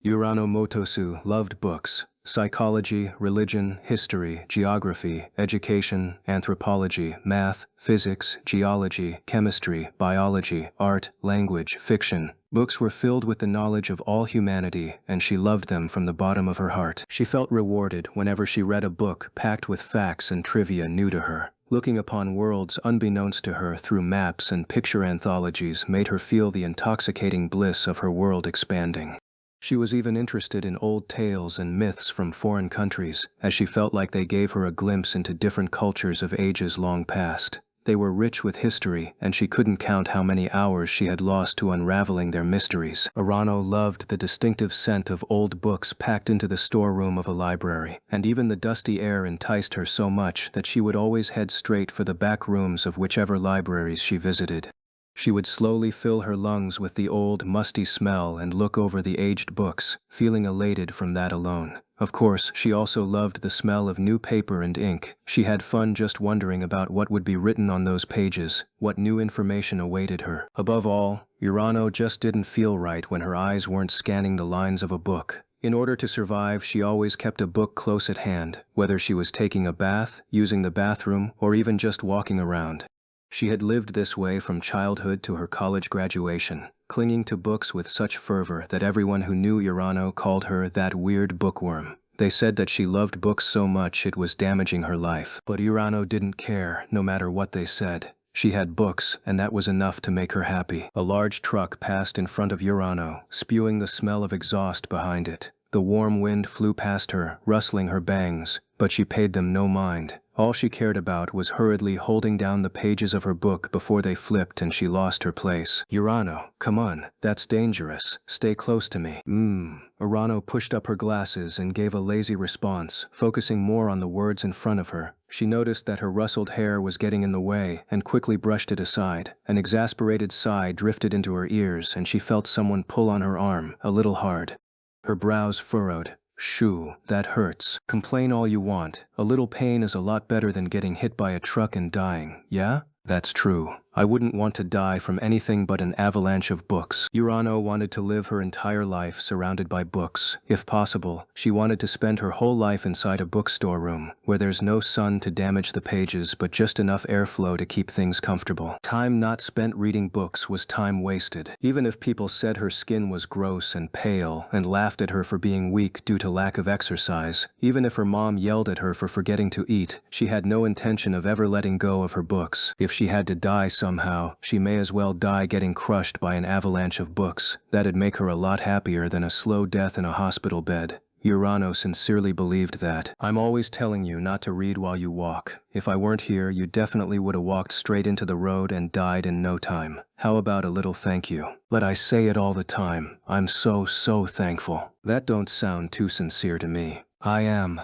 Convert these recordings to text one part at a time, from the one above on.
Urano Motosu loved books. Psychology, religion, history, geography, education, anthropology, math, physics, geology, chemistry, biology, art, language, fiction. Books were filled with the knowledge of all humanity, and she loved them from the bottom of her heart. She felt rewarded whenever she read a book packed with facts and trivia new to her. Looking upon worlds unbeknownst to her through maps and picture anthologies made her feel the intoxicating bliss of her world expanding. She was even interested in old tales and myths from foreign countries, as she felt like they gave her a glimpse into different cultures of ages long past. They were rich with history, and she couldn't count how many hours she had lost to unraveling their mysteries. Urano loved the distinctive scent of old books packed into the storeroom of a library, and even the dusty air enticed her so much that she would always head straight for the back rooms of whichever libraries she visited. She would slowly fill her lungs with the old, musty smell and look over the aged books, feeling elated from that alone. Of course, she also loved the smell of new paper and ink. She had fun just wondering about what would be written on those pages, what new information awaited her. Above all, Urano just didn't feel right when her eyes weren't scanning the lines of a book. In order to survive, she always kept a book close at hand, whether she was taking a bath, using the bathroom, or even just walking around. She had lived this way from childhood to her college graduation, clinging to books with such fervor that everyone who knew Urano called her that weird bookworm. They said that she loved books so much it was damaging her life. But Urano didn't care, no matter what they said. She had books, and that was enough to make her happy. A large truck passed in front of Urano, spewing the smell of exhaust behind it. The warm wind flew past her, rustling her bangs, but she paid them no mind. All she cared about was hurriedly holding down the pages of her book before they flipped and she lost her place. Urano, come on, that's dangerous. Stay close to me. Urano pushed up her glasses and gave a lazy response, focusing more on the words in front of her. She noticed that her rustled hair was getting in the way and quickly brushed it aside. An exasperated sigh drifted into her ears and she felt someone pull on her arm, a little hard. Her brows furrowed. Shoo, that hurts. Complain all you want. A little pain is a lot better than getting hit by a truck and dying, yeah? That's true. I wouldn't want to die from anything but an avalanche of books. Urano wanted to live her entire life surrounded by books. If possible, she wanted to spend her whole life inside a bookstore room, where there's no sun to damage the pages but just enough airflow to keep things comfortable. Time not spent reading books was time wasted. Even if people said her skin was gross and pale and laughed at her for being weak due to lack of exercise, even if her mom yelled at her for forgetting to eat, she had no intention of ever letting go of her books. If she had to die somehow, she may as well die getting crushed by an avalanche of books. That'd make her a lot happier than a slow death in a hospital bed. Urano sincerely believed that. I'm always telling you not to read while you walk. If I weren't here, you definitely would have walked straight into the road and died in no time. How about a little thank you? But I say it all the time. I'm so thankful. That don't sound too sincere to me. I am.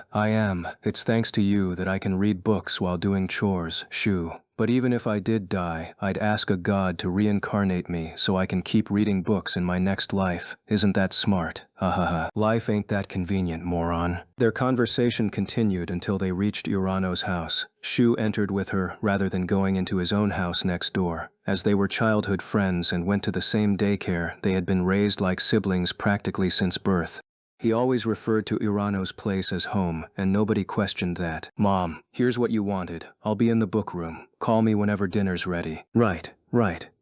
It's thanks to you that I can read books while doing chores, shoo. But even if I did die, I'd ask a god to reincarnate me so I can keep reading books in my next life. Isn't that smart? Ha. Life ain't that convenient, moron. Their conversation continued until they reached Urano's house. Shu entered with her rather than going into his own house next door. As they were childhood friends and went to the same daycare, they had been raised like siblings practically since birth. He always referred to Urano's place as home, and nobody questioned that. Mom, here's what you wanted. I'll be in the book room. Call me whenever dinner's ready. Right.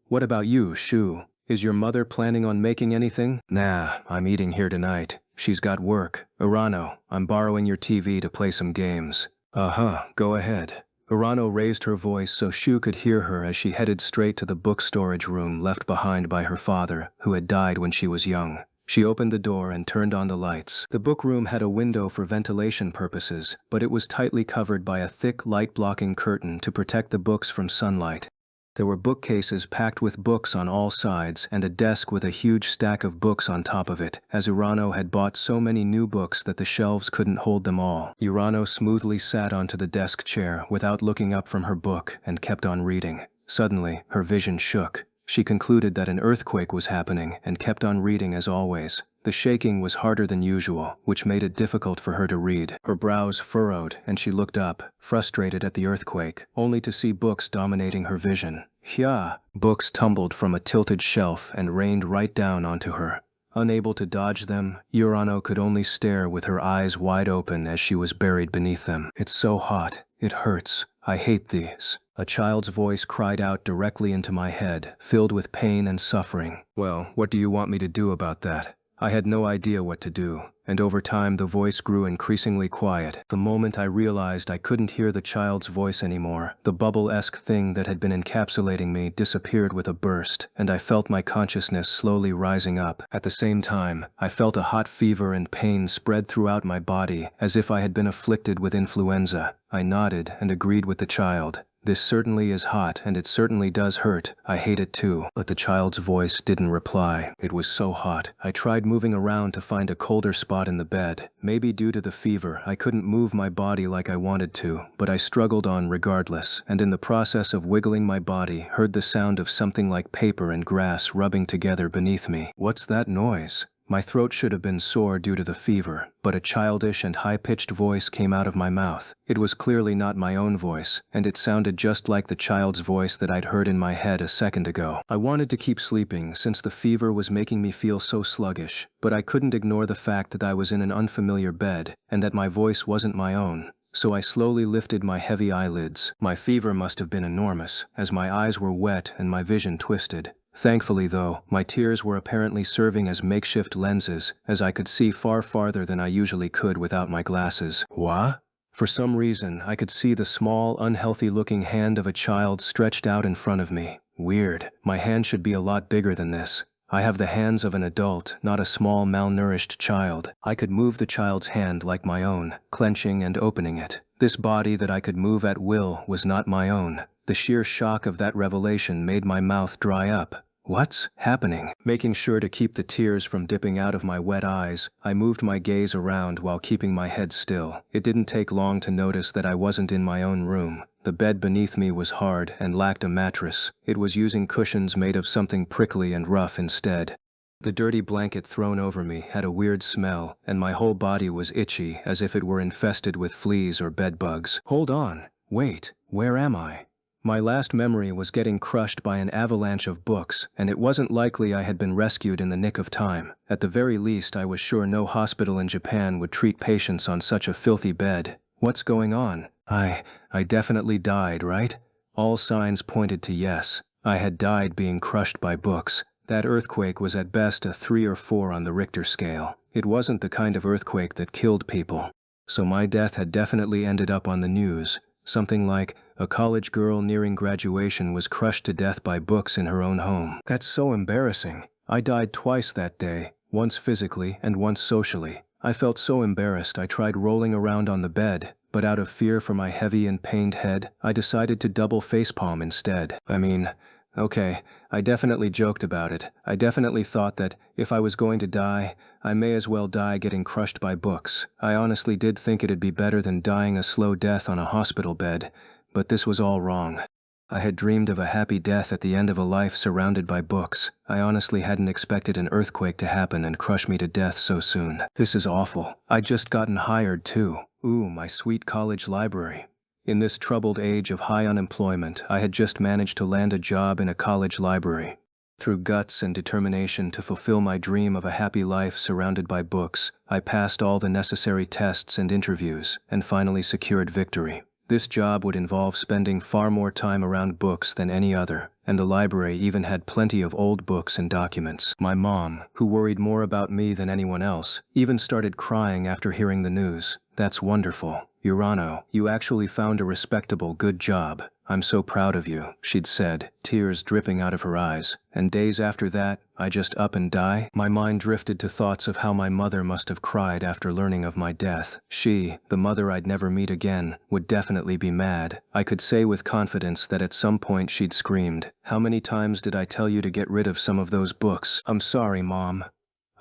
What about you, Shu? Is your mother planning on making anything? Nah, I'm eating here tonight. She's got work. Urano, I'm borrowing your TV to play some games. Go ahead. Urano raised her voice so Shu could hear her as she headed straight to the book storage room left behind by her father, who had died when she was young. She opened the door and turned on the lights. The book room had a window for ventilation purposes, but it was tightly covered by a thick light-blocking curtain to protect the books from sunlight. There were bookcases packed with books on all sides and a desk with a huge stack of books on top of it, as Urano had bought so many new books that the shelves couldn't hold them all. Urano smoothly sat onto the desk chair without looking up from her book and kept on reading. Suddenly, her vision shook. She concluded that an earthquake was happening and kept on reading as always. The shaking was harder than usual, which made it difficult for her to read. Her brows furrowed and she looked up, frustrated at the earthquake, only to see books dominating her vision. Hya! Books tumbled from a tilted shelf and rained right down onto her. Unable to dodge them, Urano could only stare with her eyes wide open as she was buried beneath them. "It's so hot. It hurts. I hate these." A child's voice cried out directly into my head, filled with pain and suffering. Well, what do you want me to do about that? I had no idea what to do, and over time the voice grew increasingly quiet. The moment I realized I couldn't hear the child's voice anymore, the bubble-esque thing that had been encapsulating me disappeared with a burst, and I felt my consciousness slowly rising up. At the same time, I felt a hot fever and pain spread throughout my body, as if I had been afflicted with influenza. I nodded and agreed with the child. "This certainly is hot, and it certainly does hurt. I hate it too." But the child's voice didn't reply. It was so hot. I tried moving around to find a colder spot in the bed. Maybe due to the fever, I couldn't move my body like I wanted to, but I struggled on regardless, and in the process of wiggling my body, heard the sound of something like paper and grass rubbing together beneath me. What's that noise? My throat should have been sore due to the fever, but a childish and high-pitched voice came out of my mouth. It was clearly not my own voice, and it sounded just like the child's voice that I'd heard in my head a second ago. I wanted to keep sleeping since the fever was making me feel so sluggish, but I couldn't ignore the fact that I was in an unfamiliar bed, and that my voice wasn't my own. So I slowly lifted my heavy eyelids. My fever must have been enormous, as my eyes were wet and my vision twisted. Thankfully, though, my tears were apparently serving as makeshift lenses, as I could see far farther than I usually could without my glasses. What? For some reason, I could see the small, unhealthy-looking hand of a child stretched out in front of me. Weird. My hand should be a lot bigger than this. I have the hands of an adult, not a small, malnourished child. I could move the child's hand like my own, clenching and opening it. This body that I could move at will was not my own. The sheer shock of that revelation made my mouth dry up. What's happening? Making sure to keep the tears from dipping out of my wet eyes, I moved my gaze around while keeping my head still. It didn't take long to notice that I wasn't in my own room. The bed beneath me was hard and lacked a mattress. It was using cushions made of something prickly and rough instead. The dirty blanket thrown over me had a weird smell, and my whole body was itchy as if it were infested with fleas or bed bugs. Hold on. Wait, where am I? My last memory was getting crushed by an avalanche of books, and it wasn't likely I had been rescued in the nick of time. At the very least, I was sure no hospital in Japan would treat patients on such a filthy bed. What's going on? I definitely died, right? All signs pointed to yes. I had died being crushed by books. That earthquake was at best a 3 or 4 on the Richter scale. It wasn't the kind of earthquake that killed people. So my death had definitely ended up on the news. Something like, a college girl nearing graduation was crushed to death by books in her own home. That's so embarrassing. I died twice that day, once physically and once socially. I felt so embarrassed I tried rolling around on the bed, but out of fear for my heavy and pained head, I decided to double facepalm instead. Okay, I definitely joked about it. I definitely thought that, if I was going to die, I may as well die getting crushed by books. I honestly did think it'd be better than dying a slow death on a hospital bed, but this was all wrong. I had dreamed of a happy death at the end of a life surrounded by books. I honestly hadn't expected an earthquake to happen and crush me to death so soon. This is awful. I'd just gotten hired too. Ooh, my sweet college library. In this troubled age of high unemployment, I had just managed to land a job in a college library. Through guts and determination to fulfill my dream of a happy life surrounded by books, I passed all the necessary tests and interviews, and finally secured victory. This job would involve spending far more time around books than any other, and the library even had plenty of old books and documents. My mom, who worried more about me than anyone else, even started crying after hearing the news. That's wonderful. Urano, you actually found a respectable, good job. I'm so proud of you, she'd said, tears dripping out of her eyes. And days after that, I just up and die? My mind drifted to thoughts of how my mother must have cried after learning of my death. She, the mother I'd never meet again, would definitely be mad. I could say with confidence that at some point she'd screamed, "How many times did I tell you to get rid of some of those books? I'm sorry, Mom."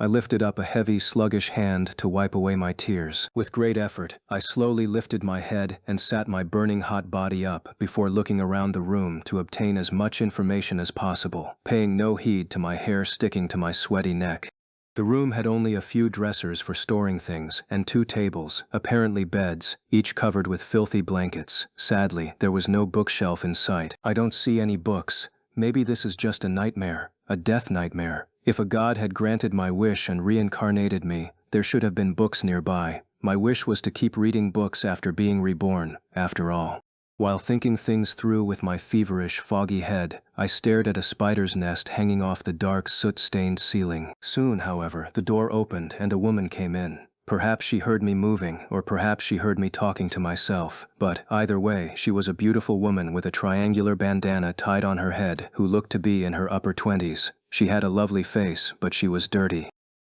I lifted up a heavy, sluggish hand to wipe away my tears. With great effort, I slowly lifted my head and sat my burning hot body up before looking around the room to obtain as much information as possible, paying no heed to my hair sticking to my sweaty neck. The room had only a few dressers for storing things, and 2 tables, apparently beds, each covered with filthy blankets. Sadly, there was no bookshelf in sight. I don't see any books. Maybe this is just a nightmare. A death nightmare. If a god had granted my wish and reincarnated me, there should have been books nearby. My wish was to keep reading books after being reborn, after all. While thinking things through with my feverish, foggy head, I stared at a spider's nest hanging off the dark, soot-stained ceiling. Soon, however, the door opened and a woman came in. Perhaps she heard me moving, or perhaps she heard me talking to myself. But, either way, she was a beautiful woman with a triangular bandana tied on her head who looked to be in her upper 20s. She had a lovely face, but she was dirty.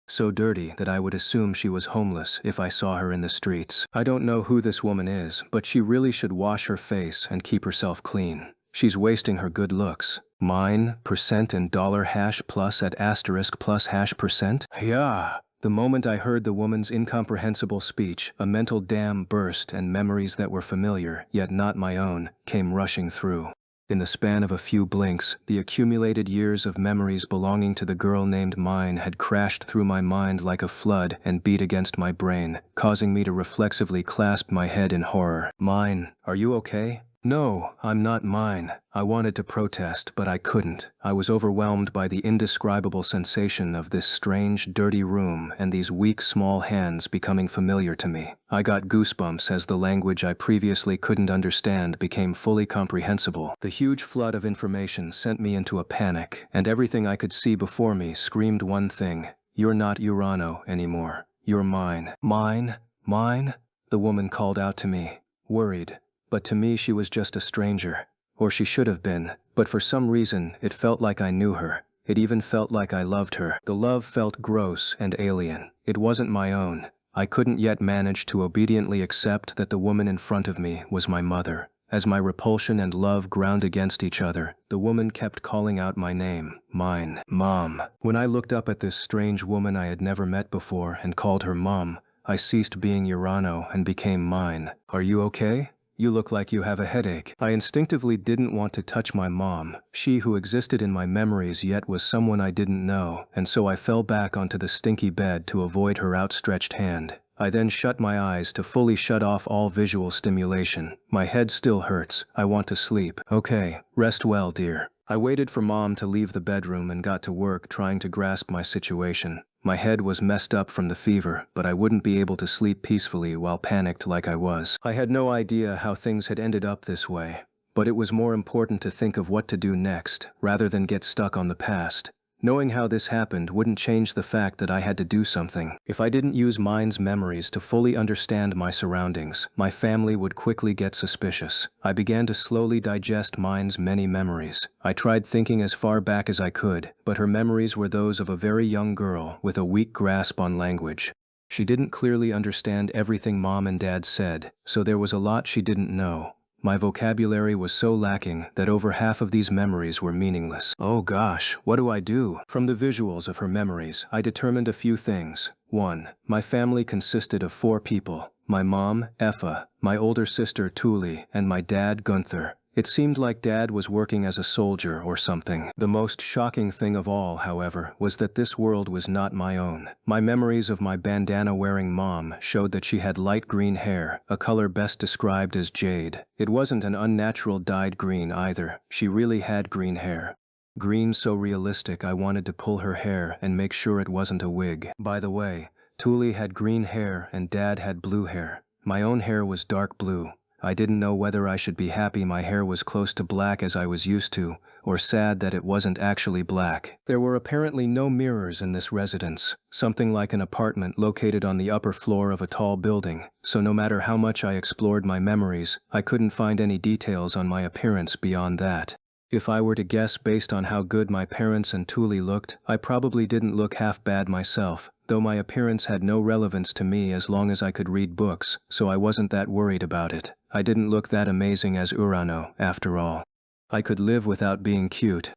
So dirty that I would assume she was homeless if I saw her in the streets. I don't know who this woman is, but she really should wash her face and keep herself clean. She's wasting her good looks. Mine, percent and dollar hash plus at asterisk plus hash percent? Yeah. The moment I heard the woman's incomprehensible speech, a mental dam burst and memories that were familiar, yet not my own, came rushing through. In the span of a few blinks, the accumulated years of memories belonging to the girl named Mine had crashed through my mind like a flood and beat against my brain, causing me to reflexively clasp my head in horror. Mine, are you okay? No, I'm not Mine. I wanted to protest, but I couldn't. I was overwhelmed by the indescribable sensation of this strange, dirty room and these weak, small hands becoming familiar to me. I got goosebumps as the language I previously couldn't understand became fully comprehensible. The huge flood of information sent me into a panic, and everything I could see before me screamed one thing: you're not Urano anymore. You're mine. Mine? Mine? The woman called out to me, worried. But to me she was just a stranger. Or she should have been, but for some reason it felt like I knew her. It even felt like I loved her. The love felt gross and alien. It wasn't my own. I couldn't yet manage to obediently accept that the woman in front of me was my mother. As my repulsion and love ground against each other, the woman kept calling out my name, Mine, Mom. When I looked up at this strange woman I had never met before and called her Mom, I ceased being Urano and became Mine. Are you okay? You look like you have a headache. I instinctively didn't want to touch my mom, she who existed in my memories yet was someone I didn't know, and so I fell back onto the stinky bed to avoid her outstretched hand. I then shut my eyes to fully shut off all visual stimulation. My head still hurts. I want to sleep. Okay, rest well, dear. I waited for Mom to leave the bedroom and got to work trying to grasp my situation. My head was messed up from the fever, but I wouldn't be able to sleep peacefully while panicked like I was. I had no idea how things had ended up this way, but it was more important to think of what to do next, rather than get stuck on the past. Knowing how this happened wouldn't change the fact that I had to do something. If I didn't use Mine's memories to fully understand my surroundings, my family would quickly get suspicious. I began to slowly digest Mine's many memories. I tried thinking as far back as I could, but her memories were those of a very young girl with a weak grasp on language. She didn't clearly understand everything Mom and Dad said, so there was a lot she didn't know. My vocabulary was so lacking that over half of these memories were meaningless. Oh gosh, what do I do? From the visuals of her memories, I determined a few things. 1. My family consisted of 4 people. My mom, Effa, my older sister, Tuli, and my dad, Gunther. It seemed like Dad was working as a soldier or something. The most shocking thing of all, however, was that this world was not my own. My memories of my bandana-wearing mom showed that she had light green hair, a color best described as jade. It wasn't an unnatural dyed green either. She really had green hair. Green so realistic I wanted to pull her hair and make sure it wasn't a wig. By the way, Tuli had green hair and Dad had blue hair. My own hair was dark blue. I didn't know whether I should be happy my hair was close to black as I was used to, or sad that it wasn't actually black. There were apparently no mirrors in this residence, something like an apartment located on the upper floor of a tall building, so no matter how much I explored my memories, I couldn't find any details on my appearance beyond that. If I were to guess based on how good my parents and Tuli looked, I probably didn't look half bad myself, though my appearance had no relevance to me as long as I could read books, so I wasn't that worried about it. I didn't look that amazing as Urano, after all. I could live without being cute.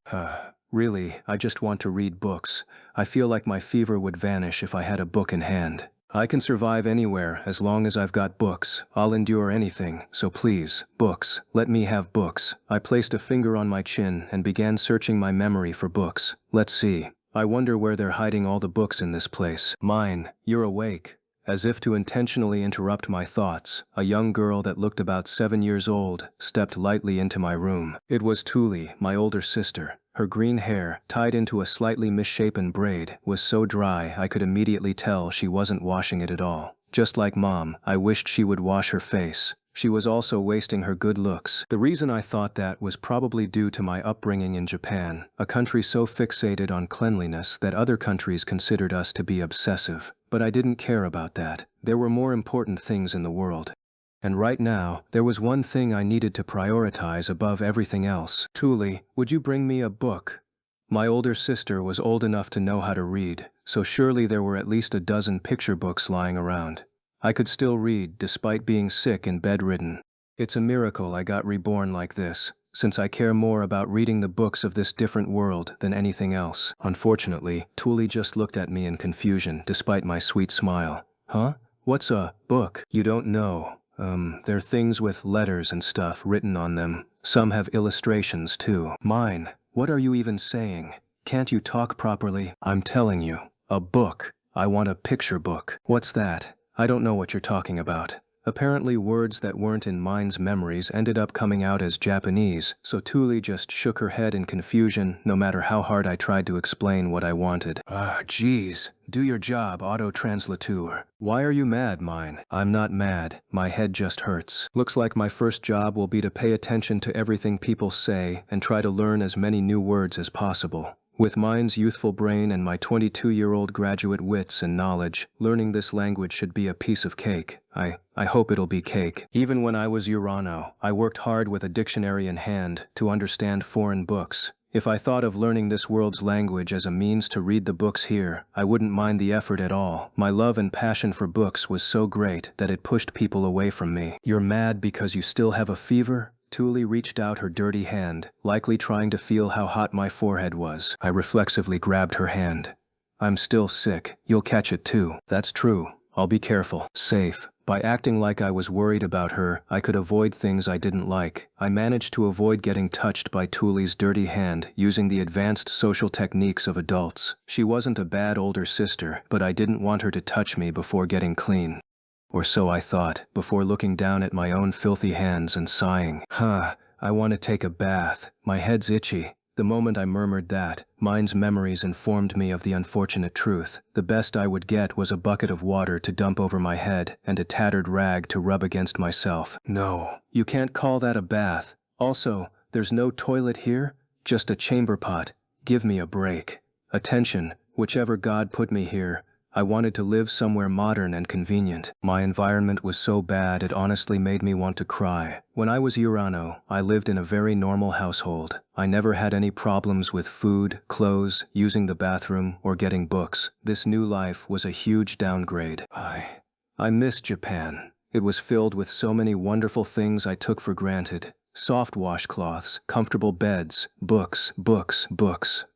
Really, I just want to read books. I feel like my fever would vanish if I had a book in hand. I can survive anywhere as long as I've got books. I'll endure anything, so please, books, let me have books. I placed a finger on my chin and began searching my memory for books. Let's see. I wonder where they're hiding all the books in this place. Mine, you're awake. As if to intentionally interrupt my thoughts, a young girl that looked about 7 years old stepped lightly into my room. It was Tuli, my older sister. Her green hair, tied into a slightly misshapen braid, was so dry I could immediately tell she wasn't washing it at all. Just like Mom, I wished she would wash her face. She was also wasting her good looks. The reason I thought that was probably due to my upbringing in Japan, a country so fixated on cleanliness that other countries considered us to be obsessive. But I didn't care about that. There were more important things in the world. And right now, there was one thing I needed to prioritize above everything else. Tuli, would you bring me a book? My older sister was old enough to know how to read, so surely there were at least a dozen picture books lying around. I could still read, despite being sick and bedridden. It's a miracle I got reborn like this, since I care more about reading the books of this different world than anything else. Unfortunately, Tuli just looked at me in confusion, despite my sweet smile. Huh? What's a book? You don't know. They're things with letters and stuff written on them. Some have illustrations too. Mine. What are you even saying? Can't you talk properly? I'm telling you. A book. I want a picture book. What's that? I don't know what you're talking about. Apparently words that weren't in Mine's memories ended up coming out as Japanese, so Tuli just shook her head in confusion no matter how hard I tried to explain what I wanted. Geez. Do your job, auto-translateur. Why are you mad, Mine? I'm not mad. My head just hurts. Looks like my first job will be to pay attention to everything people say and try to learn as many new words as possible. With Mine's youthful brain and my 22-year-old graduate wits and knowledge, learning this language should be a piece of cake. I hope it'll be cake. Even when I was Urano, I worked hard with a dictionary in hand to understand foreign books. If I thought of learning this world's language as a means to read the books here, I wouldn't mind the effort at all. My love and passion for books was so great that it pushed people away from me. You're mad because you still have a fever? Tuli reached out her dirty hand, likely trying to feel how hot my forehead was. I reflexively grabbed her hand. I'm still sick. You'll catch it too. That's true. I'll be careful. Safe. By acting like I was worried about her, I could avoid things I didn't like. I managed to avoid getting touched by Tuli's dirty hand using the advanced social techniques of adults. She wasn't a bad older sister, but I didn't want her to touch me before getting clean. Or so I thought, before looking down at my own filthy hands and sighing. I want to take a bath. My head's itchy. The moment I murmured that, Mine's memories informed me of the unfortunate truth. The best I would get was a bucket of water to dump over my head and a tattered rag to rub against myself. No, you can't call that a bath. Also, there's no toilet here, just a chamber pot. Give me a break. Attention, whichever God put me here. I wanted to live somewhere modern and convenient. My environment was so bad it honestly made me want to cry. When I was Urano, I lived in a very normal household. I never had any problems with food, clothes, using the bathroom, or getting books. This new life was a huge downgrade. I miss Japan. It was filled with so many wonderful things I took for granted. Soft washcloths, comfortable beds, books.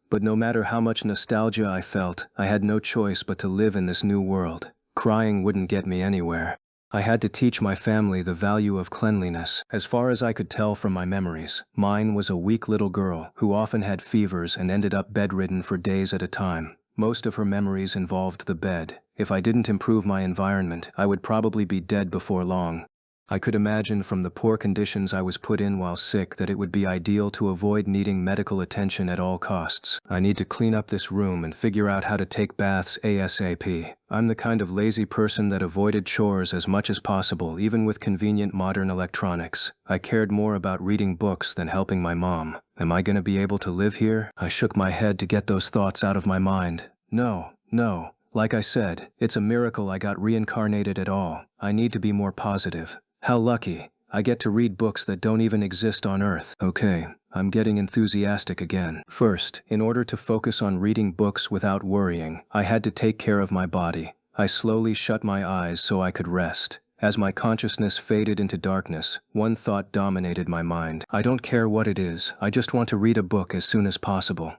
But no matter how much nostalgia I felt, I had no choice but to live in this new world. Crying wouldn't get me anywhere. I had to teach my family the value of cleanliness. As far as I could tell from my memories, Mine was a weak little girl who often had fevers and ended up bedridden for days at a time. Most of her memories involved the bed. If I didn't improve my environment, I would probably be dead before long. I could imagine from the poor conditions I was put in while sick that it would be ideal to avoid needing medical attention at all costs. I need to clean up this room and figure out how to take baths ASAP. I'm the kind of lazy person that avoided chores as much as possible, even with convenient modern electronics. I cared more about reading books than helping my mom. Am I going to be able to live here? I shook my head to get those thoughts out of my mind. No. Like I said, it's a miracle I got reincarnated at all. I need to be more positive. How lucky. I get to read books that don't even exist on Earth. Okay, I'm getting enthusiastic again. First, in order to focus on reading books without worrying, I had to take care of my body. I slowly shut my eyes so I could rest. As my consciousness faded into darkness, one thought dominated my mind. I don't care what it is, I just want to read a book as soon as possible.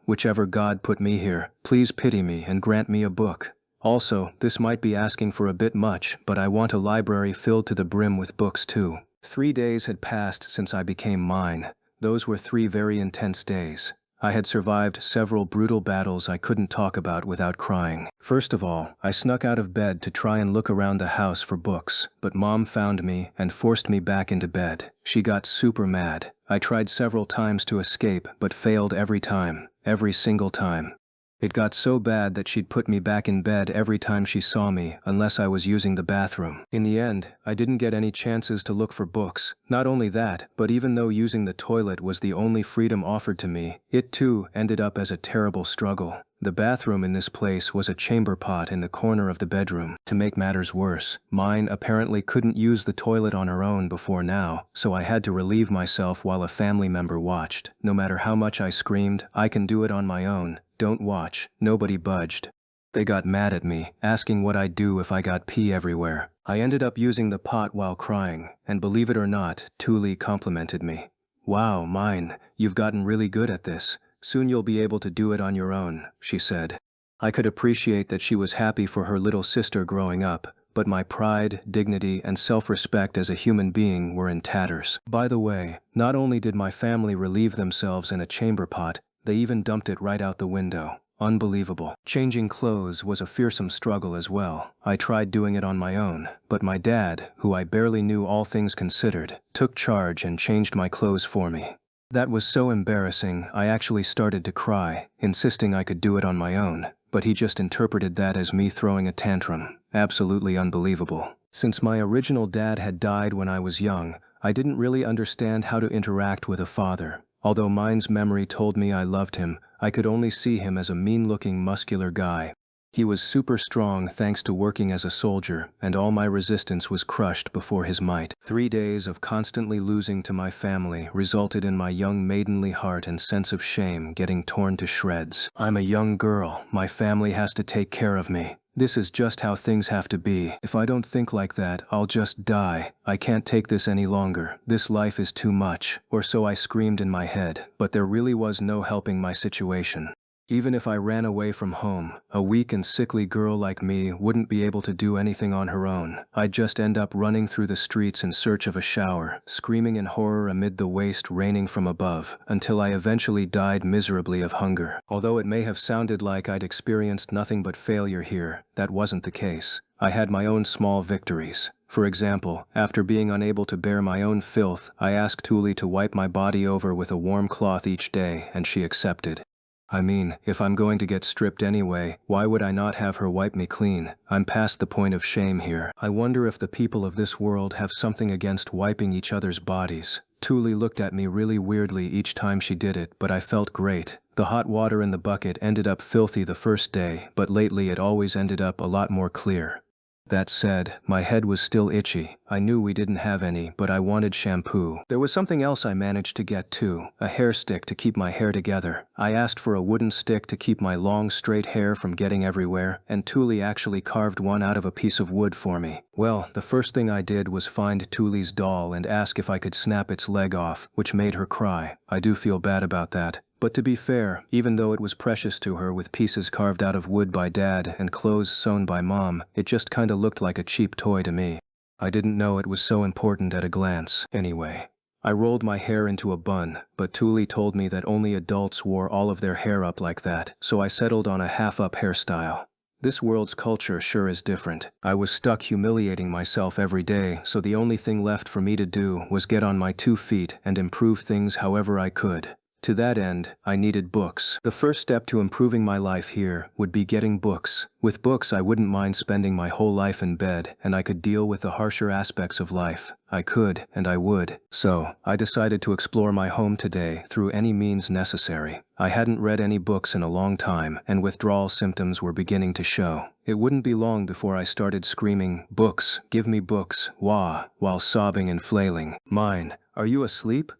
Whichever God put me here, please pity me and grant me a book. Also, this might be asking for a bit much, but I want a library filled to the brim with books too. 3 days had passed since I became Mine. Those were 3 very intense days. I had survived several brutal battles I couldn't talk about without crying. First of all, I snuck out of bed to try and look around the house for books, but Mom found me and forced me back into bed. She got super mad. I tried several times to escape, but failed every time, every single time. It got so bad that she'd put me back in bed every time she saw me, unless I was using the bathroom. In the end, I didn't get any chances to look for books. Not only that, but even though using the toilet was the only freedom offered to me, it too ended up as a terrible struggle. The bathroom in this place was a chamber pot in the corner of the bedroom. To make matters worse, mine apparently couldn't use the toilet on her own before now, so I had to relieve myself while a family member watched. No matter how much I screamed, "I can do it on my own, don't watch," nobody budged. They got mad at me, asking what I'd do if I got pee everywhere. I ended up using the pot while crying, and believe it or not, Thule complimented me. "Wow, mine, you've gotten really good at this. Soon you'll be able to do it on your own," she said. I could appreciate that she was happy for her little sister growing up, but my pride, dignity, and self-respect as a human being were in tatters. By the way, not only did my family relieve themselves in a chamber pot, they even dumped it right out the window. Unbelievable. Changing clothes was a fearsome struggle as well. I tried doing it on my own, but my dad, who I barely knew all things considered, took charge and changed my clothes for me. That was so embarrassing, I actually started to cry, insisting I could do it on my own, but he just interpreted that as me throwing a tantrum. Absolutely unbelievable. Since my original dad had died when I was young, I didn't really understand how to interact with a father. Although mine's memory told me I loved him, I could only see him as a mean-looking, muscular guy. He was super strong thanks to working as a soldier, and all my resistance was crushed before his might. 3 days of constantly losing to my family resulted in my young maidenly heart and sense of shame getting torn to shreds. I'm a young girl, my family has to take care of me. This is just how things have to be. If I don't think like that, I'll just die. I can't take this any longer. This life is too much. Or so I screamed in my head, but there really was no helping my situation. Even if I ran away from home, a weak and sickly girl like me wouldn't be able to do anything on her own. I'd just end up running through the streets in search of a shower, screaming in horror amid the waste raining from above, until I eventually died miserably of hunger. Although it may have sounded like I'd experienced nothing but failure here, that wasn't the case. I had my own small victories. For example, after being unable to bear my own filth, I asked Thule to wipe my body over with a warm cloth each day, and she accepted. I mean, if I'm going to get stripped anyway, why would I not have her wipe me clean? I'm past the point of shame here. I wonder if the people of this world have something against wiping each other's bodies. Thule looked at me really weirdly each time she did it, but I felt great. The hot water in the bucket ended up filthy the first day, but lately it always ended up a lot more clear. That said, my head was still itchy. I knew we didn't have any, but I wanted shampoo. There was something else I managed to get too, a hair stick to keep my hair together. I asked for a wooden stick to keep my long straight hair from getting everywhere, and Thule actually carved one out of a piece of wood for me. Well, the first thing I did was find Thule's doll and ask if I could snap its leg off, which made her cry. I do feel bad about that. But to be fair, even though it was precious to her with pieces carved out of wood by Dad and clothes sewn by Mom, it just kinda looked like a cheap toy to me. I didn't know it was so important at a glance, anyway. I rolled my hair into a bun, but Thule told me that only adults wore all of their hair up like that, so I settled on a half-up hairstyle. This world's culture sure is different. I was stuck humiliating myself every day, so the only thing left for me to do was get on my 2 feet and improve things however I could. To that end, I needed books. The first step to improving my life here would be getting books. With books, I wouldn't mind spending my whole life in bed, and I could deal with the harsher aspects of life. I could, and I would. So, I decided to explore my home today through any means necessary. I hadn't read any books in a long time, and withdrawal symptoms were beginning to show. It wouldn't be long before I started screaming, "Books, give me books, wah," while sobbing and flailing. "Mine, are you asleep?"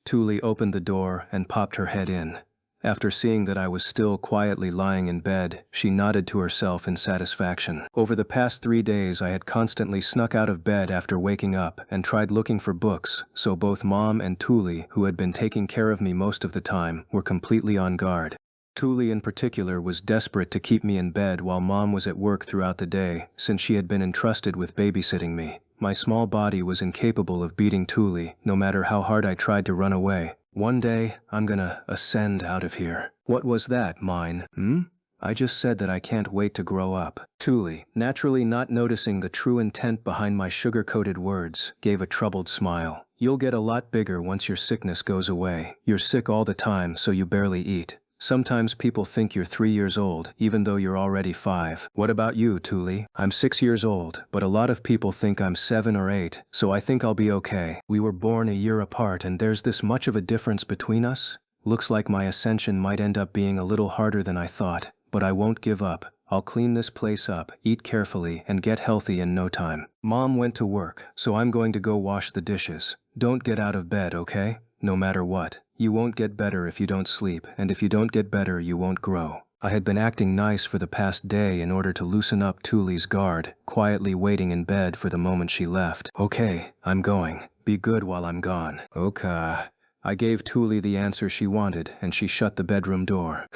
Thule opened the door and popped her head in. After seeing that I was still quietly lying in bed, she nodded to herself in satisfaction. Over the past 3 days, I had constantly snuck out of bed after waking up and tried looking for books, so both Mom and Thule, who had been taking care of me most of the time, were completely on guard. Thule in particular was desperate to keep me in bed while Mom was at work throughout the day, since she had been entrusted with babysitting me. My small body was incapable of beating Thule, no matter how hard I tried to run away. One day, I'm gonna ascend out of here. What was that, mine? I just said that I can't wait to grow up. Thule, naturally not noticing the true intent behind my sugar-coated words, gave a troubled smile. You'll get a lot bigger once your sickness goes away. You're sick all the time, so you barely eat. Sometimes people think you're 3 years old, even though you're already 5. What about you, Tuli? I'm 6 years old, but a lot of people think I'm 7 or 8, so I think I'll be okay. We were born a year apart and there's this much of a difference between us? Looks like my ascension might end up being a little harder than I thought, but I won't give up. I'll clean this place up, eat carefully, and get healthy in no time. Mom went to work, so I'm going to go wash the dishes. Don't get out of bed, okay? No matter what. You won't get better if you don't sleep, and if you don't get better, you won't grow. I had been acting nice for the past day in order to loosen up Tuli's guard, quietly waiting in bed for the moment she left. Okay, I'm going. Be good while I'm gone. Okay. I gave Tuli the answer she wanted, and she shut the bedroom door.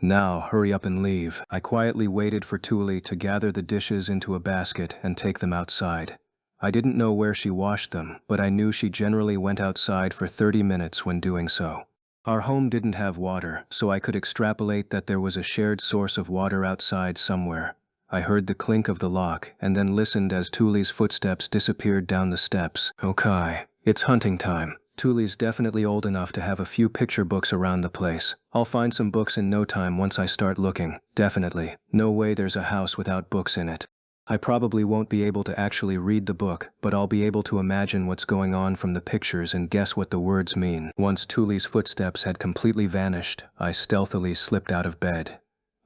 Now, hurry up and leave. I quietly waited for Tuli to gather the dishes into a basket and take them outside. I didn't know where she washed them, but I knew she generally went outside for 30 minutes when doing so. Our home didn't have water, so I could extrapolate that there was a shared source of water outside somewhere. I heard the clink of the lock and then listened as Tuli's footsteps disappeared down the steps. Okay, it's hunting time. Tuli's definitely old enough to have a few picture books around the place. I'll find some books in no time once I start looking. Definitely. No way there's a house without books in it. I probably won't be able to actually read the book, but I'll be able to imagine what's going on from the pictures and guess what the words mean. Once Tuli's footsteps had completely vanished, I stealthily slipped out of bed.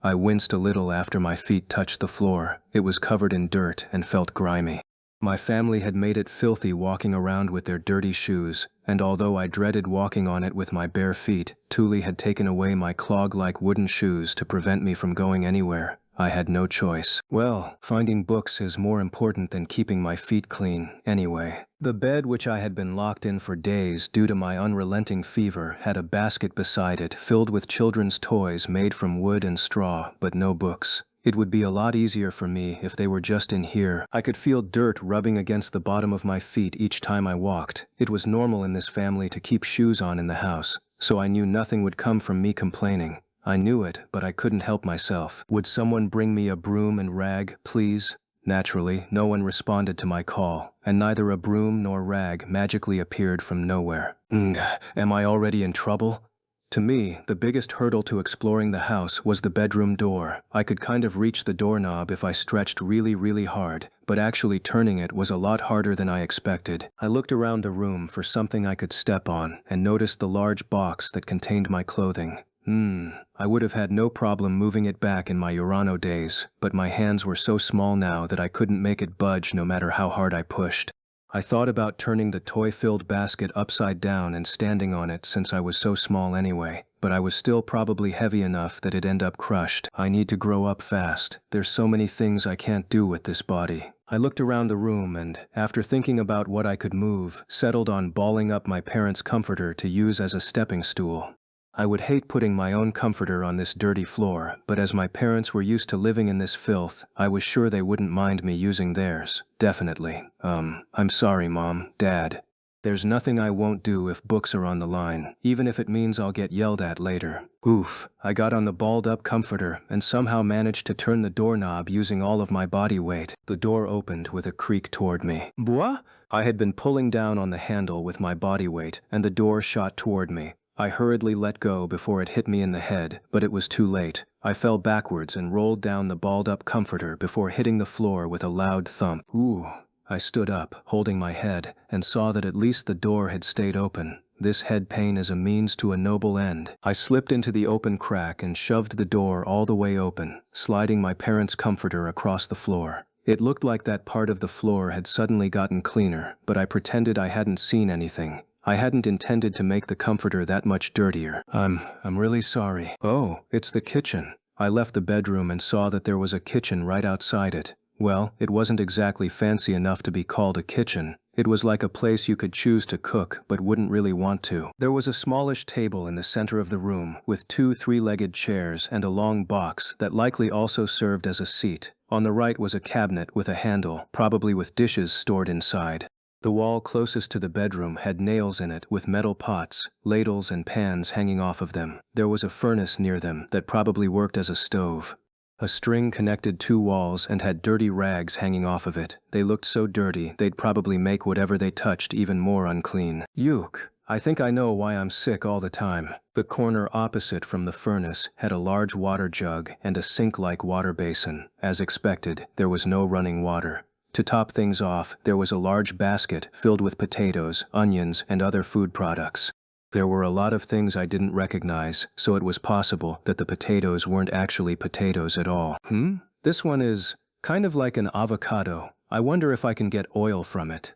I winced a little after my feet touched the floor. It was covered in dirt and felt grimy. My family had made it filthy walking around with their dirty shoes, and although I dreaded walking on it with my bare feet, Tuli had taken away my clog-like wooden shoes to prevent me from going anywhere. I had no choice. Well, finding books is more important than keeping my feet clean, anyway. The bed, which I had been locked in for days due to my unrelenting fever, had a basket beside it filled with children's toys made from wood and straw, but no books. It would be a lot easier for me if they were just in here. I could feel dirt rubbing against the bottom of my feet each time I walked. It was normal in this family to keep shoes on in the house, so I knew nothing would come from me complaining. I knew it, but I couldn't help myself. Would someone bring me a broom and rag, please? Naturally, no one responded to my call, and neither a broom nor rag magically appeared from nowhere. Am I already in trouble? To me, the biggest hurdle to exploring the house was the bedroom door. I could kind of reach the doorknob if I stretched really hard, but actually turning it was a lot harder than I expected. I looked around the room for something I could step on and noticed the large box that contained my clothing. I would have had no problem moving it back in my Urano days, but my hands were so small now that I couldn't make it budge no matter how hard I pushed. I thought about turning the toy-filled basket upside down and standing on it since I was so small anyway, but I was still probably heavy enough that it'd end up crushed. I need to grow up fast. There's so many things I can't do with this body. I looked around the room and, after thinking about what I could move, settled on balling up my parents' comforter to use as a stepping stool. I would hate putting my own comforter on this dirty floor, but as my parents were used to living in this filth, I was sure they wouldn't mind me using theirs. Definitely. I'm sorry, Mom, Dad. There's nothing I won't do if books are on the line, even if it means I'll get yelled at later. Oof. I got on the balled-up comforter and somehow managed to turn the doorknob using all of my body weight. The door opened with a creak toward me. Bois? I had been pulling down on the handle with my body weight, and the door shot toward me. I hurriedly let go before it hit me in the head, but it was too late. I fell backwards and rolled down the balled-up comforter before hitting the floor with a loud thump. Ooh. I stood up, holding my head, and saw that at least the door had stayed open. This head pain is a means to a noble end. I slipped into the open crack and shoved the door all the way open, sliding my parents' comforter across the floor. It looked like that part of the floor had suddenly gotten cleaner, but I pretended I hadn't seen anything. I hadn't intended to make the comforter that much dirtier. I'm really sorry. Oh, it's the kitchen. I left the bedroom and saw that there was a kitchen right outside it. Well, it wasn't exactly fancy enough to be called a kitchen. It was like a place you could choose to cook but wouldn't really want to. There was a smallish table in the center of the room with 2 three-legged chairs and a long box that likely also served as a seat. On the right was a cabinet with a handle, probably with dishes stored inside. The wall closest to the bedroom had nails in it with metal pots, ladles and pans hanging off of them. There was a furnace near them that probably worked as a stove. A string connected two walls and had dirty rags hanging off of it. They looked so dirty, they'd probably make whatever they touched even more unclean. Yuck. I think I know why I'm sick all the time. The corner opposite from the furnace had a large water jug and a sink-like water basin. As expected, there was no running water. To top things off, there was a large basket filled with potatoes, onions, and other food products. There were a lot of things I didn't recognize, so it was possible that the potatoes weren't actually potatoes at all. This one is kind of like an avocado. I wonder if I can get oil from it.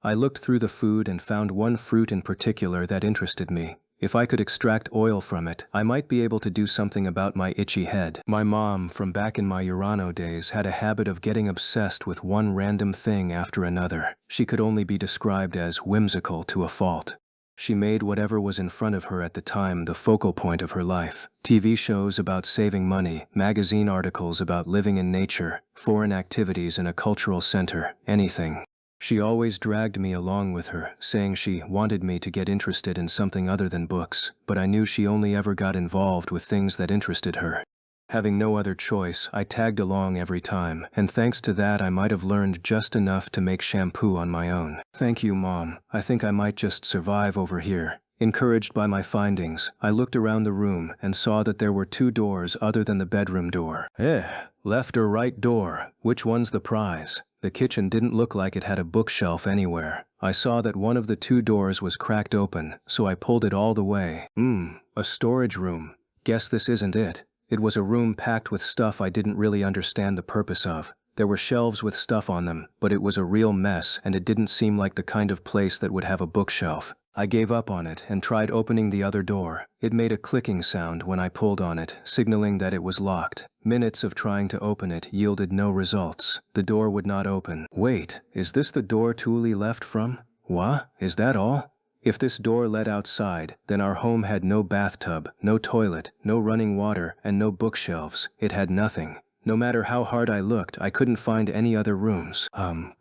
I looked through the food and found one fruit in particular that interested me. If I could extract oil from it, I might be able to do something about my itchy head. My mom, from back in my Urano days, had a habit of getting obsessed with one random thing after another. She could only be described as whimsical to a fault. She made whatever was in front of her at the time the focal point of her life. TV shows about saving money, magazine articles about living in nature, foreign activities in a cultural center, anything. She always dragged me along with her, saying she wanted me to get interested in something other than books, but I knew she only ever got involved with things that interested her. Having no other choice, I tagged along every time, and thanks to that I might have learned just enough to make shampoo on my own. Thank you, Mom. I think I might just survive over here. Encouraged by my findings, I looked around the room and saw that there were two doors other than the bedroom door. Left or right door? Which one's the prize? The kitchen didn't look like it had a bookshelf anywhere. I saw that one of the two doors was cracked open, so I pulled it all the way. A storage room. Guess this isn't it. It was a room packed with stuff I didn't really understand the purpose of. There were shelves with stuff on them, but it was a real mess and it didn't seem like the kind of place that would have a bookshelf. I gave up on it and tried opening the other door. It made a clicking sound when I pulled on it, signaling that it was locked. Minutes of trying to open it yielded no results. The door would not open. Wait, is this the door Thule left from? What? Is that all? If this door led outside, then our home had no bathtub, no toilet, no running water, and no bookshelves. It had nothing. No matter how hard I looked, I couldn't find any other rooms.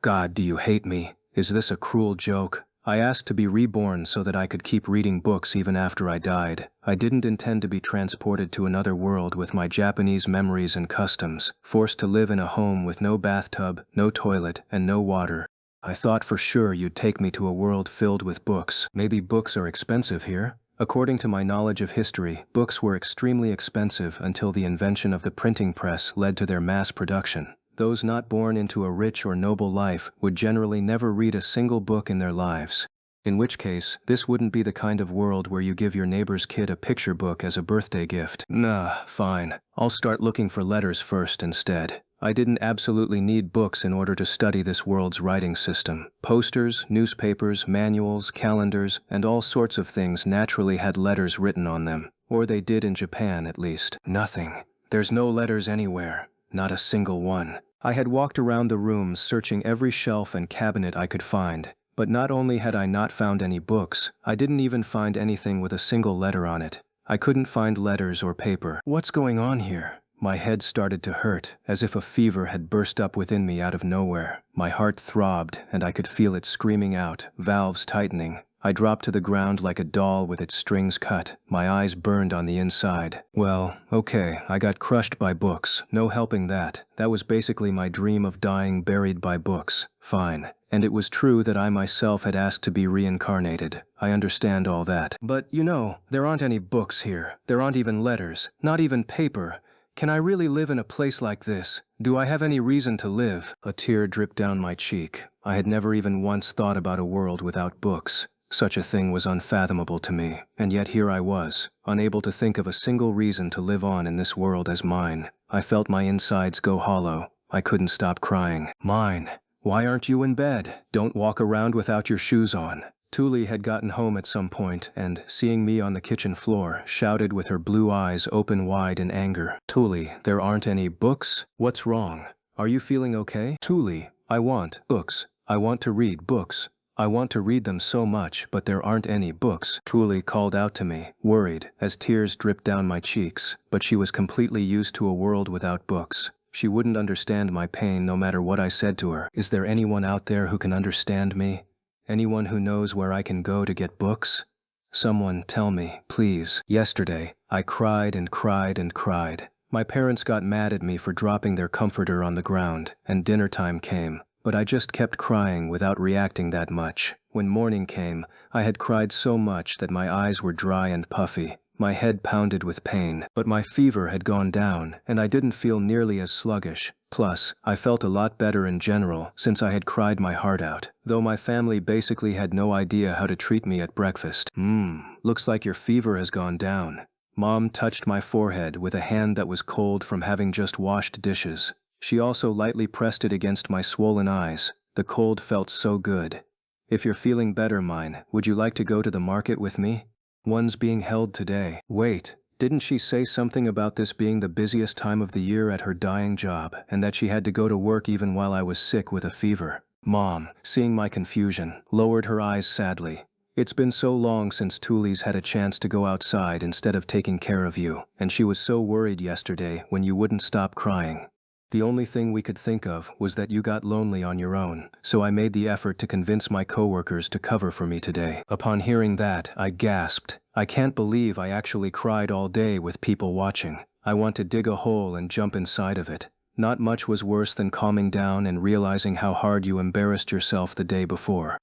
God, do you hate me? Is this a cruel joke? I asked to be reborn so that I could keep reading books even after I died. I didn't intend to be transported to another world with my Japanese memories and customs, forced to live in a home with no bathtub, no toilet, and no water. I thought for sure you'd take me to a world filled with books. Maybe books are expensive here? According to my knowledge of history, books were extremely expensive until the invention of the printing press led to their mass production. Those not born into a rich or noble life would generally never read a single book in their lives. In which case, this wouldn't be the kind of world where you give your neighbor's kid a picture book as a birthday gift. Nah, fine. I'll start looking for letters first instead. I didn't absolutely need books in order to study this world's writing system. Posters, newspapers, manuals, calendars, and all sorts of things naturally had letters written on them. Or they did in Japan, at least. Nothing. There's no letters anywhere. Not a single one. I had walked around the rooms searching every shelf and cabinet I could find. But not only had I not found any books, I didn't even find anything with a single letter on it. I couldn't find letters or paper. What's going on here? My head started to hurt, as if a fever had burst up within me out of nowhere. My heart throbbed, and I could feel it screaming out, valves tightening. I dropped to the ground like a doll with its strings cut. My eyes burned on the inside. Well, okay, I got crushed by books. No helping that. That was basically my dream of dying buried by books. Fine. And it was true that I myself had asked to be reincarnated. I understand all that. But, there aren't any books here. There aren't even letters. Not even paper. Can I really live in a place like this? Do I have any reason to live? A tear dripped down my cheek. I had never even once thought about a world without books. Such a thing was unfathomable to me, and yet here I was, unable to think of a single reason to live on in this world as mine. I felt my insides go hollow. I couldn't stop crying. Mine. Why aren't you in bed? Don't walk around without your shoes on. Thule had gotten home at some point and, seeing me on the kitchen floor, shouted with her blue eyes open wide in anger. Thule, there aren't any books? What's wrong? Are you feeling okay? Thule, I want books. I want to read books. I want to read them so much, but there aren't any books. Thule called out to me, worried, as tears dripped down my cheeks, but she was completely used to a world without books. She wouldn't understand my pain no matter what I said to her. Is there anyone out there who can understand me? Anyone who knows where I can go to get books? Someone tell me, please. Yesterday, I cried and cried and cried. My parents got mad at me for dropping their comforter on the ground, and dinner time came, but I just kept crying without reacting that much. When morning came, I had cried so much that my eyes were dry and puffy. My head pounded with pain, but my fever had gone down, and I didn't feel nearly as sluggish. Plus, I felt a lot better in general since I had cried my heart out, though my family basically had no idea how to treat me at breakfast. Looks like your fever has gone down. Mom touched my forehead with a hand that was cold from having just washed dishes. She also lightly pressed it against my swollen eyes. The cold felt so good. If you're feeling better, mine, would you like to go to the market with me? One's being held today. Wait, didn't she say something about this being the busiest time of the year at her dying job, and that she had to go to work even while I was sick with a fever? Mom, seeing my confusion, lowered her eyes sadly. It's been so long since Tuli's had a chance to go outside instead of taking care of you, and she was so worried yesterday when you wouldn't stop crying. The only thing we could think of was that you got lonely on your own, so I made the effort to convince my coworkers to cover for me today. Upon hearing that, I gasped. I can't believe I actually cried all day with people watching. I want to dig a hole and jump inside of it. Not much was worse than calming down and realizing how hard you embarrassed yourself the day before.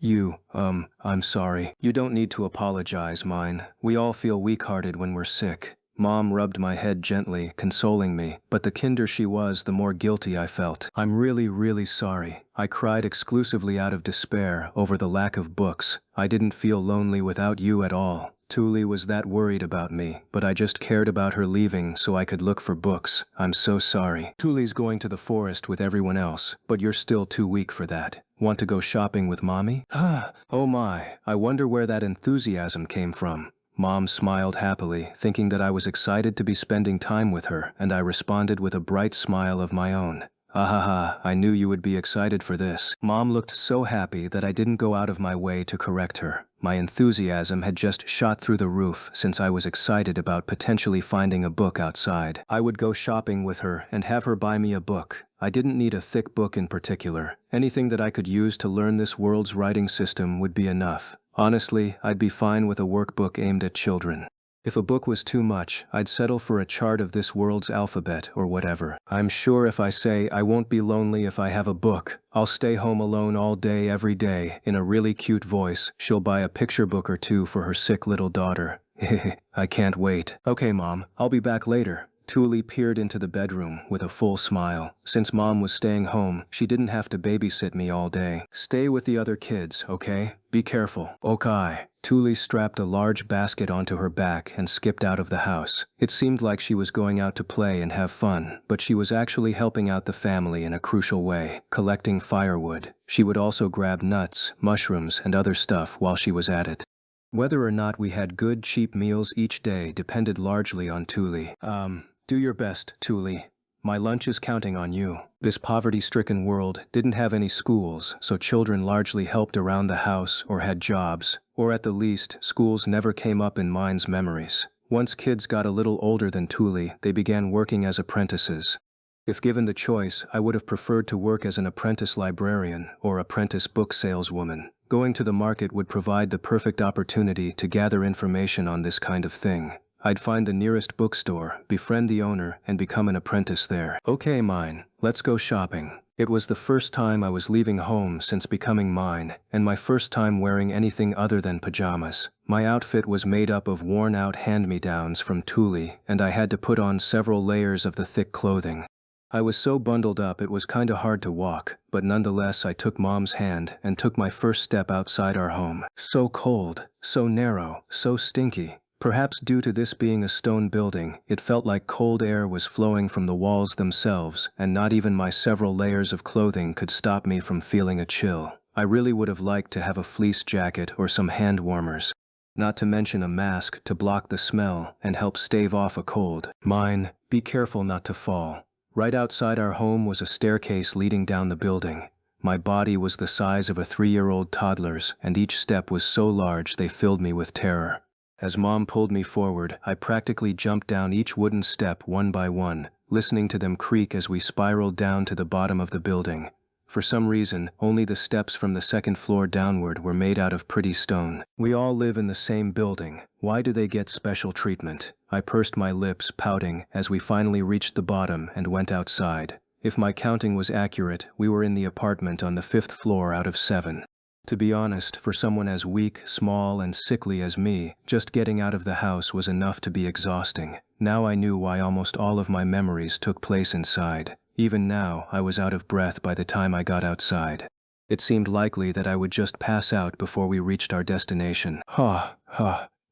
I'm sorry. You don't need to apologize, mine. We all feel weak-hearted when we're sick. Mom rubbed my head gently, consoling me, but the kinder she was, the more guilty I felt. I'm really, really sorry. I cried exclusively out of despair over the lack of books. I didn't feel lonely without you at all. Tuli was that worried about me, but I just cared about her leaving so I could look for books. I'm so sorry. Tuli's going to the forest with everyone else, but you're still too weak for that. Want to go shopping with Mommy? Oh my, I wonder where that enthusiasm came from. Mom smiled happily, thinking that I was excited to be spending time with her, and I responded with a bright smile of my own. Ahaha, I knew you would be excited for this. Mom looked so happy that I didn't go out of my way to correct her. My enthusiasm had just shot through the roof since I was excited about potentially finding a book outside. I would go shopping with her and have her buy me a book. I didn't need a thick book in particular. Anything that I could use to learn this world's writing system would be enough. Honestly, I'd be fine with a workbook aimed at children. If a book was too much, I'd settle for a chart of this world's alphabet or whatever. I'm sure if I say I won't be lonely if I have a book, I'll stay home alone all day every day. In a really cute voice, she'll buy a picture book or two for her sick little daughter. I can't wait. Okay, Mom, I'll be back later. Tuli peered into the bedroom with a full smile. Since Mom was staying home, she didn't have to babysit me all day. Stay with the other kids, okay? Be careful. Okay. Tuli strapped a large basket onto her back and skipped out of the house. It seemed like she was going out to play and have fun, but she was actually helping out the family in a crucial way, collecting firewood. She would also grab nuts, mushrooms, and other stuff while she was at it. Whether or not we had good, cheap meals each day depended largely on Tuli. Do your best, Tuli. My lunch is counting on you. This poverty-stricken world didn't have any schools, so children largely helped around the house or had jobs, or at the least, schools never came up in Mine's memories. Once kids got a little older than Tuli, they began working as apprentices. If given the choice, I would have preferred to work as an apprentice librarian or apprentice book saleswoman. Going to the market would provide the perfect opportunity to gather information on this kind of thing. I'd find the nearest bookstore, befriend the owner, and become an apprentice there. Okay, Mine, let's go shopping. It was the first time I was leaving home since becoming Mine, and my first time wearing anything other than pajamas. My outfit was made up of worn-out hand-me-downs from Tuli, and I had to put on several layers of the thick clothing. I was so bundled up it was kinda hard to walk, but nonetheless I took Mom's hand and took my first step outside our home. So cold, so narrow, so stinky. Perhaps due to this being a stone building, it felt like cold air was flowing from the walls themselves, and not even my several layers of clothing could stop me from feeling a chill. I really would have liked to have a fleece jacket or some hand warmers. Not to mention a mask to block the smell and help stave off a cold. Mine, be careful not to fall. Right outside our home was a staircase leading down the building. My body was the size of a 3-year-old toddler's, and each step was so large they filled me with terror. As Mom pulled me forward, I practically jumped down each wooden step one by one, listening to them creak as we spiraled down to the bottom of the building. For some reason, only the steps from the second floor downward were made out of pretty stone. We all live in the same building. Why do they get special treatment? I pursed my lips, pouting, as we finally reached the bottom and went outside. If my counting was accurate, we were in the apartment on the 5th floor out of 7. To be honest, for someone as weak, small, and sickly as me, just getting out of the house was enough to be exhausting. Now I knew why almost all of my memories took place inside. Even now, I was out of breath by the time I got outside. It seemed likely that I would just pass out before we reached our destination.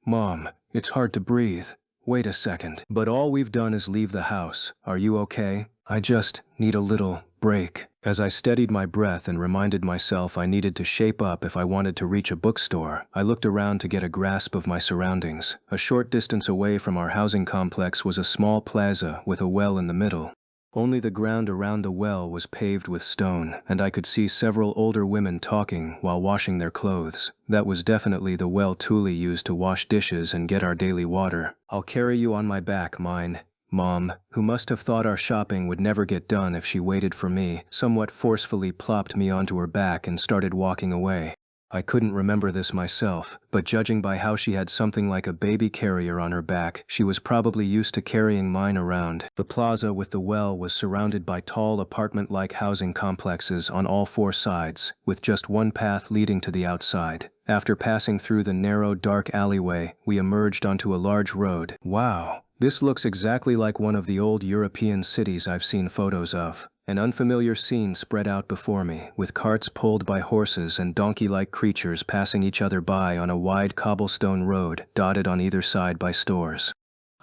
Mom, it's hard to breathe. Wait a second. But all we've done is leave the house. Are you okay? I just need a little break. As I steadied my breath and reminded myself I needed to shape up if I wanted to reach a bookstore, I looked around to get a grasp of my surroundings. A short distance away from our housing complex was a small plaza with a well in the middle. Only the ground around the well was paved with stone, and I could see several older women talking while washing their clothes. That was definitely the well Thule used to wash dishes and get our daily water. "I'll carry you on my back, mine." Mom, who must have thought our shopping would never get done if she waited for me, somewhat forcefully plopped me onto her back and started walking away. I couldn't remember this myself, but judging by how she had something like a baby carrier on her back, she was probably used to carrying mine around. The plaza with the well was surrounded by tall apartment-like housing complexes on all 4 sides, with just one path leading to the outside. After passing through the narrow, dark alleyway, we emerged onto a large road. Wow, this looks exactly like one of the old European cities I've seen photos of. An unfamiliar scene spread out before me, with carts pulled by horses and donkey-like creatures passing each other by on a wide cobblestone road dotted on either side by stores.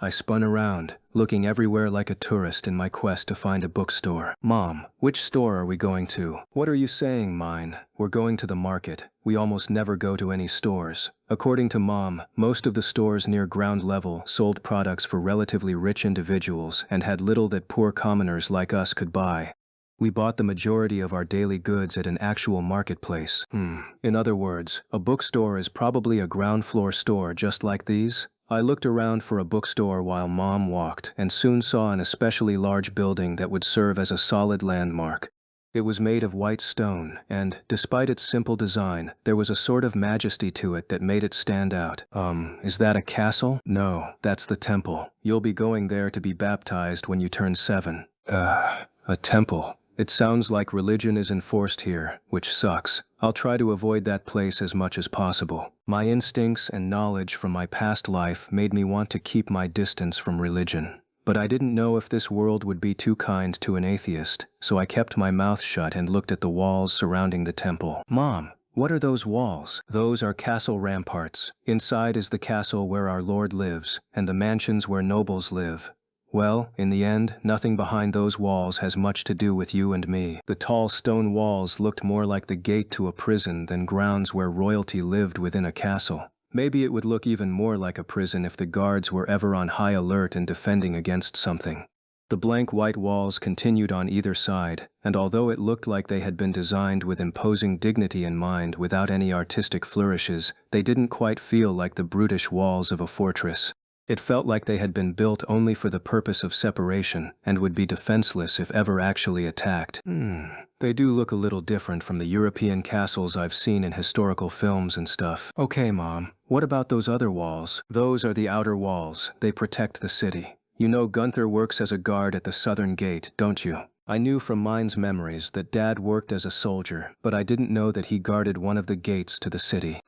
I spun around, looking everywhere like a tourist in my quest to find a bookstore. "Mom, which store are we going to?" "What are you saying, mine? We're going to the market. We almost never go to any stores." According to Mom, most of the stores near ground level sold products for relatively rich individuals and had little that poor commoners like us could buy. We bought the majority of our daily goods at an actual marketplace. In other words, a bookstore is probably a ground floor store just like these? I looked around for a bookstore while Mom walked and soon saw an especially large building that would serve as a solid landmark. It was made of white stone, and, despite its simple design, there was a sort of majesty to it that made it stand out. Is that a castle? No, that's the temple. You'll be going there to be baptized when you turn 7. A temple. It sounds like religion is enforced here, which sucks. I'll try to avoid that place as much as possible. My instincts and knowledge from my past life made me want to keep my distance from religion. But I didn't know if this world would be too kind to an atheist, so I kept my mouth shut and looked at the walls surrounding the temple. "Mom, what are those walls?" "Those are castle ramparts. Inside is the castle where our Lord lives, and the mansions where nobles live. Well, in the end, nothing behind those walls has much to do with you and me." The tall stone walls looked more like the gate to a prison than grounds where royalty lived within a castle. Maybe it would look even more like a prison if the guards were ever on high alert and defending against something. The blank white walls continued on either side, and although it looked like they had been designed with imposing dignity in mind without any artistic flourishes, they didn't quite feel like the brutish walls of a fortress. It felt like they had been built only for the purpose of separation and would be defenseless if ever actually attacked. They do look a little different from the European castles I've seen in historical films and stuff. "Okay, Mom, what about those other walls?" "Those are the outer walls. They protect the city. You know Gunther works as a guard at the southern gate, don't you?" I knew from Mine's memories that Dad worked as a soldier, but I didn't know that he guarded one of the gates to the city.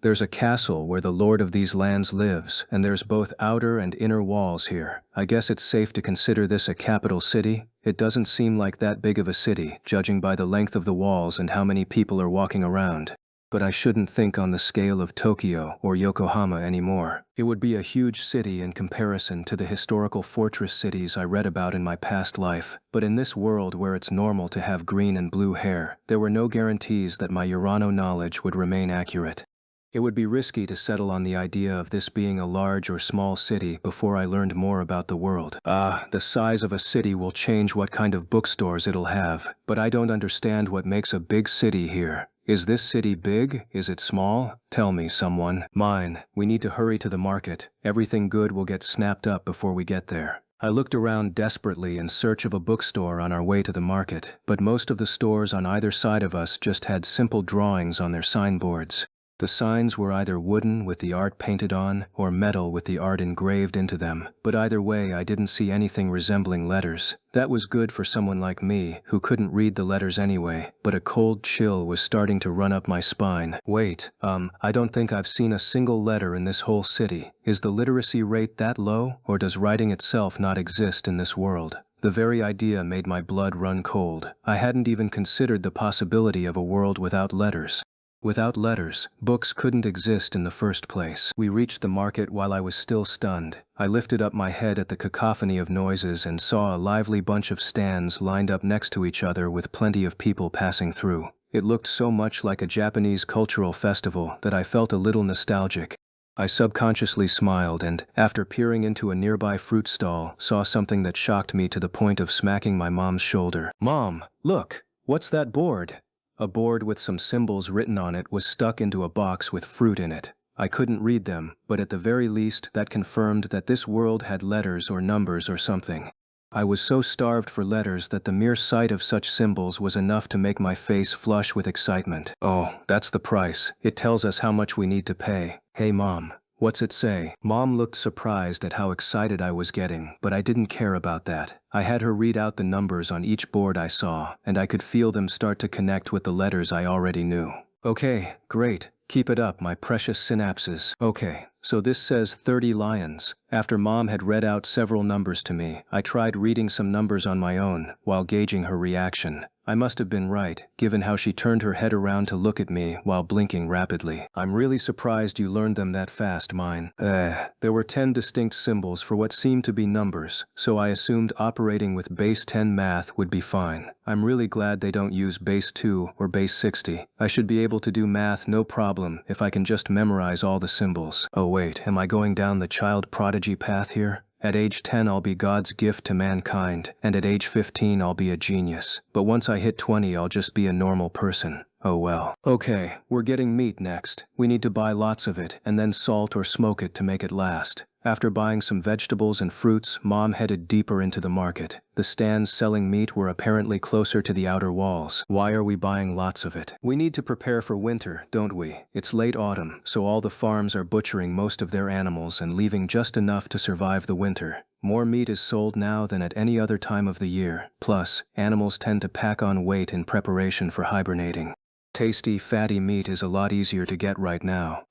There's a castle where the lord of these lands lives, and there's both outer and inner walls here. I guess it's safe to consider this a capital city? It doesn't seem like that big of a city, judging by the length of the walls and how many people are walking around. But I shouldn't think on the scale of Tokyo or Yokohama anymore. It would be a huge city in comparison to the historical fortress cities I read about in my past life. But in this world where it's normal to have green and blue hair, there were no guarantees that my Urano knowledge would remain accurate. It would be risky to settle on the idea of this being a large or small city before I learned more about the world. The size of a city will change what kind of bookstores it'll have, but I don't understand what makes a big city here. Is this city big? Is it small? Tell me, someone. Mine, we need to hurry to the market. Everything good will get snapped up before we get there. I looked around desperately in search of a bookstore on our way to the market, but most of the stores on either side of us just had simple drawings on their signboards. The signs were either wooden with the art painted on, or metal with the art engraved into them, but either way I didn't see anything resembling letters. That was good for someone like me, who couldn't read the letters anyway, but a cold chill was starting to run up my spine. Wait, I don't think I've seen a single letter in this whole city. Is the literacy rate that low, or does writing itself not exist in this world? The very idea made my blood run cold. I hadn't even considered the possibility of a world without letters. Without letters, books couldn't exist in the first place. We reached the market while I was still stunned. I lifted up my head at the cacophony of noises and saw a lively bunch of stands lined up next to each other with plenty of people passing through. It looked so much like a Japanese cultural festival that I felt a little nostalgic. I subconsciously smiled and, after peering into a nearby fruit stall, saw something that shocked me to the point of smacking my mom's shoulder. "Mom, look! What's that board?" A board with some symbols written on it was stuck into a box with fruit in it. I couldn't read them, but at the very least that confirmed that this world had letters or numbers or something. I was so starved for letters that the mere sight of such symbols was enough to make my face flush with excitement. "Oh, that's the price. It tells us how much we need to pay. Hey Mom, what's it say?" Mom looked surprised at how excited I was getting, but I didn't care about that. I had her read out the numbers on each board I saw, and I could feel them start to connect with the letters I already knew. "Okay, great. Keep it up, my precious synapses." Okay, so this says 30 lions. After Mom had read out several numbers to me, I tried reading some numbers on my own, while gauging her reaction. I must have been right, given how she turned her head around to look at me while blinking rapidly. "I'm really surprised you learned them that fast, mine." There were 10 distinct symbols for what seemed to be numbers, so I assumed operating with base 10 math would be fine. I'm really glad they don't use base 2 or base 60. I should be able to do math no problem if I can just memorize all the symbols. Oh wait, am I going down the child prodigy path here? At age 10 I'll be God's gift to mankind, and at age 15 I'll be a genius. But once I hit 20 I'll just be a normal person. Oh well. Okay, we're getting meat next. We need to buy lots of it, and then salt or smoke it to make it last. After buying some vegetables and fruits, Mom headed deeper into the market. The stands selling meat were apparently closer to the outer walls. Why are we buying lots of it? We need to prepare for winter, don't we? It's late autumn, so all the farms are butchering most of their animals and leaving just enough to survive the winter. More meat is sold now than at any other time of the year. Plus, animals tend to pack on weight in preparation for hibernating. Tasty, fatty meat is a lot easier to get right now.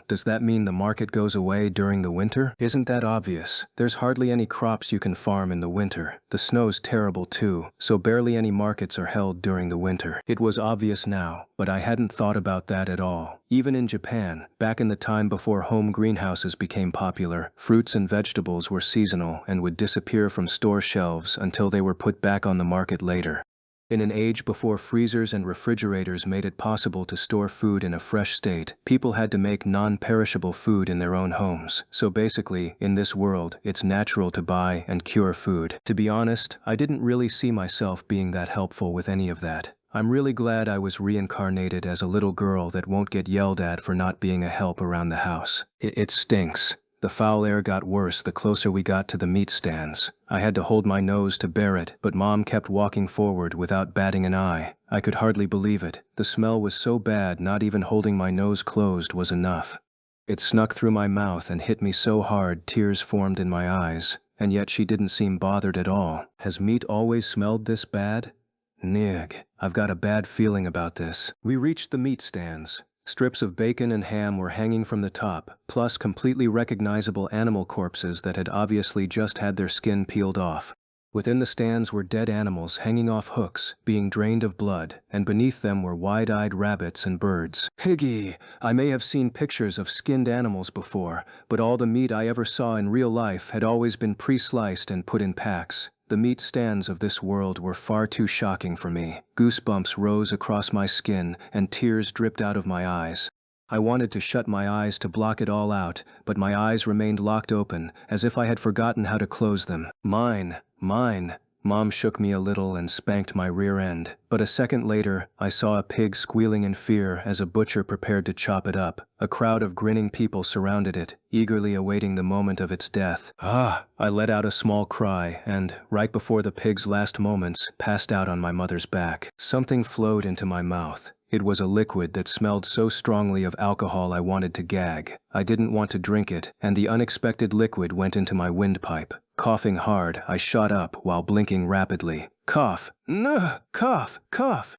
Does that mean the market goes away during the winter? Isn't that obvious? There's hardly any crops you can farm in the winter. The snow's terrible too, so barely any markets are held during the winter. It was obvious now, but I hadn't thought about that at all. Even in Japan, back in the time before home greenhouses became popular, fruits and vegetables were seasonal and would disappear from store shelves until they were put back on the market later. In an age before freezers and refrigerators made it possible to store food in a fresh state, people had to make non-perishable food in their own homes. So basically, in this world, it's natural to buy and cure food. To be honest, I didn't really see myself being that helpful with any of that. I'm really glad I was reincarnated as a little girl that won't get yelled at for not being a help around the house. It stinks. The foul air got worse the closer we got to the meat stands. I had to hold my nose to bear it, but Mom kept walking forward without batting an eye. I could hardly believe it. The smell was so bad not even holding my nose closed was enough. It snuck through my mouth and hit me so hard tears formed in my eyes, and yet she didn't seem bothered at all. Has meat always smelled this bad? Nig, I've got a bad feeling about this. We reached the meat stands. Strips of bacon and ham were hanging from the top, plus completely recognizable animal corpses that had obviously just had their skin peeled off. Within the stands were dead animals hanging off hooks, being drained of blood, and beneath them were wide-eyed rabbits and birds. Higgy! I may have seen pictures of skinned animals before, but all the meat I ever saw in real life had always been pre-sliced and put in packs. The meat stands of this world were far too shocking for me. Goosebumps rose across my skin and tears dripped out of my eyes. I wanted to shut my eyes to block it all out, but my eyes remained locked open, as if I had forgotten how to close them. Mine, Mom shook me a little and spanked my rear end, but a second later, I saw a pig squealing in fear as a butcher prepared to chop it up. A crowd of grinning people surrounded it, eagerly awaiting the moment of its death. Ah! I let out a small cry and, right before the pig's last moments, passed out on my mother's back. Something flowed into my mouth. It was a liquid that smelled so strongly of alcohol I wanted to gag. I didn't want to drink it, and the unexpected liquid went into my windpipe. Coughing hard, I shot up while blinking rapidly. Cough. Nuh! Cough! Cough!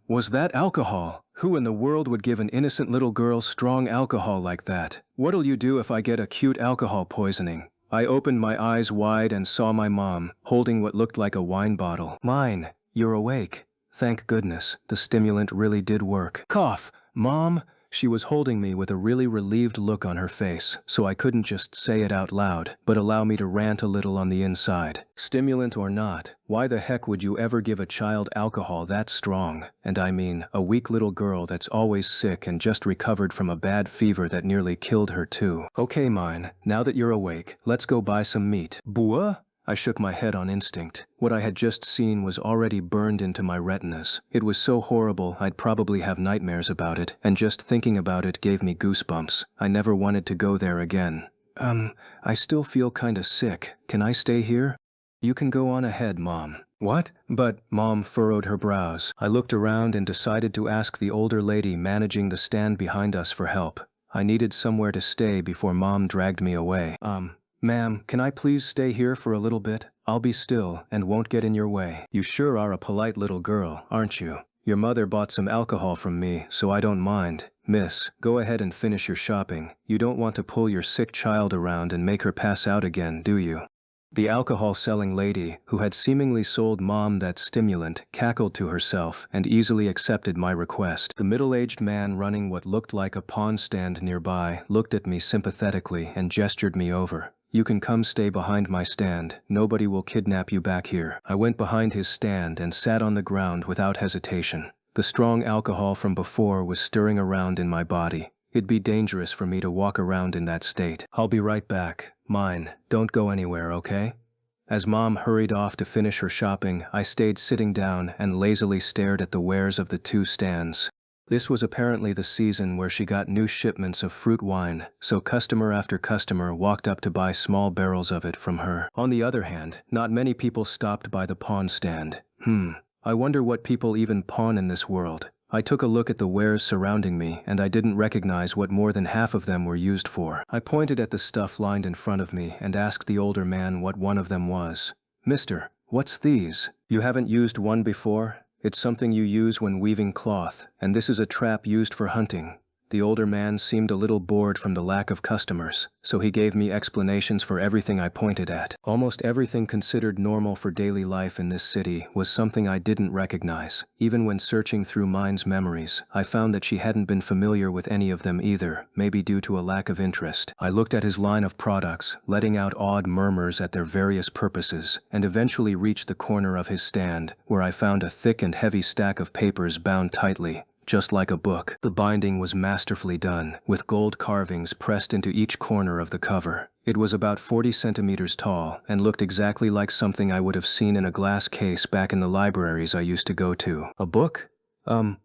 Was that alcohol? Who in the world would give an innocent little girl strong alcohol like that? What'll you do if I get acute alcohol poisoning? I opened my eyes wide and saw my mom, holding what looked like a wine bottle. Mine, you're awake. Thank goodness, the stimulant really did work. Cough! Mom! She was holding me with a really relieved look on her face, so I couldn't just say it out loud, but allow me to rant a little on the inside. Stimulant or not, why the heck would you ever give a child alcohol that strong? And I mean, a weak little girl that's always sick and just recovered from a bad fever that nearly killed her too. Okay, mine, now that you're awake, let's go buy some meat. Bua? I shook my head on instinct. What I had just seen was already burned into my retinas. It was so horrible I'd probably have nightmares about it, and just thinking about it gave me goosebumps. I never wanted to go there again. I still feel kinda sick. Can I stay here? You can go on ahead, Mom. What? But, Mom furrowed her brows. I looked around and decided to ask the older lady managing the stand behind us for help. I needed somewhere to stay before Mom dragged me away. Ma'am, can I please stay here for a little bit? I'll be still and won't get in your way. You sure are a polite little girl, aren't you? Your mother bought some alcohol from me, so I don't mind. Miss, go ahead and finish your shopping. You don't want to pull your sick child around and make her pass out again, do you? The alcohol-selling lady, who had seemingly sold Mom that stimulant, cackled to herself and easily accepted my request. The middle-aged man running what looked like a pawn stand nearby looked at me sympathetically and gestured me over. You can come stay behind my stand. Nobody will kidnap you back here. I went behind his stand and sat on the ground without hesitation. The strong alcohol from before was stirring around in my body. It'd be dangerous for me to walk around in that state. I'll be right back. Mine, don't go anywhere, okay? As Mom hurried off to finish her shopping, I stayed sitting down and lazily stared at the wares of the two stands. This was apparently the season where she got new shipments of fruit wine, so customer after customer walked up to buy small barrels of it from her. On the other hand, not many people stopped by the pawn stand. I wonder what people even pawn in this world. I took a look at the wares surrounding me, and I didn't recognize what more than half of them were used for. I pointed at the stuff lined in front of me and asked the older man what one of them was. Mister, what's these? You haven't used one before? It's something you use when weaving cloth, and this is a trap used for hunting. The older man seemed a little bored from the lack of customers, so he gave me explanations for everything I pointed at. Almost everything considered normal for daily life in this city was something I didn't recognize. Even when searching through Mine's memories, I found that she hadn't been familiar with any of them either, maybe due to a lack of interest. I looked at his line of products, letting out odd murmurs at their various purposes, and eventually reached the corner of his stand, where I found a thick and heavy stack of papers bound tightly. Just like a book. The binding was masterfully done, with gold carvings pressed into each corner of the cover. It was about 40 centimeters tall and looked exactly like something I would have seen in a glass case back in the libraries I used to go to. A book?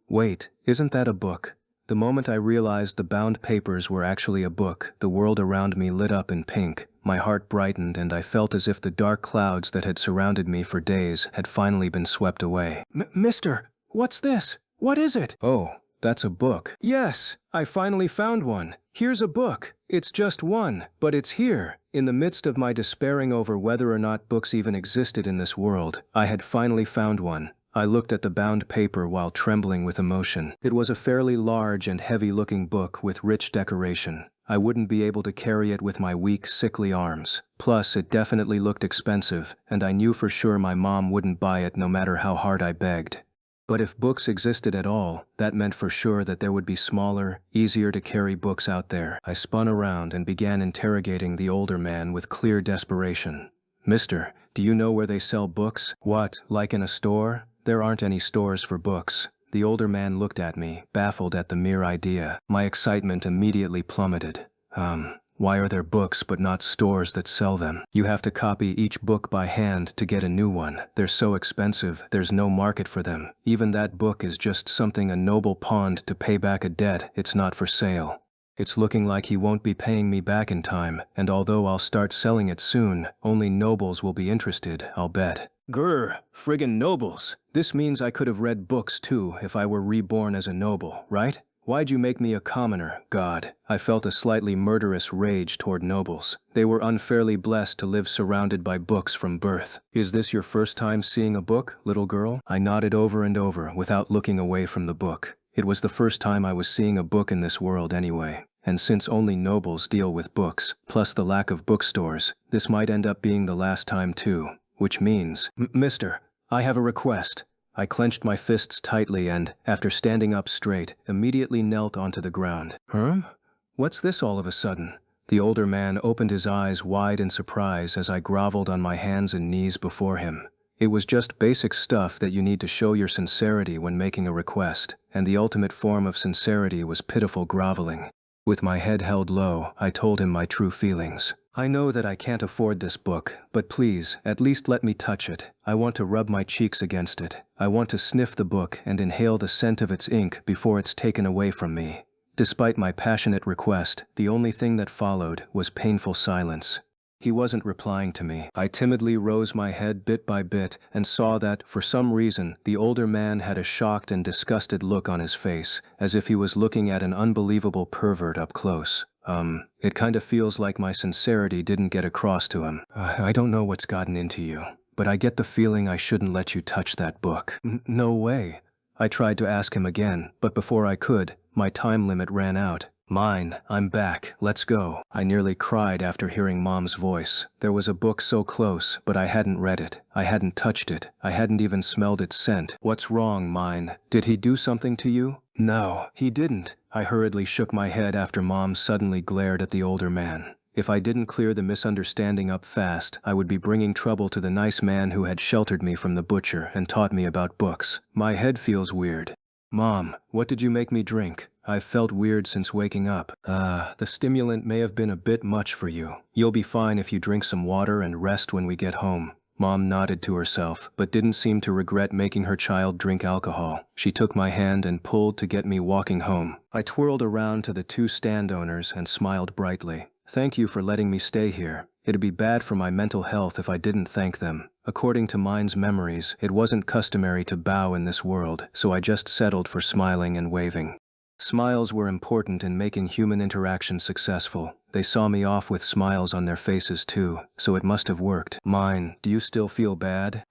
Wait, isn't that a book? The moment I realized the bound papers were actually a book, the world around me lit up in pink. My heart brightened and I felt as if the dark clouds that had surrounded me for days had finally been swept away. Mister, what's this? What is it? Oh, that's a book. Yes, I finally found one. Here's a book. It's just one, but it's here. In the midst of my despairing over whether or not books even existed in this world, I had finally found one. I looked at the bound paper while trembling with emotion. It was a fairly large and heavy-looking book with rich decoration. I wouldn't be able to carry it with my weak, sickly arms. Plus, it definitely looked expensive, and I knew for sure my mom wouldn't buy it no matter how hard I begged. But if books existed at all, that meant for sure that there would be smaller, easier to carry books out there. I spun around and began interrogating the older man with clear desperation. Mister, do you know where they sell books? What, like in a store? There aren't any stores for books. The older man looked at me, baffled at the mere idea. My excitement immediately plummeted. Why are there books but not stores that sell them? You have to copy each book by hand to get a new one. They're so expensive, there's no market for them. Even that book is just something a noble pawned to pay back a debt. It's not for sale. It's looking like he won't be paying me back in time, and although I'll start selling it soon, only nobles will be interested, I'll bet. Grr, friggin' nobles. This means I could have read books too if I were reborn as a noble, right? Why'd you make me a commoner, God? I felt a slightly murderous rage toward nobles. They were unfairly blessed to live surrounded by books from birth. Is this your first time seeing a book, little girl? I nodded over and over without looking away from the book. It was the first time I was seeing a book in this world anyway. And since only nobles deal with books, plus the lack of bookstores, this might end up being the last time too. Which means, Mister, I have a request. I clenched my fists tightly and, after standing up straight, immediately knelt onto the ground. Huh? What's this all of a sudden? The older man opened his eyes wide in surprise as I groveled on my hands and knees before him. It was just basic stuff that you need to show your sincerity when making a request, and the ultimate form of sincerity was pitiful groveling. With my head held low, I told him my true feelings. I know that I can't afford this book, but please, at least let me touch it. I want to rub my cheeks against it. I want to sniff the book and inhale the scent of its ink before it's taken away from me. Despite my passionate request, the only thing that followed was painful silence. He wasn't replying to me. I timidly rose my head bit by bit and saw that, for some reason, the older man had a shocked and disgusted look on his face, as if he was looking at an unbelievable pervert up close. It kind of feels like my sincerity didn't get across to him. I don't know what's gotten into you, but I get the feeling I shouldn't let you touch that book. No way. I tried to ask him again, but before I could, my time limit ran out. Mine, I'm back, let's go. I nearly cried after hearing Mom's voice. There was a book so close, but I hadn't read it. I hadn't touched it. I hadn't even smelled its scent. What's wrong, Mine? Did he do something to you? No, he didn't. I hurriedly shook my head after Mom suddenly glared at the older man. If I didn't clear the misunderstanding up fast, I would be bringing trouble to the nice man who had sheltered me from the butcher and taught me about books. My head feels weird. Mom, what did you make me drink? I've felt weird since waking up. The stimulant may have been a bit much for you. You'll be fine if you drink some water and rest when we get home. Mom nodded to herself, but didn't seem to regret making her child drink alcohol. She took my hand and pulled to get me walking home. I twirled around to the two stand owners and smiled brightly. Thank you for letting me stay here. It'd be bad for my mental health if I didn't thank them. According to Mine's memories, it wasn't customary to bow in this world, so I just settled for smiling and waving. Smiles were important in making human interaction successful. They saw me off with smiles on their faces too, so it must have worked. Mine, do you still feel bad?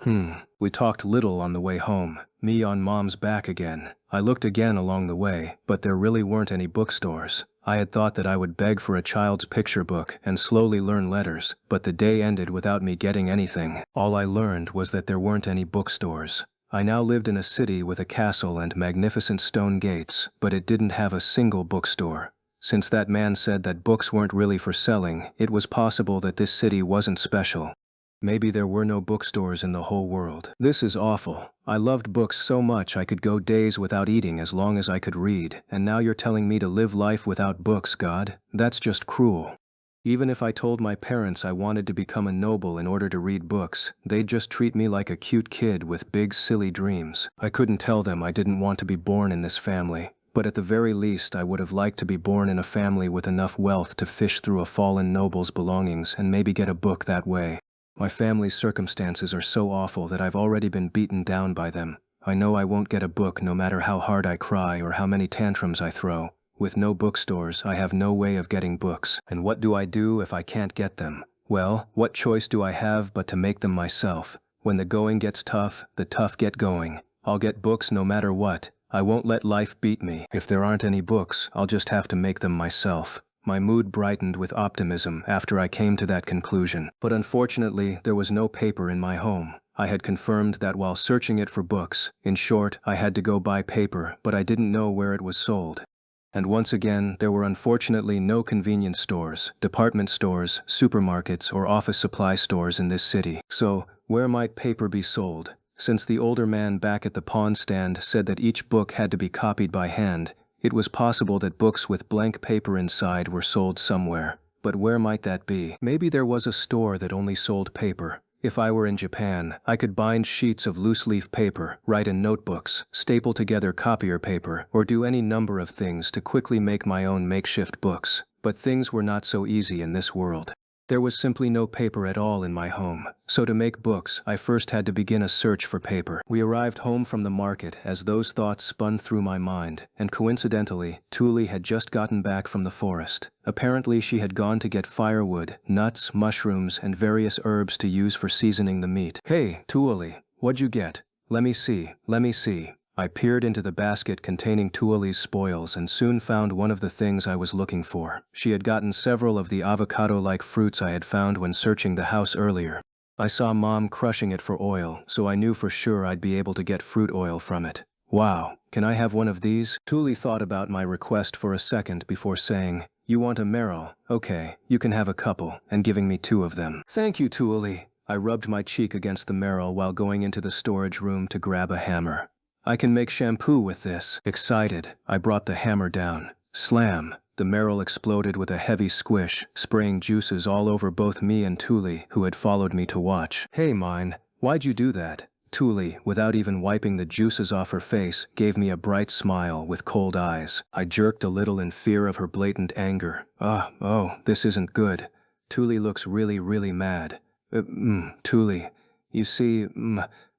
We talked little on the way home, me on Mom's back again. I looked again along the way, but there really weren't any bookstores. I had thought that I would beg for a child's picture book and slowly learn letters, but the day ended without me getting anything. All I learned was that there weren't any bookstores. I now lived in a city with a castle and magnificent stone gates, but it didn't have a single bookstore. Since that man said that books weren't really for selling, it was possible that this city wasn't special. Maybe there were no bookstores in the whole world. This is awful. I loved books so much I could go days without eating as long as I could read, and now you're telling me to live life without books, God? That's just cruel. Even if I told my parents I wanted to become a noble in order to read books, they'd just treat me like a cute kid with big, silly dreams. I couldn't tell them I didn't want to be born in this family, but at the very least I would have liked to be born in a family with enough wealth to fish through a fallen noble's belongings and maybe get a book that way. My family's circumstances are so awful that I've already been beaten down by them. I know I won't get a book no matter how hard I cry or how many tantrums I throw. With no bookstores, I have no way of getting books. And what do I do if I can't get them? Well, what choice do I have but to make them myself? When the going gets tough, the tough get going. I'll get books no matter what. I won't let life beat me. If there aren't any books, I'll just have to make them myself. My mood brightened with optimism after I came to that conclusion. But unfortunately, there was no paper in my home. I had confirmed that while searching it for books. In short, I had to go buy paper, but I didn't know where it was sold. And once again, there were unfortunately no convenience stores, department stores, supermarkets, or office supply stores in this city. So, where might paper be sold? Since the older man back at the pawn stand said that each book had to be copied by hand, it was possible that books with blank paper inside were sold somewhere. but where might that be? Maybe there was a store that only sold paper. If I were in Japan, I could bind sheets of loose-leaf paper, write in notebooks, staple together copier paper, or do any number of things to quickly make my own makeshift books. But things were not so easy in this world. There was simply no paper at all in my home, so to make books, I first had to begin a search for paper. We arrived home from the market as those thoughts spun through my mind, and coincidentally, Tuli had just gotten back from the forest. Apparently she had gone to get firewood, nuts, mushrooms, and various herbs to use for seasoning the meat. "Hey, Tuli, what'd you get? Let me see, let me see." I peered into the basket containing Tuoli's spoils and soon found one of the things I was looking for. She had gotten several of the avocado-like fruits I had found when searching the house earlier. I saw Mom crushing it for oil, so I knew for sure I'd be able to get fruit oil from it. "Wow, can I have one of these?" Tuli thought about my request for a second before saying, "You want a marrow? Okay, you can have a couple," and giving me 2 of them. "Thank you, Tuli." I rubbed my cheek against the marrow while going into the storage room to grab a hammer. "I can make shampoo with this." Excited, I brought the hammer down. Slam! The marrow exploded with a heavy squish, spraying juices all over both me and Tuli, who had followed me to watch. "Hey, mine, why'd you do that?" Tuli, without even wiping the juices off her face, gave me a bright smile with cold eyes. I jerked a little in fear of her blatant anger. Oh, this isn't good. Tuli looks really mad. Tuli, you see,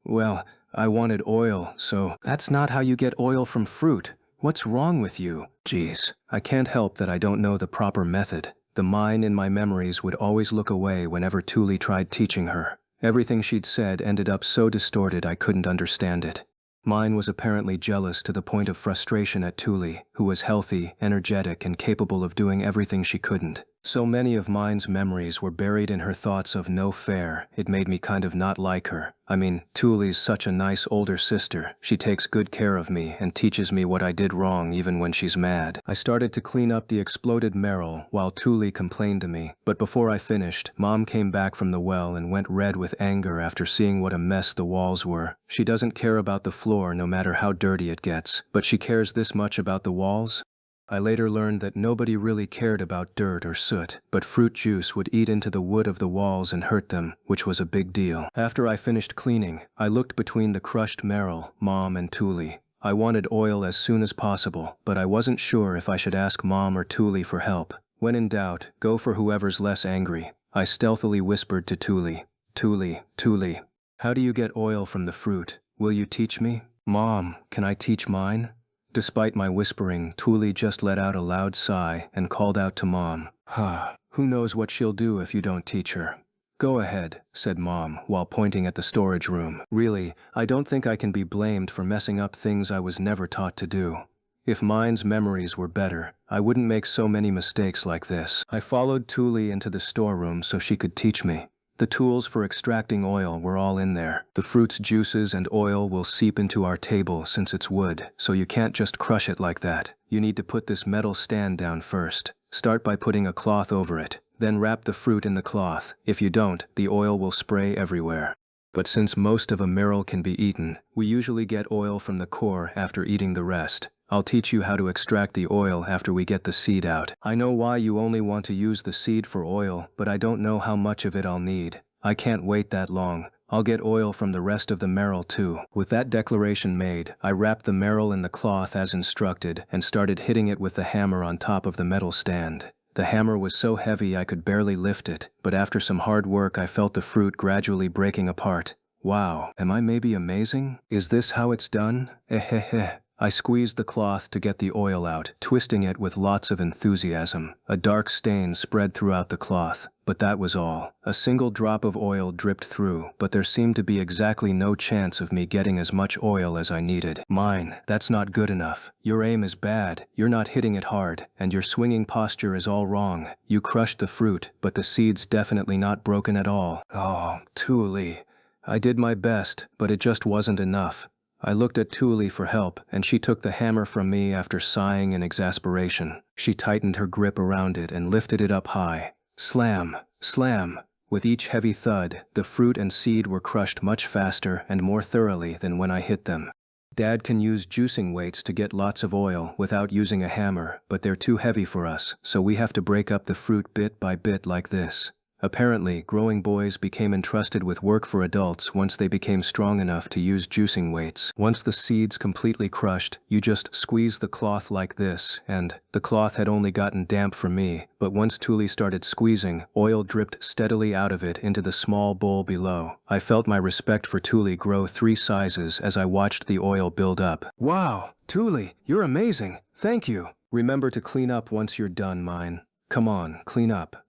well, I wanted oil, so..." "That's not how you get oil from fruit. What's wrong with you?" Geez, I can't help that I don't know the proper method. The mine in my memories would always look away whenever Tuli tried teaching her. Everything she'd said ended up so distorted I couldn't understand it. Mine was apparently jealous to the point of frustration at Tuli, who was healthy, energetic, and capable of doing everything she couldn't. So many of Mine's memories were buried in her thoughts of no fair, it made me kind of not like her. I mean, Tuli's such a nice older sister. She takes good care of me and teaches me what I did wrong even when she's mad. I started to clean up the exploded marrow while Tuli complained to me, but before I finished, Mom came back from the well and went red with anger after seeing what a mess the walls were. She doesn't care about the floor no matter how dirty it gets, but she cares this much about the walls? I later learned that nobody really cared about dirt or soot, but fruit juice would eat into the wood of the walls and hurt them, which was a big deal. After I finished cleaning, I looked between the crushed marrow, Mom, and Tuli. I wanted oil as soon as possible, but I wasn't sure if I should ask Mom or Tuli for help. When in doubt, go for whoever's less angry. I stealthily whispered to Tuli, Tuli, how do you get oil from the fruit? Will you teach me?" "Mom, can I teach mine?" Despite my whispering, Tuli just let out a loud sigh and called out to Mom. Who knows what she'll do if you don't teach her." "Go ahead," said Mom, while pointing at the storage room. Really, I don't think I can be blamed for messing up things I was never taught to do. If Mine's memories were better, I wouldn't make so many mistakes like this. I followed Tuli into the storeroom so she could teach me. The tools for extracting oil were all in there. The fruit's juices and oil will seep into our table since it's wood, so you can't just crush it like that. You need to put this metal stand down first. Start by putting a cloth over it, then wrap the fruit in the cloth. If you don't, the oil will spray everywhere. But since most of a marrow can be eaten, we usually get oil from the core after eating the rest. I'll teach you how to extract the oil after we get the seed out. I know why you only want to use the seed for oil, but I don't know how much of it I'll need. I can't wait that long. I'll get oil from the rest of the marrow too." With that declaration made, I wrapped the marrow in the cloth as instructed and started hitting it with the hammer on top of the metal stand. The hammer was so heavy I could barely lift it, but after some hard work I felt the fruit gradually breaking apart. Wow, am I maybe amazing? Is this how it's done? I squeezed the cloth to get the oil out, twisting it with lots of enthusiasm. A dark stain spread throughout the cloth, but that was all. A single drop of oil dripped through, but there seemed to be exactly no chance of me getting as much oil as I needed. "Mine, that's not good enough. Your aim is bad, you're not hitting it hard, and your swinging posture is all wrong. You crushed the fruit, but the seed's definitely not broken at all." "Oh, Tuli. I did my best, but it just wasn't enough." I looked at Tuli for help, and she took the hammer from me after sighing in exasperation. She tightened her grip around it and lifted it up high. Slam! Slam! With each heavy thud, the fruit and seed were crushed much faster and more thoroughly than when I hit them. Dad can use juicing weights to get lots of oil without using a hammer, but they're too heavy for us, so we have to break up the fruit bit by bit like this. Apparently, growing boys became entrusted with work for adults once they became strong enough to use juicing weights. Once the seeds completely crushed, you just squeeze the cloth like this, and the cloth had only gotten damp for me, but once Tuli started squeezing, oil dripped steadily out of it into the small bowl below. I felt my respect for Tuli grow 3 sizes as I watched the oil build up. Wow, Tuli, you're amazing. Thank you. Remember to clean up once you're done, mine. Come on, clean up.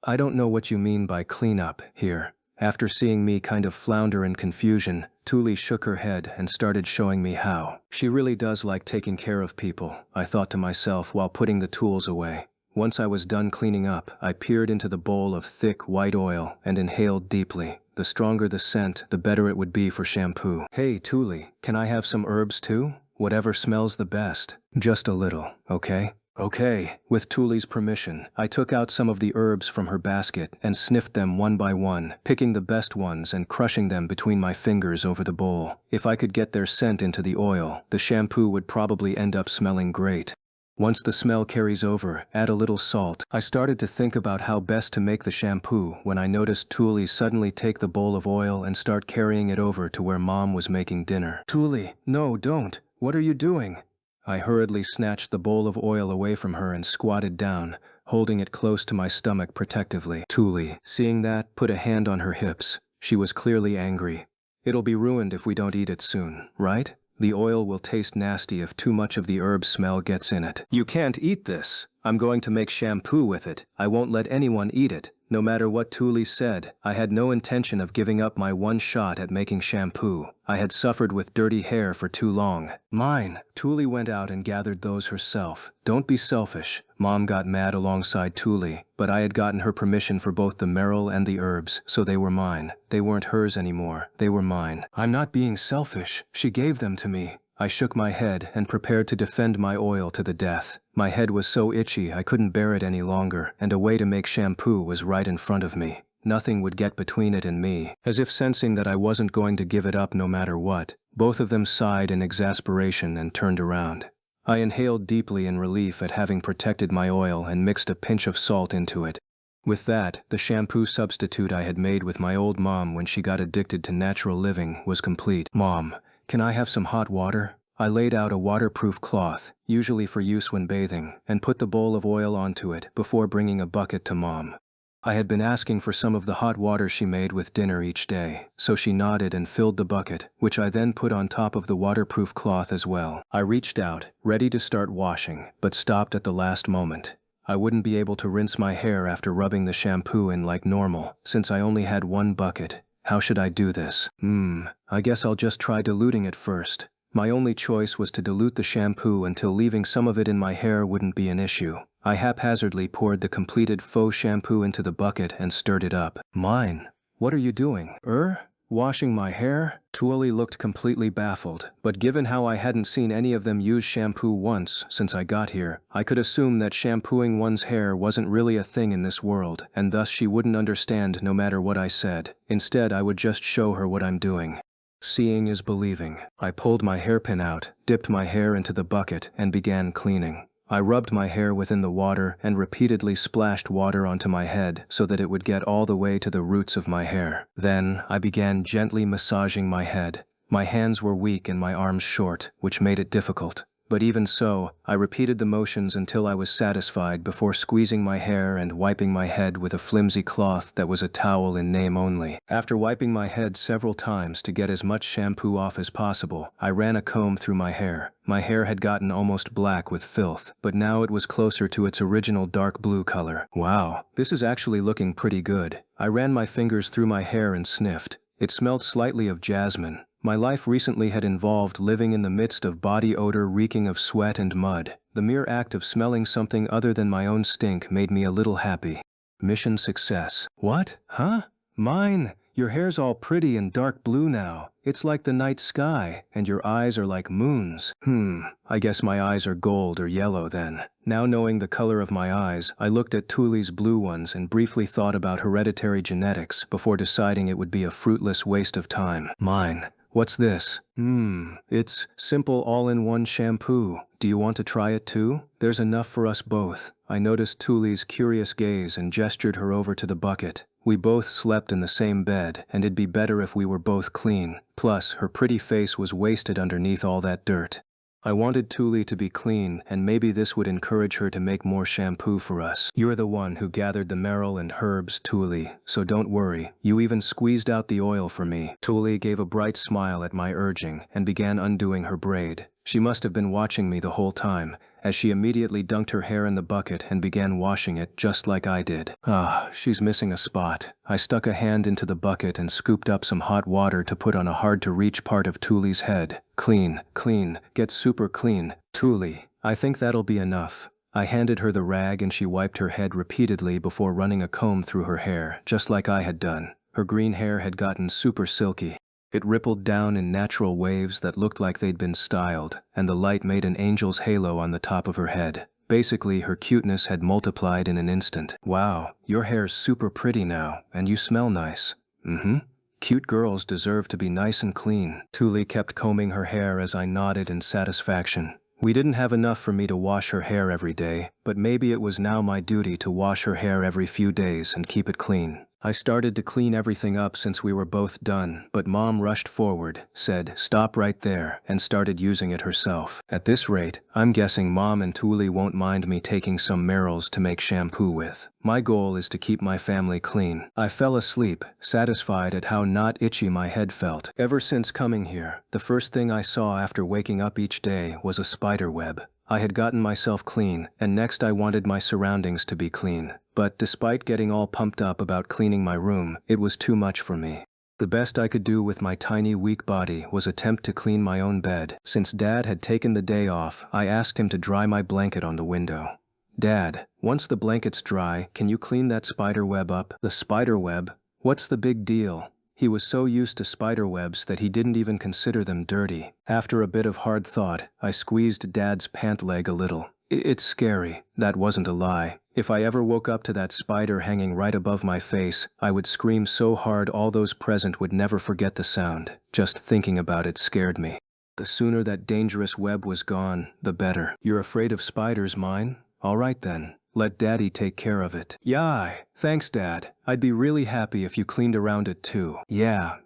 I don't know what you mean by clean up here. After seeing me kind of flounder in confusion, Tuli shook her head and started showing me how. She really does like taking care of people, I thought to myself while putting the tools away. Once I was done cleaning up, I peered into the bowl of thick white oil and inhaled deeply. The stronger the scent, the better it would be for shampoo. Hey Tuli, can I have some herbs too? Whatever smells the best. Just a little, okay? Okay, with Tuli's permission, I took out some of the herbs from her basket and sniffed them one by one, picking the best ones and crushing them between my fingers over the bowl. If I could get their scent into the oil, the shampoo would probably end up smelling great. Once the smell carries over, add a little salt. I started to think about how best to make the shampoo when I noticed Tuli suddenly take the bowl of oil and start carrying it over to where Mom was making dinner. Tuli, no, don't. What are you doing? I hurriedly snatched the bowl of oil away from her and squatted down, holding it close to my stomach protectively. Tuli, seeing that, put a hand on her hips. She was clearly angry. It'll be ruined if we don't eat it soon, right? The oil will taste nasty if too much of the herb smell gets in it. You can't eat this. I'm going to make shampoo with it. I won't let anyone eat it. No matter what Tuli said, I had no intention of giving up my one shot at making shampoo. I had suffered with dirty hair for too long. Mine. Tuli went out and gathered those herself. Don't be selfish. Mom got mad alongside Tuli, but I had gotten her permission for both the marrow and the herbs, so they were mine. They weren't hers anymore. They were mine. I'm not being selfish. She gave them to me. I shook my head and prepared to defend my oil to the death. My head was so itchy I couldn't bear it any longer, and a way to make shampoo was right in front of me. Nothing would get between it and me. As if sensing that I wasn't going to give it up no matter what, both of them sighed in exasperation and turned around. I inhaled deeply in relief at having protected my oil and mixed a pinch of salt into it. With that, the shampoo substitute I had made with my old mom when she got addicted to natural living was complete. Mom, can I have some hot water? I laid out a waterproof cloth, usually for use when bathing, and put the bowl of oil onto it before bringing a bucket to Mom. I had been asking for some of the hot water she made with dinner each day, so she nodded and filled the bucket, which I then put on top of the waterproof cloth as well. I reached out, ready to start washing, but stopped at the last moment. I wouldn't be able to rinse my hair after rubbing the shampoo in like normal, since I only had one bucket. How should I do this? I guess I'll just try diluting it first. My only choice was to dilute the shampoo until leaving some of it in my hair wouldn't be an issue. I haphazardly poured the completed faux shampoo into the bucket and stirred it up. Mine, what are you doing? Washing my hair? Tuli looked completely baffled, but given how I hadn't seen any of them use shampoo once since I got here, I could assume that shampooing one's hair wasn't really a thing in this world, and thus she wouldn't understand no matter what I said. Instead, I would just show her what I'm doing. Seeing is believing. I pulled my hairpin out, dipped my hair into the bucket, and began cleaning. I rubbed my hair within the water and repeatedly splashed water onto my head so that it would get all the way to the roots of my hair. Then, I began gently massaging my head. My hands were weak and my arms short, which made it difficult. But even so, I repeated the motions until I was satisfied before squeezing my hair and wiping my head with a flimsy cloth that was a towel in name only. After wiping my head several times to get as much shampoo off as possible, I ran a comb through my hair. My hair had gotten almost black with filth, but now it was closer to its original dark blue color. Wow, this is actually looking pretty good. I ran my fingers through my hair and sniffed. It smelled slightly of jasmine. My life recently had involved living in the midst of body odor reeking of sweat and mud. The mere act of smelling something other than my own stink made me a little happy. Mission success. What? Huh? Mine? Your hair's all pretty and dark blue now. It's like the night sky, and your eyes are like moons. I guess my eyes are gold or yellow then. Now knowing the color of my eyes, I looked at Tuli's blue ones and briefly thought about hereditary genetics before deciding it would be a fruitless waste of time. Mine. What's this? It's simple all-in-one shampoo. Do you want to try it too? There's enough for us both. I noticed Tuli's curious gaze and gestured her over to the bucket. We both slept in the same bed, and it'd be better if we were both clean. Plus, her pretty face was wasted underneath all that dirt. I wanted Tuli to be clean, and maybe this would encourage her to make more shampoo for us. You're the one who gathered the marrow and herbs, Tuli, so don't worry. You even squeezed out the oil for me. Tuli gave a bright smile at my urging and began undoing her braid. She must have been watching me the whole time, as she immediately dunked her hair in the bucket and began washing it just like I did. She's missing a spot. I stuck a hand into the bucket and scooped up some hot water to put on a hard-to-reach part of Tuli's head. Clean, clean, get super clean. Tuli, I think that'll be enough. I handed her the rag and she wiped her head repeatedly before running a comb through her hair, just like I had done. Her green hair had gotten super silky. It rippled down in natural waves that looked like they'd been styled, and the light made an angel's halo on the top of her head. Basically, her cuteness had multiplied in an instant. Wow, your hair's super pretty now, and you smell nice. Cute girls deserve to be nice and clean. Tuli kept combing her hair as I nodded in satisfaction. We didn't have enough for me to wash her hair every day, but maybe it was now my duty to wash her hair every few days and keep it clean. I started to clean everything up since we were both done, but Mom rushed forward, said, "Stop right there," and started using it herself. At this rate, I'm guessing Mom and Tuli won't mind me taking some marrows to make shampoo with. My goal is to keep my family clean. I fell asleep, satisfied at how not itchy my head felt. Ever since coming here, the first thing I saw after waking up each day was a spider web. I had gotten myself clean, and next I wanted my surroundings to be clean. But despite getting all pumped up about cleaning my room, it was too much for me. The best I could do with my tiny weak body was attempt to clean my own bed. Since Dad had taken the day off, I asked him to dry my blanket on the window. "Dad, once the blanket's dry, can you clean that spider web up?" "The spider web? What's the big deal?" He was so used to spider webs that he didn't even consider them dirty. After a bit of hard thought, I squeezed Dad's pant leg a little. It's scary. That wasn't a lie. If I ever woke up to that spider hanging right above my face, I would scream so hard all those present would never forget the sound. Just thinking about it scared me. The sooner that dangerous web was gone, the better. "You're afraid of spiders, mine? All right then. Let Daddy take care of it." "Yeah, thanks, Dad. I'd be really happy if you cleaned around it too." Yeah,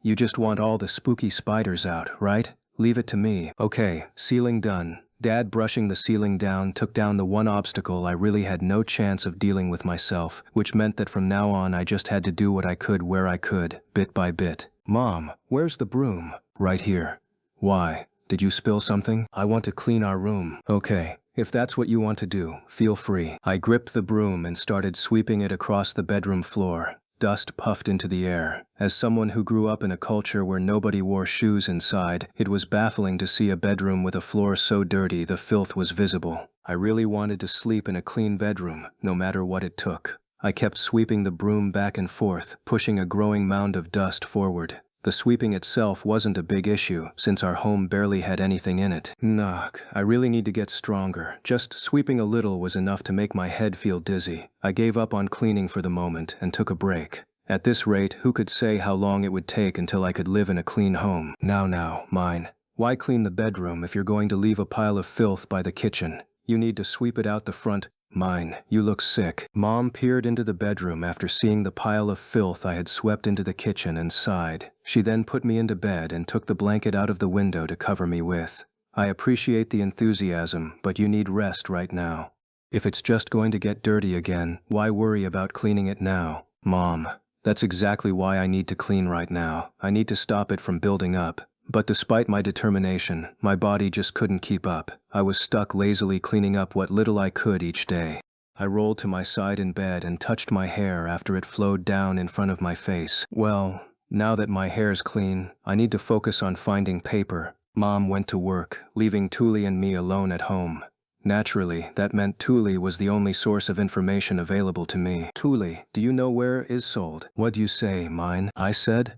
you just want all the spooky spiders out, right? Leave it to me." "Okay, ceiling done." Dad, brushing the ceiling down, took down the one obstacle I really had no chance of dealing with myself, which meant that from now on I just had to do what I could where I could, bit by bit. "Mom, where's the broom?" "Right here." "Why? Did you spill something?" "I want to clean our room." "Okay. If that's what you want to do, feel free." I gripped the broom and started sweeping it across the bedroom floor. Dust puffed into the air. As someone who grew up in a culture where nobody wore shoes inside, it was baffling to see a bedroom with a floor so dirty the filth was visible. I really wanted to sleep in a clean bedroom, no matter what it took. I kept sweeping the broom back and forth, pushing a growing mound of dust forward. The sweeping itself wasn't a big issue, since our home barely had anything in it. Knock, I really need to get stronger. Just sweeping a little was enough to make my head feel dizzy. I gave up on cleaning for the moment and took a break. At this rate, who could say how long it would take until I could live in a clean home? Now, mine. Why clean the bedroom if you're going to leave a pile of filth by the kitchen? You need to sweep it out the front. Mine, you look sick. Mom peered into the bedroom after seeing the pile of filth I had swept into the kitchen and sighed. She then put me into bed and took the blanket out of the window to cover me with. "I appreciate the enthusiasm, but you need rest right now. If it's just going to get dirty again, why worry about cleaning it now?" "Mom, that's exactly why I need to clean right now. I need to stop it from building up." But despite my determination, my body just couldn't keep up. I was stuck lazily cleaning up what little I could each day. I rolled to my side in bed and touched my hair after it flowed down in front of my face. Well, now that my hair's clean, I need to focus on finding paper. Mom went to work, leaving Tuli and me alone at home. Naturally, that meant Tuli was the only source of information available to me. "Tuli, do you know where it is sold?" "What do you say, mine?" I said.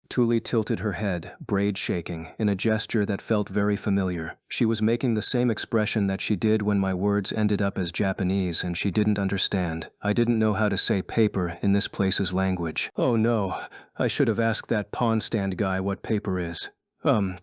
Tuli tilted her head, braid shaking, in a gesture that felt very familiar. She was making the same expression that she did when my words ended up as Japanese and she didn't understand. I didn't know how to say paper in this place's language. Oh no, I should have asked that pawn stand guy what paper is.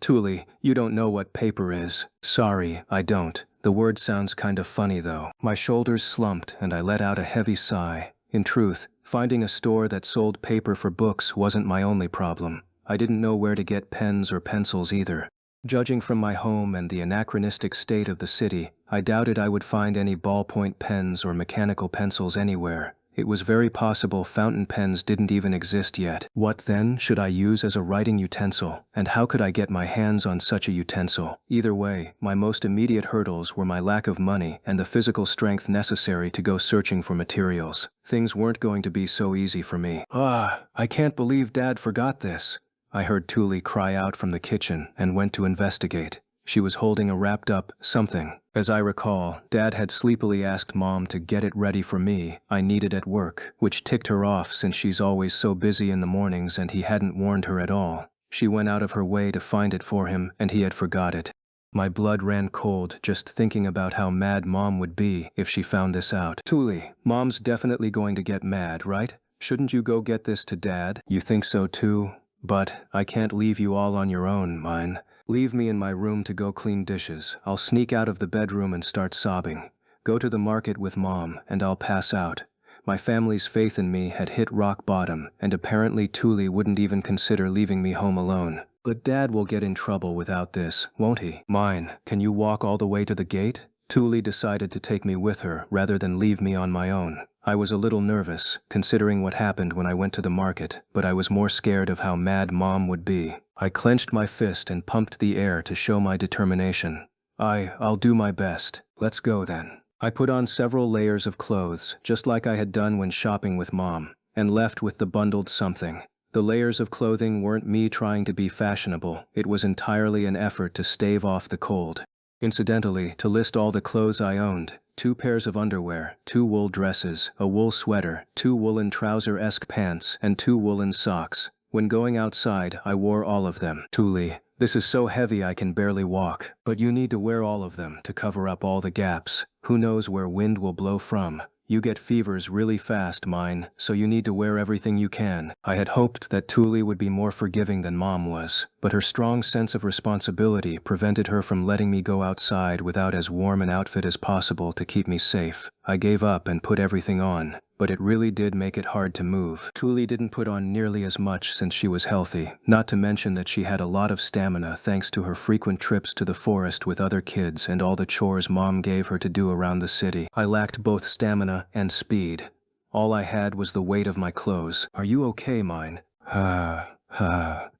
Tuli, you don't know what paper is. Sorry, I don't. The word sounds kind of funny though. My shoulders slumped and I let out a heavy sigh. In truth, finding a store that sold paper for books wasn't my only problem. I didn't know where to get pens or pencils either. Judging from my home and the anachronistic state of the city, I doubted I would find any ballpoint pens or mechanical pencils anywhere. It was very possible fountain pens didn't even exist yet. What then should I use as a writing utensil, and how could I get my hands on such a utensil? Either way, my most immediate hurdles were my lack of money and the physical strength necessary to go searching for materials. Things weren't going to be so easy for me. I can't believe Dad forgot this. I heard Tuli cry out from the kitchen and went to investigate. She was holding a wrapped-up something. As I recall, Dad had sleepily asked Mom to get it ready for me. I needed at work, which ticked her off since she's always so busy in the mornings and he hadn't warned her at all. She went out of her way to find it for him and he had forgot it. My blood ran cold just thinking about how mad Mom would be if she found this out. Tuli, Mom's definitely going to get mad, right? Shouldn't you go get this to Dad? You think so too? But I can't leave you all on your own, mine. Leave me in my room to go clean dishes. I'll sneak out of the bedroom and start sobbing. Go to the market with Mom, and I'll pass out. My family's faith in me had hit rock bottom, and apparently Tuli wouldn't even consider leaving me home alone. But Dad will get in trouble without this, won't he? Mine, can you walk all the way to the gate? Tuli decided to take me with her rather than leave me on my own. I was a little nervous, considering what happened when I went to the market, but I was more scared of how mad Mom would be. I clenched my fist and pumped the air to show my determination. I'll do my best. Let's go then. I put on several layers of clothes, just like I had done when shopping with Mom, and left with the bundled something. The layers of clothing weren't me trying to be fashionable, it was entirely an effort to stave off the cold. Incidentally, to list all the clothes I owned, 2 pairs of underwear, 2 wool dresses, a wool sweater, 2 woolen trouser-esque pants, and 2 woolen socks. When going outside, I wore all of them. Tuli, this is so heavy I can barely walk, but you need to wear all of them to cover up all the gaps. Who knows where wind will blow from? You get fevers really fast, mine, so you need to wear everything you can. I had hoped that Tuli would be more forgiving than Mom was, but her strong sense of responsibility prevented her from letting me go outside without as warm an outfit as possible to keep me safe. I gave up and put everything on, but it really did make it hard to move. Tuli didn't put on nearly as much since she was healthy, not to mention that she had a lot of stamina thanks to her frequent trips to the forest with other kids and all the chores Mom gave her to do around the city. I lacked both stamina and speed. All I had was the weight of my clothes. Are you okay, mine?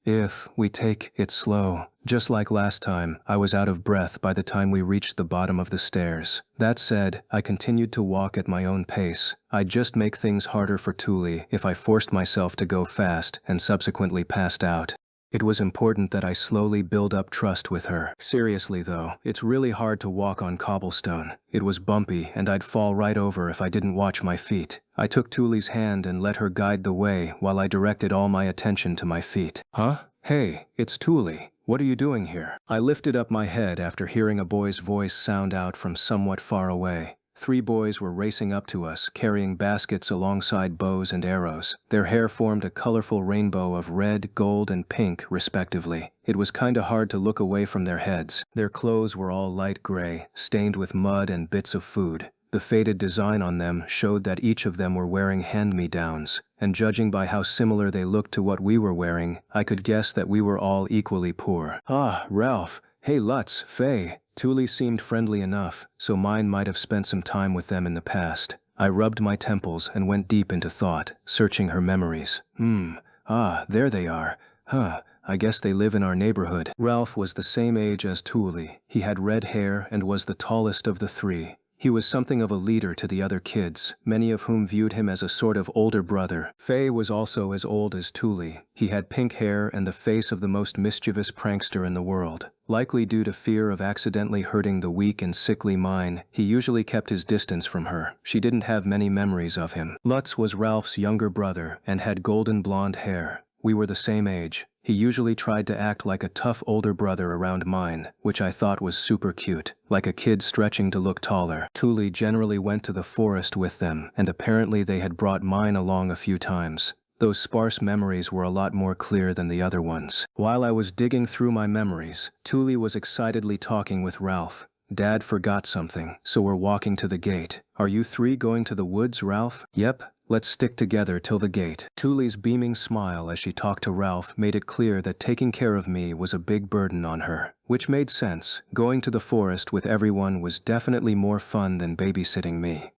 If we take it slow. Just like last time, I was out of breath by the time we reached the bottom of the stairs. That said, I continued to walk at my own pace. I'd just make things harder for Tuli if I forced myself to go fast and subsequently passed out. It was important that I slowly build up trust with her. Seriously though, it's really hard to walk on cobblestone. It was bumpy and I'd fall right over if I didn't watch my feet. I took Tuli's hand and let her guide the way while I directed all my attention to my feet. Huh? Hey, it's Tuli. What are you doing here? I lifted up my head after hearing a boy's voice sound out from somewhat far away. 3 boys were racing up to us, carrying baskets alongside bows and arrows. Their hair formed a colorful rainbow of red, gold, and pink, respectively. It was kinda hard to look away from their heads. Their clothes were all light gray, stained with mud and bits of food. The faded design on them showed that each of them were wearing hand-me-downs, and judging by how similar they looked to what we were wearing, I could guess that we were all equally poor. Ah, Ralph. Hey Lutz, Faye. Tuli seemed friendly enough, so mine might have spent some time with them in the past. I rubbed my temples and went deep into thought, searching her memories. There they are. I guess they live in our neighborhood. Ralph was the same age as Tuli. He had red hair and was the tallest of the 3. He was something of a leader to the other kids, many of whom viewed him as a sort of older brother. Faye was also as old as Tuli. He had pink hair and the face of the most mischievous prankster in the world. Likely due to fear of accidentally hurting the weak and sickly mine, he usually kept his distance from her. She didn't have many memories of him. Lutz was Ralph's younger brother and had golden blonde hair. We were the same age. He usually tried to act like a tough older brother around mine, which I thought was super cute, like a kid stretching to look taller. Thule generally went to the forest with them, and apparently they had brought mine along a few times. Those sparse memories were a lot more clear than the other ones. While I was digging through my memories, Thule was excitedly talking with Ralph. Dad forgot something, so we're walking to the gate. Are you three going to the woods, Ralph? Yep. Let's stick together till the gate. Thule's beaming smile as she talked to Ralph made it clear that taking care of me was a big burden on her. Which made sense. Going to the forest with everyone was definitely more fun than babysitting me.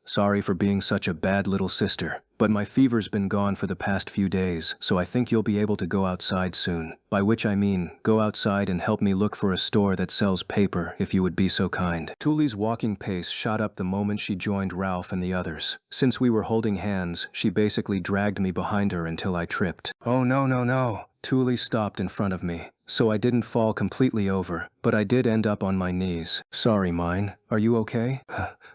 Sorry for being such a bad little sister, but my fever's been gone for the past few days, so I think you'll be able to go outside soon. By which I mean, go outside and help me look for a store that sells paper, if you would be so kind. Thule's walking pace shot up the moment she joined Ralph and the others. Since we were holding hands, she basically dragged me behind her until I tripped. Oh no no no! Thule stopped in front of me, so I didn't fall completely over, but I did end up on my knees. Sorry, mine. Are you okay?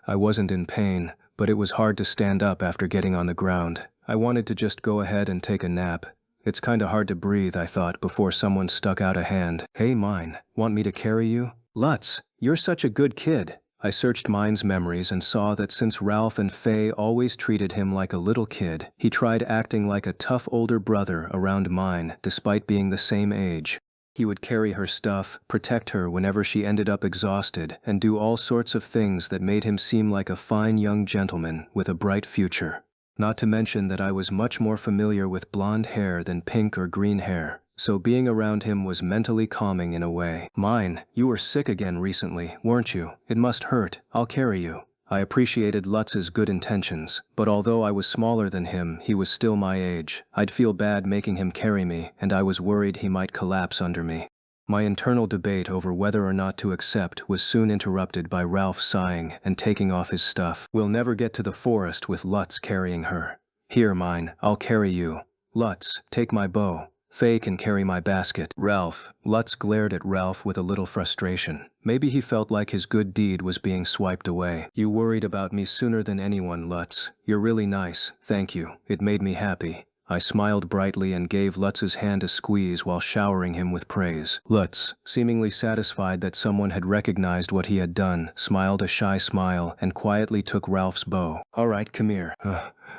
I wasn't in pain, but it was hard to stand up after getting on the ground. I wanted to just go ahead and take a nap. It's kinda hard to breathe, I thought, before someone stuck out a hand. Hey, mine, want me to carry you? Lutz, you're such a good kid. I searched Mine's memories and saw that since Ralph and Faye always treated him like a little kid, he tried acting like a tough older brother around Mine despite being the same age. He would carry her stuff, protect her whenever she ended up exhausted, and do all sorts of things that made him seem like a fine young gentleman with a bright future. Not to mention that I was much more familiar with blonde hair than pink or green hair, so being around him was mentally calming in a way. Mine, you were sick again recently, weren't you? It must hurt. I'll carry you. I appreciated Lutz's good intentions, but although I was smaller than him, he was still my age. I'd feel bad making him carry me, and I was worried he might collapse under me. My internal debate over whether or not to accept was soon interrupted by Ralph sighing and taking off his stuff. We'll never get to the forest with Lutz carrying her. Here, Mine, I'll carry you. Lutz, take my bow. Faye can carry my basket. Ralph. Lutz glared at Ralph with a little frustration. Maybe he felt like his good deed was being swiped away. You worried about me sooner than anyone, Lutz. You're really nice, thank you. It made me happy. I smiled brightly and gave Lutz's hand a squeeze while showering him with praise. Lutz, seemingly satisfied that someone had recognized what he had done, smiled a shy smile and quietly took Ralph's bow. All right, come here.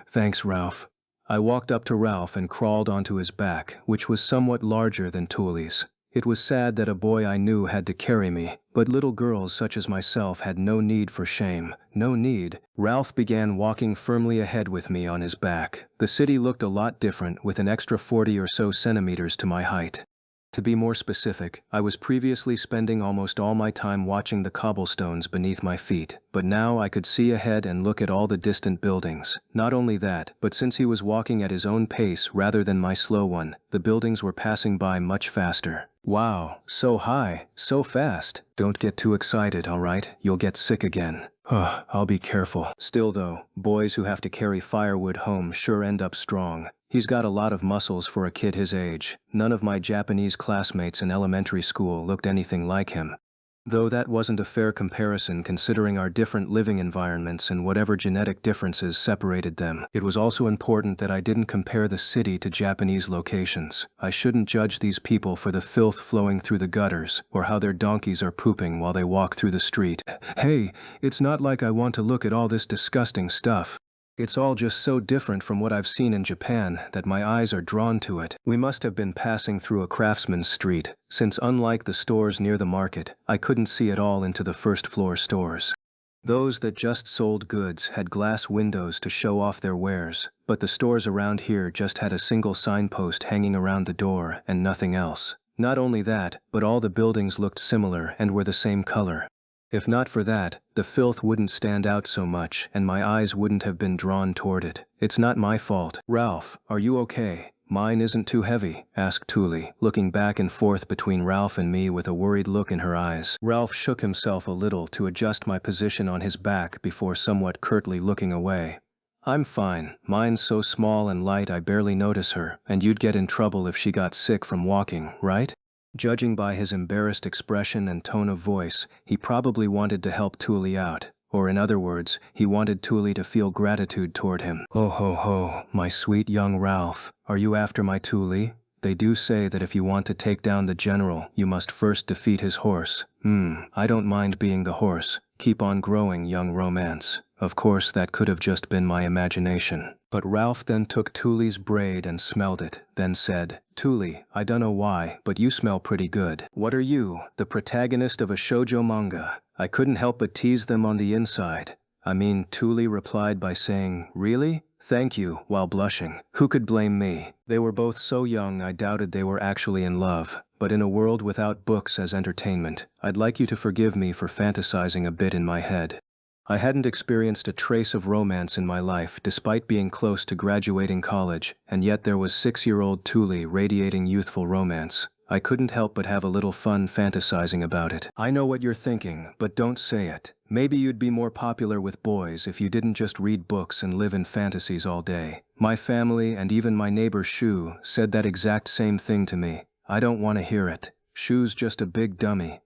Thanks, Ralph. I walked up to Ralph and crawled onto his back, which was somewhat larger than Thule's. It was sad that a boy I knew had to carry me, but little girls such as myself had no need for shame. No need. Ralph began walking firmly ahead with me on his back. The city looked a lot different with an extra 40 or so centimeters to my height. To be more specific, I was previously spending almost all my time watching the cobblestones beneath my feet, but now I could see ahead and look at all the distant buildings. Not only that, but since he was walking at his own pace rather than my slow one, the buildings were passing by much faster. Wow, so high, so fast. Don't get too excited, alright? You'll get sick again. I'll be careful. Still though, boys who have to carry firewood home sure end up strong. He's got a lot of muscles for a kid his age. None of my Japanese classmates in elementary school looked anything like him. Though that wasn't a fair comparison considering our different living environments and whatever genetic differences separated them. It was also important that I didn't compare the city to Japanese locations. I shouldn't judge these people for the filth flowing through the gutters, or how their donkeys are pooping while they walk through the street. Hey, it's not like I want to look at all this disgusting stuff. It's all just so different from what I've seen in Japan that my eyes are drawn to it. We must have been passing through a craftsman's street, since unlike the stores near the market, I couldn't see at all into the first-floor stores. Those that just sold goods had glass windows to show off their wares, but the stores around here just had a single signpost hanging around the door and nothing else. Not only that, but all the buildings looked similar and were the same color. If not for that, the filth wouldn't stand out so much and my eyes wouldn't have been drawn toward it. It's not my fault. Ralph, are you okay? Mine isn't too heavy, asked Thule, looking back and forth between Ralph and me with a worried look in her eyes. Ralph shook himself a little to adjust my position on his back before somewhat curtly looking away. I'm fine. Mine's so small and light I barely notice her, and you'd get in trouble if she got sick from walking, right? Judging by his embarrassed expression and tone of voice, he probably wanted to help Thule out. or in other words, he wanted Tuli to feel gratitude toward him. "Oh ho ho, my sweet young Ralph, are you after my Tuli? They do say that if you want to take down the general, you must first defeat his horse. I don't mind being the horse. Keep on growing, young romance." Of course, that could have just been my imagination. But Ralph then took Tuli's braid and smelled it, then said, "Tuli, I dunno why, but you smell pretty good. What are you, the protagonist of a shoujo manga?" I couldn't help but tease them on the inside. Tuli replied by saying, "Really? Thank you," while blushing. Who could blame me? They were both so young I doubted they were actually in love. But in a world without books as entertainment, I'd like you to forgive me for fantasizing a bit in my head. I hadn't experienced a trace of romance in my life despite being close to graduating college, and yet there was 6-year-old Tuli radiating youthful romance. I couldn't help but have a little fun fantasizing about it. I know what you're thinking, but don't say it. Maybe you'd be more popular with boys if you didn't just read books and live in fantasies all day. My family and even my neighbor Shu said that exact same thing to me. I don't want to hear it. Shu's just a big dummy.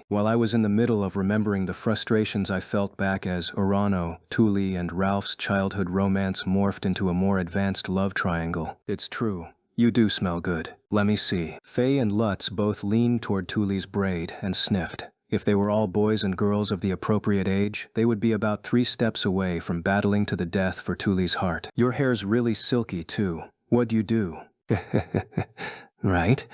While I was in the middle of remembering the frustrations I felt back as Urano, Tuli, and Ralph's childhood romance morphed into a more advanced love triangle. It's true. You do smell good. Let me see. Faye and Lutz both leaned toward Tuli's braid and sniffed. If they were all boys and girls of the appropriate age, they would be about 3 steps away from battling to the death for Tuli's heart. Your hair's really silky too. What'd you do? Right.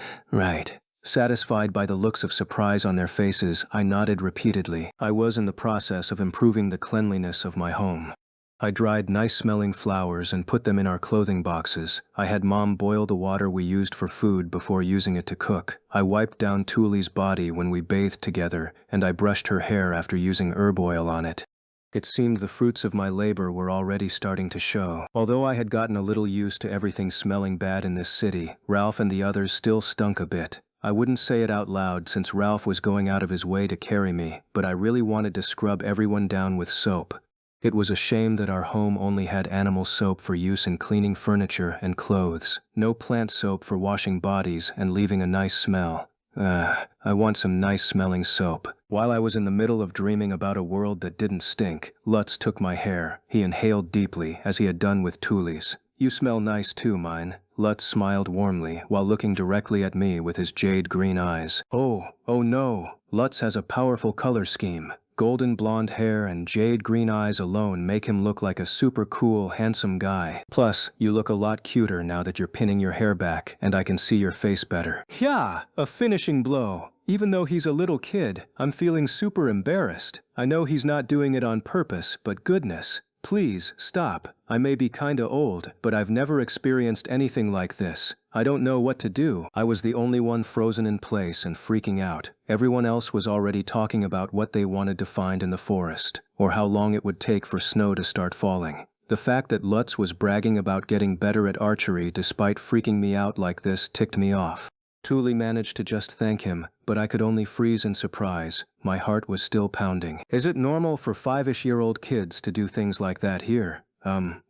Satisfied by the looks of surprise on their faces, I nodded repeatedly. I was in the process of improving the cleanliness of my home. I dried nice-smelling flowers and put them in our clothing boxes. I had Mom boil the water we used for food before using it to cook. I wiped down Tuli's body when we bathed together, and I brushed her hair after using herb oil on it. It seemed the fruits of my labor were already starting to show. Although I had gotten a little used to everything smelling bad in this city, Ralph and the others still stunk a bit. I wouldn't say it out loud since Ralph was going out of his way to carry me, but I really wanted to scrub everyone down with soap. It was a shame that our home only had animal soap for use in cleaning furniture and clothes, no plant soap for washing bodies and leaving a nice smell. I want some nice-smelling soap. While I was in the middle of dreaming about a world that didn't stink, Lutz took my hair. He inhaled deeply, as he had done with Tuli's. "You smell nice too, mine." Lutz smiled warmly while looking directly at me with his jade-green eyes. Oh no. Lutz has a powerful color scheme. Golden blonde hair and jade-green eyes alone make him look like a super cool, handsome guy. Plus, you look a lot cuter now that you're pinning your hair back, and I can see your face better. Yeah, a finishing blow. Even though he's a little kid, I'm feeling super embarrassed. I know he's not doing it on purpose, but goodness. Please, stop. I may be kinda old, but I've never experienced anything like this. I don't know what to do. I was the only one frozen in place and freaking out. Everyone else was already talking about what they wanted to find in the forest, or how long it would take for snow to start falling. The fact that Lutz was bragging about getting better at archery despite freaking me out like this ticked me off. Tuli managed to just thank him, but I could only freeze in surprise. My heart was still pounding. Is it normal for 5-ish-year-old kids to do things like that here?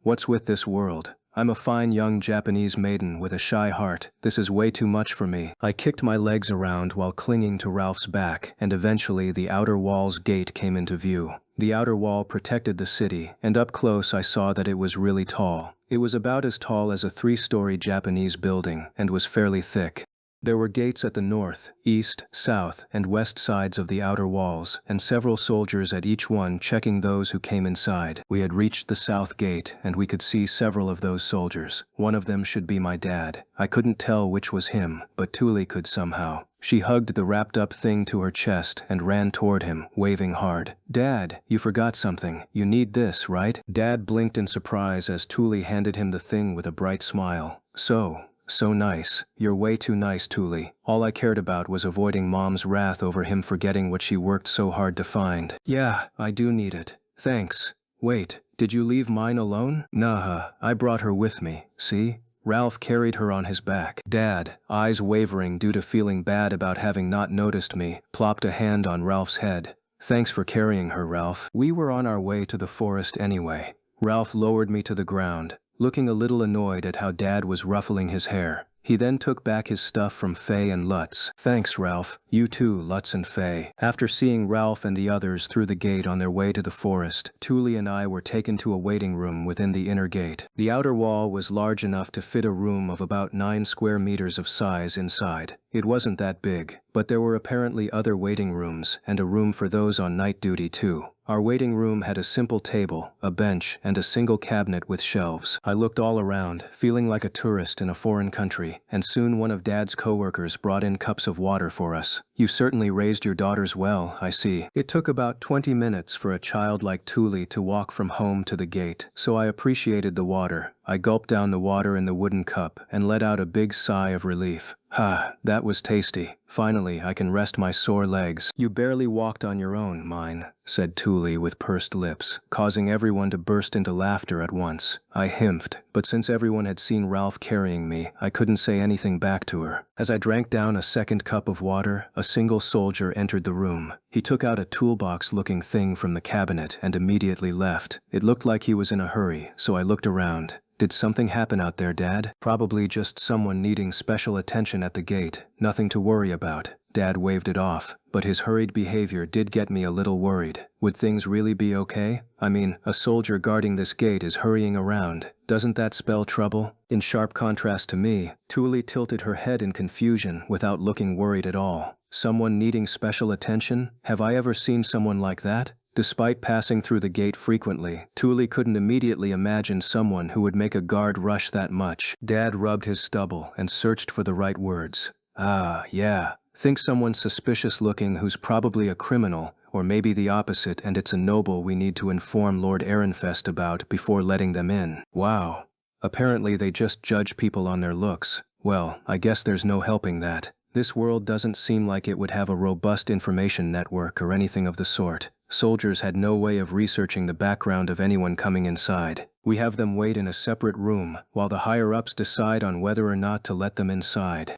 What's with this world? I'm a fine young Japanese maiden with a shy heart. This is way too much for me. I kicked my legs around while clinging to Ralph's back, and eventually the outer wall's gate came into view. The outer wall protected the city, and up close I saw that it was really tall. It was about as tall as a 3-story Japanese building, and was fairly thick. There were gates at the north, east, south, and west sides of the outer walls, and several soldiers at each one checking those who came inside. We had reached the south gate, and we could see several of those soldiers. One of them should be my dad. I couldn't tell which was him, but Tuli could somehow. She hugged the wrapped-up thing to her chest and ran toward him, waving hard. "Dad, you forgot something. You need this, right?" Dad blinked in surprise as Tuli handed him the thing with a bright smile. So nice. You're way too nice, Tuli. All I cared about was avoiding Mom's wrath over him forgetting what she worked so hard to find. Yeah, I do need it. Thanks. Wait, did you leave mine alone? Nah, I brought her with me, see? Ralph carried her on his back. Dad, eyes wavering due to feeling bad about having not noticed me, plopped a hand on Ralph's head. Thanks for carrying her, Ralph. We were on our way to the forest anyway. Ralph lowered me to the ground, looking a little annoyed at how Dad was ruffling his hair. He then took back his stuff from Faye and Lutz. "Thanks, Ralph. You too, Lutz and Faye." After seeing Ralph and the others through the gate on their way to the forest, Thule and I were taken to a waiting room within the inner gate. The outer wall was large enough to fit a room of about 9 square meters of size inside. It wasn't that big, but there were apparently other waiting rooms and a room for those on night duty too. Our waiting room had a simple table, a bench, and a single cabinet with shelves. I looked all around, feeling like a tourist in a foreign country, and soon one of Dad's coworkers brought in cups of water for us. "You certainly raised your daughters well, I see." It took about 20 minutes for a child like Thule to walk from home to the gate, so I appreciated the water. I gulped down the water in the wooden cup and let out a big sigh of relief. That was tasty. Finally, I can rest my sore legs. "You barely walked on your own, mine," said Thule with pursed lips, causing everyone to burst into laughter at once. I himphed, but since everyone had seen Ralph carrying me, I couldn't say anything back to her. As I drank down a second cup of water, a single soldier entered the room. He took out a toolbox-looking thing from the cabinet and immediately left. It looked like he was in a hurry, so I looked around. "Did something happen out there, Dad?" "Probably just someone needing special attention at the gate. Nothing to worry about." Dad waved it off, but his hurried behavior did get me a little worried. Would things really be okay? I mean, a soldier guarding this gate is hurrying around. Doesn't that spell trouble? In sharp contrast to me, Thule tilted her head in confusion without looking worried at all. Someone needing special attention? Have I ever seen someone like that? Despite passing through the gate frequently, Thule couldn't immediately imagine someone who would make a guard rush that much. Dad rubbed his stubble and searched for the right words. Yeah. Think someone suspicious looking who's probably a criminal, or maybe the opposite, and it's a noble we need to inform Lord Ehrenfest about before letting them in." Wow. Apparently they just judge people on their looks. Well, I guess there's no helping that. This world doesn't seem like it would have a robust information network or anything of the sort. Soldiers had no way of researching the background of anyone coming inside. We have them wait in a separate room, while the higher-ups decide on whether or not to let them inside.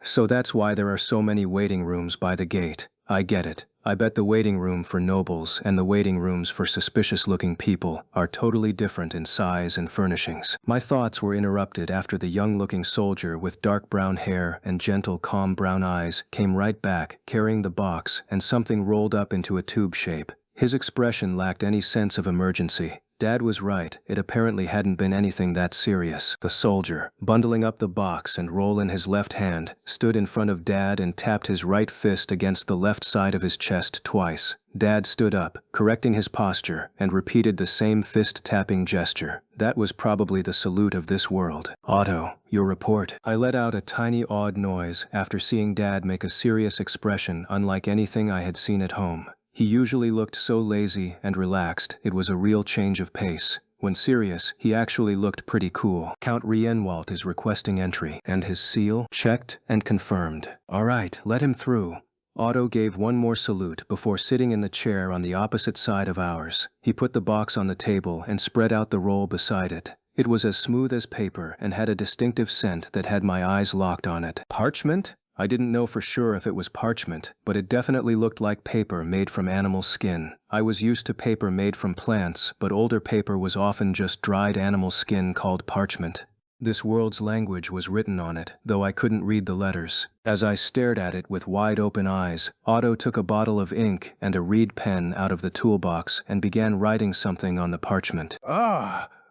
So that's why there are so many waiting rooms by the gate. I get it. I bet the waiting room for nobles and the waiting rooms for suspicious-looking people are totally different in size and furnishings. My thoughts were interrupted after the young-looking soldier with dark brown hair and gentle, calm brown eyes came right back, carrying the box and something rolled up into a tube shape. His expression lacked any sense of emergency. Dad was right, it apparently hadn't been anything that serious. The soldier, bundling up the box and roll in his left hand, stood in front of Dad and tapped his right fist against the left side of his chest twice. Dad stood up, correcting his posture, and repeated the same fist-tapping gesture. That was probably the salute of this world. "Otto, your report." I let out a tiny awed noise after seeing Dad make a serious expression unlike anything I had seen at home. He usually looked so lazy and relaxed, it was a real change of pace. When serious, he actually looked pretty cool. "Count Rienwald is requesting entry, and his seal checked and confirmed." "All right, let him through." Otto gave one more salute before sitting in the chair on the opposite side of ours. He put the box on the table and spread out the roll beside it. It was as smooth as paper and had a distinctive scent that had my eyes locked on it. Parchment? I didn't know for sure if it was parchment, but it definitely looked like paper made from animal skin. I was used to paper made from plants, but older paper was often just dried animal skin called parchment. This world's language was written on it, though I couldn't read the letters. As I stared at it with wide-open eyes, Otto took a bottle of ink and a reed pen out of the toolbox and began writing something on the parchment.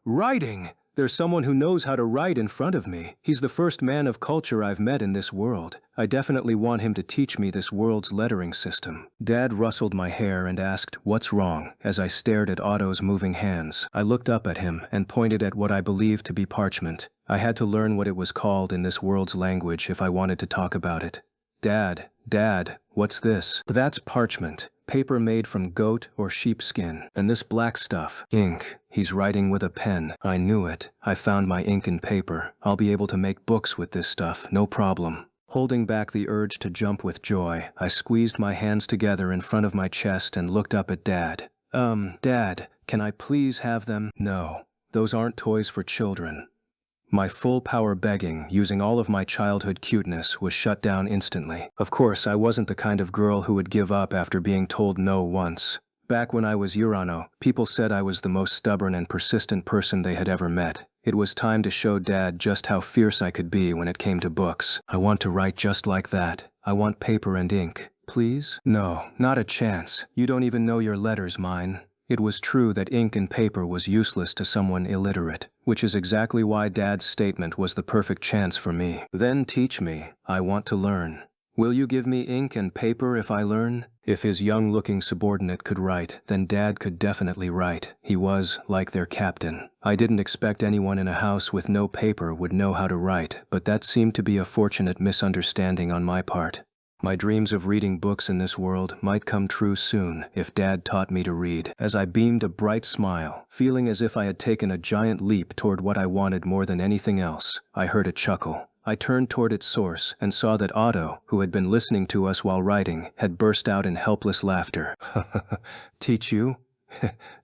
Writing! There's someone who knows how to write in front of me. He's the first man of culture I've met in this world. I definitely want him to teach me this world's lettering system. Dad rustled my hair and asked, "What's wrong?" as I stared at Otto's moving hands. I looked up at him and pointed at what I believed to be parchment. I had to learn what it was called in this world's language if I wanted to talk about it. Dad, what's this?" "That's parchment. Paper made from goat or sheepskin. And this black stuff, ink. He's writing with a pen. I knew it. I found my ink and paper. I'll be able to make books with this stuff, no problem." Holding back the urge to jump with joy, I squeezed my hands together in front of my chest and looked up at Dad. Dad, can I please have them?" "No, those aren't toys for children." My full power begging, using all of my childhood cuteness, was shut down instantly. Of course, I wasn't the kind of girl who would give up after being told no once. Back when I was Urano, people said I was the most stubborn and persistent person they had ever met. It was time to show Dad just how fierce I could be when it came to books. I want to write just like that. I want paper and ink. Please? No, not a chance. You don't even know your letters, mine. It was true that ink and paper was useless to someone illiterate, which is exactly why Dad's statement was the perfect chance for me. Then teach me. I want to learn. Will you give me ink and paper if I learn? If his young-looking subordinate could write, then Dad could definitely write. He was, like their captain. I didn't expect anyone in a house with no paper would know how to write, but that seemed to be a fortunate misunderstanding on my part. My dreams of reading books in this world might come true soon if Dad taught me to read. As I beamed a bright smile, feeling as if I had taken a giant leap toward what I wanted more than anything else, I heard a chuckle. I turned toward its source and saw that Otto, who had been listening to us while writing, had burst out in helpless laughter. Teach you?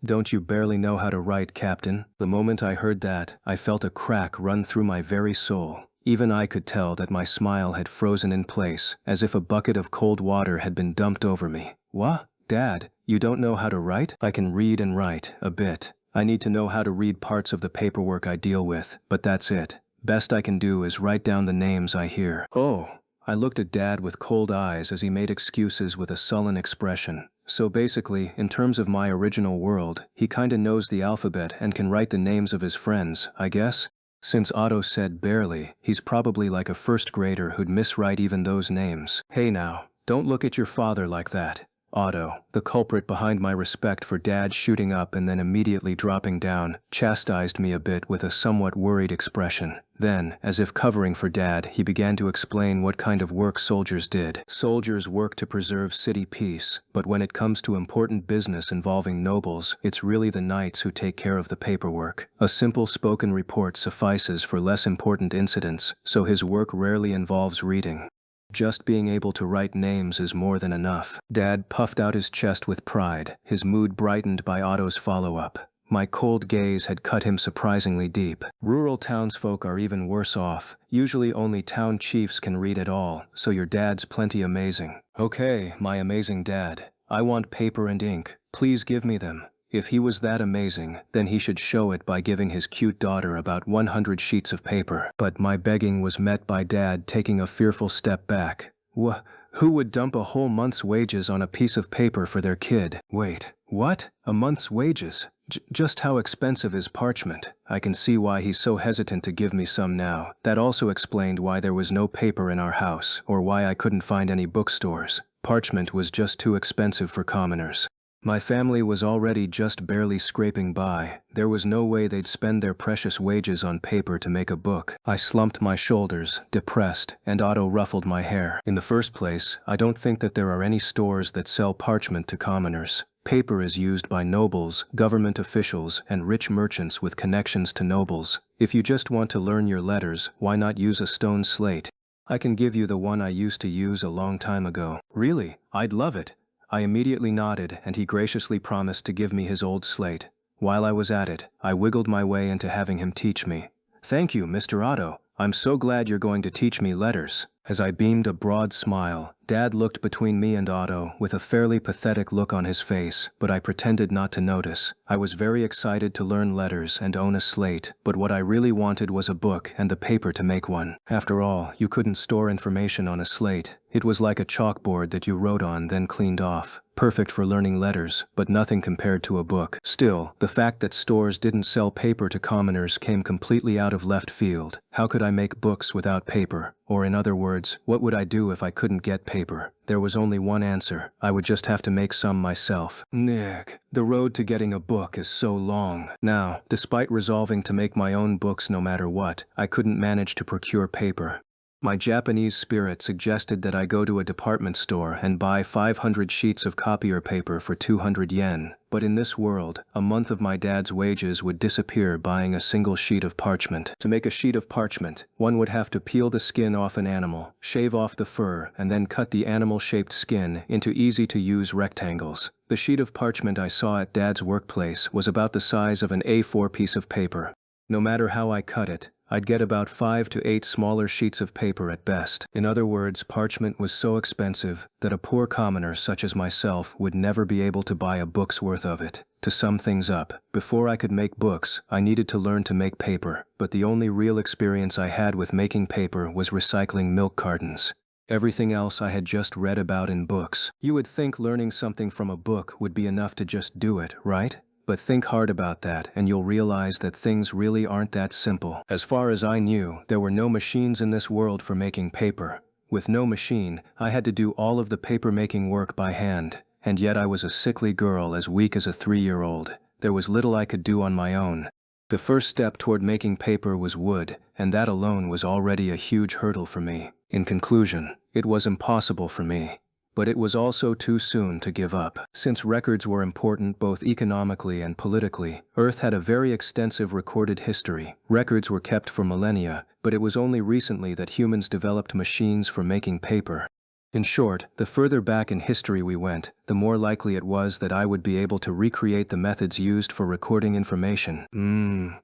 Don't you barely know how to write, Captain? The moment I heard that, I felt a crack run through my very soul. Even I could tell that my smile had frozen in place, as if a bucket of cold water had been dumped over me. What? Dad, you don't know how to write? I can read and write, a bit. I need to know how to read parts of the paperwork I deal with, but that's it. Best I can do is write down the names I hear. Oh. I looked at Dad with cold eyes as he made excuses with a sullen expression. So basically, in terms of my original world, he kinda knows the alphabet and can write the names of his friends, I guess? Since Otto said barely, he's probably like a first grader who'd miswrite even those names. Hey now, don't look at your father like that. Otto, the culprit behind my respect for Dad shooting up and then immediately dropping down, chastised me a bit with a somewhat worried expression. Then, as if covering for Dad, he began to explain what kind of work soldiers did. Soldiers work to preserve city peace, but when it comes to important business involving nobles, it's really the knights who take care of the paperwork. A simple spoken report suffices for less important incidents, so his work rarely involves reading. Just being able to write names is more than enough. Dad puffed out his chest with pride, his mood brightened by Otto's follow-up. My cold gaze had cut him surprisingly deep. Rural townsfolk are even worse off. Usually only town chiefs can read at all, so your dad's plenty amazing. Okay, my amazing dad. I want paper and ink. Please give me them. If he was that amazing, then he should show it by giving his cute daughter about 100 sheets of paper. But my begging was met by Dad taking a fearful step back. Who would dump a whole month's wages on a piece of paper for their kid? Wait, what? A month's wages? Just how expensive is parchment? I can see why he's so hesitant to give me some now. That also explained why there was no paper in our house, or why I couldn't find any bookstores. Parchment was just too expensive for commoners. My family was already just barely scraping by. There was no way they'd spend their precious wages on paper to make a book. I slumped my shoulders, depressed, and Otto ruffled my hair. In the first place, I don't think that there are any stores that sell parchment to commoners. Paper is used by nobles, government officials, and rich merchants with connections to nobles. If you just want to learn your letters, why not use a stone slate? I can give you the one I used to use a long time ago. Really? I'd love it. I immediately nodded, and he graciously promised to give me his old slate. While I was at it, I wiggled my way into having him teach me. Thank you, Mr. Otto. I'm so glad you're going to teach me letters. As I beamed a broad smile, Dad looked between me and Otto with a fairly pathetic look on his face, but I pretended not to notice. I was very excited to learn letters and own a slate, but what I really wanted was a book and the paper to make one. After all, you couldn't store information on a slate. It was like a chalkboard that you wrote on, then cleaned off. Perfect for learning letters, but nothing compared to a book. Still, the fact that stores didn't sell paper to commoners came completely out of left field. How could I make books without paper? Or in other words, what would I do if I couldn't get paper? There was only one answer. I would just have to make some myself. Nick, the road to getting a book is so long. Now, despite resolving to make my own books no matter what, I couldn't manage to procure paper. My Japanese spirit suggested that I go to a department store and buy 500 sheets of copier paper for 200 yen, but in this world, a month of my dad's wages would disappear buying a single sheet of parchment. To make a sheet of parchment, one would have to peel the skin off an animal, shave off the fur, and then cut the animal-shaped skin into easy-to-use rectangles. The sheet of parchment I saw at Dad's workplace was about the size of an A4 piece of paper. No matter how I cut it, I'd get about 5 to 8 smaller sheets of paper at best. In other words, parchment was so expensive that a poor commoner such as myself would never be able to buy a book's worth of it. To sum things up, before I could make books, I needed to learn to make paper, but the only real experience I had with making paper was recycling milk cartons. Everything else I had just read about in books. You would think learning something from a book would be enough to just do it, right? But think hard about that and you'll realize that things really aren't that simple. As far as I knew, there were no machines in this world for making paper. With no machine, I had to do all of the paper-making work by hand. And yet I was a sickly girl as weak as a 3-year-old. There was little I could do on my own. The first step toward making paper was wood, and that alone was already a huge hurdle for me. In conclusion, it was impossible for me. But it was also too soon to give up. Since records were important both economically and politically, Earth had a very extensive recorded history. Records were kept for millennia, but it was only recently that humans developed machines for making paper. In short, the further back in history we went, the more likely it was that I would be able to recreate the methods used for recording information.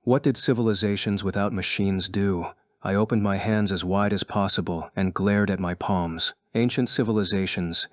What did civilizations without machines do? I opened my hands as wide as possible and glared at my palms. Ancient civilizations,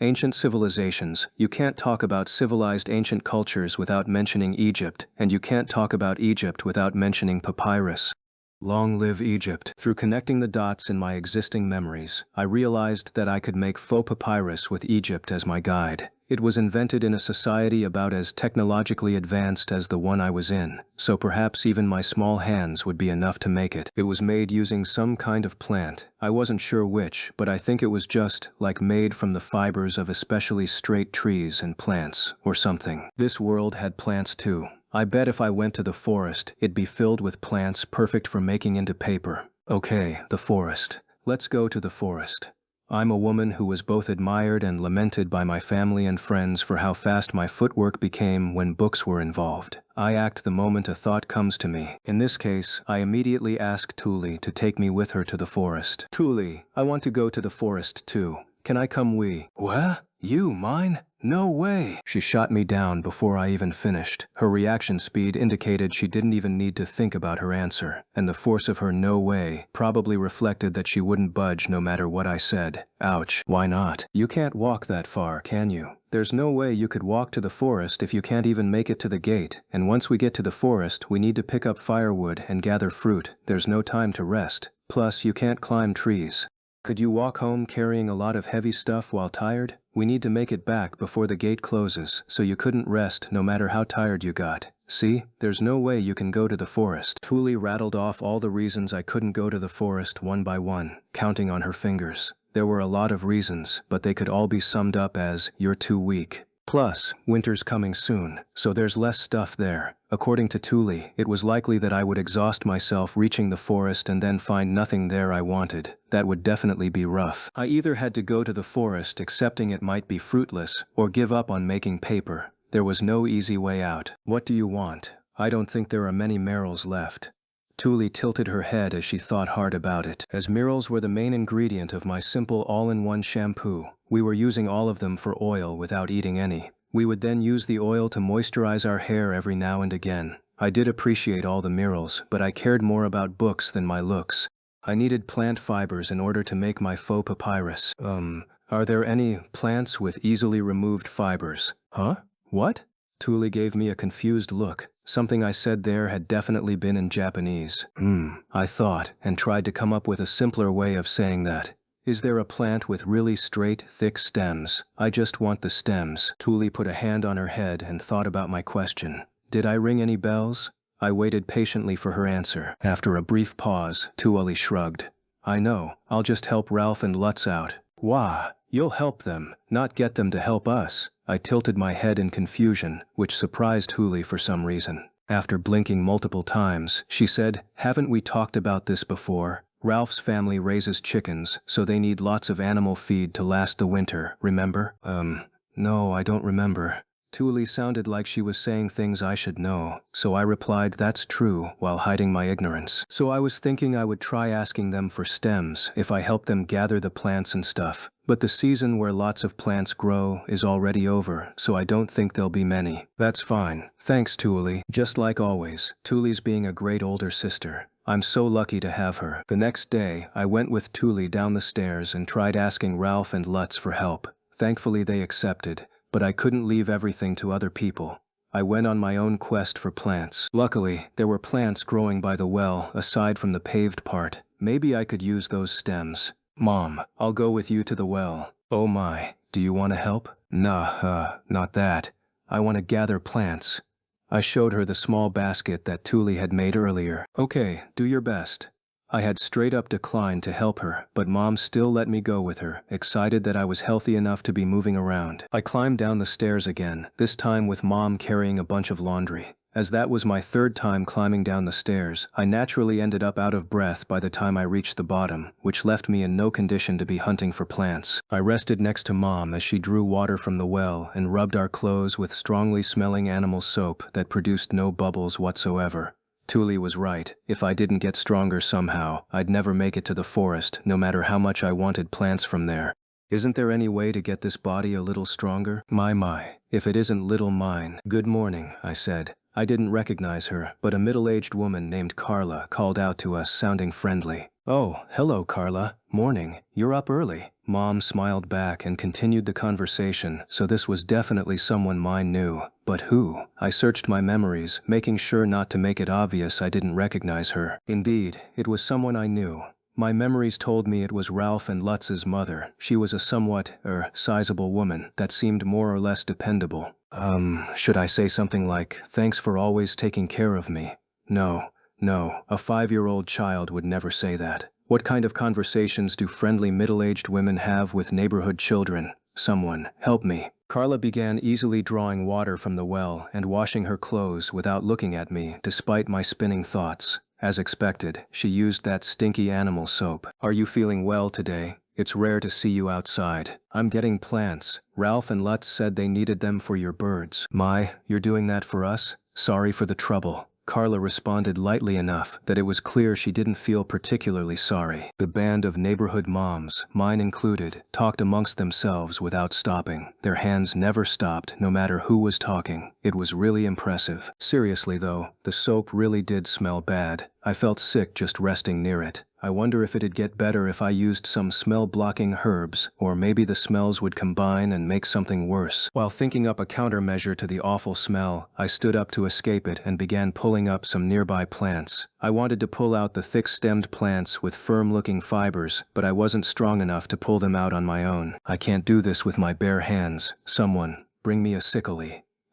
you can't talk about civilized ancient cultures without mentioning Egypt, and you can't talk about Egypt without mentioning papyrus. Long live Egypt. Through connecting the dots in my existing memories, I realized that I could make faux papyrus with Egypt as my guide. It was invented in a society about as technologically advanced as the one I was in, so perhaps even my small hands would be enough to make it. It was made using some kind of plant. I wasn't sure which, but I think it was just, like, made from the fibers of especially straight trees and plants, or something. This world had plants too. I bet if I went to the forest, it'd be filled with plants perfect for making into paper. Okay, the forest. Let's go to the forest. I'm a woman who was both admired and lamented by my family and friends for how fast my footwork became when books were involved. I act the moment a thought comes to me. In this case, I immediately ask Tuli to take me with her to the forest. Tuli, I want to go to the forest too. Can I come What? You, mine? No way! She shot me down before I even finished. Her reaction speed indicated she didn't even need to think about her answer, and the force of her no way probably reflected that she wouldn't budge no matter what I said. Ouch. Why not? You can't walk that far, can you? There's no way you could walk to the forest if you can't even make it to the gate, and once we get to the forest, we need to pick up firewood and gather fruit. There's no time to rest. Plus, you can't climb trees. Could you walk home carrying a lot of heavy stuff while tired? We need to make it back before the gate closes, so you couldn't rest no matter how tired you got. See, there's no way you can go to the forest. Tuli rattled off all the reasons I couldn't go to the forest one by one, counting on her fingers. There were a lot of reasons, but they could all be summed up as, you're too weak. Plus, winter's coming soon, so there's less stuff there. According to Tuli, it was likely that I would exhaust myself reaching the forest and then find nothing there I wanted. That would definitely be rough. I either had to go to the forest accepting it might be fruitless, or give up on making paper. There was no easy way out. What do you want? I don't think there are many merils left. Tuli tilted her head as she thought hard about it. As merils were the main ingredient of my simple all-in-one shampoo, we were using all of them for oil without eating any. We would then use the oil to moisturize our hair every now and again. I did appreciate all the merils, but I cared more about books than my looks. I needed plant fibers in order to make my faux papyrus. Are there any plants with easily removed fibers? Huh? What? Tuli gave me a confused look. Something I said there had definitely been in Japanese. I thought, and tried to come up with a simpler way of saying that. Is there a plant with really straight, thick stems? I just want the stems. Tuli put a hand on her head and thought about my question. Did I ring any bells? I waited patiently for her answer. After a brief pause, Tuli shrugged. I know, I'll just help Ralph and Lutz out. Wah, you'll help them, not get them to help us. I tilted my head in confusion, which surprised Tuli for some reason. After blinking multiple times, she said, haven't we talked about this before? Ralph's family raises chickens, so they need lots of animal feed to last the winter, remember? No, I don't remember. Tuli sounded like she was saying things I should know, so I replied that's true while hiding my ignorance. So I was thinking I would try asking them for stems if I help them gather the plants and stuff. But the season where lots of plants grow is already over, so I don't think there'll be many. That's fine. Thanks, Tuli. Just like always, Tuli's being a great older sister. I'm so lucky to have her. The next day, I went with Thule down the stairs and tried asking Ralph and Lutz for help. Thankfully they accepted, but I couldn't leave everything to other people. I went on my own quest for plants. Luckily, there were plants growing by the well, aside from the paved part. Maybe I could use those stems. Mom, I'll go with you to the well. Oh my, do you want to help? Nah, not that. I want to gather plants. I showed her the small basket that Thule had made earlier. Okay, do your best. I had straight up declined to help her, but Mom still let me go with her, excited that I was healthy enough to be moving around. I climbed down the stairs again, this time with Mom carrying a bunch of laundry. As that was my third time climbing down the stairs, I naturally ended up out of breath by the time I reached the bottom, which left me in no condition to be hunting for plants. I rested next to Mom as she drew water from the well and rubbed our clothes with strongly smelling animal soap that produced no bubbles whatsoever. Thule was right. If I didn't get stronger somehow, I'd never make it to the forest, no matter how much I wanted plants from there. Isn't there any way to get this body a little stronger? My, if it isn't little mine. Good morning, I said. I didn't recognize her, but a middle-aged woman named Carla called out to us, sounding friendly. Oh, hello, Carla. Morning. You're up early. Mom smiled back and continued the conversation, so this was definitely someone mine knew. But who? I searched my memories, making sure not to make it obvious I didn't recognize her. Indeed, it was someone I knew. My memories told me it was Ralph and Lutz's mother. She was a somewhat, sizable woman that seemed more or less dependable. Should I say something like, thanks for always taking care of me? No, a 5-year-old child would never say that. What kind of conversations do friendly middle-aged women have with neighborhood children? Someone, help me. Carla began easily drawing water from the well and washing her clothes without looking at me, despite my spinning thoughts. As expected, she used that stinky animal soap. Are you feeling well today? It's rare to see you outside. I'm getting plants. Ralph and Lutz said they needed them for your birds. You're doing that for us? Sorry for the trouble. Carla responded lightly enough that it was clear she didn't feel particularly sorry. The band of neighborhood moms, mine included, talked amongst themselves without stopping. Their hands never stopped, no matter who was talking. It was really impressive. Seriously though, the soap really did smell bad. I felt sick just resting near it. I wonder if it'd get better if I used some smell-blocking herbs, or maybe the smells would combine and make something worse. While thinking up a countermeasure to the awful smell, I stood up to escape it and began pulling up some nearby plants. I wanted to pull out the thick-stemmed plants with firm-looking fibers, but I wasn't strong enough to pull them out on my own. I can't do this with my bare hands. Someone, bring me a sickle.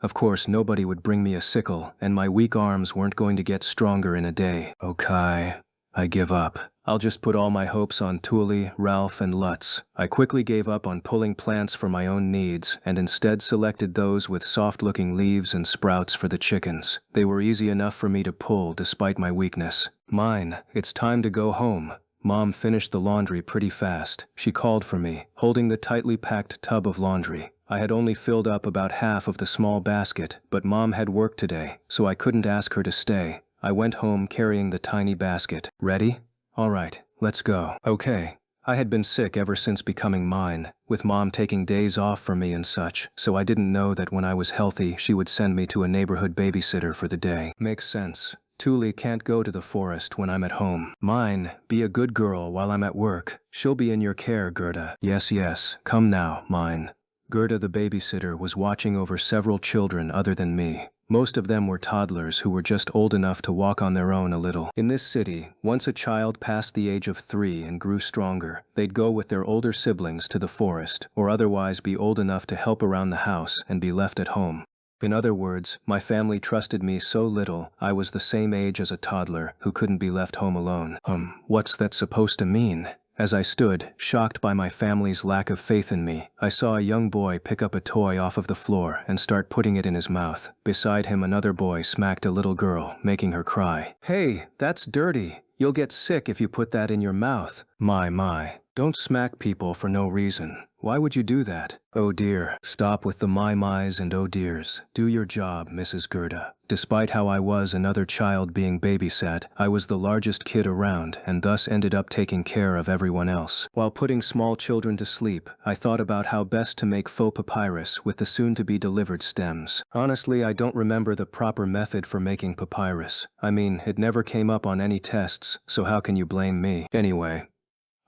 Of course, nobody would bring me a sickle, and my weak arms weren't going to get stronger in a day. Okay, I give up. I'll just put all my hopes on Thule, Ralph, and Lutz. I quickly gave up on pulling plants for my own needs, and instead selected those with soft-looking leaves and sprouts for the chickens. They were easy enough for me to pull despite my weakness. It's time to go home. Mom finished the laundry pretty fast. She called for me, holding the tightly packed tub of laundry. I had only filled up about half of the small basket, but Mom had work today, so I couldn't ask her to stay. I went home carrying the tiny basket. Ready? All right, let's go. Okay. I had been sick ever since becoming mine, with Mom taking days off from me and such, so I didn't know that when I was healthy she would send me to a neighborhood babysitter for the day. Makes sense. Thule can't go to the forest when I'm at home. Be a good girl while I'm at work. She'll be in your care, Gerda. Yes, come now, mine. Gerda the babysitter was watching over several children other than me. Most of them were toddlers who were just old enough to walk on their own a little. In this city, once a child passed the age of 3 and grew stronger, they'd go with their older siblings to the forest, or otherwise be old enough to help around the house and be left at home. In other words, my family trusted me so little, I was the same age as a toddler who couldn't be left home alone. What's that supposed to mean? As I stood, shocked by my family's lack of faith in me, I saw a young boy pick up a toy off of the floor and start putting it in his mouth. Beside him, another boy smacked a little girl, making her cry. Hey, that's dirty. You'll get sick if you put that in your mouth. My. Don't smack people for no reason. Why would you do that? Oh dear, stop with the my-my's and oh dears. Do your job, Mrs. Gerda. Despite how I was another child being babysat, I was the largest kid around and thus ended up taking care of everyone else. While putting small children to sleep, I thought about how best to make faux papyrus with the soon-to-be delivered stems. Honestly, I don't remember the proper method for making papyrus. I mean, it never came up on any tests, so how can you blame me? Anyway,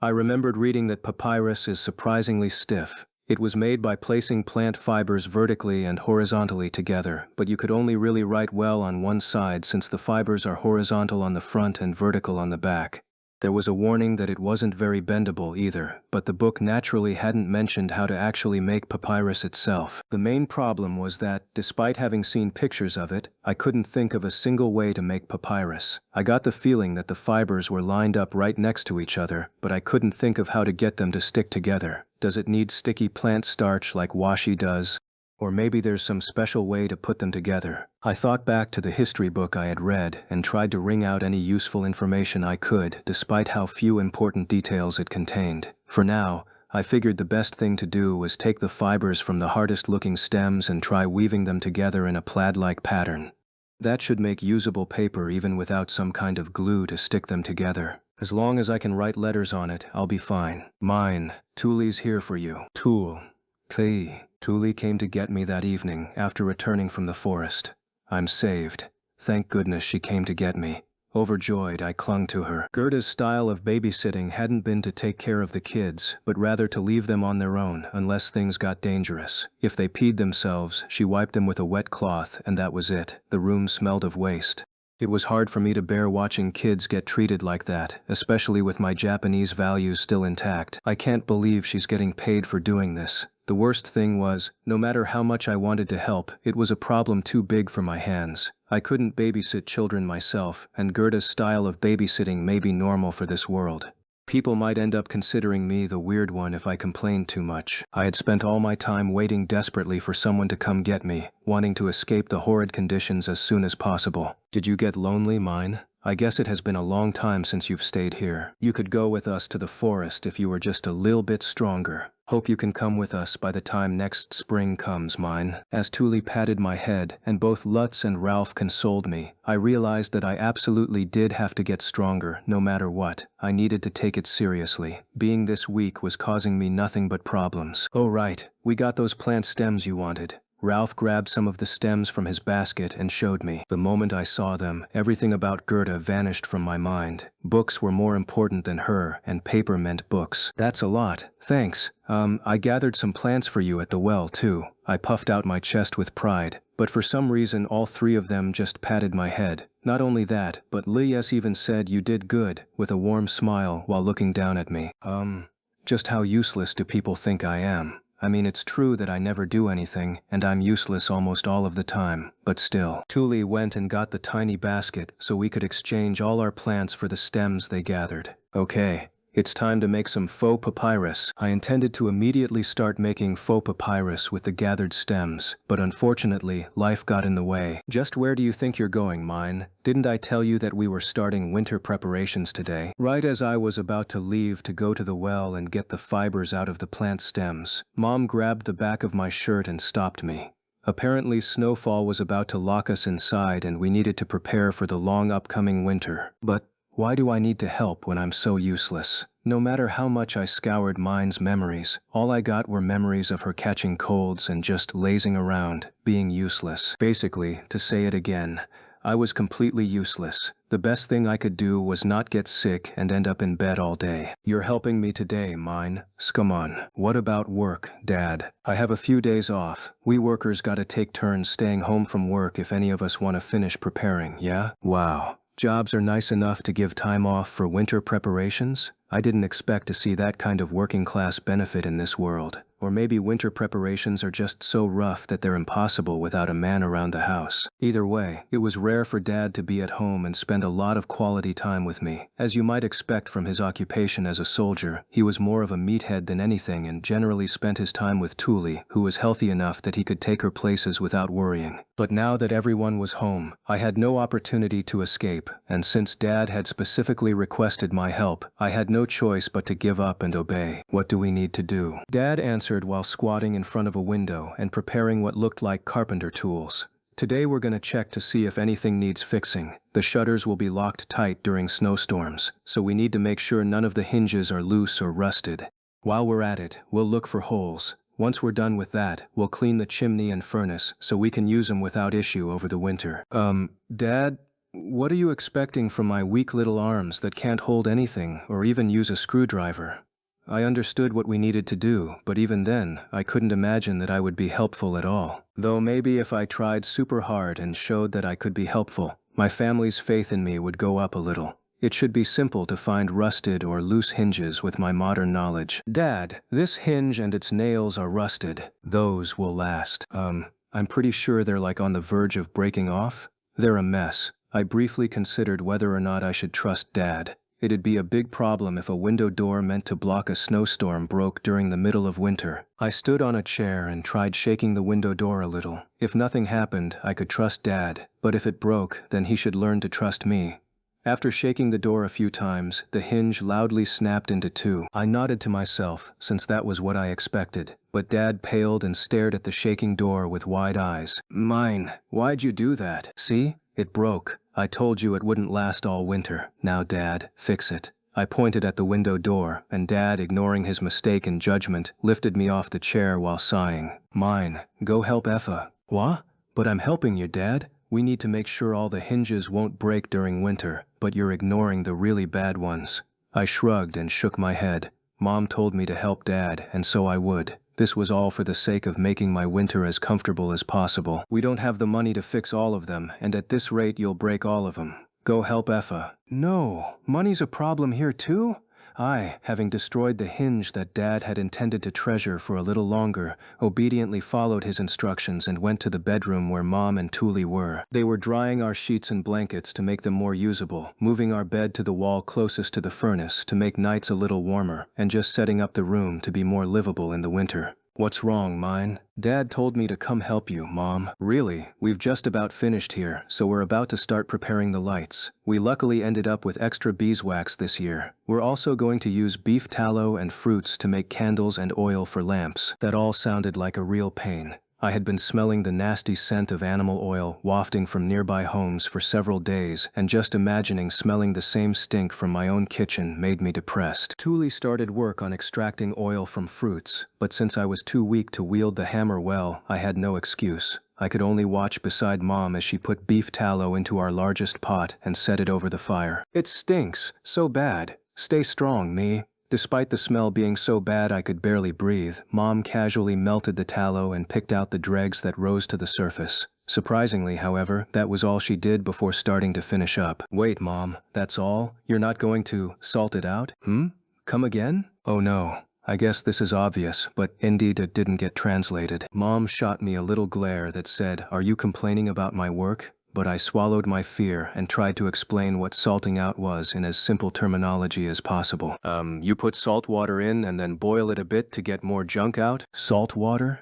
I remembered reading that papyrus is surprisingly stiff. It was made by placing plant fibers vertically and horizontally together, but you could only really write well on one side since the fibers are horizontal on the front and vertical on the back. There was a warning that it wasn't very bendable either, but the book naturally hadn't mentioned how to actually make papyrus itself. The main problem was that, despite having seen pictures of it, I couldn't think of a single way to make papyrus. I got the feeling that the fibers were lined up right next to each other, but I couldn't think of how to get them to stick together. Does it need sticky plant starch like washi does? Or maybe there's some special way to put them together. I thought back to the history book I had read and tried to wring out any useful information I could, despite how few important details it contained. For now, I figured the best thing to do was take the fibers from the hardest-looking stems and try weaving them together in a plaid-like pattern. That should make usable paper even without some kind of glue to stick them together. As long as I can write letters on it, I'll be fine. Mine, Thule's here for you. Thule. Thule came to get me that evening after returning from the forest. I'm saved. Thank goodness she came to get me. Overjoyed, I clung to her. Gerda's style of babysitting hadn't been to take care of the kids, but rather to leave them on their own unless things got dangerous. If they peed themselves, she wiped them with a wet cloth, and that was it. The room smelled of waste. It was hard for me to bear watching kids get treated like that, especially with my Japanese values still intact. I can't believe she's getting paid for doing this. The worst thing was, no matter how much I wanted to help, it was a problem too big for my hands. I couldn't babysit children myself, and Gerda's style of babysitting may be normal for this world. People might end up considering me the weird one if I complained too much. I had spent all my time waiting desperately for someone to come get me, wanting to escape the horrid conditions as soon as possible. Did you get lonely, mine? I guess it has been a long time since you've stayed here. You could go with us to the forest if you were just a little bit stronger. Hope you can come with us by the time next spring comes, mine. As Thule patted my head, and both Lutz and Ralph consoled me, I realized that I absolutely did have to get stronger, no matter what. I needed to take it seriously. Being this weak was causing me nothing but problems. Oh right, we got those plant stems you wanted. Ralph grabbed some of the stems from his basket and showed me. The moment I saw them, everything about Gerda vanished from my mind. Books were more important than her, and paper meant books. That's a lot. Thanks. I gathered some plants for you at the well, too. I puffed out my chest with pride, but for some reason all three of them just patted my head. Not only that, but Lies even said you did good, with a warm smile while looking down at me. Just how useless do people think I am? I mean, it's true that I never do anything, and I'm useless almost all of the time, but still. Thule went and got the tiny basket so we could exchange all our plants for the stems they gathered. Okay, it's time to make some faux papyrus. I intended to immediately start making faux papyrus with the gathered stems, but unfortunately, life got in the way. Just where do you think you're going, mine? Didn't I tell you that we were starting winter preparations today? Right as I was about to leave to go to the well and get the fibers out of the plant stems, Mom grabbed the back of my shirt and stopped me. Apparently, snowfall was about to lock us inside and we needed to prepare for the long upcoming winter. But why do I need to help when I'm so useless? No matter how much I scoured Mine's memories, all I got were memories of her catching colds and just lazing around, being useless. Basically, to say it again, I was completely useless. The best thing I could do was not get sick and end up in bed all day. You're helping me today, Mine. Come on. What about work, Dad? I have a few days off. We workers gotta take turns staying home from work if any of us want to finish preparing, yeah? Wow. Jobs are nice enough to give time off for winter preparations? I didn't expect to see that kind of working class benefit in this world. or maybe winter preparations are just so rough that they're impossible without a man around the house. Either way, it was rare for Dad to be at home and spend a lot of quality time with me. As you might expect from his occupation as a soldier, he was more of a meathead than anything and generally spent his time with Thule, who was healthy enough that he could take her places without worrying. But now that everyone was home, I had no opportunity to escape, and since Dad had specifically requested my help, I had no choice but to give up and obey. What do we need to do? Dad answered while squatting in front of a window and preparing what looked like carpenter tools. Today we're going to check to see if anything needs fixing. The shutters will be locked tight during snowstorms, so we need to make sure none of the hinges are loose or rusted. While we're at it, we'll look for holes. Once we're done with that, we'll clean the chimney and furnace so we can use them without issue over the winter. Dad, what are you expecting from my weak little arms that can't hold anything or even use a screwdriver? I understood what we needed to do, but even then, I couldn't imagine that I would be helpful at all. Though maybe if I tried super hard and showed that I could be helpful, my family's faith in me would go up a little. It should be simple to find rusted or loose hinges with my modern knowledge. Dad, this hinge and its nails are rusted. Those will last. I'm pretty sure they're like on the verge of breaking off. They're a mess. I briefly considered whether or not I should trust Dad. It'd be a big problem if a window door meant to block a snowstorm broke during the middle of winter. I stood on a chair and tried shaking the window door a little. If nothing happened, I could trust Dad, but if it broke, then he should learn to trust me. After shaking the door a few times, the hinge loudly snapped into two. I nodded to myself, since that was what I expected, but Dad paled and stared at the shaking door with wide eyes. Mine, why'd you do that? See? It broke. I told you it wouldn't last all winter. Now, Dad, fix it. I pointed at the window door, and Dad, ignoring his mistake in judgment, lifted me off the chair while sighing. Mine, go help Effa. What? But I'm helping you, Dad. We need to make sure all the hinges won't break during winter, but you're ignoring the really bad ones. I shrugged and shook my head. Mom told me to help Dad, and so I would. This was all for the sake of making my winter as comfortable as possible. We don't have the money to fix all of them, and at this rate you'll break all of them. Go help Effa. No, money's a problem here too? I, having destroyed the hinge that Dad had intended to treasure for a little longer, obediently followed his instructions and went to the bedroom where Mom and Thule were. They were drying our sheets and blankets to make them more usable, moving our bed to the wall closest to the furnace to make nights a little warmer, and just setting up the room to be more livable in the winter. What's wrong, Mine? Dad told me to come help you, Mom. Really, we've just about finished here, so we're about to start preparing the lights. We luckily ended up with extra beeswax this year. We're also going to use beef tallow and fruits to make candles and oil for lamps. That all sounded like a real pain. I had been smelling the nasty scent of animal oil wafting from nearby homes for several days, and just imagining smelling the same stink from my own kitchen made me depressed. Thule started work on extracting oil from fruits, but since I was too weak to wield the hammer well, I had no excuse. I could only watch beside Mom as she put beef tallow into our largest pot and set it over the fire. It stinks, so bad. Stay strong, me. Despite the smell being so bad I could barely breathe, Mom casually melted the tallow and picked out the dregs that rose to the surface. Surprisingly, however, that was all she did before starting to finish up. Wait, Mom, that's all? You're not going to salt it out? Come again? Oh no. I guess this is obvious, but indeed it didn't get translated. Mom shot me a little glare that said, "Are you complaining about my work?" But I swallowed my fear and tried to explain what salting out was in as simple terminology as possible. You put salt water in and then boil it a bit to get more junk out? Salt water?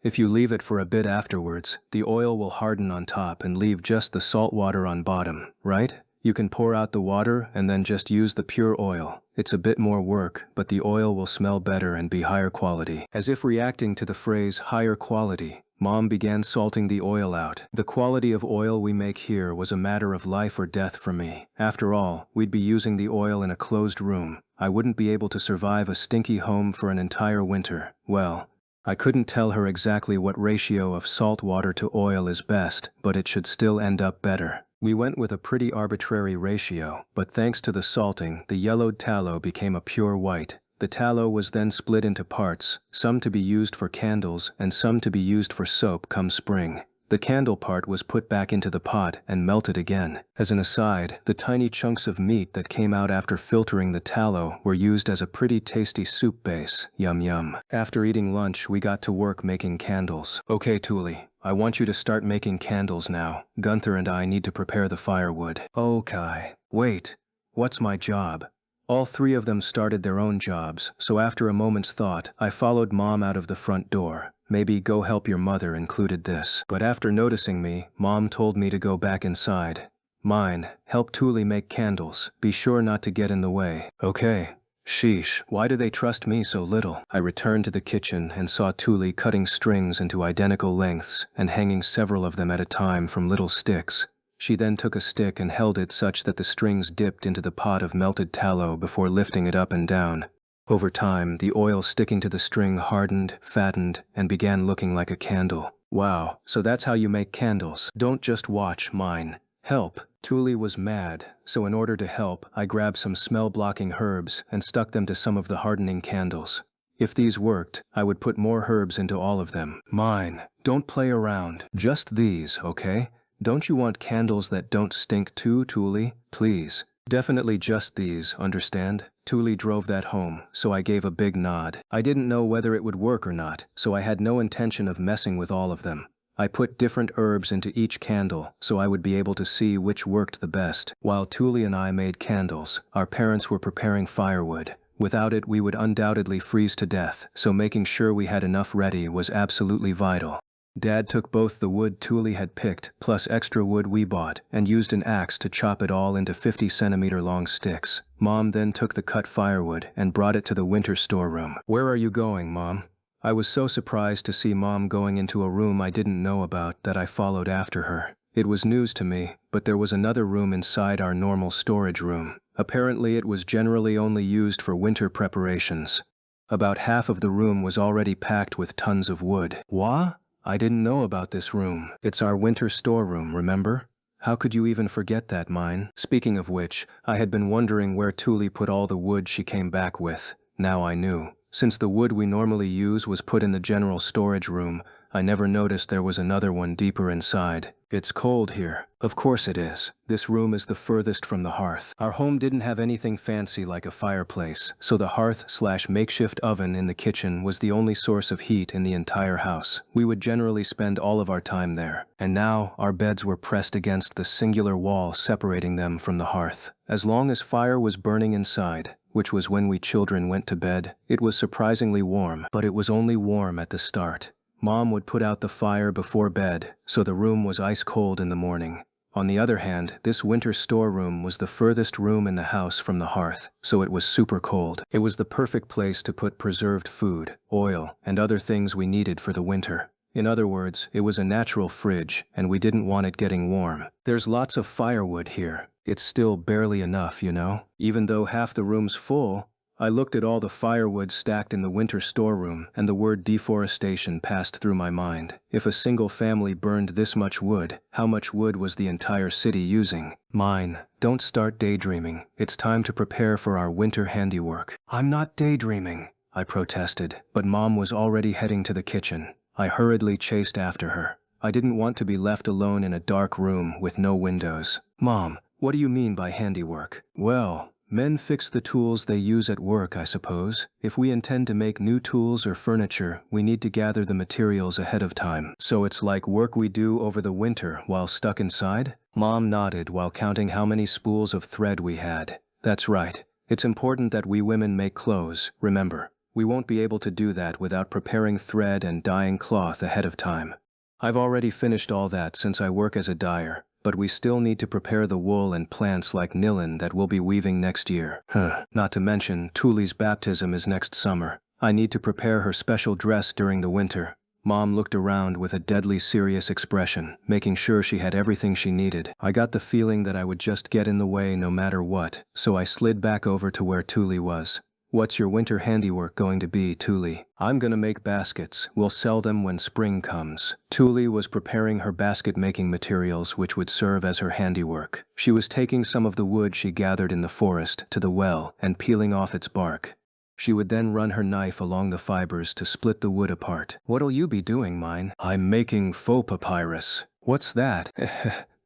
If you leave it for a bit afterwards, the oil will harden on top and leave just the salt water on bottom, right? You can pour out the water and then just use the pure oil. It's a bit more work, but the oil will smell better and be higher quality. As if reacting to the phrase higher quality, Mom began salting the oil out. The quality of oil we make here was a matter of life or death for me. After all, we'd be using the oil in a closed room. I wouldn't be able to survive a stinky home for an entire winter. Well, I couldn't tell her exactly what ratio of salt water to oil is best, but it should still end up better. We went with a pretty arbitrary ratio, but thanks to the salting, the yellowed tallow became a pure white. The tallow was then split into parts, some to be used for candles and some to be used for soap come spring. The candle part was put back into the pot and melted again. As an aside, the tiny chunks of meat that came out after filtering the tallow were used as a pretty tasty soup base. Yum yum. After eating lunch, we got to work making candles. Okay, Thule, I want you to start making candles now. Gunther and I need to prepare the firewood. Okay. Wait. What's my job? All three of them started their own jobs, so after a moment's thought, I followed Mom out of the front door. Maybe go help your mother included this. But after noticing me, Mom told me to go back inside. Mine, help Thule make candles. Be sure not to get in the way. Okay. Sheesh, why do they trust me so little? I returned to the kitchen and saw Thule cutting strings into identical lengths and hanging several of them at a time from little sticks. She then took a stick and held it such that the strings dipped into the pot of melted tallow before lifting it up and down. Over time, the oil sticking to the string hardened, fattened, and began looking like a candle. Wow, so that's how you make candles. Don't just watch, mine. Help. Thule was mad, so in order to help, I grabbed some smell-blocking herbs and stuck them to some of the hardening candles. If these worked, I would put more herbs into all of them. Mine. Don't play around. Just these, okay? Don't you want candles that don't stink too, Thule? Please. Definitely just these, understand? Thule drove that home, so I gave a big nod. I didn't know whether it would work or not, so I had no intention of messing with all of them. I put different herbs into each candle, so I would be able to see which worked the best. While Thule and I made candles, our parents were preparing firewood. Without it, we would undoubtedly freeze to death, so making sure we had enough ready was absolutely vital. Dad took both the wood Thule had picked, plus extra wood we bought, and used an axe to chop it all into 50-centimeter long sticks. Mom then took the cut firewood and brought it to the winter storeroom. Where are you going, Mom? I was so surprised to see Mom going into a room I didn't know about that I followed after her. It was news to me, but there was another room inside our normal storage room. Apparently it was generally only used for winter preparations. About half of the room was already packed with tons of wood. What? I didn't know about this room. It's our winter storeroom, remember? How could you even forget that, mine? Speaking of which, I had been wondering where Thule put all the wood she came back with. Now I knew. Since the wood we normally use was put in the general storage room, I never noticed there was another one deeper inside. It's cold here. Of course it is. This room is the furthest from the hearth. Our home didn't have anything fancy like a fireplace, so the hearth/makeshift oven in the kitchen was the only source of heat in the entire house. We would generally spend all of our time there. And now, our beds were pressed against the singular wall separating them from the hearth. As long as fire was burning inside, which was when we children went to bed, it was surprisingly warm, but it was only warm at the start. Mom would put out the fire before bed, so the room was ice cold in the morning. On the other hand, this winter storeroom was the furthest room in the house from the hearth, so it was super cold. It was the perfect place to put preserved food, oil, and other things we needed for the winter. In other words, it was a natural fridge, and we didn't want it getting warm. There's lots of firewood here. It's still barely enough, you know? Even though half the room's full, I looked at all the firewood stacked in the winter storeroom, and the word deforestation passed through my mind. If a single family burned this much wood, how much wood was the entire city using? Mine. Don't start daydreaming. It's time to prepare for our winter handiwork. I'm not daydreaming, I protested, but Mom was already heading to the kitchen. I hurriedly chased after her. I didn't want to be left alone in a dark room with no windows. Mom, what do you mean by handiwork? Well, men fix the tools they use at work, I suppose. If we intend to make new tools or furniture, we need to gather the materials ahead of time. So it's like work we do over the winter while stuck inside? Mom nodded while counting how many spools of thread we had. That's right. It's important that we women make clothes, remember. We won't be able to do that without preparing thread and dyeing cloth ahead of time. I've already finished all that since I work as a dyer, but we still need to prepare the wool and plants like nylon that we'll be weaving next year. Not to mention, Thule's baptism is next summer. I need to prepare her special dress during the winter. Mom looked around with a deadly serious expression, making sure she had everything she needed. I got the feeling that I would just get in the way no matter what, so I slid back over to where Thule was. What's your winter handiwork going to be, Thule? I'm gonna make baskets. We'll sell them when spring comes. Thule was preparing her basket-making materials which would serve as her handiwork. She was taking some of the wood she gathered in the forest to the well and peeling off its bark. She would then run her knife along the fibers to split the wood apart. "What'll you be doing, mine?" "I'm making faux papyrus." "What's that?"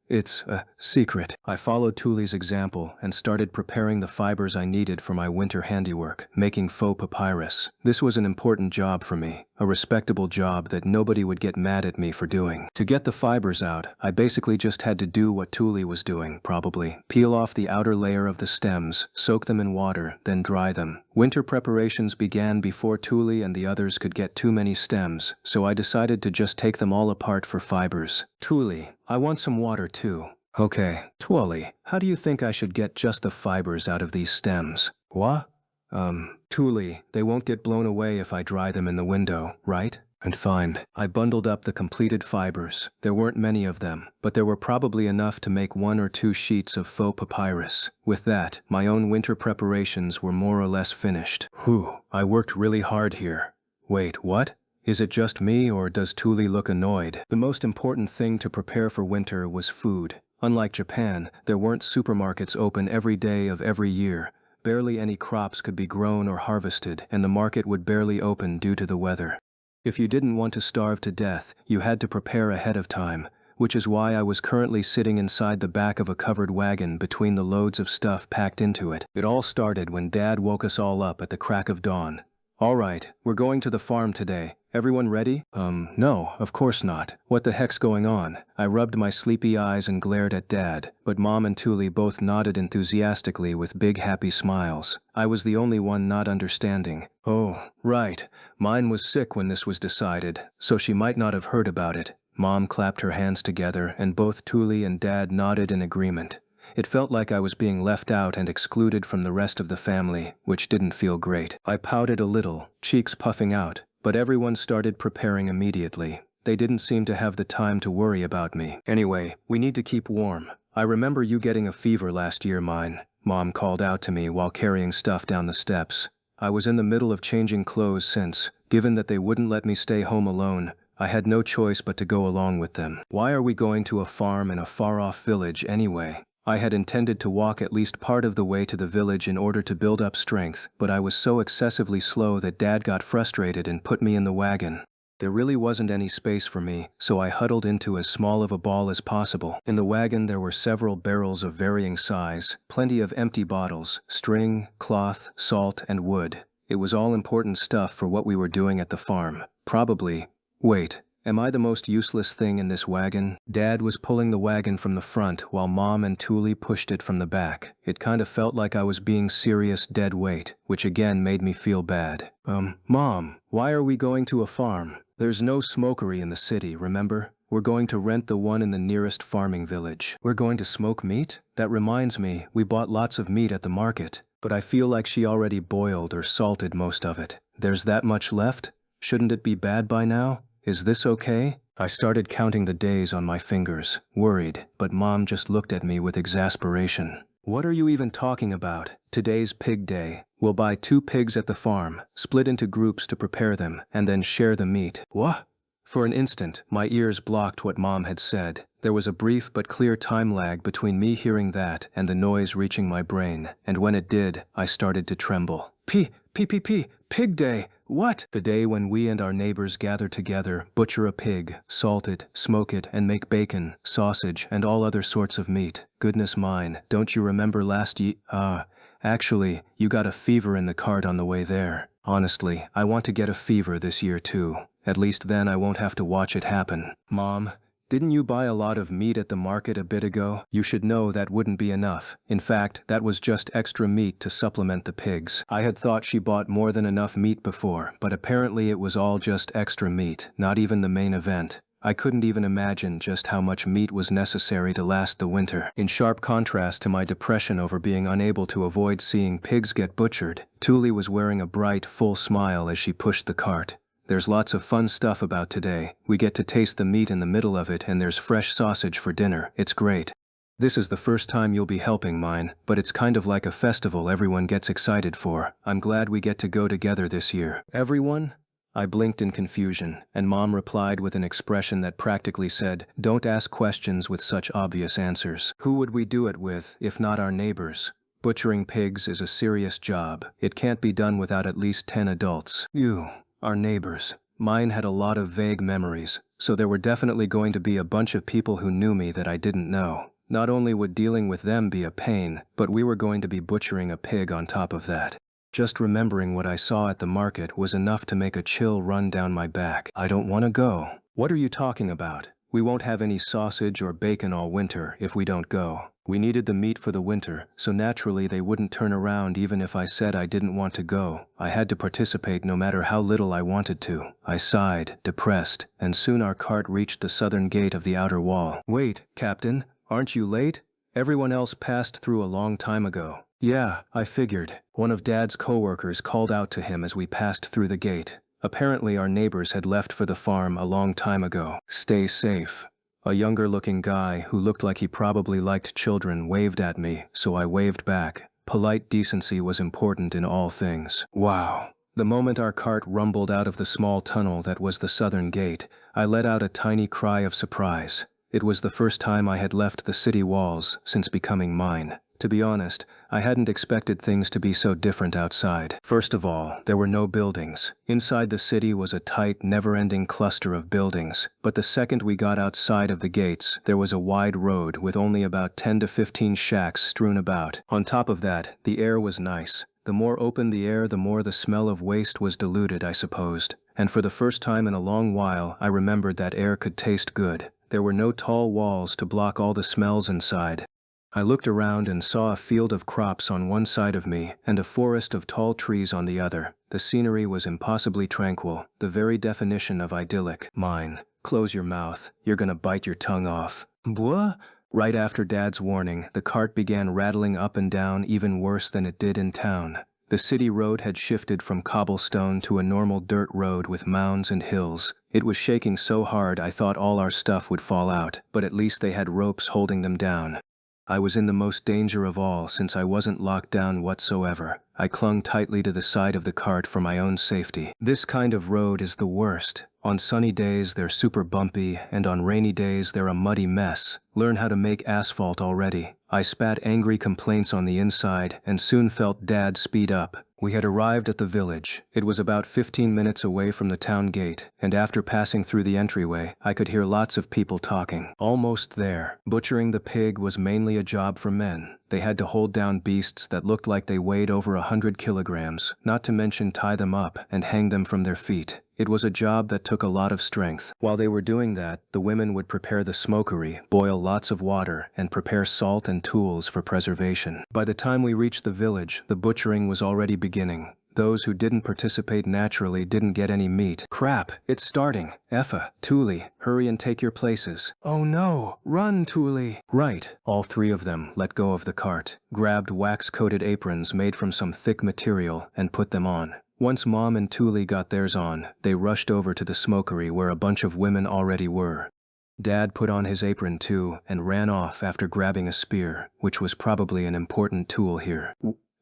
"It's a secret." I followed Tuli's example and started preparing the fibers I needed for my winter handiwork, making faux papyrus. This was an important job for me, a respectable job that nobody would get mad at me for doing. To get the fibers out, I basically just had to do what Tuli was doing, probably. Peel off the outer layer of the stems, soak them in water, then dry them. Winter preparations began before Tuli and the others could get too many stems, so I decided to just take them all apart for fibers. "Tuli, I want some water too." "Okay." "Twali, how do you think I should get just the fibers out of these stems?" "What?" Tuli, they won't get blown away if I dry them in the window, right?" "And fine." I bundled up the completed fibers. There weren't many of them, but there were probably enough to make 1 or 2 sheets of faux papyrus. With that, my own winter preparations were more or less finished. Whew, I worked really hard here. Wait, what? Is it just me, or does Tuli look annoyed? The most important thing to prepare for winter was food. Unlike Japan, there weren't supermarkets open every day of every year. Barely any crops could be grown or harvested, and the market would barely open due to the weather. If you didn't want to starve to death, you had to prepare ahead of time, which is why I was currently sitting inside the back of a covered wagon between the loads of stuff packed into it. It all started when Dad woke us all up at the crack of dawn. "All right, we're going to the farm today. Everyone ready?" No, of course not. What the heck's going on?" I rubbed my sleepy eyes and glared at Dad, but Mom and Tuli both nodded enthusiastically with big happy smiles. I was the only one not understanding. "Oh, right. Mine was sick when this was decided, so she might not have heard about it." Mom clapped her hands together and both Tuli and Dad nodded in agreement. It felt like I was being left out and excluded from the rest of the family, which didn't feel great. I pouted a little, cheeks puffing out, but everyone started preparing immediately. They didn't seem to have the time to worry about me. "Anyway, we need to keep warm. I remember you getting a fever last year, mine," Mom called out to me while carrying stuff down the steps. I was in the middle of changing clothes since, given that they wouldn't let me stay home alone, I had no choice but to go along with them. Why are we going to a farm in a far-off village anyway? I had intended to walk at least part of the way to the village in order to build up strength, but I was so excessively slow that Dad got frustrated and put me in the wagon. There really wasn't any space for me, so I huddled into as small of a ball as possible. In the wagon there were several barrels of varying size, plenty of empty bottles, string, cloth, salt, and wood. It was all important stuff for what we were doing at the farm. Probably. Wait. Am I the most useless thing in this wagon? Dad was pulling the wagon from the front while Mom and Tuli pushed it from the back. It kind of felt like I was being serious dead weight, which again made me feel bad. Mom, why are we going to a farm? There's no smokery in the city, remember? We're going to rent the one in the nearest farming village. We're going to smoke meat? That reminds me, we bought lots of meat at the market, but I feel like she already boiled or salted most of it. There's that much left? Shouldn't it be bad by now? Is this okay? I started counting the days on my fingers, worried, but Mom just looked at me with exasperation. "What are you even talking about? Today's pig day. We'll buy 2 pigs at the farm, split into groups to prepare them, and then share the meat." What? For an instant, my ears blocked what Mom had said. There was a brief but clear time lag between me hearing that and the noise reaching my brain, and when it did, I started to tremble. Pig day! What? The day when we and our neighbors gather together, butcher a pig, salt it, smoke it, and make bacon, sausage, and all other sorts of meat. Goodness mine, don't you remember last actually, you got a fever in the cart on the way there. Honestly, I want to get a fever this year too. At least then I won't have to watch it happen. Mom, didn't you buy a lot of meat at the market a bit ago? You should know that wouldn't be enough. In fact, that was just extra meat to supplement the pigs. I had thought she bought more than enough meat before, but apparently it was all just extra meat, not even the main event. I couldn't even imagine just how much meat was necessary to last the winter. In sharp contrast to my depression over being unable to avoid seeing pigs get butchered, Tuli was wearing a bright, full smile as she pushed the cart. "There's lots of fun stuff about today. We get to taste the meat in the middle of it, and there's fresh sausage for dinner. It's great. This is the first time you'll be helping, mine, but it's kind of like a festival everyone gets excited for. I'm glad we get to go together this year." "Everyone?" I blinked in confusion, and Mom replied with an expression that practically said, "Don't ask questions with such obvious answers. Who would we do it with, if not our neighbors?" Butchering pigs is a serious job. It can't be done without at least 10 adults. You, our neighbors. Mine had a lot of vague memories, so there were definitely going to be a bunch of people who knew me that I didn't know. Not only would dealing with them be a pain, but we were going to be butchering a pig on top of that. Just remembering what I saw at the market was enough to make a chill run down my back. I don't want to go. What are you talking about? We won't have any sausage or bacon all winter if we don't go. We needed the meat for the winter, so naturally they wouldn't turn around even if I said I didn't want to go. I had to participate no matter how little I wanted to. I sighed, depressed, and soon our cart reached the southern gate of the outer wall. Wait, Captain, aren't you late? Everyone else passed through a long time ago. Yeah, I figured. One of Dad's coworkers called out to him as we passed through the gate. Apparently our neighbors had left for the farm a long time ago. Stay safe. A younger-looking guy who looked like he probably liked children waved at me, so I waved back. Polite decency was important in all things. Wow. The moment our cart rumbled out of the small tunnel that was the southern gate, I let out a tiny cry of surprise. It was the first time I had left the city walls since becoming mine. To be honest, I hadn't expected things to be so different outside. First of all, there were no buildings. Inside the city was a tight, never-ending cluster of buildings. But the second we got outside of the gates, there was a wide road with only about 10 to 15 shacks strewn about. On top of that, the air was nice. The more open the air, the more the smell of waste was diluted, I supposed. And for the first time in a long while, I remembered that air could taste good. There were no tall walls to block all the smells inside. I looked around and saw a field of crops on one side of me and a forest of tall trees on the other. The scenery was impossibly tranquil, the very definition of idyllic. Mine. Close your mouth. You're gonna bite your tongue off. Bwah? Right after Dad's warning, the cart began rattling up and down even worse than it did in town. The city road had shifted from cobblestone to a normal dirt road with mounds and hills. It was shaking so hard I thought all our stuff would fall out, but at least they had ropes holding them down. I was in the most danger of all since I wasn't locked down whatsoever. I clung tightly to the side of the cart for my own safety. This kind of road is the worst. On sunny days they're super bumpy, and on rainy days they're a muddy mess. Learn how to make asphalt already. I spat angry complaints on the inside and soon felt Dad speed up. We had arrived at the village. It was about 15 minutes away from the town gate, and after passing through the entryway, I could hear lots of people talking. Almost there. Butchering the pig was mainly a job for men. They had to hold down beasts that looked like they weighed over 100 kilograms, not to mention tie them up and hang them from their feet. It was a job that took a lot of strength. While they were doing that, the women would prepare the smokery, boil lots of water, and prepare salt and tools for preservation. By the time we reached the village, the butchering was already beginning. Those who didn't participate naturally didn't get any meat. Crap, it's starting. Effa, Thule, hurry and take your places. Oh no, run, Thule. Right, all three of them let go of the cart, grabbed wax-coated aprons made from some thick material, and put them on. Once Mom and Thule got theirs on, they rushed over to the smokery where a bunch of women already were. Dad put on his apron too and ran off after grabbing a spear, which was probably an important tool here.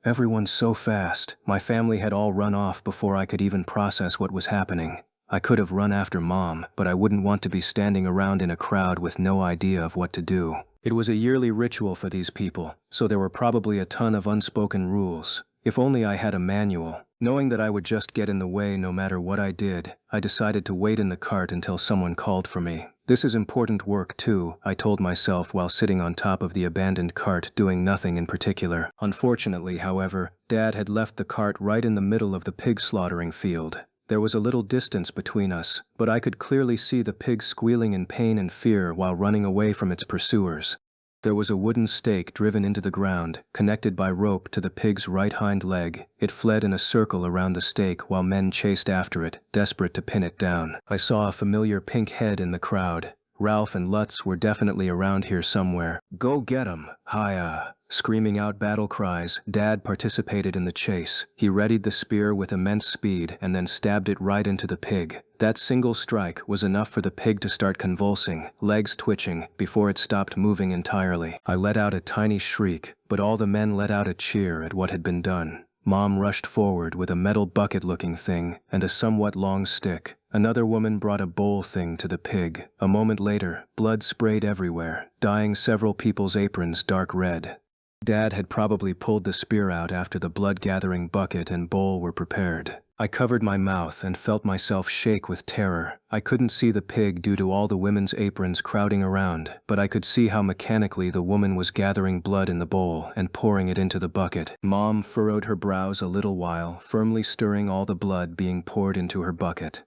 Everyone's so fast. My family had all run off before I could even process what was happening. I could have run after Mom, but I wouldn't want to be standing around in a crowd with no idea of what to do. It was a yearly ritual for these people, so there were probably a ton of unspoken rules. If only I had a manual. Knowing that I would just get in the way no matter what I did, I decided to wait in the cart until someone called for me. This is important work too, I told myself while sitting on top of the abandoned cart doing nothing in particular. Unfortunately, however, Dad had left the cart right in the middle of the pig slaughtering field. There was a little distance between us, but I could clearly see the pig squealing in pain and fear while running away from its pursuers. There was a wooden stake driven into the ground, connected by rope to the pig's right hind leg. It fled in a circle around the stake while men chased after it, desperate to pin it down. I saw a familiar pink head in the crowd. Ralph and Lutz were definitely around here somewhere. Go get 'em! Hiya! Screaming out battle cries, Dad participated in the chase. He readied the spear with immense speed and then stabbed it right into the pig. That single strike was enough for the pig to start convulsing, legs twitching, before it stopped moving entirely. I let out a tiny shriek, but all the men let out a cheer at what had been done. Mom rushed forward with a metal bucket-looking thing and a somewhat long stick. Another woman brought a bowl thing to the pig. A moment later, blood sprayed everywhere, dyeing several people's aprons dark red. Dad had probably pulled the spear out after the blood-gathering bucket and bowl were prepared. I covered my mouth and felt myself shake with terror. I couldn't see the pig due to all the women's aprons crowding around, but I could see how mechanically the woman was gathering blood in the bowl and pouring it into the bucket. Mom furrowed her brows a little while, firmly stirring all the blood being poured into her bucket.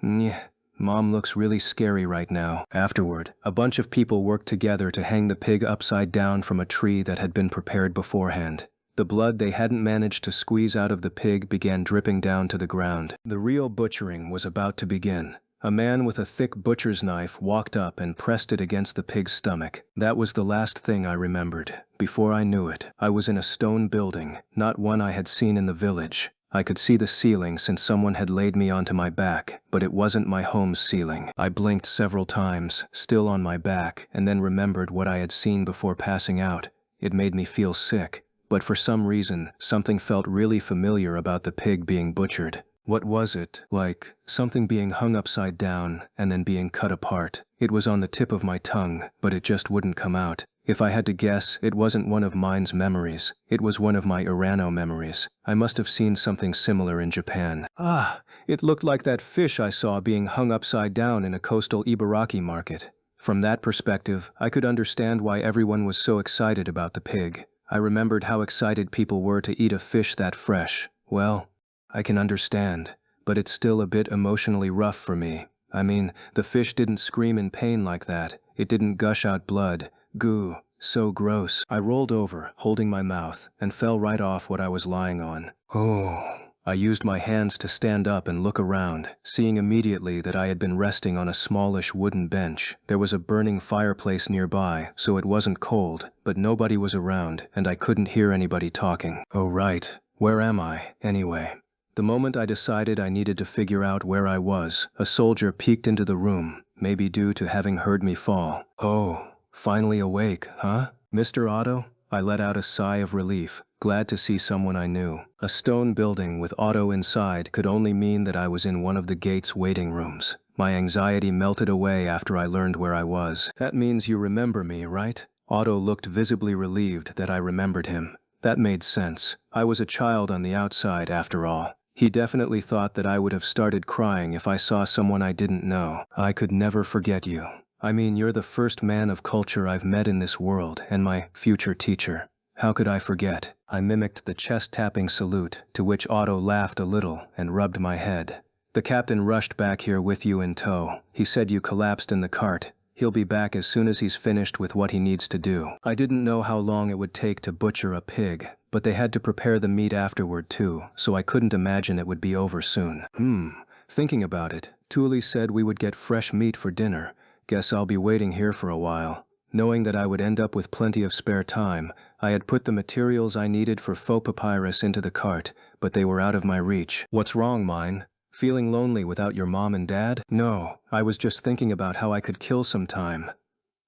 Nyeh. Mom looks really scary right now. Afterward, a bunch of people worked together to hang the pig upside down from a tree that had been prepared beforehand. The blood they hadn't managed to squeeze out of the pig began dripping down to the ground. The real butchering was about to begin. A man with a thick butcher's knife walked up and pressed it against the pig's stomach. That was the last thing I remembered. Before I knew it, I was in a stone building, not one I had seen in the village. I could see the ceiling since someone had laid me onto my back, but it wasn't my home's ceiling. I blinked several times, still on my back, and then remembered what I had seen before passing out. It made me feel sick. But for some reason, something felt really familiar about the pig being butchered. What was it? Like something being hung upside down and then being cut apart. It was on the tip of my tongue, but it just wouldn't come out. If I had to guess, it wasn't one of mine's memories. It was one of my Urano memories. I must have seen something similar in Japan. Ah, it looked like that fish I saw being hung upside down in a coastal Ibaraki market. From that perspective, I could understand why everyone was so excited about the pig. I remembered how excited people were to eat a fish that fresh. Well, I can understand, but it's still a bit emotionally rough for me. I mean, the fish didn't scream in pain like that. It didn't gush out blood. Goo, so gross. I rolled over, holding my mouth, and fell right off what I was lying on. Oh. I used my hands to stand up and look around, seeing immediately that I had been resting on a smallish wooden bench. There was a burning fireplace nearby, so it wasn't cold, but nobody was around, and I couldn't hear anybody talking. Oh right, where am I, anyway? The moment I decided I needed to figure out where I was, a soldier peeked into the room, maybe due to having heard me fall. Oh, finally awake, huh? Mr. Otto? I let out a sigh of relief, glad to see someone I knew. A stone building with Otto inside could only mean that I was in one of the gate's waiting rooms. My anxiety melted away after I learned where I was. That means you remember me, right? Otto looked visibly relieved that I remembered him. That made sense. I was a child on the outside, after all. He definitely thought that I would have started crying if I saw someone I didn't know. I could never forget you. I mean, you're the first man of culture I've met in this world, and my future teacher. How could I forget? I mimicked the chest-tapping salute, to which Otto laughed a little and rubbed my head. The captain rushed back here with you in tow. He said you collapsed in the cart. He'll be back as soon as he's finished with what he needs to do. I didn't know how long it would take to butcher a pig, but they had to prepare the meat afterward too, so I couldn't imagine it would be over soon. Thinking about it, Thule said we would get fresh meat for dinner. Guess I'll be waiting here for a while. Knowing that I would end up with plenty of spare time, I had put the materials I needed for faux papyrus into the cart, but they were out of my reach. What's wrong, mine? Feeling lonely without your mom and dad? No, I was just thinking about how I could kill some time.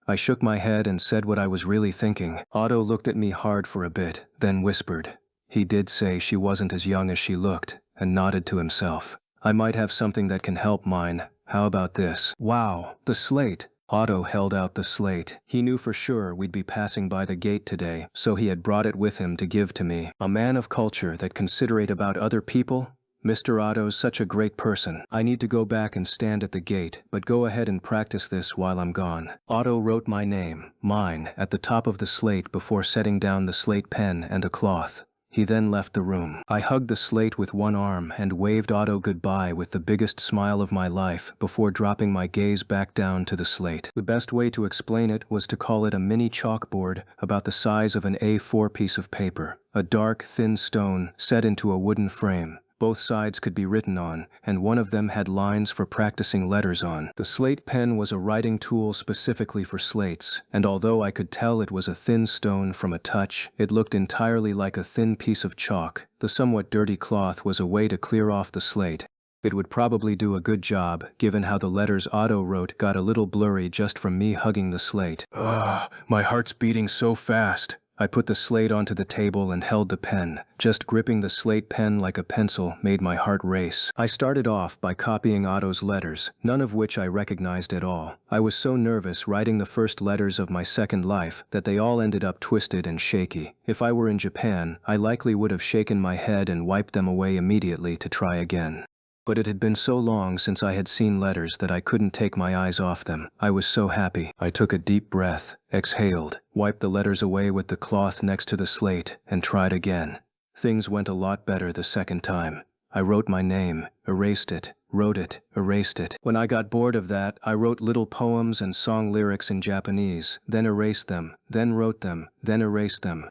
I shook my head and said what I was really thinking. Otto looked at me hard for a bit, then whispered. He did say she wasn't as young as she looked, and nodded to himself. I might have something that can help, mine. How about this? Wow, the slate. Otto held out the slate. He knew for sure we'd be passing by the gate today, so he had brought it with him to give to me. A man of culture that considerate about other people? Mr. Otto's such a great person. I need to go back and stand at the gate, but go ahead and practice this while I'm gone. Otto wrote my name, mine, at the top of the slate before setting down the slate pen and a cloth. He then left the room. I hugged the slate with one arm and waved Otto goodbye with the biggest smile of my life before dropping my gaze back down to the slate. The best way to explain it was to call it a mini chalkboard about the size of an A4 piece of paper, a dark, thin stone set into a wooden frame. Both sides could be written on, and one of them had lines for practicing letters on. The slate pen was a writing tool specifically for slates, and although I could tell it was a thin stone from a touch, it looked entirely like a thin piece of chalk. The somewhat dirty cloth was a way to clear off the slate. It would probably do a good job, given how the letters Otto wrote got a little blurry just from me hugging the slate. Ugh, my heart's beating so fast. I put the slate onto the table and held the pen. Just gripping the slate pen like a pencil made my heart race. I started off by copying Otto's letters, none of which I recognized at all. I was so nervous writing the first letters of my second life that they all ended up twisted and shaky. If I were in Japan, I likely would have shaken my head and wiped them away immediately to try again. But it had been so long since I had seen letters that I couldn't take my eyes off them. I was so happy. I took a deep breath, exhaled, wiped the letters away with the cloth next to the slate, and tried again. Things went a lot better the second time. I wrote my name, erased it, wrote it, erased it. When I got bored of that, I wrote little poems and song lyrics in Japanese, then erased them, then wrote them, then erased them.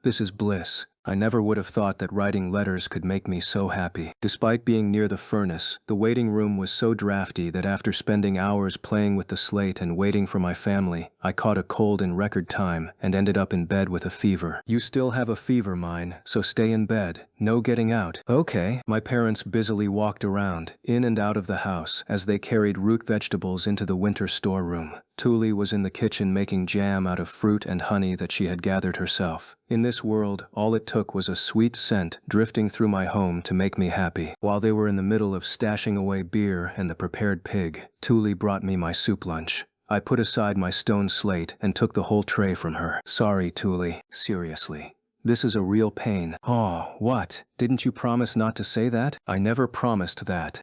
This is bliss. I never would have thought that writing letters could make me so happy. Despite being near the furnace, the waiting room was so drafty that after spending hours playing with the slate and waiting for my family, I caught a cold in record time and ended up in bed with a fever. You still have a fever, mine, so stay in bed. No getting out. Okay. My parents busily walked around, in and out of the house, as they carried root vegetables into the winter storeroom. Tuli was in the kitchen making jam out of fruit and honey that she had gathered herself. In this world, all it took was a sweet scent drifting through my home to make me happy. While they were in the middle of stashing away beer and the prepared pig, Tuli brought me my soup lunch. I put aside my stone slate and took the whole tray from her. Sorry, Tuli. Seriously. This is a real pain. Oh, what? Didn't you promise not to say that? I never promised that.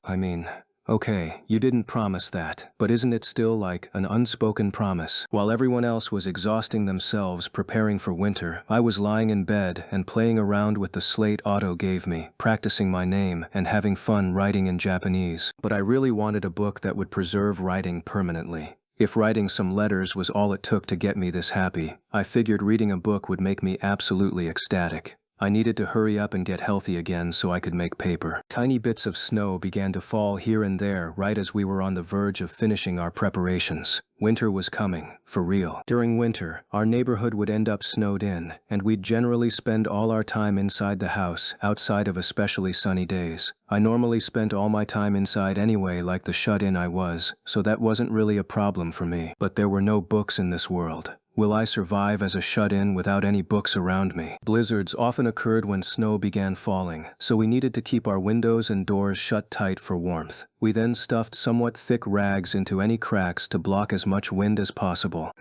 Okay, you didn't promise that, but isn't it still like an unspoken promise? While everyone else was exhausting themselves preparing for winter, I was lying in bed and playing around with the slate Otto gave me, practicing my name and having fun writing in Japanese. But I really wanted a book that would preserve writing permanently. If writing some letters was all it took to get me this happy, I figured reading a book would make me absolutely ecstatic. I needed to hurry up and get healthy again so I could make paper. Tiny bits of snow began to fall here and there right as we were on the verge of finishing our preparations. Winter was coming, for real. During winter, our neighborhood would end up snowed in, and we'd generally spend all our time inside the house, outside of especially sunny days. I normally spent all my time inside anyway, like the shut-in I was, so that wasn't really a problem for me. But there were no books in this world. Will I survive as a shut-in without any books around me? Blizzards often occurred when snow began falling, so we needed to keep our windows and doors shut tight for warmth. We then stuffed somewhat thick rags into any cracks to block as much wind as possible.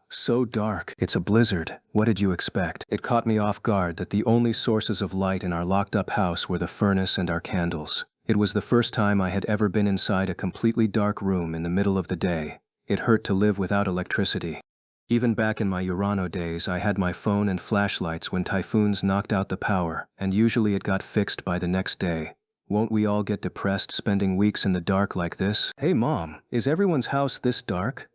So dark. It's a blizzard. What did you expect? It caught me off guard that the only sources of light in our locked-up house were the furnace and our candles. It was the first time I had ever been inside a completely dark room in the middle of the day. It hurt to live without electricity. Even back in my Urano days, I had my phone and flashlights when typhoons knocked out the power, and usually it got fixed by the next day. Won't we all get depressed spending weeks in the dark like this? Hey Mom, is everyone's house this dark?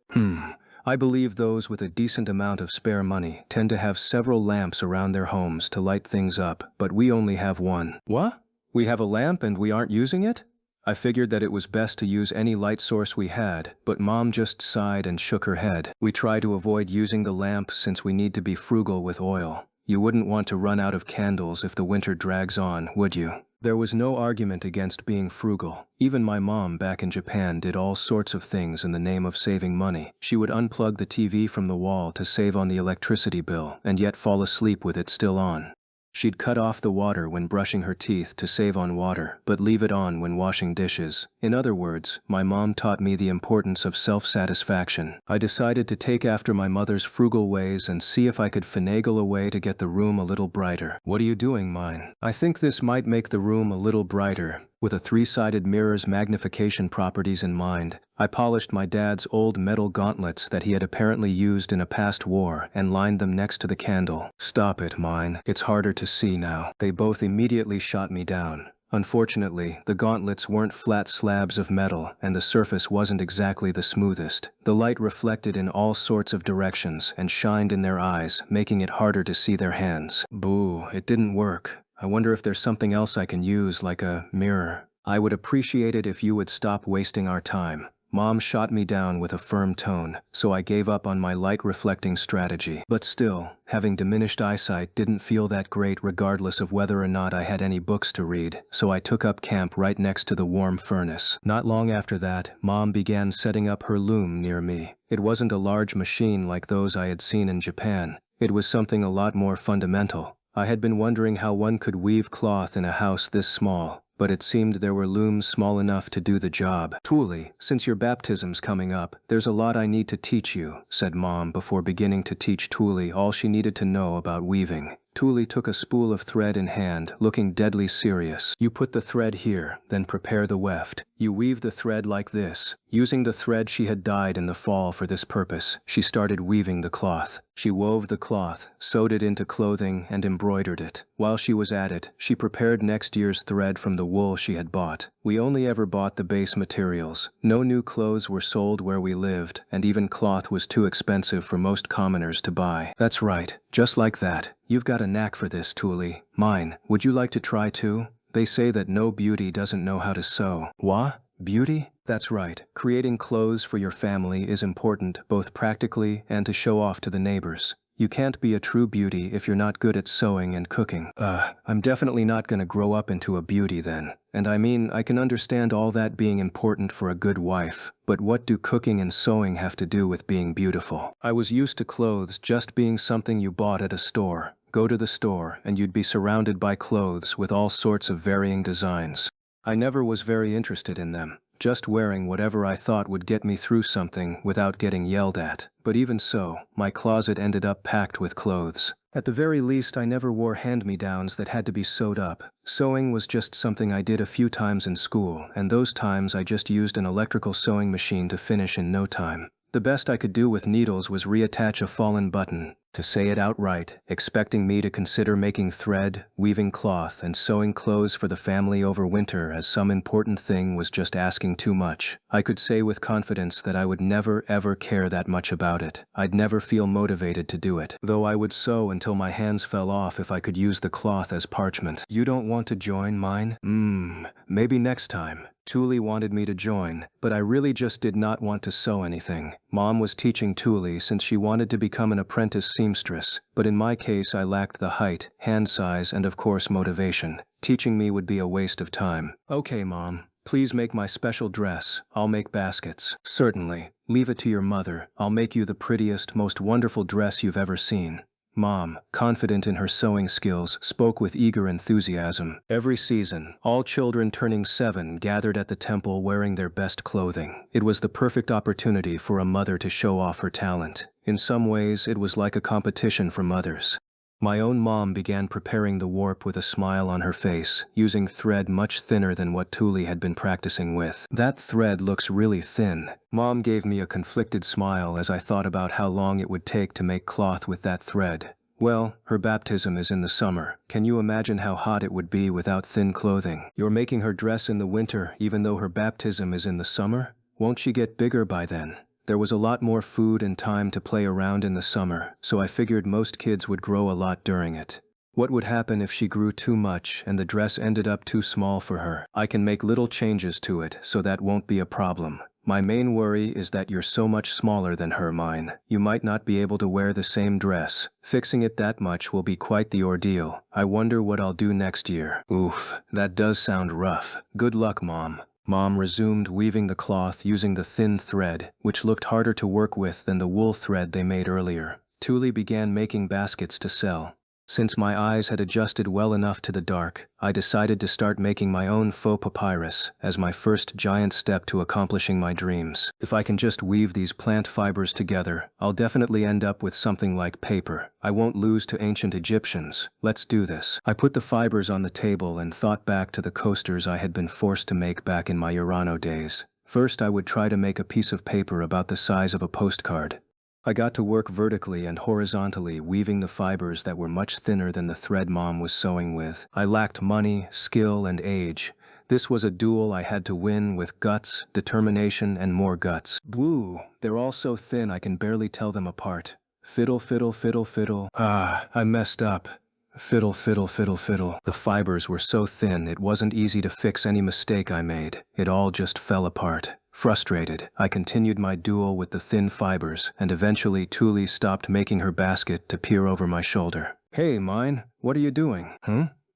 I believe those with a decent amount of spare money tend to have several lamps around their homes to light things up, but we only have one. What? We have a lamp and we aren't using it? I figured that it was best to use any light source we had, but Mom just sighed and shook her head. We try to avoid using the lamp since we need to be frugal with oil. You wouldn't want to run out of candles if the winter drags on, would you? There was no argument against being frugal. Even my mom back in Japan did all sorts of things in the name of saving money. She would unplug the TV from the wall to save on the electricity bill, and yet fall asleep with it still on. She'd cut off the water when brushing her teeth to save on water, but leave it on when washing dishes. In other words, my mom taught me the importance of self-satisfaction. I decided to take after my mother's frugal ways and see if I could finagle a way to get the room a little brighter. What are you doing, mine? I think this might make the room a little brighter. With a three-sided mirror's magnification properties in mind, I polished my dad's old metal gauntlets that he had apparently used in a past war and lined them next to the candle. Stop it, mine. It's harder to see now. They both immediately shot me down. Unfortunately, the gauntlets weren't flat slabs of metal and the surface wasn't exactly the smoothest. The light reflected in all sorts of directions and shined in their eyes, making it harder to see their hands. Boo, it didn't work. I wonder if there's something else I can use, like a mirror. I would appreciate it if you would stop wasting our time. Mom shot me down with a firm tone, so I gave up on my light-reflecting strategy. But still, having diminished eyesight didn't feel that great regardless of whether or not I had any books to read, so I took up camp right next to the warm furnace. Not long after that, Mom began setting up her loom near me. It wasn't a large machine like those I had seen in Japan. It was something a lot more fundamental. I had been wondering how one could weave cloth in a house this small, but it seemed there were looms small enough to do the job. Tuli, since your baptism's coming up, there's a lot I need to teach you, said Mom before beginning to teach Tuli all she needed to know about weaving. Tuli took a spool of thread in hand, looking deadly serious. You put the thread here, then prepare the weft. You weave the thread like this. Using the thread she had dyed in the fall for this purpose, she started weaving the cloth. She wove the cloth, sewed it into clothing, and embroidered it. While she was at it, she prepared next year's thread from the wool she had bought. We only ever bought the base materials. No new clothes were sold where we lived, and even cloth was too expensive for most commoners to buy. That's right, just like that. You've got a knack for this, Tuli. Mine, would you like to try too? They say that no beauty doesn't know how to sew. What? Beauty? That's right. Creating clothes for your family is important, both practically and to show off to the neighbors. You can't be a true beauty if you're not good at sewing and cooking. I'm definitely not gonna grow up into a beauty then. And I mean, I can understand all that being important for a good wife, but what do cooking and sewing have to do with being beautiful? I was used to clothes just being something you bought at a store. Go to the store, and you'd be surrounded by clothes with all sorts of varying designs. I never was very interested in them, just wearing whatever I thought would get me through something without getting yelled at. But even so, my closet ended up packed with clothes. At the very least, I never wore hand-me-downs that had to be sewed up. Sewing was just something I did a few times in school, and those times I just used an electrical sewing machine to finish in no time. The best I could do with needles was reattach a fallen button. To say it outright, expecting me to consider making thread, weaving cloth, and sewing clothes for the family over winter as some important thing was just asking too much. I could say with confidence that I would never ever care that much about it. I'd never feel motivated to do it, though I would sew until my hands fell off if I could use the cloth as parchment. You don't want to join mine? Maybe next time. Tuli wanted me to join, but I really just did not want to sew anything. Mom was teaching Tuli since she wanted to become an apprentice seamstress, but in my case I lacked the height, hand size, and of course motivation. Teaching me would be a waste of time. Okay, Mom. Please make my special dress. I'll make baskets. Certainly. Leave it to your mother. I'll make you the prettiest, most wonderful dress you've ever seen. Mom, confident in her sewing skills, spoke with eager enthusiasm. Every season, all children turning 7 gathered at the temple wearing their best clothing. It was the perfect opportunity for a mother to show off her talent. In some ways, it was like a competition for mothers. My own mom began preparing the warp with a smile on her face, using thread much thinner than what Tuli had been practicing with. That thread looks really thin. Mom gave me a conflicted smile as I thought about how long it would take to make cloth with that thread. Well, her baptism is in the summer. Can you imagine how hot it would be without thin clothing? You're making her dress in the winter even though her baptism is in the summer? Won't she get bigger by then? There was a lot more food and time to play around in the summer, so I figured most kids would grow a lot during it. What would happen if she grew too much and the dress ended up too small for her? I can make little changes to it, so that won't be a problem. My main worry is that you're so much smaller than her, mine. You might not be able to wear the same dress. Fixing it that much will be quite the ordeal. I wonder what I'll do next year. Oof, that does sound rough. Good luck, Mom. Mom resumed weaving the cloth using the thin thread, which looked harder to work with than the wool thread they made earlier. Tuli began making baskets to sell. Since my eyes had adjusted well enough to the dark, I decided to start making my own faux papyrus as my first giant step to accomplishing my dreams. If I can just weave these plant fibers together, I'll definitely end up with something like paper. I won't lose to ancient Egyptians. Let's do this. I put the fibers on the table and thought back to the coasters I had been forced to make back in my Urano days. First, I would try to make a piece of paper about the size of a postcard. I got to work vertically and horizontally, weaving the fibers that were much thinner than the thread Mom was sewing with. I lacked money, skill, and age. This was a duel I had to win with guts, determination, and more guts. Woo! They're all so thin I can barely tell them apart. Fiddle, fiddle, fiddle, fiddle. I messed up. Fiddle, fiddle, fiddle, fiddle. The fibers were so thin it wasn't easy to fix any mistake I made. It all just fell apart. Frustrated, I continued my duel with the thin fibers, and eventually Tuli stopped making her basket to peer over my shoulder. Hey, mine, what are you doing?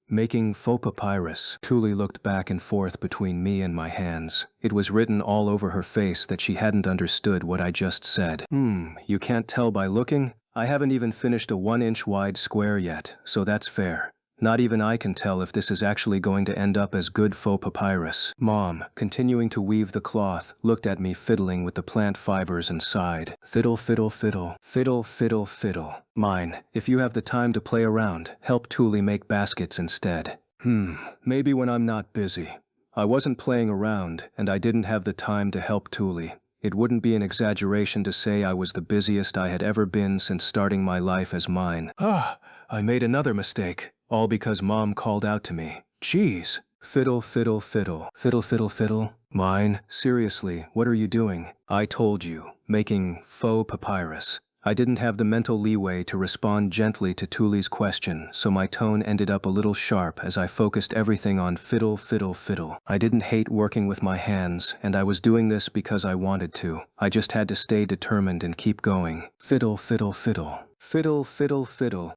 Making faux papyrus. Tuli looked back and forth between me and my hands. It was written all over her face that she hadn't understood what I just said. You can't tell by looking? I haven't even finished a 1-inch wide square yet, so that's fair. Not even I can tell if this is actually going to end up as good faux papyrus. Mom, continuing to weave the cloth, looked at me fiddling with the plant fibers and sighed. Fiddle, fiddle, fiddle. Fiddle, fiddle, fiddle. Mine, if you have the time to play around, help Thule make baskets instead. Maybe when I'm not busy. I wasn't playing around, and I didn't have the time to help Thule. It wouldn't be an exaggeration to say I was the busiest I had ever been since starting my life as mine. I made another mistake. All because Mom called out to me. Jeez. Fiddle, fiddle, fiddle. Fiddle, fiddle, fiddle. Mine, seriously, what are you doing? I told you, making faux papyrus. I didn't have the mental leeway to respond gently to Thule's question, so my tone ended up a little sharp as I focused everything on fiddle, fiddle, fiddle. I didn't hate working with my hands, and I was doing this because I wanted to. I just had to stay determined and keep going. Fiddle, fiddle, fiddle. Fiddle, fiddle, fiddle.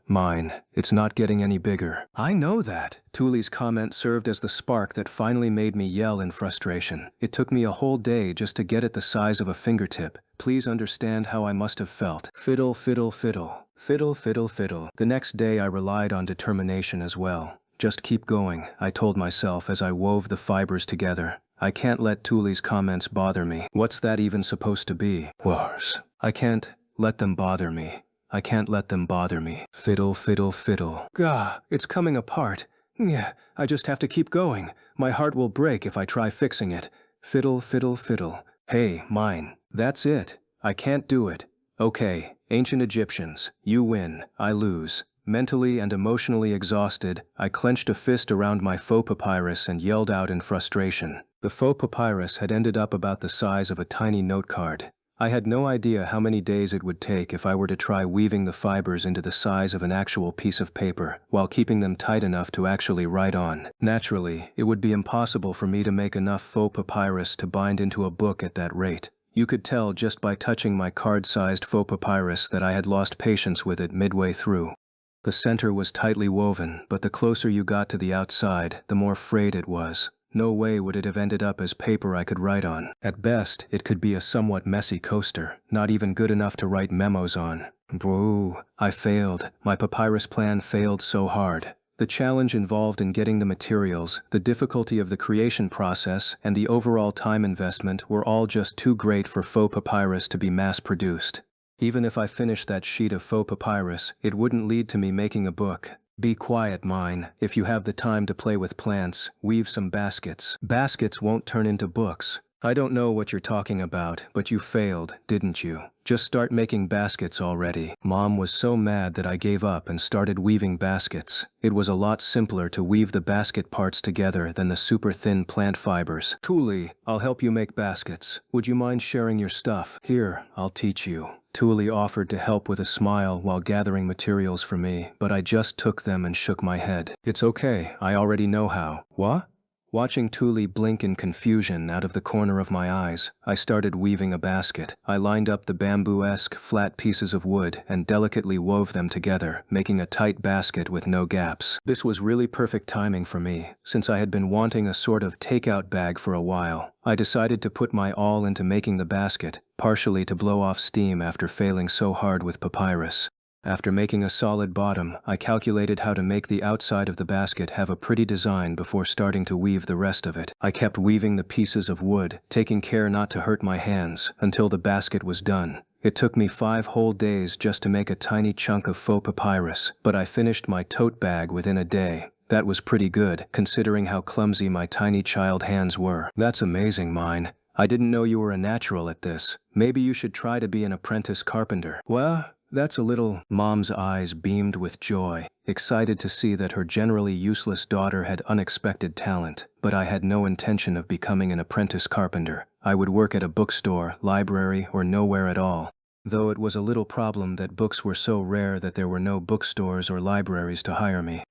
Mine. It's not getting any bigger. I know that. Thule's comment served as the spark that finally made me yell in frustration. It took me a whole day just to get it the size of a fingertip. Please understand how I must have felt. Fiddle, fiddle, fiddle. Fiddle, fiddle, fiddle. The next day I relied on determination as well. Just keep going, I told myself as I wove the fibers together. I can't let Thule's comments bother me. What's that even supposed to be? Worse. I can't let them bother me. I can't let them bother me. Fiddle, fiddle, fiddle. Gah, it's coming apart. Yeah, I just have to keep going. My heart will break if I try fixing it. Fiddle, fiddle, fiddle. Hey, mine. That's it. I can't do it. Okay, ancient Egyptians. You win. I lose. Mentally and emotionally exhausted, I clenched a fist around my faux papyrus and yelled out in frustration. The faux papyrus had ended up about the size of a tiny note card. I had no idea how many days it would take if I were to try weaving the fibers into the size of an actual piece of paper, while keeping them tight enough to actually write on. Naturally, it would be impossible for me to make enough faux papyrus to bind into a book at that rate. You could tell just by touching my card-sized faux papyrus that I had lost patience with it midway through. The center was tightly woven, but the closer you got to the outside, the more frayed it was. No way would it have ended up as paper I could write on. At best, it could be a somewhat messy coaster, not even good enough to write memos on. Boo, I failed. My papyrus plan failed so hard. The challenge involved in getting the materials, the difficulty of the creation process, and the overall time investment were all just too great for faux papyrus to be mass-produced. Even if I finished that sheet of faux papyrus, it wouldn't lead to me making a book. Be quiet, mine. If you have the time to play with plants, weave some baskets. Baskets won't turn into books. I don't know what you're talking about, but you failed, didn't you? Just start making baskets already. Mom was so mad that I gave up and started weaving baskets. It was a lot simpler to weave the basket parts together than the super thin plant fibers. Thule, I'll help you make baskets. Would you mind sharing your stuff? Here, I'll teach you. Thule offered to help with a smile while gathering materials for me, but I just took them and shook my head. It's okay, I already know how. What? Watching Thule blink in confusion out of the corner of my eyes, I started weaving a basket. I lined up the bamboo-esque, flat pieces of wood and delicately wove them together, making a tight basket with no gaps. This was really perfect timing for me, since I had been wanting a sort of takeout bag for a while. I decided to put my all into making the basket, partially to blow off steam after failing so hard with papyrus. After making a solid bottom, I calculated how to make the outside of the basket have a pretty design before starting to weave the rest of it. I kept weaving the pieces of wood, taking care not to hurt my hands, until the basket was done. It took me 5 whole days just to make a tiny chunk of faux papyrus, but I finished my tote bag within a day. That was pretty good, considering how clumsy my tiny child hands were. That's amazing, mine. I didn't know you were a natural at this. Maybe you should try to be an apprentice carpenter. Well, that's a little. Mom's eyes beamed with joy, excited to see that her generally useless daughter had unexpected talent. But I had no intention of becoming an apprentice carpenter. I would work at a bookstore, library, or nowhere at all. Though it was a little problem that books were so rare that there were no bookstores or libraries to hire me.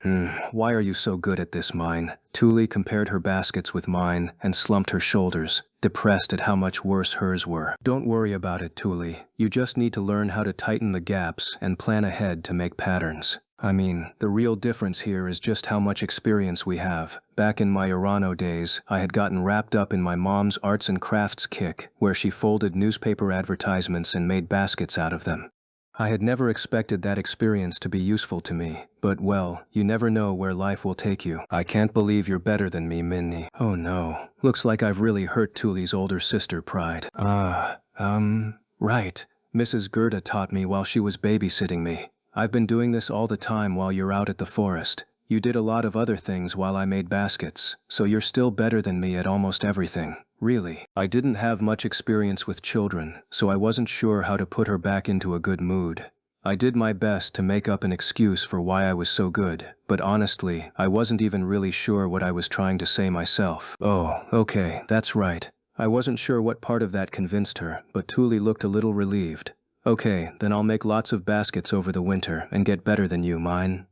Why are you so good at this, mine? Thule compared her baskets with mine and slumped her shoulders, depressed at how much worse hers were. Don't worry about it, Thule. You just need to learn how to tighten the gaps and plan ahead to make patterns. I mean, the real difference here is just how much experience we have. Back in my Urano days, I had gotten wrapped up in my mom's arts and crafts kick, where she folded newspaper advertisements and made baskets out of them. I had never expected that experience to be useful to me, but well, you never know where life will take you. I can't believe you're better than me, Minnie. Oh no, looks like I've really hurt Thule's older sister pride. Right. Mrs. Gerda taught me while she was babysitting me. I've been doing this all the time while you're out at the forest. You did a lot of other things while I made baskets, so you're still better than me at almost everything. Really. I didn't have much experience with children, so I wasn't sure how to put her back into a good mood. I did my best to make up an excuse for why I was so good, but honestly, I wasn't even really sure what I was trying to say myself. Oh, okay, that's right. I wasn't sure what part of that convinced her, but Thule looked a little relieved. Okay, then I'll make lots of baskets over the winter and get better than you, mine.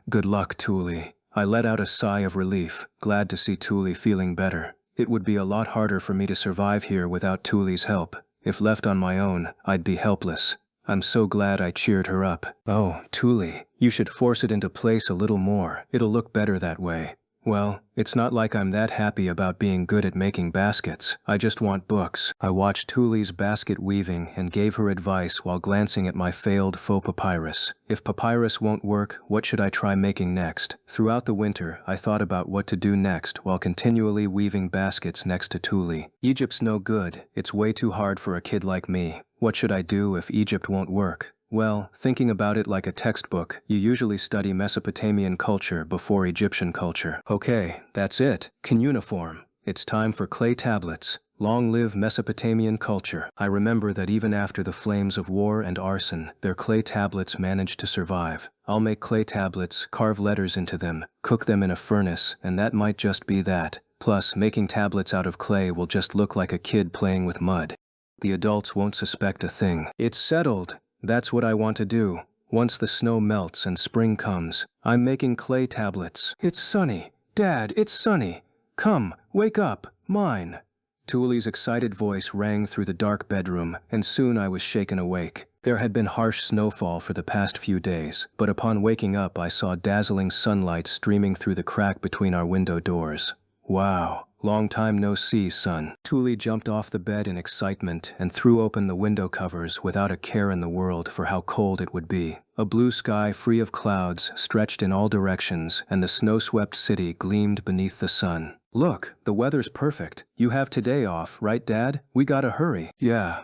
Good luck, Thule. I let out a sigh of relief, glad to see Thule feeling better. It would be a lot harder for me to survive here without Thule's help. If left on my own, I'd be helpless. I'm so glad I cheered her up. Oh, Thule, you should force it into place a little more. It'll look better that way. Well, it's not like I'm that happy about being good at making baskets. I just want books. I watched Thule's basket weaving and gave her advice while glancing at my failed faux papyrus. If papyrus won't work, what should I try making next? Throughout the winter, I thought about what to do next while continually weaving baskets next to Thule. Egypt's no good. It's way too hard for a kid like me. What should I do if Egypt won't work? Well, thinking about it like a textbook, you usually study Mesopotamian culture before Egyptian culture. Okay, that's it. Cuneiform. It's time for clay tablets. Long live Mesopotamian culture. I remember that even after the flames of war and arson, their clay tablets managed to survive. I'll make clay tablets, carve letters into them, cook them in a furnace, and that might just be that. Plus, making tablets out of clay will just look like a kid playing with mud. The adults won't suspect a thing. It's settled. That's what I want to do. Once the snow melts and spring comes, I'm making clay tablets. It's sunny. Dad, it's sunny. Come, wake up. Mine. Thule's excited voice rang through the dark bedroom, and soon I was shaken awake. There had been harsh snowfall for the past few days, but upon waking up I saw dazzling sunlight streaming through the crack between our window doors. Wow. Long time no see, son. Thule jumped off the bed in excitement and threw open the window covers without a care in the world for how cold it would be. A blue sky free of clouds stretched in all directions, and the snow-swept city gleamed beneath the sun. Look, the weather's perfect. You have today off, right, Dad? We gotta hurry. Yeah,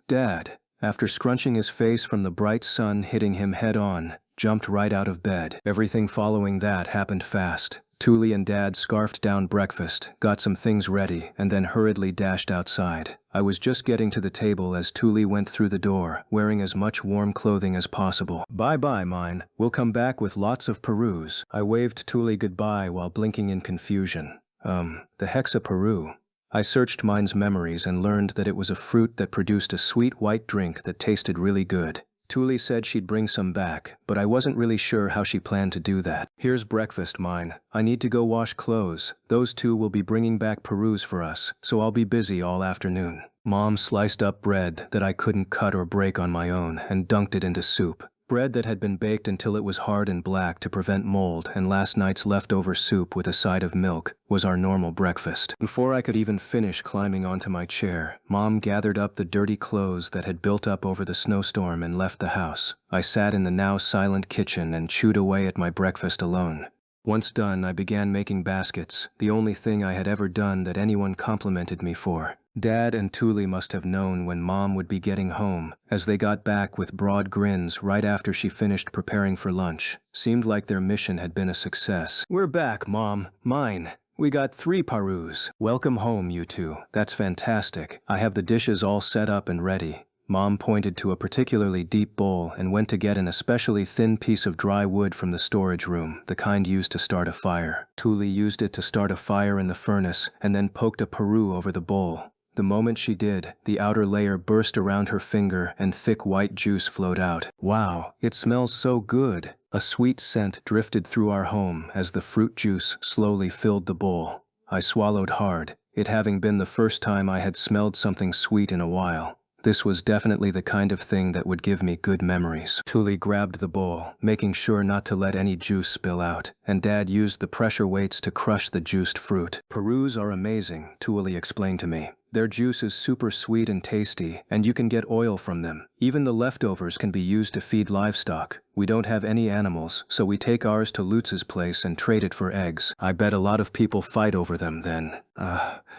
Dad. After scrunching his face from the bright sun hitting him head-on, jumped right out of bed. Everything following that happened fast. Thule and Dad scarfed down breakfast, got some things ready, and then hurriedly dashed outside. I was just getting to the table as Thule went through the door, wearing as much warm clothing as possible. Bye-bye, mine. We'll come back with lots of perus. I waved Thule goodbye while blinking in confusion. The heck's a peru? I searched mine's memories and learned that it was a fruit that produced a sweet white drink that tasted really good. Thule said she'd bring some back, but I wasn't really sure how she planned to do that. Here's breakfast, mine. I need to go wash clothes. Those two will be bringing back perus for us, so I'll be busy all afternoon. Mom sliced up bread that I couldn't cut or break on my own and dunked it into soup. Bread that had been baked until it was hard and black to prevent mold, and last night's leftover soup with a side of milk was our normal breakfast. Before I could even finish climbing onto my chair, Mom gathered up the dirty clothes that had built up over the snowstorm and left the house. I sat in the now silent kitchen and chewed away at my breakfast alone. Once done, I began making baskets, the only thing I had ever done that anyone complimented me for. Dad and Thule must have known when Mom would be getting home, as they got back with broad grins right after she finished preparing for lunch. Seemed like their mission had been a success. We're back, Mom. Mine. We got 3 perus. Welcome home, you two. That's fantastic. I have the dishes all set up and ready. Mom pointed to a particularly deep bowl and went to get an especially thin piece of dry wood from the storage room, the kind used to start a fire. Thule used it to start a fire in the furnace and then poked a peru over the bowl. The moment she did, the outer layer burst around her finger and thick white juice flowed out. Wow, it smells so good. A sweet scent drifted through our home as the fruit juice slowly filled the bowl. I swallowed hard, it having been the first time I had smelled something sweet in a while. This was definitely the kind of thing that would give me good memories. Thule grabbed the bowl, making sure not to let any juice spill out, and Dad used the pressure weights to crush the juiced fruit. Perus are amazing, Thule explained to me. Their juice is super sweet and tasty, and you can get oil from them. Even the leftovers can be used to feed livestock. We don't have any animals, so we take ours to Lutz's place and trade it for eggs. I bet a lot of people fight over them then.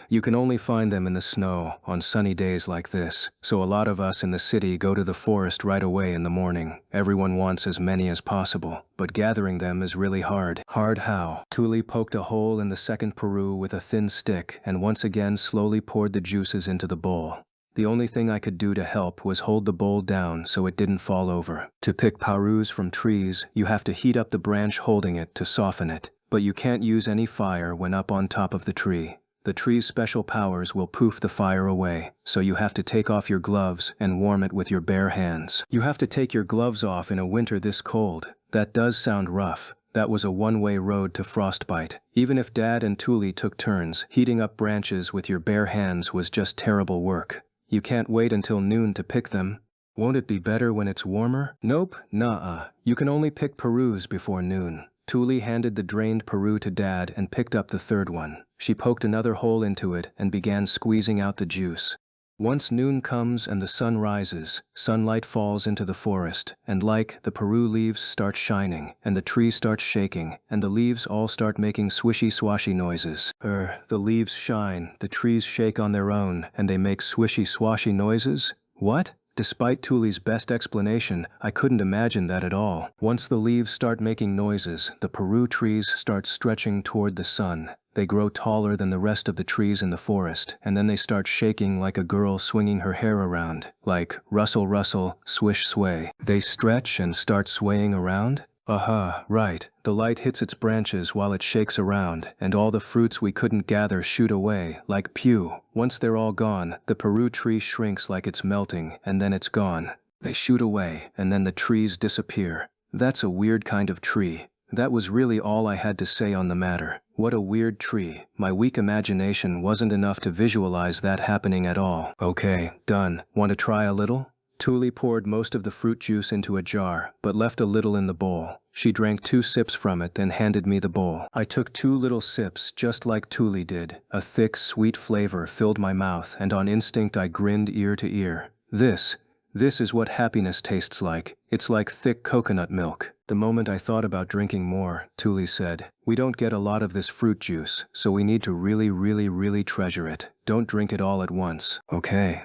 You can only find them in the snow on sunny days like this, so a lot of us in the city go to the forest right away in the morning. Everyone wants as many as possible, but gathering them is really hard. Hard how? Thule poked a hole in the second Peru with a thin stick and once again slowly poured the juices into the bowl. The only thing I could do to help was hold the bowl down so it didn't fall over. To pick Perus from trees, you have to heat up the branch holding it to soften it, but you can't use any fire when up on top of the tree. The tree's special powers will poof the fire away, so you have to take off your gloves and warm it with your bare hands. You have to take your gloves off in a winter this cold. That does sound rough. That was a one-way road to frostbite. Even if Dad and Thule took turns, heating up branches with your bare hands was just terrible work. You can't wait until noon to pick them. Won't it be better when it's warmer? Nope, nah-uh. You can only pick Perus before noon. Thule handed the drained Peru to Dad and picked up the third one. She poked another hole into it and began squeezing out the juice. Once noon comes and the sun rises, sunlight falls into the forest, and the Peru leaves start shining, and the tree starts shaking, and the leaves all start making swishy-swashy noises. The leaves shine, the trees shake on their own, and they make swishy-swashy noises? What? Despite Thule's best explanation, I couldn't imagine that at all. Once the leaves start making noises, the Peru trees start stretching toward the sun. They grow taller than the rest of the trees in the forest, and then they start shaking like a girl swinging her hair around, like rustle rustle, swish sway. They stretch and start swaying around? Right. The light hits its branches while it shakes around, and all the fruits we couldn't gather shoot away, like pew. Once they're all gone, the Peru tree shrinks like it's melting, and then it's gone. They shoot away, and then the trees disappear. That's a weird kind of tree. That was really all I had to say on the matter. What a weird tree. My weak imagination wasn't enough to visualize that happening at all. Okay, done. Want to try a little? Thule poured most of the fruit juice into a jar, but left a little in the bowl. She drank 2 sips from it, then handed me the bowl. I took 2 little sips, just like Thule did. A thick, sweet flavor filled my mouth, and on instinct I grinned ear to ear. This is what happiness tastes like. It's like thick coconut milk. The moment I thought about drinking more, Thule said, "We don't get a lot of this fruit juice, so we need to really treasure it. Don't drink it all at once." Okay,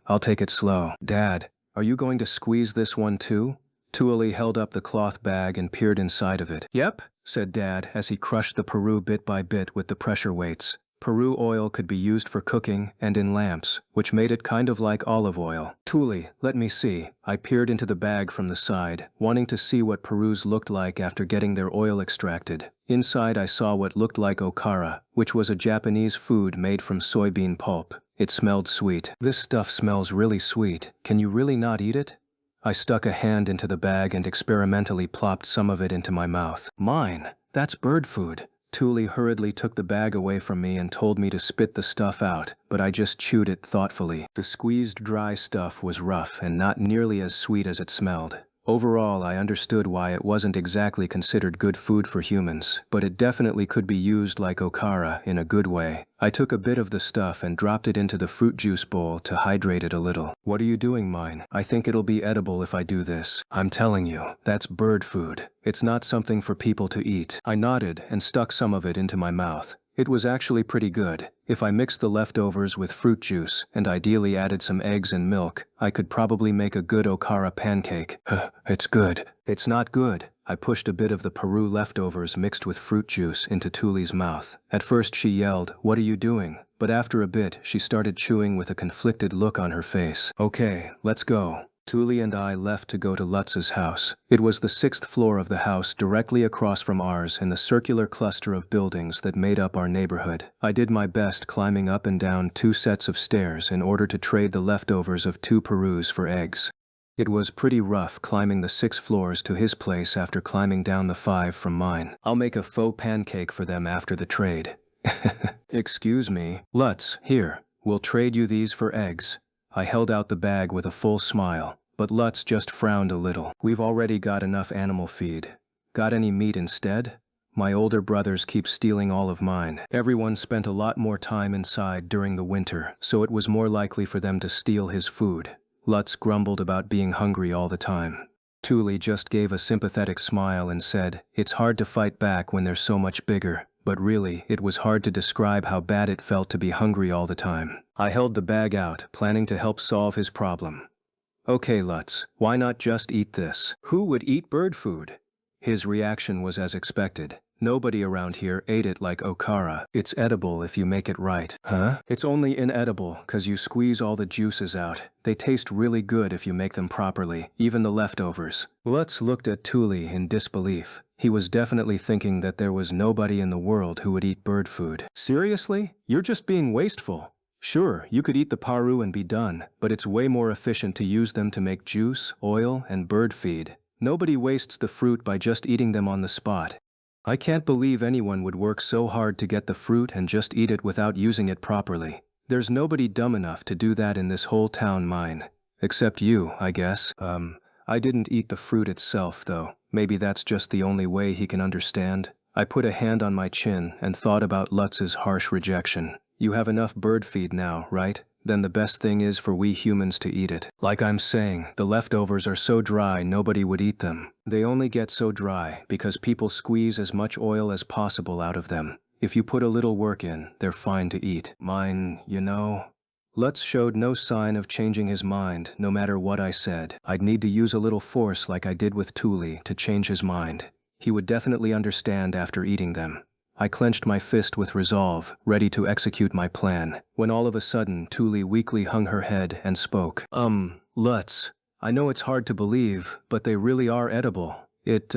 I'll take it slow. Dad, are you going to squeeze this one too? Thule held up the cloth bag and peered inside of it. Yep, said Dad as he crushed the Peru bit by bit with the pressure weights. Peru oil could be used for cooking and in lamps, which made it kind of like olive oil. Thule, let me see. I peered into the bag from the side, wanting to see what Perus looked like after getting their oil extracted. Inside I saw what looked like okara, which was a Japanese food made from soybean pulp. It smelled sweet. This stuff smells really sweet. Can you really not eat it? I stuck a hand into the bag and experimentally plopped some of it into my mouth. Mine! That's bird food. Thule hurriedly took the bag away from me and told me to spit the stuff out, but I just chewed it thoughtfully. The squeezed dry stuff was rough and not nearly as sweet as it smelled. Overall, I understood why it wasn't exactly considered good food for humans, but it definitely could be used like okara in a good way. I took a bit of the stuff and dropped it into the fruit juice bowl to hydrate it a little. What are you doing, mine? I think it'll be edible if I do this. I'm telling you, that's bird food. It's not something for people to eat. I nodded and stuck some of it into my mouth. It was actually pretty good. If I mixed the leftovers with fruit juice and ideally added some eggs and milk, I could probably make a good okara pancake. It's good. It's not good. I pushed a bit of the Peru leftovers mixed with fruit juice into Thule's mouth. At first she yelled, "What are you doing?" But after a bit, she started chewing with a conflicted look on her face. Okay, let's go. Thule and I left to go to Lutz's house. It was the 6th floor of the house directly across from ours in the circular cluster of buildings that made up our neighborhood. I did my best climbing up and down 2 sets of stairs in order to trade the leftovers of 2 Perus for eggs. It was pretty rough climbing the 6 floors to his place after climbing down the 5 from mine. I'll make a faux pancake for them after the trade. Excuse me. Lutz, here. We'll trade you these for eggs. I held out the bag with a full smile, but Lutz just frowned a little. We've already got enough animal feed. Got any meat instead? My older brothers keep stealing all of mine. Everyone spent a lot more time inside during the winter, so it was more likely for them to steal his food. Lutz grumbled about being hungry all the time. Thule just gave a sympathetic smile and said, "It's hard to fight back when they're so much bigger." But really, it was hard to describe how bad it felt to be hungry all the time. I held the bag out, planning to help solve his problem. "Okay, Lutz, why not just eat this? Who would eat bird food?" His reaction was as expected. Nobody around here ate it like okara. It's edible if you make it right. Huh? It's only inedible because you squeeze all the juices out. They taste really good if you make them properly, even the leftovers. Lutz looked at Thule in disbelief. He was definitely thinking that there was nobody in the world who would eat bird food. Seriously? You're just being wasteful. Sure, you could eat the paru and be done, but it's way more efficient to use them to make juice, oil, and bird feed. Nobody wastes the fruit by just eating them on the spot. I can't believe anyone would work so hard to get the fruit and just eat it without using it properly. There's nobody dumb enough to do that in this whole town mine. Except you, I guess. I didn't eat the fruit itself, though. Maybe that's just the only way he can understand. I put a hand on my chin and thought about Lutz's harsh rejection. You have enough bird feed now, right? Then the best thing is for we humans to eat it. Like I'm saying, the leftovers are so dry nobody would eat them. They only get so dry because people squeeze as much oil as possible out of them. If you put a little work in, they're fine to eat. Mine, you know. Lutz showed no sign of changing his mind, no matter what I said. I'd need to use a little force like I did with Thule to change his mind. He would definitely understand after eating them. I clenched my fist with resolve, ready to execute my plan, when all of a sudden Thule weakly hung her head and spoke. Lutz, I know it's hard to believe, but they really are edible. It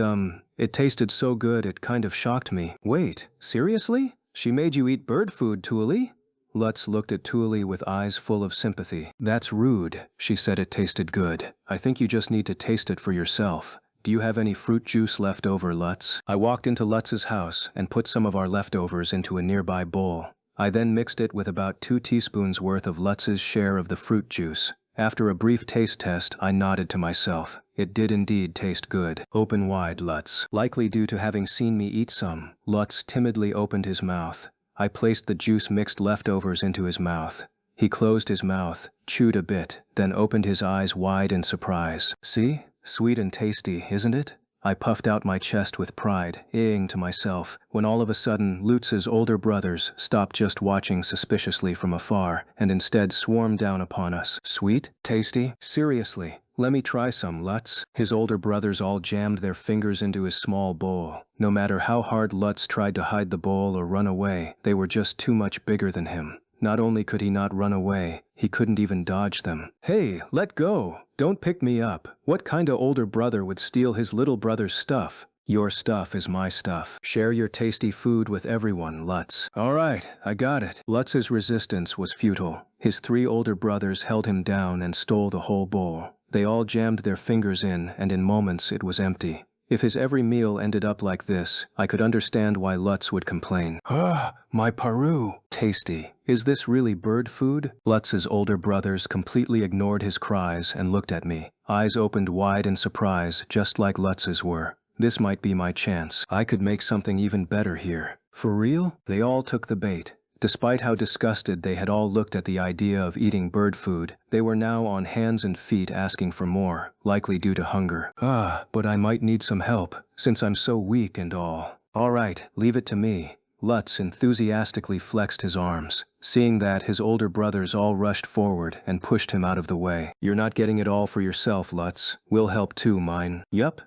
tasted so good it kind of shocked me. Wait, seriously? She made you eat bird food, Thule? Lutz looked at Thule with eyes full of sympathy. That's rude. She said it tasted good. I think you just need to taste it for yourself. Do you have any fruit juice left over, Lutz? I walked into Lutz's house and put some of our leftovers into a nearby bowl. I then mixed it with about 2 teaspoons worth of Lutz's share of the fruit juice. After a brief taste test, I nodded to myself. It did indeed taste good. Open wide, Lutz. Likely due to having seen me eat some, Lutz timidly opened his mouth. I placed the juice-mixed leftovers into his mouth. He closed his mouth, chewed a bit, then opened his eyes wide in surprise. See? Sweet and tasty, isn't it? I puffed out my chest with pride, eyeing to myself, when all of a sudden Lutz's older brothers stopped just watching suspiciously from afar and instead swarmed down upon us. Sweet? Tasty? Seriously? Let me try some, Lutz. His older brothers all jammed their fingers into his small bowl. No matter how hard Lutz tried to hide the bowl or run away, they were just too much bigger than him. Not only could he not run away, he couldn't even dodge them. Hey, let go! Don't pick me up. What kinda older brother would steal his little brother's stuff? Your stuff is my stuff. Share your tasty food with everyone, Lutz. Alright, I got it. Lutz's resistance was futile. His 3 older brothers held him down and stole the whole bowl. They all jammed their fingers in, and in moments it was empty. If his every meal ended up like this, I could understand why Lutz would complain. My paru. Tasty. Is this really bird food? Lutz's older brothers completely ignored his cries and looked at me, eyes opened wide in surprise, just like Lutz's were. This might be my chance. I could make something even better here. For real? They all took the bait. Despite how disgusted they had all looked at the idea of eating bird food, they were now on hands and feet asking for more, likely due to hunger. But I might need some help, since I'm so weak and all. Alright, leave it to me. Lutz enthusiastically flexed his arms. Seeing that, his older brothers all rushed forward and pushed him out of the way. You're not getting it all for yourself, Lutz. We'll help too, mine. Yup.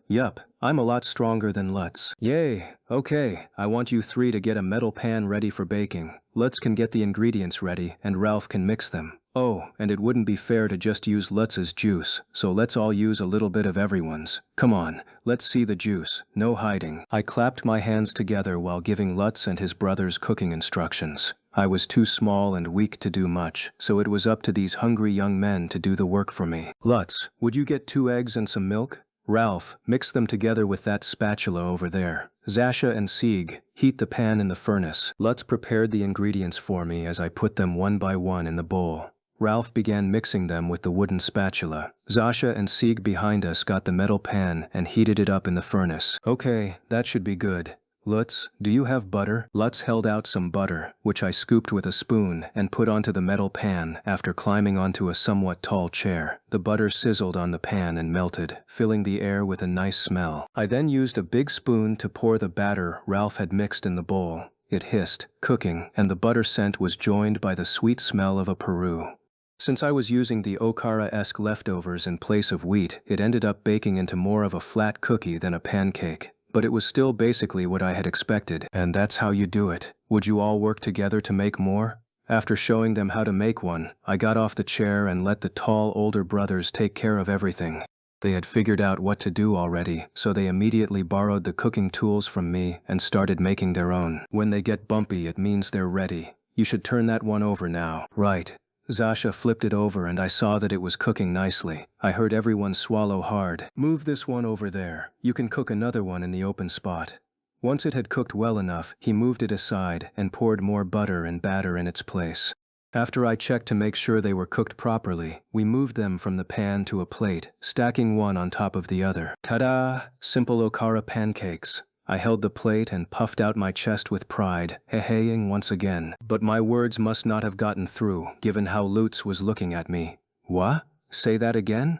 I'm a lot stronger than Lutz. Yay. Okay, I want you 3 to get a metal pan ready for baking. Lutz can get the ingredients ready, and Ralph can mix them. Oh, and it wouldn't be fair to just use Lutz's juice, so let's all use a little bit of everyone's. Come on, let's see the juice. No hiding. I clapped my hands together while giving Lutz and his brothers cooking instructions. I was too small and weak to do much, so it was up to these hungry young men to do the work for me. Lutz, would you get 2 eggs and some milk? Ralph, mix them together with that spatula over there. Zasha and Sieg, heat the pan in the furnace. Lutz prepared the ingredients for me as I put them one by one in the bowl. Ralph began mixing them with the wooden spatula. Zasha and Sieg behind us got the metal pan and heated it up in the furnace. Okay, that should be good. Lutz, do you have butter? Lutz held out some butter, which I scooped with a spoon and put onto the metal pan after climbing onto a somewhat tall chair. The butter sizzled on the pan and melted, filling the air with a nice smell. I then used a big spoon to pour the batter Ralph had mixed in the bowl. It hissed, cooking, and the butter scent was joined by the sweet smell of a Peru. Since I was using the okara-esque leftovers in place of wheat, it ended up baking into more of a flat cookie than a pancake. But it was still basically what I had expected, and that's how you do it. Would you all work together to make more? After showing them how to make one, I got off the chair and let the tall older brothers take care of everything. They had figured out what to do already, so they immediately borrowed the cooking tools from me and started making their own. When they get bumpy, it means they're ready. You should turn that one over now. Right. Zasha flipped it over and I saw that it was cooking nicely. I heard everyone swallow hard. Move this one over there. You can cook another one in the open spot. Once it had cooked well enough, he moved it aside and poured more butter and batter in its place. After I checked to make sure they were cooked properly, we moved them from the pan to a plate, stacking one on top of the other. Ta-da! Simple okara pancakes. I held the plate and puffed out my chest with pride, he-heying once again. But my words must not have gotten through, given how Lutz was looking at me. What? Say that again?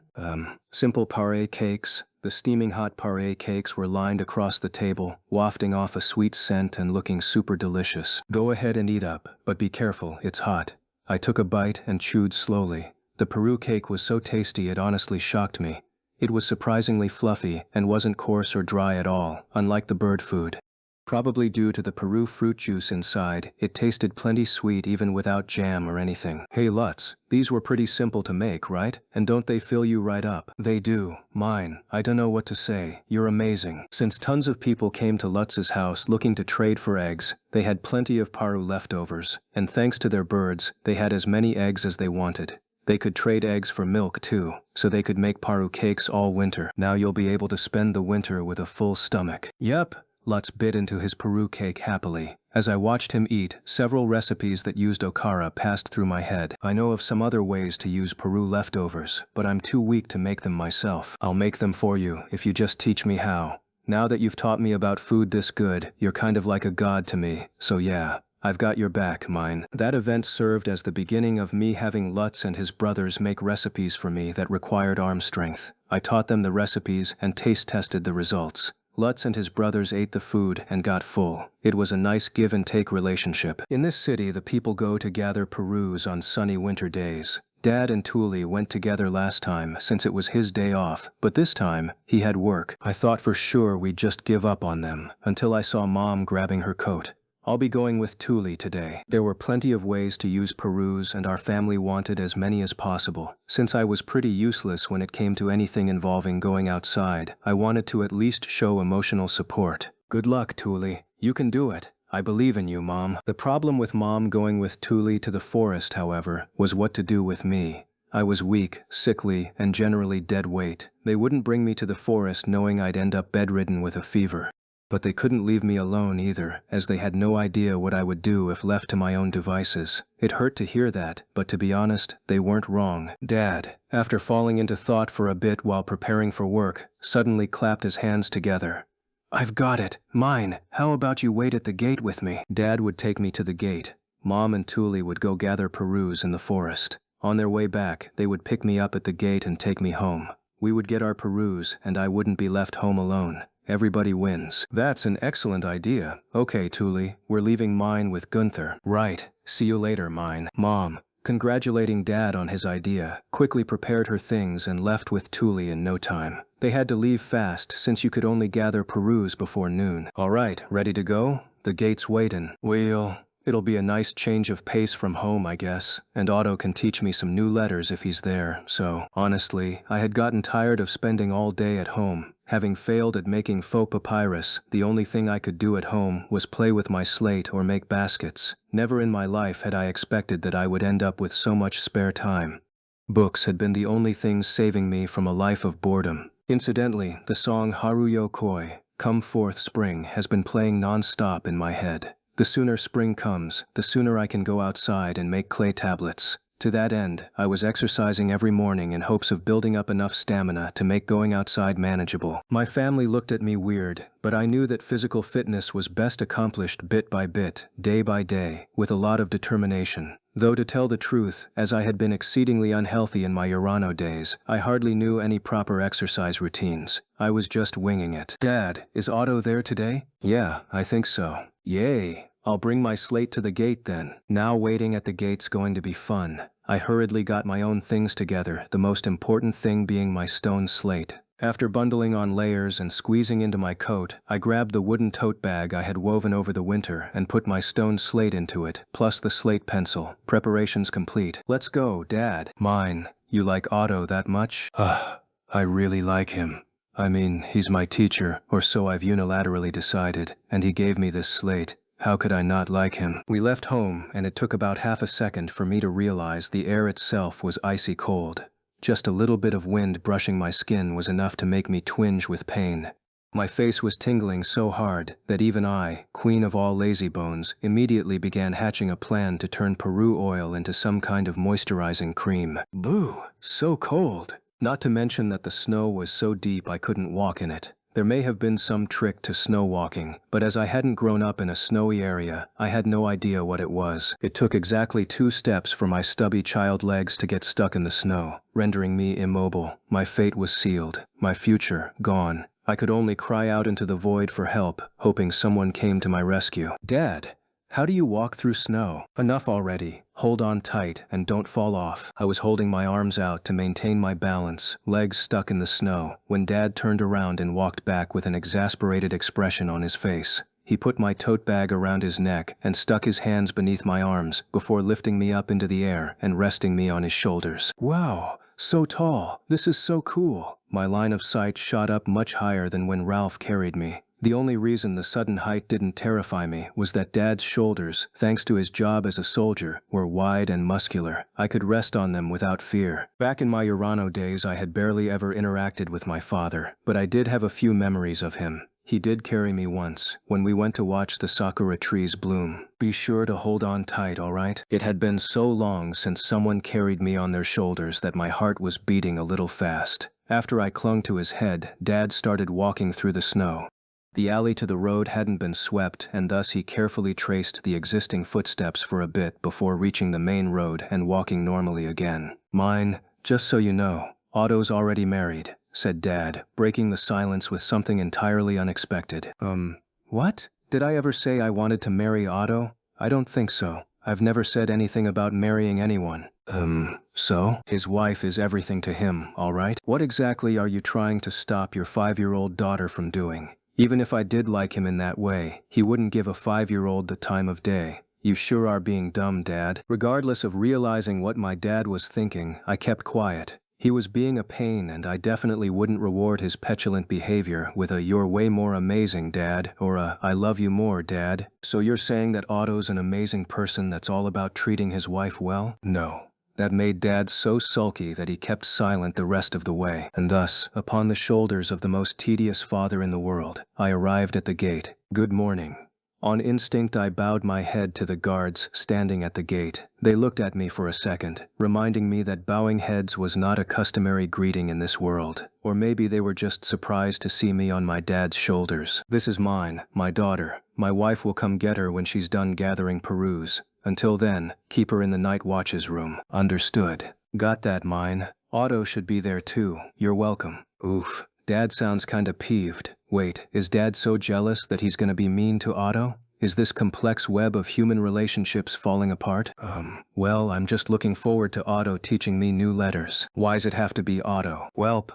Simple paré cakes. The steaming hot paré cakes were lined across the table, wafting off a sweet scent and looking super delicious. Go ahead and eat up, but be careful, it's hot. I took a bite and chewed slowly. The Peru cake was so tasty it honestly shocked me. It was surprisingly fluffy and wasn't coarse or dry at all, unlike the bird food. Probably due to the Peru fruit juice inside, it tasted plenty sweet even without jam or anything. Hey Lutz, these were pretty simple to make, right? And don't they fill you right up? They do. Mine. I don't know what to say. You're amazing. Since tons of people came to Lutz's house looking to trade for eggs, they had plenty of Paru leftovers, and thanks to their birds, they had as many eggs as they wanted. They could trade eggs for milk too, so they could make Paru cakes all winter. Now you'll be able to spend the winter with a full stomach. Yep. Lutz bit into his Peru cake happily. As I watched him eat, several recipes that used okara passed through my head. I know of some other ways to use Peru leftovers, but I'm too weak to make them myself. I'll make them for you, if you just teach me how. Now that you've taught me about food this good, you're kind of like a god to me, so yeah. I've got your back, mine. That event served as the beginning of me having Lutz and his brothers make recipes for me that required arm strength. I taught them the recipes and taste tested the results. Lutz and his brothers ate the food and got full. It was a nice give and take relationship. In this city, the people go to gather Perus on sunny winter days. Dad and Thule went together last time since it was his day off, but this time, he had work. I thought for sure we'd just give up on them, until I saw Mom grabbing her coat. I'll be going with Thule today. There were plenty of ways to use Perus and our family wanted as many as possible. Since I was pretty useless when it came to anything involving going outside, I wanted to at least show emotional support. Good luck, Thule. You can do it. I believe in you, Mom. The problem with Mom going with Thule to the forest, however, was what to do with me. I was weak, sickly, and generally dead weight. They wouldn't bring me to the forest knowing I'd end up bedridden with a fever. But they couldn't leave me alone either, as they had no idea what I would do if left to my own devices. It hurt to hear that, but to be honest, they weren't wrong. Dad, after falling into thought for a bit while preparing for work, suddenly clapped his hands together. I've got it. Mine. How about you wait at the gate with me? Dad would take me to the gate. Mom and Thule would go gather Perus in the forest. On their way back, they would pick me up at the gate and take me home. We would get our Perus, and I wouldn't be left home alone. Everybody wins. That's an excellent idea. Okay, Thule, we're leaving mine with Gunther. Right. See you later, mine. Mom, congratulating Dad on his idea, quickly prepared her things and left with Thule in no time. They had to leave fast since you could only gather Perus before noon. All right, ready to go? The gate's waitin'. It'll be a nice change of pace from home, I guess, and Otto can teach me some new letters if he's there, so, honestly, I had gotten tired of spending all day at home. Having failed at making faux papyrus, the only thing I could do at home was play with my slate or make baskets. Never in my life had I expected that I would end up with so much spare time. Books had been the only things saving me from a life of boredom. Incidentally, the song Haruyo Koi, Come Forth Spring, has been playing non-stop in my head. The sooner spring comes, the sooner I can go outside and make clay tablets. To that end, I was exercising every morning in hopes of building up enough stamina to make going outside manageable. My family looked at me weird, but I knew that physical fitness was best accomplished bit by bit, day by day, with a lot of determination. Though to tell the truth, as I had been exceedingly unhealthy in my Urano days, I hardly knew any proper exercise routines. I was just winging it. Dad, is Otto there today? Yeah, I think so. Yay. I'll bring my slate to the gate then. Now waiting at the gate's going to be fun. I hurriedly got my own things together, the most important thing being my stone slate. After bundling on layers and squeezing into my coat, I grabbed the wooden tote bag I had woven over the winter and put my stone slate into it, plus the slate pencil. Preparations complete. Let's go, Dad. Mine. You like Otto that much? I really like him. I mean, he's my teacher, or so I've unilaterally decided, and he gave me this slate. How could I not like him? We left home, and it took about half a second for me to realize the air itself was icy cold. Just a little bit of wind brushing my skin was enough to make me twinge with pain. My face was tingling so hard that even I, queen of all lazybones, immediately began hatching a plan to turn Peru oil into some kind of moisturizing cream. Boo! So cold! Not to mention that the snow was so deep I couldn't walk in it. There may have been some trick to snow walking, but as I hadn't grown up in a snowy area, I had no idea what it was. It took exactly 2 steps for my stubby child legs to get stuck in the snow, rendering me immobile. My fate was sealed, my future gone. I could only cry out into the void for help, hoping someone came to my rescue. Dad, how do you walk through snow? Enough already. Hold on tight and don't fall off. I was holding my arms out to maintain my balance, legs stuck in the snow, when Dad turned around and walked back with an exasperated expression on his face. He put my tote bag around his neck and stuck his hands beneath my arms before lifting me up into the air and resting me on his shoulders. Wow, so tall. This is so cool. My line of sight shot up much higher than when Ralph carried me. The only reason the sudden height didn't terrify me was that Dad's shoulders, thanks to his job as a soldier, were wide and muscular. I could rest on them without fear. Back in my Urano days, I had barely ever interacted with my father, but I did have a few memories of him. He did carry me once, when we went to watch the sakura trees bloom. Be sure to hold on tight, all right? It had been so long since someone carried me on their shoulders that my heart was beating a little fast. After I clung to his head, Dad started walking through the snow. The alley to the road hadn't been swept, and thus he carefully traced the existing footsteps for a bit before reaching the main road and walking normally again. Mine, just so you know, Otto's already married, said Dad, breaking the silence with something entirely unexpected. What? Did I ever say I wanted to marry Otto? I don't think so. I've never said anything about marrying anyone. So? His wife is everything to him, all right? What exactly are you trying to stop your 5-year-old daughter from doing? Even if I did like him in that way, he wouldn't give a 5-year-old the time of day. You sure are being dumb, Dad. Regardless of realizing what my dad was thinking, I kept quiet. He was being a pain, and I definitely wouldn't reward his petulant behavior with a "you're way more amazing, Dad," or a "I love you more, Dad." So you're saying that Otto's an amazing person that's all about treating his wife well? No. That made Dad so sulky that he kept silent the rest of the way, and thus, upon the shoulders of the most tedious father in the world, I arrived at the gate. Good morning. On instinct, I bowed my head to the guards standing at the gate. They looked at me for a second, reminding me that bowing heads was not a customary greeting in this world. Or maybe they were just surprised to see me on my dad's shoulders. This is mine, my daughter. My wife will come get her when she's done gathering peruse. Until then, keep her in the night watch's room. Understood. Got that, mine. Otto should be there too. You're welcome. Oof. Dad sounds kinda peeved. Wait, is Dad so jealous that he's gonna be mean to Otto? Is this complex web of human relationships falling apart? Well, I'm just looking forward to Otto teaching me new letters. Why's it have to be Otto? Welp.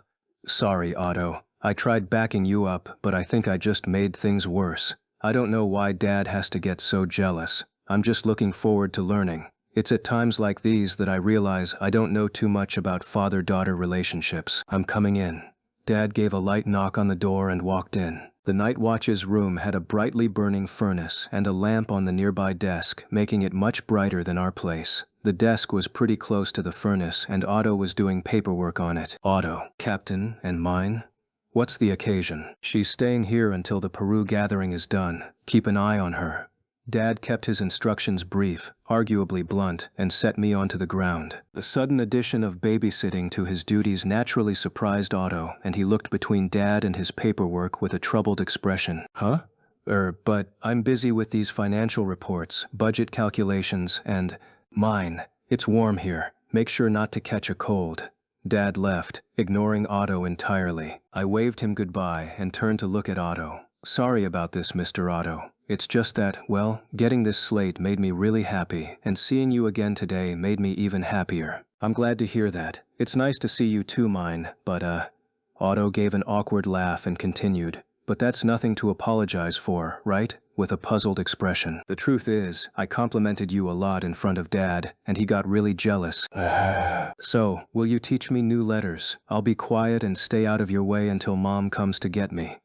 Sorry, Otto. I tried backing you up, but I think I just made things worse. I don't know why Dad has to get so jealous. I'm just looking forward to learning. It's at times like these that I realize I don't know too much about father-daughter relationships. I'm coming in. Dad gave a light knock on the door and walked in. The night watch's room had a brightly burning furnace and a lamp on the nearby desk, making it much brighter than our place. The desk was pretty close to the furnace, and Otto was doing paperwork on it. Otto, Captain, and mine? What's the occasion? She's staying here until the Peru gathering is done. Keep an eye on her. Dad kept his instructions brief, arguably blunt, and set me onto the ground. The sudden addition of babysitting to his duties naturally surprised Otto, and he looked between Dad and his paperwork with a troubled expression. Huh? But I'm busy with these financial reports, budget calculations, and mine. It's warm here. Make sure not to catch a cold. Dad left, ignoring Otto entirely. I waved him goodbye and turned to look at Otto. Sorry about this, Mr. Otto. It's just that, well, getting this slate made me really happy, and seeing you again today made me even happier. I'm glad to hear that. It's nice to see you too, mine, but Otto gave an awkward laugh and continued. But that's nothing to apologize for, right? With a puzzled expression. The truth is, I complimented you a lot in front of Dad, and he got really jealous. So, will you teach me new letters? I'll be quiet and stay out of your way until Mom comes to get me.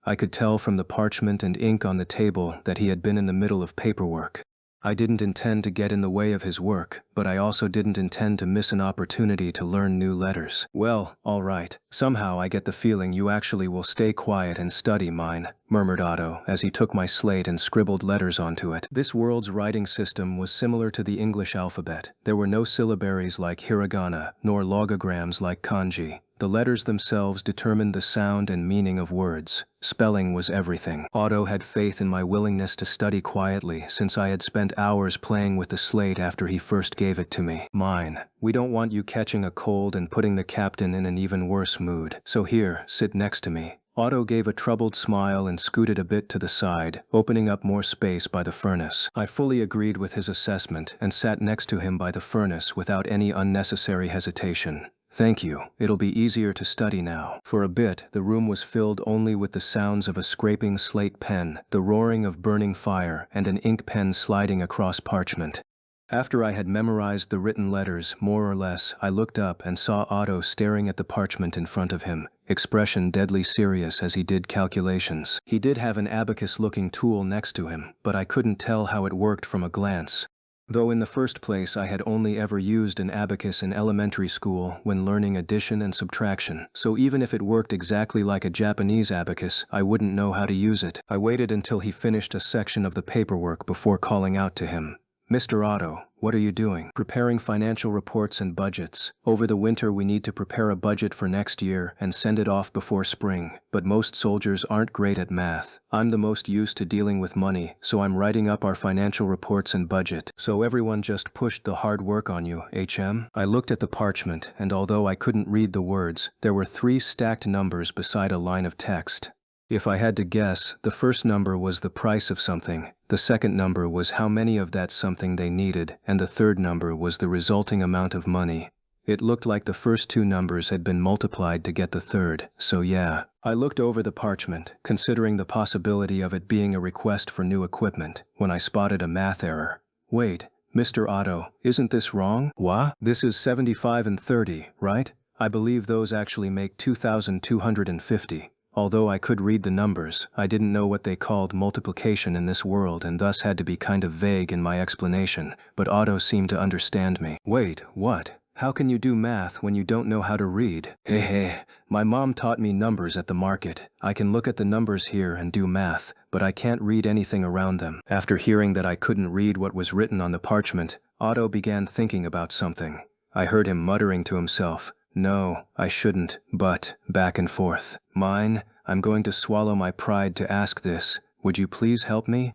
I could tell from the parchment and ink on the table that he had been in the middle of paperwork. I didn't intend to get in the way of his work, but I also didn't intend to miss an opportunity to learn new letters. Well, all right. Somehow I get the feeling you actually will stay quiet and study mine, murmured Otto as he took my slate and scribbled letters onto it. This world's writing system was similar to the English alphabet. There were no syllabaries like hiragana, nor logograms like kanji. The letters themselves determined the sound and meaning of words. Spelling was everything. Otto had faith in my willingness to study quietly since I had spent hours playing with the slate after he first gave it to me. Mine. We don't want you catching a cold and putting the captain in an even worse mood. So here, sit next to me. Otto gave a troubled smile and scooted a bit to the side, opening up more space by the furnace. I fully agreed with his assessment and sat next to him by the furnace without any unnecessary hesitation. Thank you. It'll be easier to study now. For a bit, the room was filled only with the sounds of a scraping slate pen, the roaring of burning fire, and an ink pen sliding across parchment. After I had memorized the written letters, more or less, I looked up and saw Otto staring at the parchment in front of him, expression deadly serious as he did calculations. He did have an abacus-looking tool next to him, but I couldn't tell how it worked from a glance. Though in the first place I had only ever used an abacus in elementary school when learning addition and subtraction, so even if it worked exactly like a Japanese abacus, I wouldn't know how to use it. I waited until he finished a section of the paperwork before calling out to him. Mr. Otto, what are you doing? Preparing financial reports and budgets. Over the winter we need to prepare a budget for next year and send it off before spring, but most soldiers aren't great at math. I'm the most used to dealing with money, so I'm writing up our financial reports and budget. So everyone just pushed the hard work on you, HM? I looked at the parchment, and although I couldn't read the words, there were 3 stacked numbers beside a line of text. If I had to guess, the first number was the price of something, the second number was how many of that something they needed, and the third number was the resulting amount of money. It looked like the first 2 numbers had been multiplied to get the third, so yeah. I looked over the parchment, considering the possibility of it being a request for new equipment, when I spotted a math error. Wait, Mr. Otto, isn't this wrong? What? This is 75 and 30, right? I believe those actually make 2,250. Although I could read the numbers, I didn't know what they called multiplication in this world and thus had to be kind of vague in my explanation, but Otto seemed to understand me. Wait, what? How can you do math when you don't know how to read? Hey, my mom taught me numbers at the market. I can look at the numbers here and do math, but I can't read anything around them. After hearing that I couldn't read what was written on the parchment, Otto began thinking about something. I heard him muttering to himself. No, I shouldn't, but, back and forth. Mine, I'm going to swallow my pride to ask this. Would you please help me?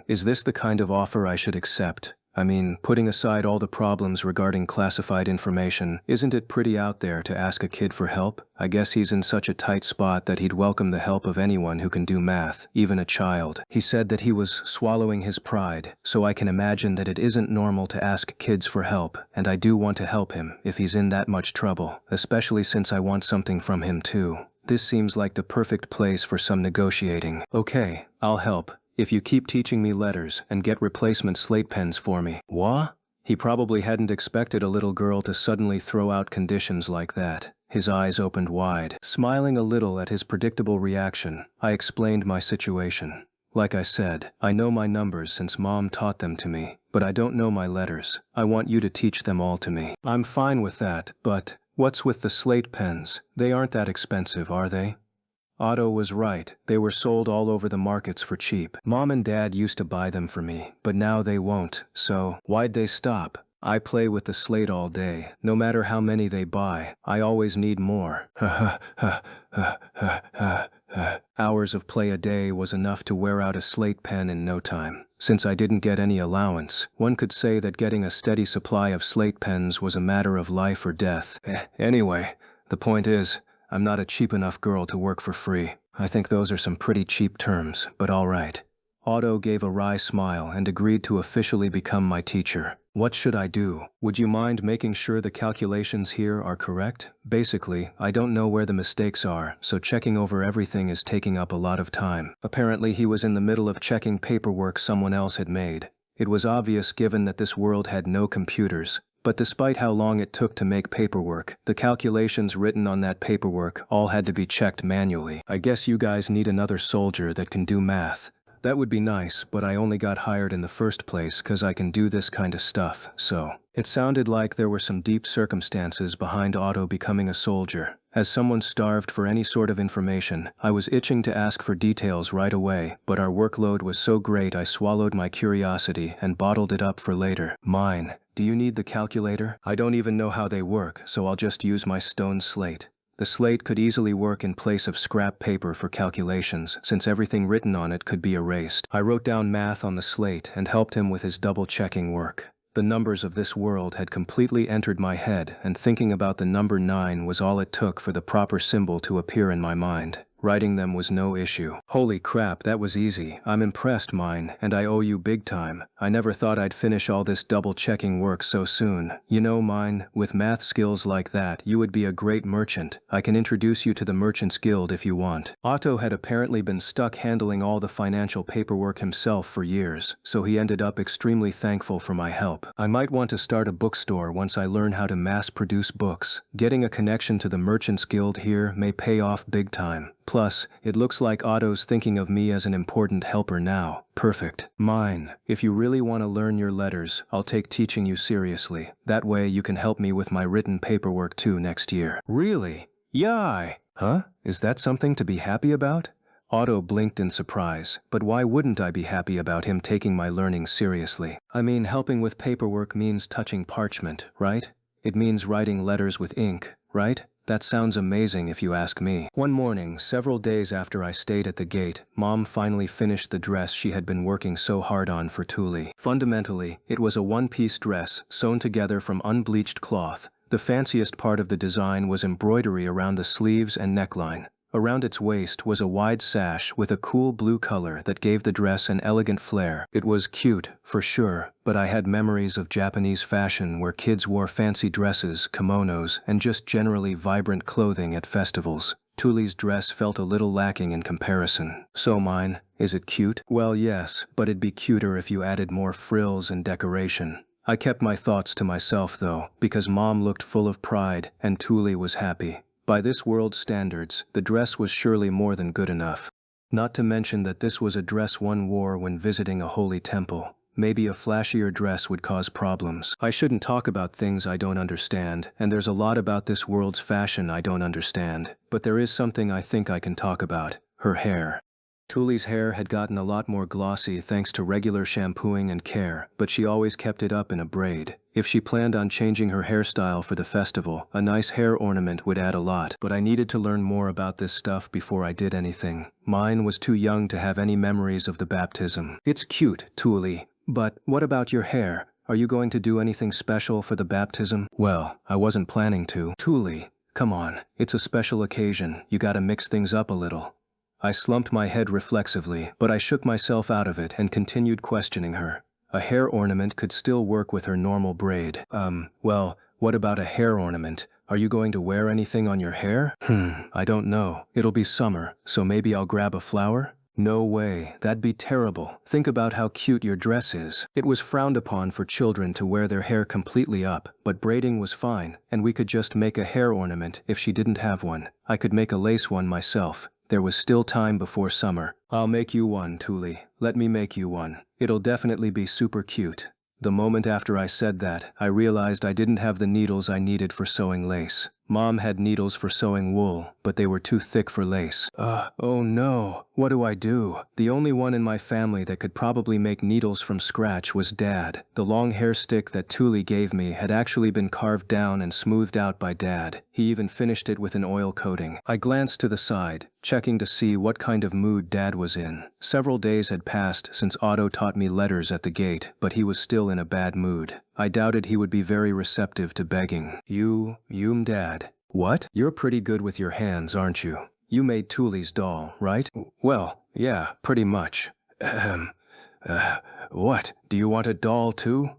Is this the kind of offer I should accept? I mean, putting aside all the problems regarding classified information, isn't it pretty out there to ask a kid for help? I guess he's in such a tight spot that he'd welcome the help of anyone who can do math, even a child. He said that he was swallowing his pride, so I can imagine that it isn't normal to ask kids for help, and I do want to help him if he's in that much trouble, especially since I want something from him too. This seems like the perfect place for some negotiating. Okay, I'll help. If you keep teaching me letters and get replacement slate pens for me. What? He probably hadn't expected a little girl to suddenly throw out conditions like that. His eyes opened wide. Smiling a little at his predictable reaction, I explained my situation. Like I said, I know my numbers since Mom taught them to me, but I don't know my letters. I want you to teach them all to me. I'm fine with that, but what's with the slate pens? They aren't that expensive, are they? Otto was right. They were sold all over the markets for cheap. Mom and Dad used to buy them for me, but now they won't, so why'd they stop? I play with the slate all day. No matter how many they buy, I always need more. Hours of play a day was enough to wear out a slate pen in no time. Since I didn't get any allowance, one could say that getting a steady supply of slate pens was a matter of life or death. Anyway, the point is, I'm not a cheap enough girl to work for free. I think those are some pretty cheap terms, but all right. Otto gave a wry smile and agreed to officially become my teacher. What should I do? Would you mind making sure the calculations here are correct? Basically, I don't know where the mistakes are, so checking over everything is taking up a lot of time. Apparently, he was in the middle of checking paperwork someone else had made. It was obvious given that this world had no computers. But despite how long it took to make paperwork, the calculations written on that paperwork all had to be checked manually. I guess you guys need another soldier that can do math. That would be nice, but I only got hired in the first place because I can do this kind of stuff, so. It sounded like there were some deep circumstances behind Otto becoming a soldier. As someone starved for any sort of information, I was itching to ask for details right away, but our workload was so great I swallowed my curiosity and bottled it up for later. Mine. Do you need the calculator? I don't even know how they work, so I'll just use my stone slate. The slate could easily work in place of scrap paper for calculations, since everything written on it could be erased. I wrote down math on the slate and helped him with his double-checking work. The numbers of this world had completely entered my head, and thinking about the number 9 was all it took for the proper symbol to appear in my mind. Writing them was no issue. Holy crap, that was easy. I'm impressed, mine, and I owe you big time. I never thought I'd finish all this double-checking work so soon. You know, mine, with math skills like that, you would be a great merchant. I can introduce you to the Merchants Guild if you want. Otto had apparently been stuck handling all the financial paperwork himself for years, so he ended up extremely thankful for my help. I might want to start a bookstore once I learn how to mass-produce books. Getting a connection to the Merchants Guild here may pay off big time. Plus, it looks like Otto's thinking of me as an important helper now. Perfect. Mine. If you really want to learn your letters, I'll take teaching you seriously. That way you can help me with my written paperwork too next year. Really? Yay! Huh? Is that something to be happy about? Otto blinked in surprise, but why wouldn't I be happy about him taking my learning seriously? I mean, helping with paperwork means touching parchment, right? It means writing letters with ink, right? That sounds amazing if you ask me. One morning, several days after I stayed at the gate, Mom finally finished the dress she had been working so hard on for Thule. Fundamentally, it was a one-piece dress sewn together from unbleached cloth. The fanciest part of the design was embroidery around the sleeves and neckline. Around its waist was a wide sash with a cool blue color that gave the dress an elegant flair. It was cute, for sure, but I had memories of Japanese fashion where kids wore fancy dresses, kimonos, and just generally vibrant clothing at festivals. Thule's dress felt a little lacking in comparison. So mine, is it cute? Well, yes, but it'd be cuter if you added more frills and decoration. I kept my thoughts to myself though, because Mom looked full of pride and Thule was happy. By this world's standards, the dress was surely more than good enough. Not to mention that this was a dress one wore when visiting a holy temple. Maybe a flashier dress would cause problems. I shouldn't talk about things I don't understand, and there's a lot about this world's fashion I don't understand. But there is something I think I can talk about: her hair. Thule's hair had gotten a lot more glossy thanks to regular shampooing and care, but she always kept it up in a braid. If she planned on changing her hairstyle for the festival, a nice hair ornament would add a lot. But I needed to learn more about this stuff before I did anything. Mine was too young to have any memories of the baptism. It's cute, Thule, but what about your hair? Are you going to do anything special for the baptism? Well, I wasn't planning to. Thule, come on, it's a special occasion. You gotta mix things up a little. I slumped my head reflexively, but I shook myself out of it and continued questioning her. A hair ornament could still work with her normal braid. Well, what about a hair ornament? Are you going to wear anything on your hair? I don't know. It'll be summer, so maybe I'll grab a flower? No way, that'd be terrible. Think about how cute your dress is. It was frowned upon for children to wear their hair completely up, but braiding was fine, and we could just make a hair ornament if she didn't have one. I could make a lace one myself. There was still time before summer. I'll make you one, Thule. Let me make you one. It'll definitely be super cute. The moment after I said that, I realized I didn't have the needles I needed for sewing lace. Mom had needles for sewing wool, but they were too thick for lace. Oh no, what do I do? The only one in my family that could probably make needles from scratch was Dad. The long hair stick that Thule gave me had actually been carved down and smoothed out by Dad. He even finished it with an oil coating. I glanced to the side, checking to see what kind of mood Dad was in. Several days had passed since Otto taught me letters at the gate, but he was still in a bad mood. I doubted he would be very receptive to begging. Dad. What? You're pretty good with your hands, aren't you? You made Thule's doll, right? Well, yeah, pretty much. What? Do you want a doll too?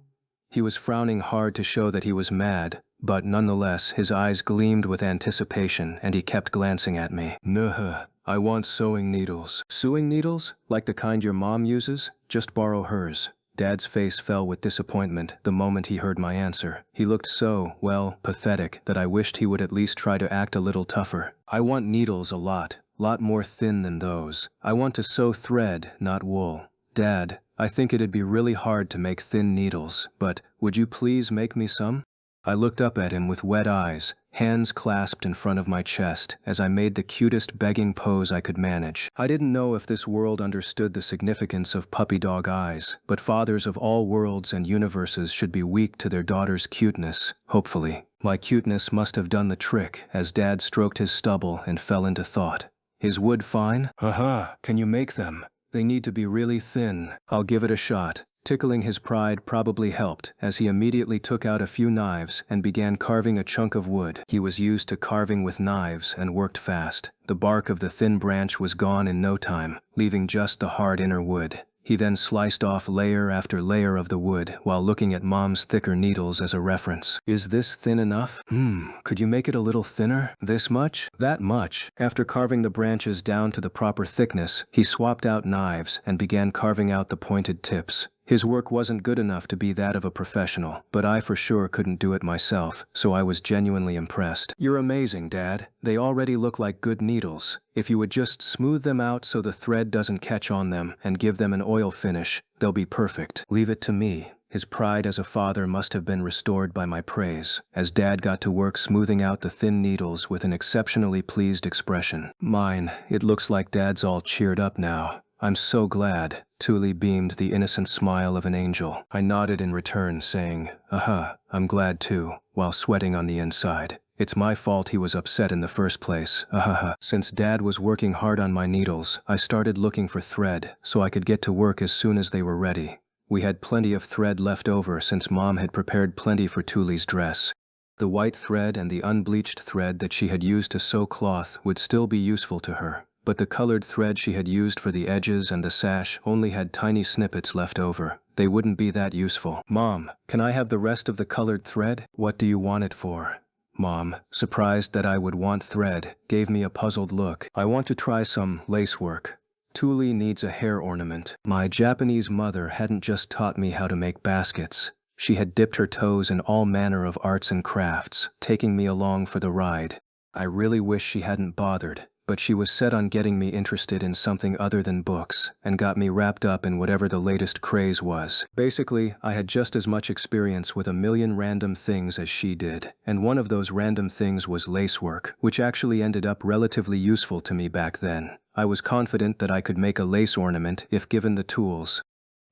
He was frowning hard to show that he was mad, but nonetheless his eyes gleamed with anticipation and he kept glancing at me. Nuh, I want sewing needles. Sewing needles? Like the kind your mom uses? Just borrow hers. Dad's face fell with disappointment the moment he heard my answer. He looked so, well, pathetic that I wished he would at least try to act a little tougher. I want needles a lot more thin than those. I want to sew thread, not wool. Dad, I think it'd be really hard to make thin needles, but would you please make me some? I looked up at him with wet eyes, hands clasped in front of my chest as I made the cutest begging pose I could manage. I didn't know if this world understood the significance of puppy dog eyes, but fathers of all worlds and universes should be weak to their daughter's cuteness, hopefully. My cuteness must have done the trick as Dad stroked his stubble and fell into thought. Is wood fine? Can you make them? They need to be really thin. I'll give it a shot. Tickling his pride probably helped, as he immediately took out a few knives and began carving a chunk of wood. He was used to carving with knives and worked fast. The bark of the thin branch was gone in no time, leaving just the hard inner wood. He then sliced off layer after layer of the wood while looking at Mom's thicker needles as a reference. Is this thin enough? Could you make it a little thinner? This much? That much? After carving the branches down to the proper thickness, he swapped out knives and began carving out the pointed tips. His work wasn't good enough to be that of a professional, but I for sure couldn't do it myself, so I was genuinely impressed. You're amazing, Dad. They already look like good needles. If you would just smooth them out so the thread doesn't catch on them and give them an oil finish, they'll be perfect. Leave it to me. His pride as a father must have been restored by my praise, as Dad got to work smoothing out the thin needles with an exceptionally pleased expression. Mine, it looks like Dad's all cheered up now. I'm so glad. Thule beamed the innocent smile of an angel. I nodded in return, saying, I'm glad too, while sweating on the inside. It's my fault he was upset in the first place. Since Dad was working hard on my needles, I started looking for thread so I could get to work as soon as they were ready. We had plenty of thread left over since Mom had prepared plenty for Thule's dress. The white thread and the unbleached thread that she had used to sew cloth would still be useful to her. But the colored thread she had used for the edges and the sash only had tiny snippets left over. They wouldn't be that useful. Mom, can I have the rest of the colored thread? What do you want it for? Mom, surprised that I would want thread, gave me a puzzled look. I want to try some lacework. Thule needs a hair ornament. My Japanese mother hadn't just taught me how to make baskets. She had dipped her toes in all manner of arts and crafts, taking me along for the ride. I really wish she hadn't bothered. But she was set on getting me interested in something other than books, and got me wrapped up in whatever the latest craze was. Basically, I had just as much experience with a million random things as she did, and one of those random things was lacework, which actually ended up relatively useful to me back then. I was confident that I could make a lace ornament if given the tools.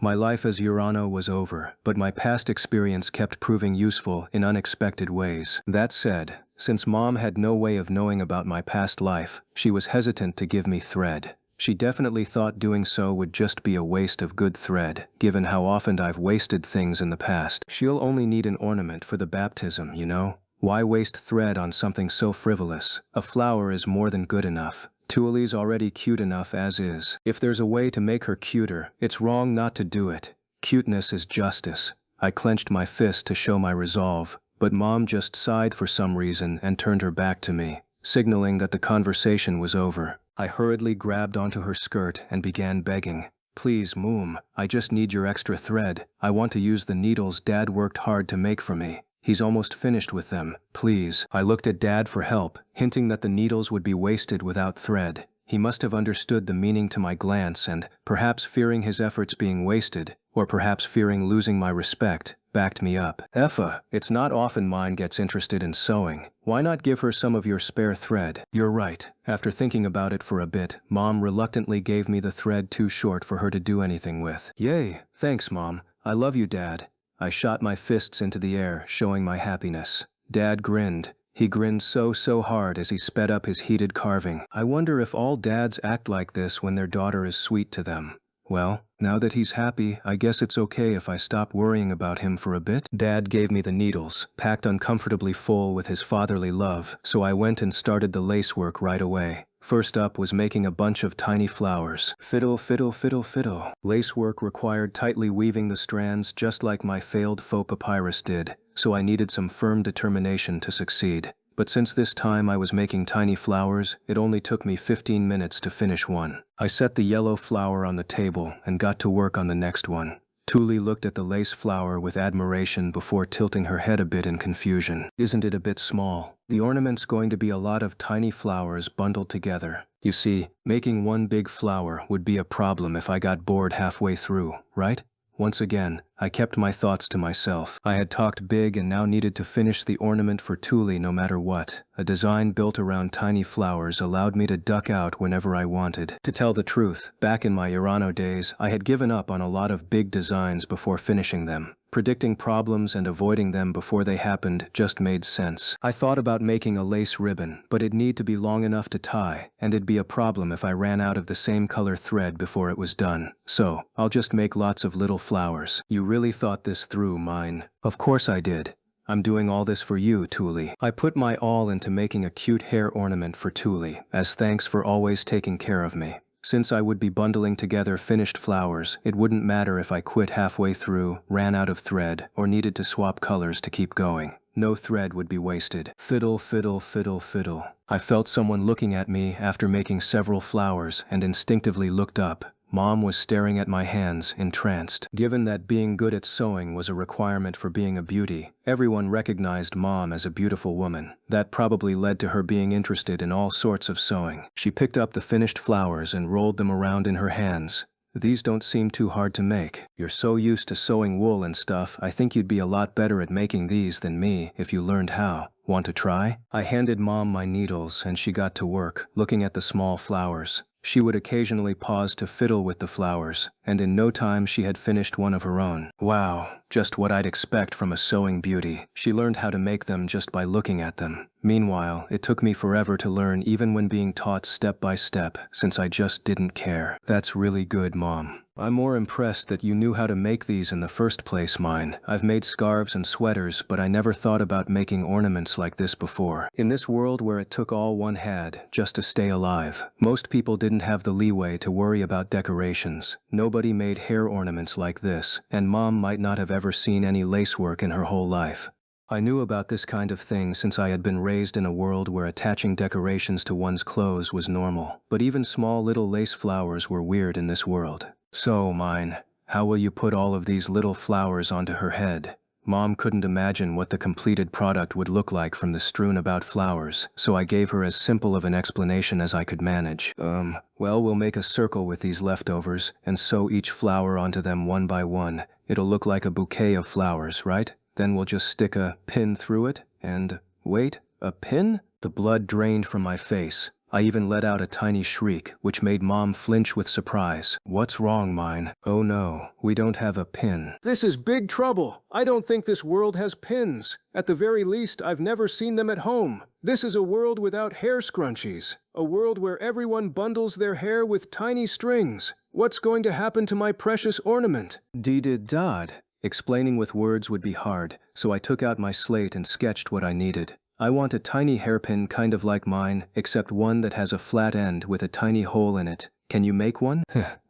My life as Urano was over, but my past experience kept proving useful in unexpected ways. That said, since Mom had no way of knowing about my past life, she was hesitant to give me thread. She definitely thought doing so would just be a waste of good thread, given how often I've wasted things in the past. She'll only need an ornament for the baptism, you know? Why waste thread on something so frivolous? A flower is more than good enough. Thule's already cute enough as is. If there's a way to make her cuter, it's wrong not to do it. Cuteness is justice. I clenched my fist to show my resolve, but Mom just sighed for some reason and turned her back to me, signaling that the conversation was over. I hurriedly grabbed onto her skirt and began begging. Please, Moom, I just need your extra thread. I want to use the needles Dad worked hard to make for me. He's almost finished with them. Please. I looked at Dad for help, hinting that the needles would be wasted without thread. He must have understood the meaning to my glance and, perhaps fearing his efforts being wasted, or perhaps fearing losing my respect, backed me up. Effa, it's not often mine gets interested in sewing. Why not give her some of your spare thread? You're right. After thinking about it for a bit, Mom reluctantly gave me the thread too short for her to do anything with. Yay, thanks Mom. I love you, Dad. I shot my fists into the air, showing my happiness. Dad grinned. He grinned so hard as he sped up his heated carving. I wonder if all dads act like this when their daughter is sweet to them. Well, now that he's happy, I guess it's okay if I stop worrying about him for a bit. Dad gave me the needles, packed uncomfortably full with his fatherly love, so I went and started the lacework right away. First up was making a bunch of tiny flowers. Fiddle, fiddle, fiddle, fiddle. Lacework required tightly weaving the strands just like my failed faux papyrus did, so I needed some firm determination to succeed. But since this time I was making tiny flowers, it only took me 15 minutes to finish one. I set the yellow flower on the table and got to work on the next one. Tuli looked at the lace flower with admiration before tilting her head a bit in confusion. Isn't it a bit small? The ornament's going to be a lot of tiny flowers bundled together. You see, making one big flower would be a problem if I got bored halfway through, right? Once again, I kept my thoughts to myself. I had talked big and now needed to finish the ornament for Tuli no matter what. A design built around tiny flowers allowed me to duck out whenever I wanted. To tell the truth, back in my Irano days, I had given up on a lot of big designs before finishing them. Predicting problems and avoiding them before they happened just made sense. I thought about making a lace ribbon, but it'd need to be long enough to tie, and it'd be a problem if I ran out of the same color thread before it was done. So, I'll just make lots of little flowers. You really thought this through, mine. Of course I did. I'm doing all this for you, Tuli. I put my all into making a cute hair ornament for Tuli, as thanks for always taking care of me. Since I would be bundling together finished flowers, it wouldn't matter if I quit halfway through, ran out of thread, or needed to swap colors to keep going. No thread would be wasted. Fiddle, fiddle, fiddle, fiddle. I felt someone looking at me after making several flowers and instinctively looked up. Mom was staring at my hands, entranced. Given that being good at sewing was a requirement for being a beauty, everyone recognized Mom as a beautiful woman. That probably led to her being interested in all sorts of sewing. She picked up the finished flowers and rolled them around in her hands. These don't seem too hard to make. You're so used to sewing wool and stuff, I think you'd be a lot better at making these than me if you learned how. Want to try? I handed Mom my needles and she got to work, looking at the small flowers. She would occasionally pause to fiddle with the flowers, and in no time she had finished one of her own. Wow, just what I'd expect from a sewing beauty. She learned how to make them just by looking at them. Meanwhile, it took me forever to learn even when being taught step by step, since I just didn't care. That's really good, Mom. I'm more impressed that you knew how to make these in the first place, mine. I've made scarves and sweaters, but I never thought about making ornaments like this before. In this world where it took all one had just to stay alive, most people didn't have the leeway to worry about decorations. Nobody made hair ornaments like this, and Mom might not have ever seen any lacework in her whole life. I knew about this kind of thing since I had been raised in a world where attaching decorations to one's clothes was normal. But even small little lace flowers were weird in this world. So, mine, how will you put all of these little flowers onto her head? Mom couldn't imagine what the completed product would look like from the strewn about flowers, so I gave her as simple of an explanation as I could manage. Well, we'll make a circle with these leftovers and sew each flower onto them one by one. It'll look like a bouquet of flowers, right? Then we'll just stick a pin through it and... Wait, a pin? The blood drained from my face. I even let out a tiny shriek, which made Mom flinch with surprise. What's wrong, mine? Oh no, we don't have a pin. This is big trouble. I don't think this world has pins. At the very least, I've never seen them at home. This is a world without hair scrunchies. A world where everyone bundles their hair with tiny strings. What's going to happen to my precious ornament? Dee-did-dod. Explaining with words would be hard, so I took out my slate and sketched what I needed. I want a tiny hairpin kind of like mine, except one that has a flat end with a tiny hole in it. Can you make one?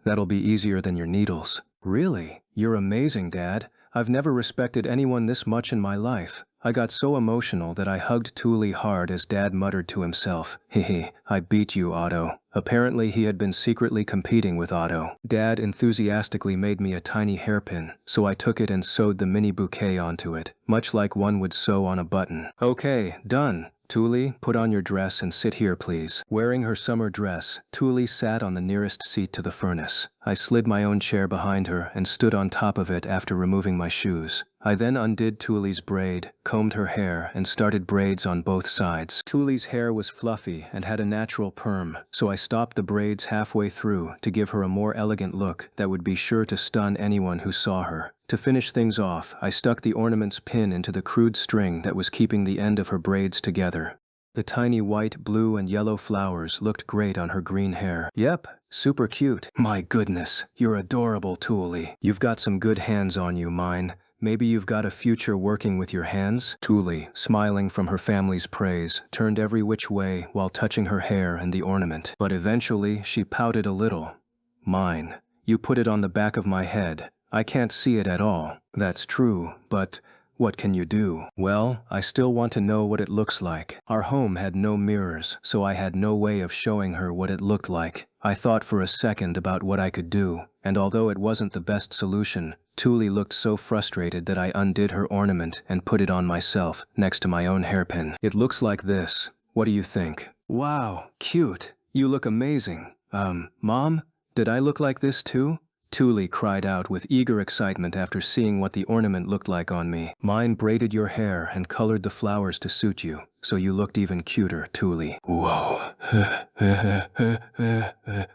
That'll be easier than your needles. Really? You're amazing, Dad. I've never respected anyone this much in my life. I got so emotional that I hugged Tuli hard as Dad muttered to himself, "Hehe, I beat you, Otto." Apparently he had been secretly competing with Otto. Dad enthusiastically made me a tiny hairpin, so I took it and sewed the mini bouquet onto it, much like one would sew on a button. Okay, done. Tuli, put on your dress and sit here, please. Wearing her summer dress, Tuli sat on the nearest seat to the furnace. I slid my own chair behind her and stood on top of it after removing my shoes. I then undid Tuli's braid, combed her hair, and started braids on both sides. Tuli's hair was fluffy and had a natural perm, so I stopped the braids halfway through to give her a more elegant look that would be sure to stun anyone who saw her. To finish things off, I stuck the ornament's pin into the crude string that was keeping the end of her braids together. The tiny white, blue, and yellow flowers looked great on her green hair. Yep, super cute. My goodness, you're adorable, Tuli. You've got some good hands on you, mine. Maybe you've got a future working with your hands? Tuli, smiling from her family's praise, turned every which way while touching her hair and the ornament. But eventually, she pouted a little. Mine. You put it on the back of my head. I can't see it at all. That's true, but what can you do? Well, I still want to know what it looks like. Our home had no mirrors, so I had no way of showing her what it looked like. I thought for a second about what I could do, and although it wasn't the best solution, Tuli looked so frustrated that I undid her ornament and put it on myself, next to my own hairpin. It looks like this. What do you think? Wow, cute. You look amazing. Mom? Did I look like this too? Tuli cried out with eager excitement after seeing what the ornament looked like on me. Mine braided your hair and colored the flowers to suit you, so you looked even cuter, Tuli. Whoa.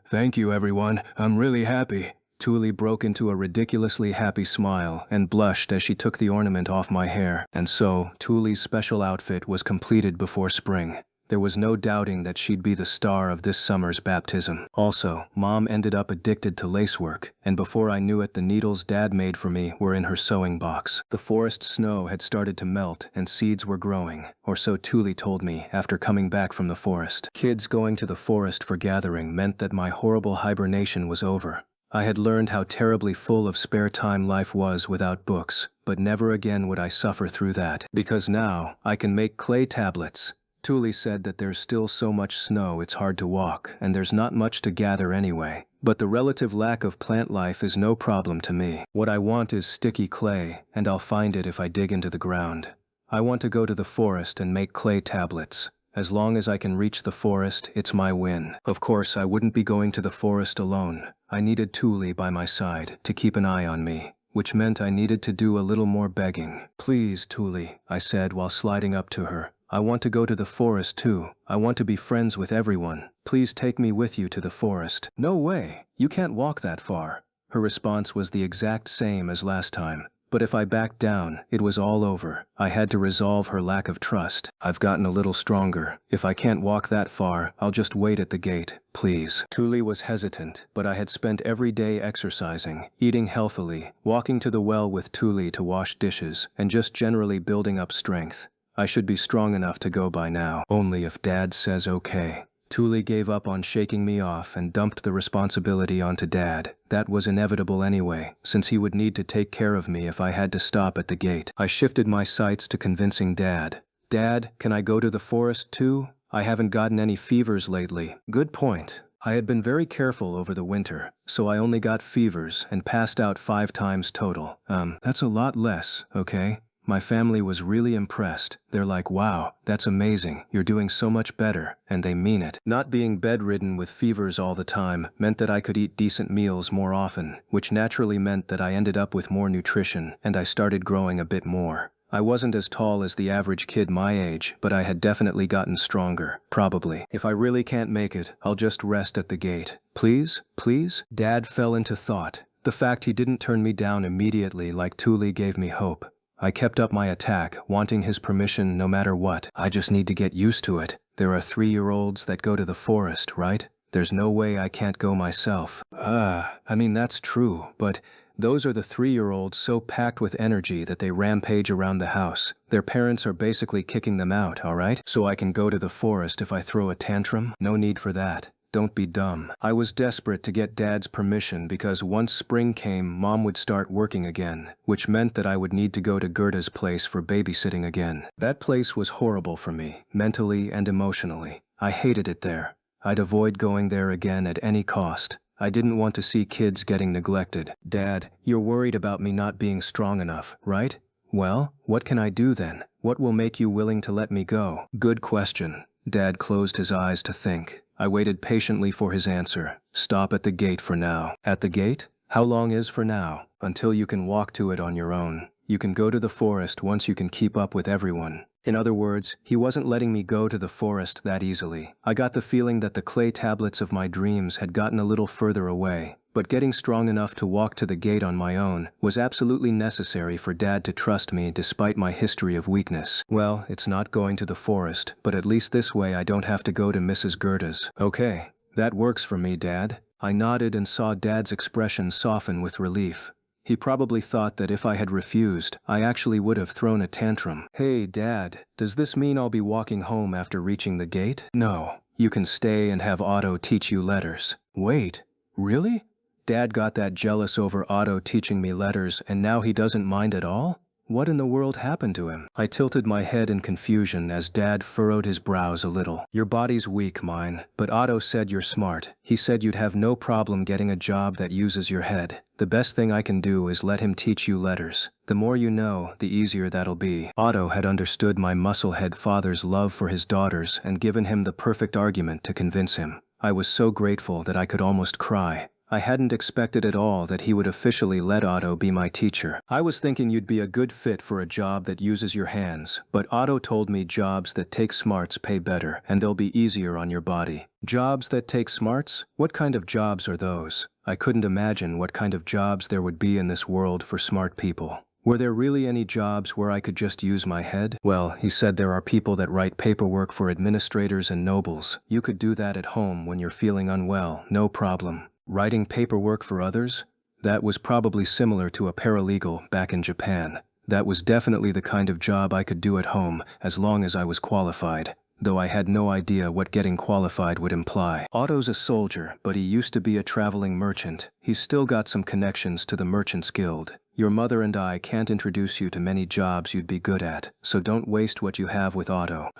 Thank you, everyone. I'm really happy. Tuli broke into a ridiculously happy smile and blushed as she took the ornament off my hair. And so, Tuli's special outfit was completed before spring. There was no doubting that she'd be the star of this summer's baptism. Also, Mom ended up addicted to lacework, and before I knew it, the needles Dad made for me were in her sewing box. The forest snow had started to melt and seeds were growing, or so Tuli told me after coming back from the forest. Kids going to the forest for gathering meant that my horrible hibernation was over. I had learned how terribly full of spare time life was without books, but never again would I suffer through that, because now I can make clay tablets. Tuli said that there's still so much snow it's hard to walk, and there's not much to gather anyway. But the relative lack of plant life is no problem to me. What I want is sticky clay, and I'll find it if I dig into the ground. I want to go to the forest and make clay tablets. As long as I can reach the forest, it's my win. Of course, I wouldn't be going to the forest alone. I needed Tuli by my side to keep an eye on me, which meant I needed to do a little more begging. Please, Tuli, I said while sliding up to her. I want to go to the forest too. I want to be friends with everyone. Please take me with you to the forest. No way. You can't walk that far. Her response was the exact same as last time. But if I backed down, it was all over. I had to resolve her lack of trust. I've gotten a little stronger. If I can't walk that far, I'll just wait at the gate, please. Tuli was hesitant, but I had spent every day exercising, eating healthily, walking to the well with Tuli to wash dishes, and just generally building up strength. I should be strong enough to go by now, only if Dad says okay. Tuli gave up on shaking me off and dumped the responsibility onto Dad. That was inevitable anyway, since he would need to take care of me if I had to stop at the gate. I shifted my sights to convincing Dad. Dad, can I go to the forest too? I haven't gotten any fevers lately. Good point. I had been very careful over the winter, so I only got fevers and passed out 5 times total. That's a lot less, okay? My family was really impressed. They're like, wow, that's amazing. You're doing so much better. And they mean it. Not being bedridden with fevers all the time meant that I could eat decent meals more often, which naturally meant that I ended up with more nutrition, and I started growing a bit more. I wasn't as tall as the average kid my age, but I had definitely gotten stronger. Probably. If I really can't make it, I'll just rest at the gate. Please? Please? Dad fell into thought. The fact he didn't turn me down immediately like Tuli gave me hope. I kept up my attack, wanting his permission no matter what. I just need to get used to it. There are 3-year-olds that go to the forest, right? There's no way I can't go myself. I mean, that's true, but those are the 3-year-olds so packed with energy that they rampage around the house. Their parents are basically kicking them out, all right? So I can go to the forest if I throw a tantrum? No need for that. Don't be dumb. I was desperate to get Dad's permission because once spring came, Mom would start working again, which meant that I would need to go to Gerda's place for babysitting again. That place was horrible for me, mentally and emotionally. I hated it there. I'd avoid going there again at any cost. I didn't want to see kids getting neglected. Dad, you're worried about me not being strong enough, right? Well, what can I do then? What will make you willing to let me go? Good question. Dad closed his eyes to think. I waited patiently for his answer. Stop at the gate for now. At the gate? How long is for now? Until you can walk to it on your own. You can go to the forest once you can keep up with everyone. In other words, he wasn't letting me go to the forest that easily. I got the feeling that the clay tablets of my dreams had gotten a little further away, but getting strong enough to walk to the gate on my own was absolutely necessary for Dad to trust me despite my history of weakness. Well, it's not going to the forest, but at least this way I don't have to go to Mrs. Gerda's. Okay, that works for me, Dad. I nodded and saw Dad's expression soften with relief. He probably thought that if I had refused, I actually would have thrown a tantrum. Hey, Dad, does this mean I'll be walking home after reaching the gate? No, you can stay and have Otto teach you letters. Wait, really? Dad got that jealous over Otto teaching me letters and now he doesn't mind at all? What in the world happened to him? I tilted my head in confusion as Dad furrowed his brows a little. Your body's weak, mine, but Otto said you're smart. He said you'd have no problem getting a job that uses your head. The best thing I can do is let him teach you letters. The more you know, the easier that'll be. Otto had understood my musclehead father's love for his daughters and given him the perfect argument to convince him. I was so grateful that I could almost cry. I hadn't expected at all that he would officially let Otto be my teacher. I was thinking you'd be a good fit for a job that uses your hands, but Otto told me jobs that take smarts pay better and they'll be easier on your body. Jobs that take smarts? What kind of jobs are those? I couldn't imagine what kind of jobs there would be in this world for smart people. Were there really any jobs where I could just use my head? Well, he said there are people that write paperwork for administrators and nobles. You could do that at home when you're feeling unwell, no problem. Writing paperwork for others? That was probably similar to a paralegal back in Japan. That was definitely the kind of job I could do at home as long as I was qualified, though I had no idea what getting qualified would imply. Otto's a soldier, but he used to be a traveling merchant. He's still got some connections to the Merchants Guild. Your mother and I can't introduce you to many jobs you'd be good at, so don't waste what you have with Otto.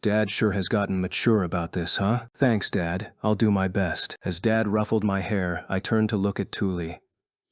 Dad sure has gotten mature about this, huh? Thanks, Dad. I'll do my best. As Dad ruffled my hair, I turned to look at Tuli.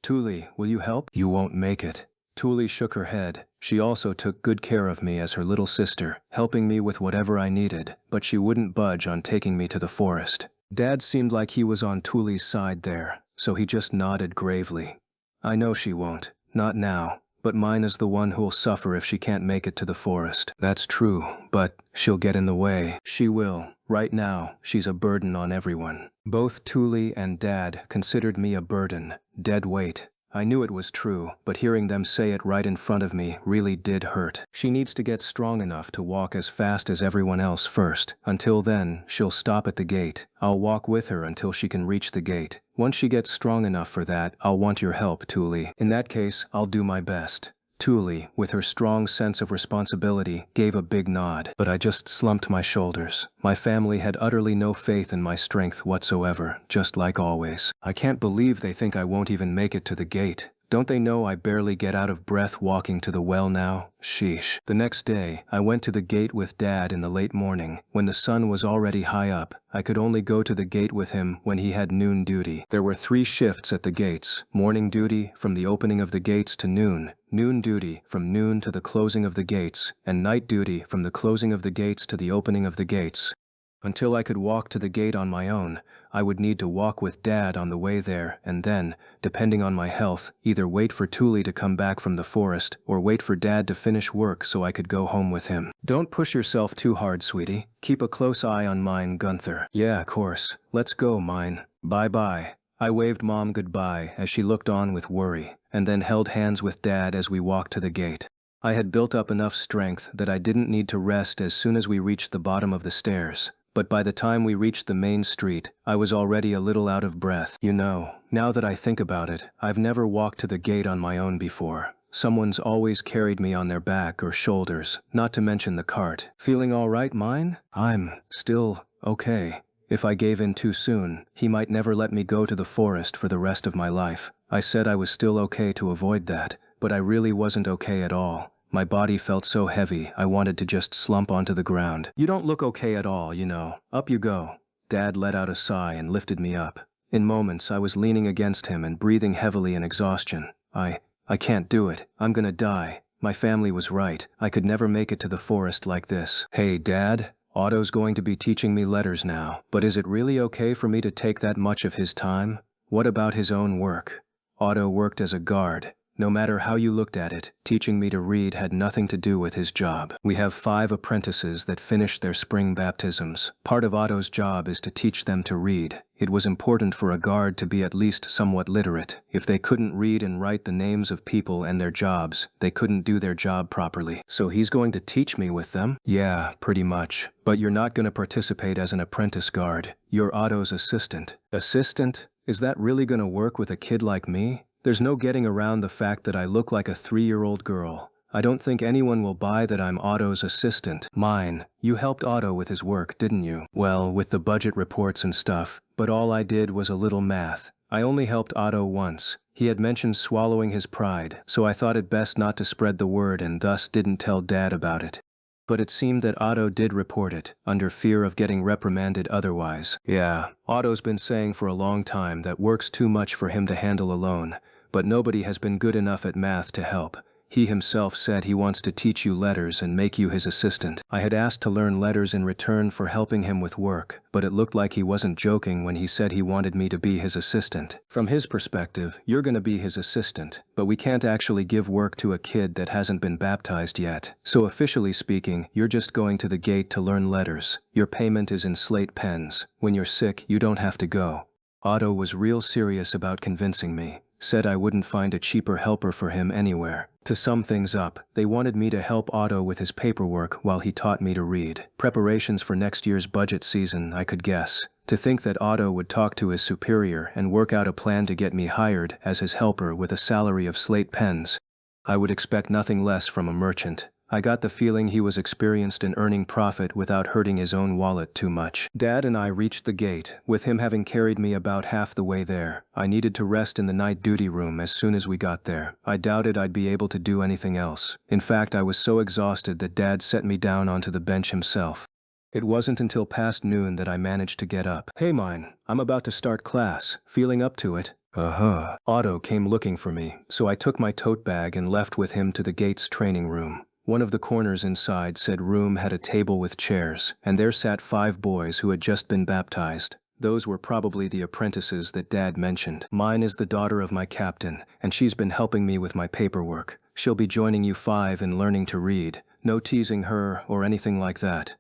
Tuli, will you help? You won't make it. Tuli shook her head. She also took good care of me as her little sister, helping me with whatever I needed, but she wouldn't budge on taking me to the forest. Dad seemed like he was on Tuli's side there, so he just nodded gravely. I know she won't. Not now. But mine is the one who'll suffer if she can't make it to the forest. That's true, but she'll get in the way. She will. Right now, she's a burden on everyone. Both Tuli and Dad considered me a burden, dead weight. I knew it was true, but hearing them say it right in front of me really did hurt. She needs to get strong enough to walk as fast as everyone else first. Until then, she'll stop at the gate. I'll walk with her until she can reach the gate. Once she gets strong enough for that, I'll want your help, Tuli. In that case, I'll do my best. Tuli, with her strong sense of responsibility, gave a big nod, but I just slumped my shoulders. My family had utterly no faith in my strength whatsoever, just like always. I can't believe they think I won't even make it to the gate. Don't they know I barely get out of breath walking to the well now? Sheesh. The next day, I went to the gate with Dad in the late morning. When the sun was already high up, I could only go to the gate with him when he had noon duty. There were 3 shifts at the gates. Morning duty from the opening of the gates to noon. Noon duty from noon to the closing of the gates. And night duty from the closing of the gates to the opening of the gates. Until I could walk to the gate on my own, I would need to walk with Dad on the way there and then, depending on my health, either wait for Tuli to come back from the forest or wait for Dad to finish work so I could go home with him. Don't push yourself too hard, sweetie. Keep a close eye on mine, Gunther. Yeah, of course. Let's go, mine. Bye-bye. I waved Mom goodbye as she looked on with worry, and then held hands with Dad as we walked to the gate. I had built up enough strength that I didn't need to rest as soon as we reached the bottom of the stairs. But by the time we reached the main street, I was already a little out of breath. You know, now that I think about it, I've never walked to the gate on my own before. Someone's always carried me on their back or shoulders, not to mention the cart. Feeling all right, mine? I'm still okay. If I gave in too soon, he might never let me go to the forest for the rest of my life. I said I was still okay to avoid that, but I really wasn't okay at all. My body felt so heavy, I wanted to just slump onto the ground. You don't look okay at all, you know. Up you go. Dad let out a sigh and lifted me up. In moments, I was leaning against him and breathing heavily in exhaustion. I can't do it. I'm gonna die. My family was right. I could never make it to the forest like this. Hey, Dad, Otto's going to be teaching me letters now. But is it really okay for me to take that much of his time? What about his own work? Otto worked as a guard. No matter how you looked at it, teaching me to read had nothing to do with his job. We have 5 apprentices that finished their spring baptisms. Part of Otto's job is to teach them to read. It was important for a guard to be at least somewhat literate. If they couldn't read and write the names of people and their jobs, they couldn't do their job properly. So he's going to teach me with them? Yeah, pretty much. But you're not going to participate as an apprentice guard. You're Otto's assistant. Assistant? Is that really going to work with a kid like me? There's no getting around the fact that I look like a 3-year-old girl. I don't think anyone will buy that I'm Otto's assistant. Mine. You helped Otto with his work, didn't you? Well, with the budget reports and stuff, but all I did was a little math. I only helped Otto once. He had mentioned swallowing his pride, so I thought it best not to spread the word and thus didn't tell Dad about it. But it seemed that Otto did report it, under fear of getting reprimanded otherwise. Yeah, Otto's been saying for a long time that work's too much for him to handle alone, but nobody has been good enough at math to help. He himself said he wants to teach you letters and make you his assistant. I had asked to learn letters in return for helping him with work, but it looked like he wasn't joking when he said he wanted me to be his assistant. From his perspective, you're gonna be his assistant, but we can't actually give work to a kid that hasn't been baptized yet. So officially speaking, you're just going to the gate to learn letters. Your payment is in slate pens. When you're sick, you don't have to go. Otto was real serious about convincing me. Said I wouldn't find a cheaper helper for him anywhere. To sum things up, they wanted me to help Otto with his paperwork while he taught me to read. Preparations for next year's budget season, I could guess. To think that Otto would talk to his superior and work out a plan to get me hired as his helper with a salary of slate pens. I would expect nothing less from a merchant. I got the feeling he was experienced in earning profit without hurting his own wallet too much. Dad and I reached the gate, with him having carried me about half the way there. I needed to rest in the night duty room as soon as we got there. I doubted I'd be able to do anything else. In fact, I was so exhausted that Dad set me down onto the bench himself. It wasn't until past noon that I managed to get up. Hey mine, I'm about to start class. Feeling up to it? Uh-huh. Otto came looking for me, so I took my tote bag and left with him to the gate's training room. One of the corners inside said room had a table with chairs, and there sat 5 boys who had just been baptized. Those were probably the apprentices that Dad mentioned. Mine is the daughter of my captain, and she's been helping me with my paperwork. She'll be joining you 5 in learning to read. No teasing her or anything like that.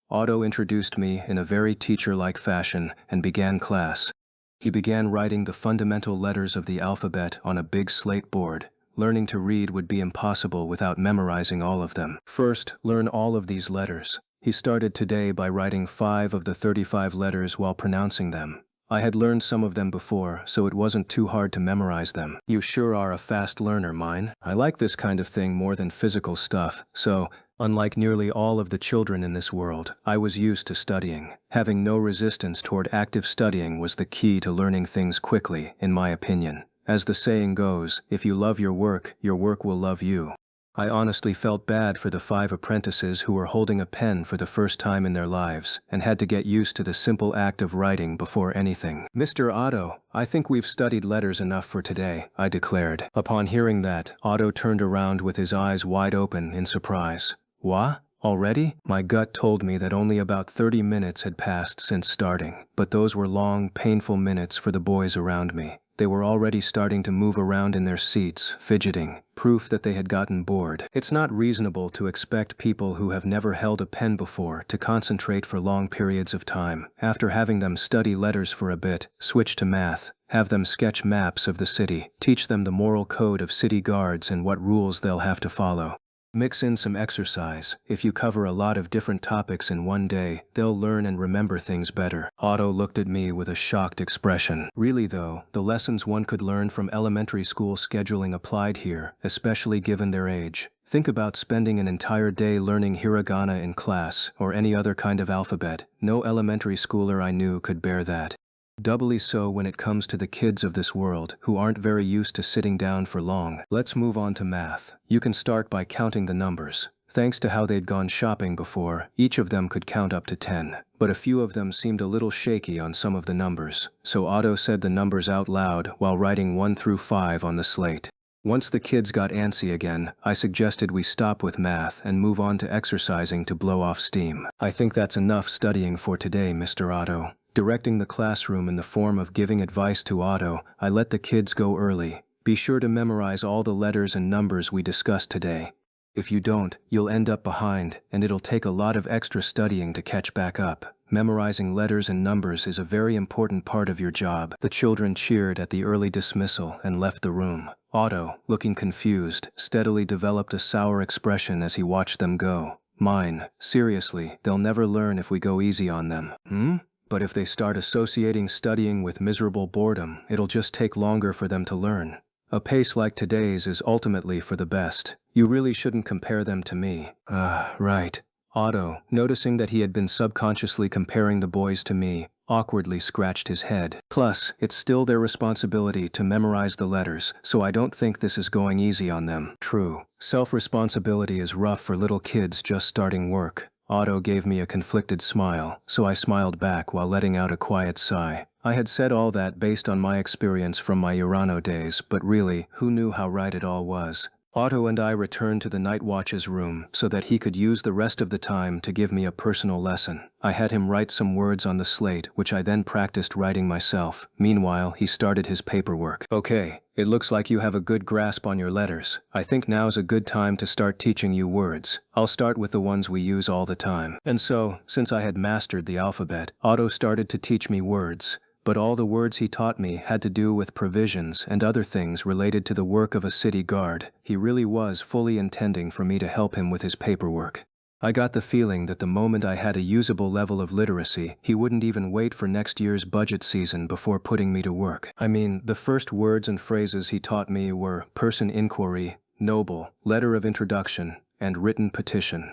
Otto introduced me in a very teacher-like fashion and began class. He began writing the fundamental letters of the alphabet on a big slate board. Learning to read would be impossible without memorizing all of them. First, learn all of these letters. He started today by writing 5 of the 35 letters while pronouncing them. I had learned some of them before, so it wasn't too hard to memorize them. You sure are a fast learner, mine. I like this kind of thing more than physical stuff, so, unlike nearly all of the children in this world, I was used to studying. Having no resistance toward active studying was the key to learning things quickly, in my opinion. As the saying goes, if you love your work will love you. I honestly felt bad for the 5 apprentices who were holding a pen for the first time in their lives and had to get used to the simple act of writing before anything. Mr. Otto, I think we've studied letters enough for today, I declared. Upon hearing that, Otto turned around with his eyes wide open in surprise. What? Already? My gut told me that only about 30 minutes had passed since starting, but those were long, painful minutes for the boys around me. They were already starting to move around in their seats, fidgeting, proof that they had gotten bored. It's not reasonable to expect people who have never held a pen before to concentrate for long periods of time. After having them study letters for a bit, switch to math, have them sketch maps of the city, teach them the moral code of city guards and what rules they'll have to follow. Mix in some exercise. If you cover a lot of different topics in one day, they'll learn and remember things better. Otto looked at me with a shocked expression. Really though, the lessons one could learn from elementary school scheduling applied here, especially given their age. Think about spending an entire day learning hiragana in class, or any other kind of alphabet. No elementary schooler I knew could bear that. Doubly so when it comes to the kids of this world, who aren't very used to sitting down for long. Let's move on to math. You can start by counting the numbers. Thanks to how they'd gone shopping before, each of them could count up to 10. But a few of them seemed a little shaky on some of the numbers, so Otto said the numbers out loud while writing 1 through 5 on the slate. Once the kids got antsy again, I suggested we stop with math and move on to exercising to blow off steam. I think that's enough studying for today, Mr. Otto. Directing the classroom in the form of giving advice to Otto, I let the kids go early. Be sure to memorize all the letters and numbers we discussed today. If you don't, you'll end up behind, and it'll take a lot of extra studying to catch back up. Memorizing letters and numbers is a very important part of your job. The children cheered at the early dismissal and left the room. Otto, looking confused, steadily developed a sour expression as he watched them go. Mine, seriously, they'll never learn if we go easy on them. But if they start associating studying with miserable boredom, it'll just take longer for them to learn. A pace like today's is ultimately for the best. You really shouldn't compare them to me. Right. Otto, noticing that he had been subconsciously comparing the boys to me, awkwardly scratched his head. Plus, it's still their responsibility to memorize the letters, so I don't think this is going easy on them. True. Self-responsibility is rough for little kids just starting work. Otto gave me a conflicted smile, so I smiled back while letting out a quiet sigh. I had said all that based on my experience from my Urano days, but really, who knew how right it all was? Otto and I returned to the night watch's room so that he could use the rest of the time to give me a personal lesson. I had him write some words on the slate, which I then practiced writing myself. Meanwhile, he started his paperwork. Okay, it looks like you have a good grasp on your letters. I think now's a good time to start teaching you words. I'll start with the ones we use all the time. And so, since I had mastered the alphabet, Otto started to teach me words. But all the words he taught me had to do with provisions and other things related to the work of a city guard. He really was fully intending for me to help him with his paperwork. I got the feeling that the moment I had a usable level of literacy, he wouldn't even wait for next year's budget season before putting me to work. I mean, the first words and phrases he taught me were person inquiry, noble, letter of introduction, and written petition.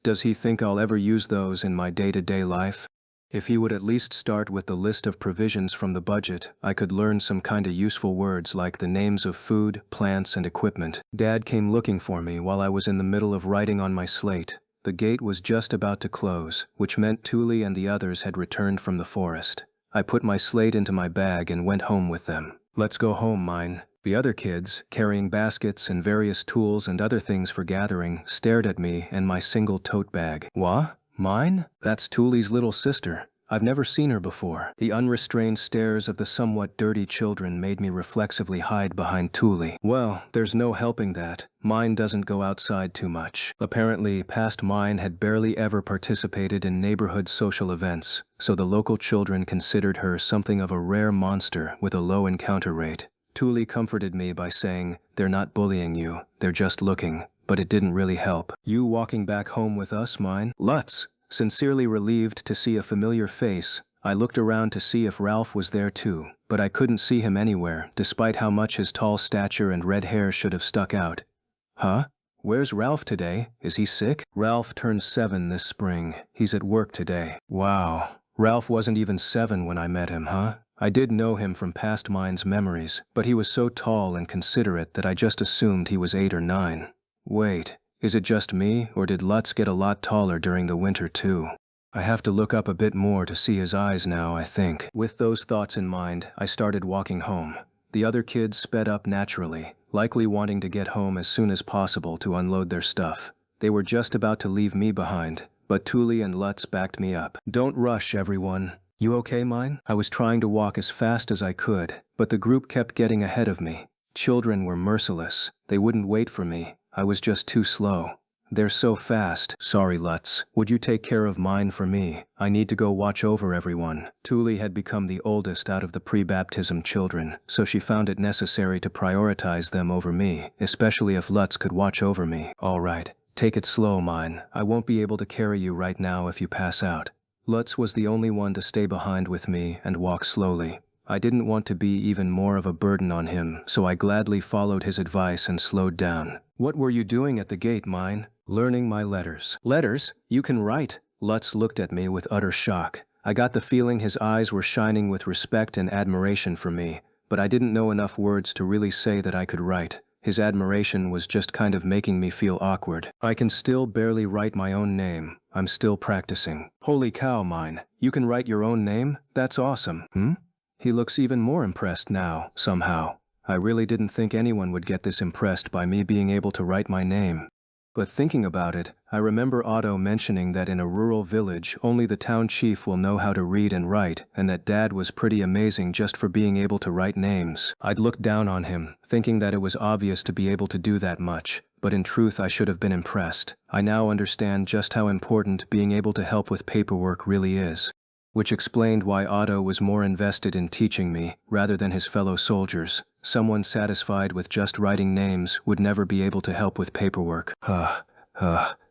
Does he think I'll ever use those in my day-to-day life? If he would at least start with the list of provisions from the budget, I could learn some kinda useful words like the names of food, plants, and equipment. Dad came looking for me while I was in the middle of writing on my slate. The gate was just about to close, which meant Thule and the others had returned from the forest. I put my slate into my bag and went home with them. Let's go home, mine. The other kids, carrying baskets and various tools and other things for gathering, stared at me and my single tote bag. What? Mine? That's Thule's little sister. I've never seen her before. The unrestrained stares of the somewhat dirty children made me reflexively hide behind Thule. Well, there's no helping that. Mine doesn't go outside too much. Apparently, past mine had barely ever participated in neighborhood social events, so the local children considered her something of a rare monster with a low encounter rate. Thule comforted me by saying, "They're not bullying you, they're just looking." But it didn't really help. You walking back home with us, mine? Lutz. Sincerely relieved to see a familiar face, I looked around to see if Ralph was there too, but I couldn't see him anywhere, despite how much his tall stature and red hair should have stuck out. Huh? Where's Ralph today? Is he sick? Ralph turned 7 this spring. He's at work today. Wow. Ralph wasn't even 7 when I met him, huh? I did know him from past mine's memories, but he was so tall and considerate that I just assumed he was 8 or 9. Wait, is it just me, or did Lutz get a lot taller during the winter too? I have to look up a bit more to see his eyes now, I think. With those thoughts in mind, I started walking home. The other kids sped up naturally, likely wanting to get home as soon as possible to unload their stuff. They were just about to leave me behind, but Thule and Lutz backed me up. Don't rush, everyone. You okay, mine? I was trying to walk as fast as I could, but the group kept getting ahead of me. Children were merciless. They wouldn't wait for me. I was just too slow. They're so fast. Sorry, Lutz. Would you take care of mine for me? I need to go watch over everyone. Thule had become the oldest out of the pre-baptism children, so she found it necessary to prioritize them over me, especially if Lutz could watch over me. All right, take it slow, mine. I won't be able to carry you right now if you pass out. Lutz was the only one to stay behind with me and walk slowly. I didn't want to be even more of a burden on him, so I gladly followed his advice and slowed down. What were you doing at the gate, mine? Learning my letters. Letters? You can write? Lutz looked at me with utter shock. I got the feeling his eyes were shining with respect and admiration for me, but I didn't know enough words to really say that I could write. His admiration was just kind of making me feel awkward. I can still barely write my own name. I'm still practicing. Holy cow, mine. You can write your own name? That's awesome. He looks even more impressed now, somehow. I really didn't think anyone would get this impressed by me being able to write my name. But thinking about it, I remember Otto mentioning that in a rural village only the town chief will know how to read and write, and that Dad was pretty amazing just for being able to write names. I'd looked down on him, thinking that it was obvious to be able to do that much, but in truth I should have been impressed. I now understand just how important being able to help with paperwork really is. Which explained why Otto was more invested in teaching me, rather than his fellow soldiers. Someone satisfied with just writing names would never be able to help with paperwork.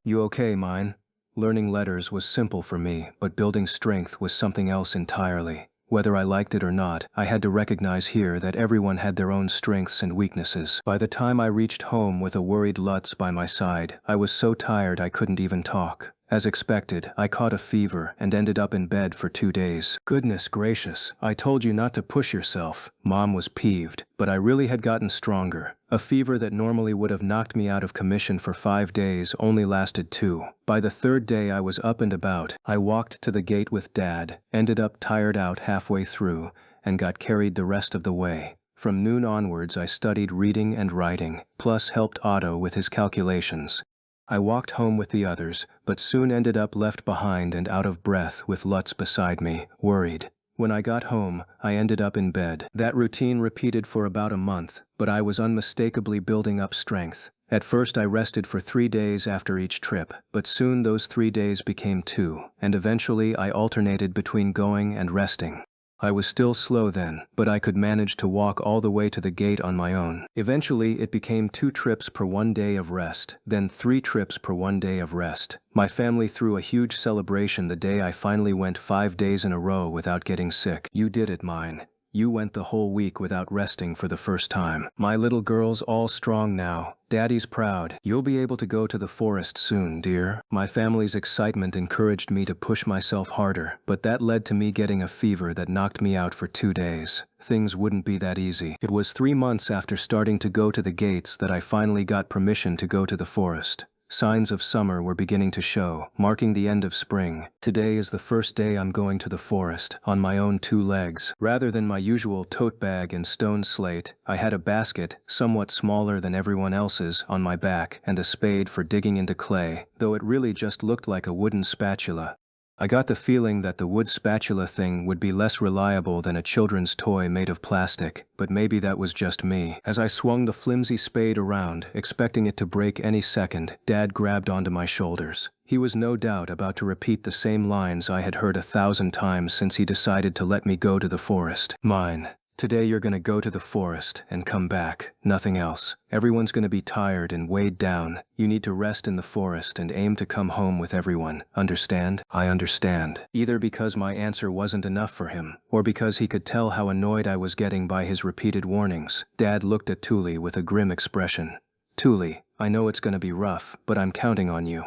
You okay, mine? Learning letters was simple for me, but building strength was something else entirely. Whether I liked it or not, I had to recognize here that everyone had their own strengths and weaknesses. By the time I reached home with a worried Lutz by my side, I was so tired I couldn't even talk. As expected, I caught a fever and ended up in bed for 2 days. Goodness gracious, I told you not to push yourself. Mom was peeved, but I really had gotten stronger. A fever that normally would have knocked me out of commission for 5 days only lasted 2. By the 3rd day I was up and about. I walked to the gate with Dad, ended up tired out halfway through, and got carried the rest of the way. From noon onwards I studied reading and writing, plus helped Otto with his calculations. I walked home with the others, but soon ended up left behind and out of breath with Lutz beside me, worried. When I got home, I ended up in bed. That routine repeated for about a month, but I was unmistakably building up strength. At first I rested for 3 days after each trip, but soon those 3 days became 2, and eventually I alternated between going and resting. I was still slow then, but I could manage to walk all the way to the gate on my own. Eventually, it became 2 trips per 1 day of rest, then 3 trips per 1 day of rest. My family threw a huge celebration the day I finally went 5 days in a row without getting sick. You did it, mine. You went the whole week without resting for the first time. My little girl's all strong now. Daddy's proud. You'll be able to go to the forest soon, dear. My family's excitement encouraged me to push myself harder, but that led to me getting a fever that knocked me out for 2 days. Things wouldn't be that easy. It was 3 months after starting to go to the gates that I finally got permission to go to the forest. Signs of summer were beginning to show, marking the end of spring. Today is the first day I'm going to the forest, on my own 2 legs. Rather than my usual tote bag and stone slate, I had a basket, somewhat smaller than everyone else's, on my back, and a spade for digging into clay, though it really just looked like a wooden spatula. I got the feeling that the wood spatula thing would be less reliable than a children's toy made of plastic, but maybe that was just me. As I swung the flimsy spade around, expecting it to break any second, Dad grabbed onto my shoulders. He was no doubt about to repeat the same lines I had heard 1,000 times since he decided to let me go to the forest. Mine. Today you're gonna go to the forest and come back, nothing else. Everyone's gonna be tired and weighed down. You need to rest in the forest and aim to come home with everyone. Understand? I understand. Either because my answer wasn't enough for him, or because he could tell how annoyed I was getting by his repeated warnings. Dad looked at Thule with a grim expression. Thule, I know it's gonna be rough, but I'm counting on you.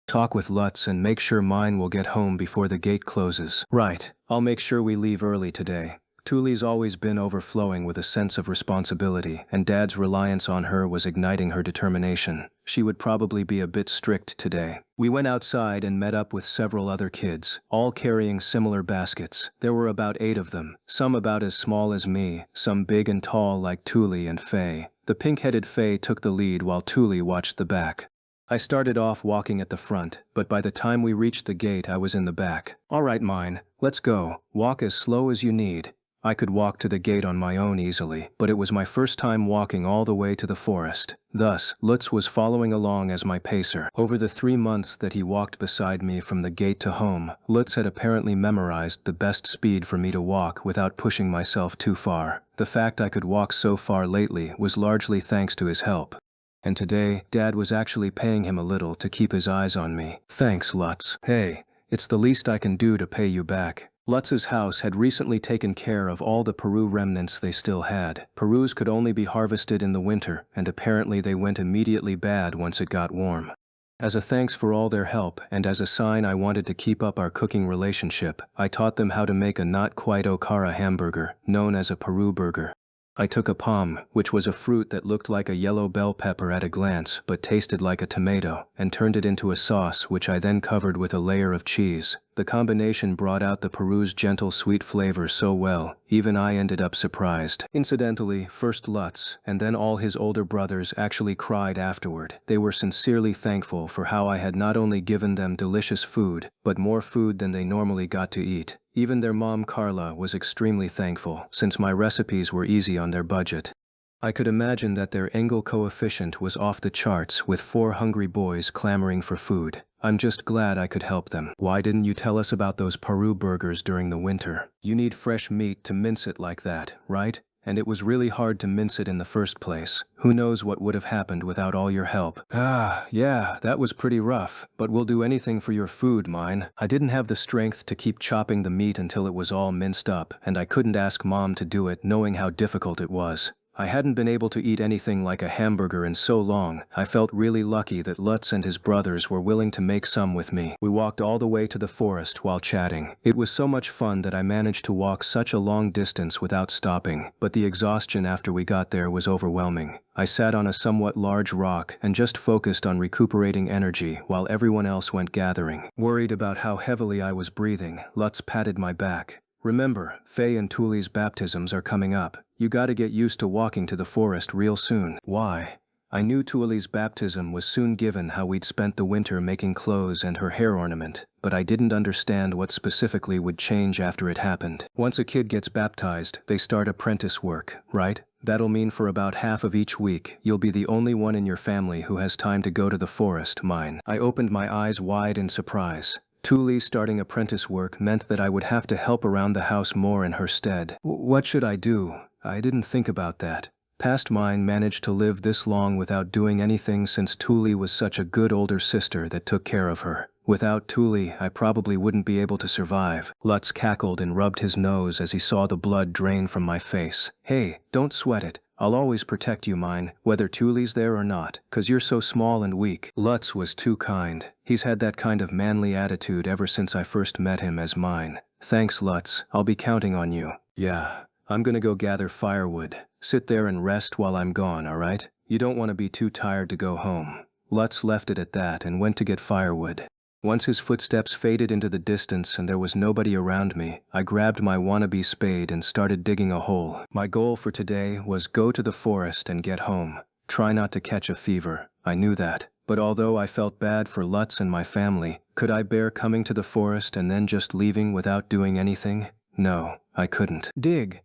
Talk with Lutz and make sure mine will get home before the gate closes. Right, I'll make sure we leave early today. Thule's always been overflowing with a sense of responsibility, and Dad's reliance on her was igniting her determination. She would probably be a bit strict today. We went outside and met up with several other kids, all carrying similar baskets. There were about 8 of them, some about as small as me, some big and tall like Thule and Faye. The pink-headed Faye took the lead while Thule watched the back. I started off walking at the front, but by the time we reached the gate I was in the back. All right, mine, let's go. Walk as slow as you need. I could walk to the gate on my own easily, but it was my first time walking all the way to the forest. Thus, Lutz was following along as my pacer. Over the 3 months that he walked beside me from the gate to home, Lutz had apparently memorized the best speed for me to walk without pushing myself too far. The fact I could walk so far lately was largely thanks to his help. And today, Dad was actually paying him a little to keep his eyes on me. Thanks, Lutz. Hey, it's the least I can do to pay you back. Lutz's house had recently taken care of all the Peru remnants they still had. Perus could only be harvested in the winter, and apparently they went immediately bad once it got warm. As a thanks for all their help, and as a sign I wanted to keep up our cooking relationship, I taught them how to make a not quite okara hamburger, known as a Peru burger. I took a palm, which was a fruit that looked like a yellow bell pepper at a glance but tasted like a tomato, and turned it into a sauce which I then covered with a layer of cheese. The combination brought out the Peru's gentle sweet flavor so well, even I ended up surprised. Incidentally, first Lutz, and then all his older brothers actually cried afterward. They were sincerely thankful for how I had not only given them delicious food, but more food than they normally got to eat. Even their mom Carla was extremely thankful, since my recipes were easy on their budget. I could imagine that their Engel coefficient was off the charts with 4 hungry boys clamoring for food. I'm just glad I could help them. Why didn't you tell us about those Peru burgers during the winter? You need fresh meat to mince it like that, right? And it was really hard to mince it in the first place. Who knows what would have happened without all your help? Yeah, that was pretty rough, but we'll do anything for your food, mine. I didn't have the strength to keep chopping the meat until it was all minced up, and I couldn't ask Mom to do it knowing how difficult it was. I hadn't been able to eat anything like a hamburger in so long. I felt really lucky that Lutz and his brothers were willing to make some with me. We walked all the way to the forest while chatting. It was so much fun that I managed to walk such a long distance without stopping, but the exhaustion after we got there was overwhelming. I sat on a somewhat large rock and just focused on recuperating energy while everyone else went gathering. Worried about how heavily I was breathing, Lutz patted my back. Remember, Faye and Thule's baptisms are coming up. You gotta get used to walking to the forest real soon. Why? I knew Thule's baptism was soon given how we'd spent the winter making clothes and her hair ornament, but I didn't understand what specifically would change after it happened. Once a kid gets baptized, they start apprentice work, right? That'll mean for about half of each week, you'll be the only one in your family who has time to go to the forest, mine. I opened my eyes wide in surprise. Thule starting apprentice work meant that I would have to help around the house more in her stead. What should I do? I didn't think about that. Past mine managed to live this long without doing anything since Thule was such a good older sister that took care of her. Without Thule, I probably wouldn't be able to survive. Lutz cackled and rubbed his nose as he saw the blood drain from my face. Hey, don't sweat it. I'll always protect you, mine, whether Thule's there or not, 'cause you're so small and weak. Lutz was too kind. He's had that kind of manly attitude ever since I first met him as mine. Thanks, Lutz. I'll be counting on you. Yeah, I'm gonna go gather firewood. Sit there and rest while I'm gone, alright? You don't want to be too tired to go home. Lutz left it at that and went to get firewood. Once his footsteps faded into the distance and there was nobody around me, I grabbed my wannabe spade and started digging a hole. My goal for today was go to the forest and get home. Try not to catch a fever. I knew that. But although I felt bad for Lutz and my family, could I bear coming to the forest and then just leaving without doing anything? No, I couldn't. Dig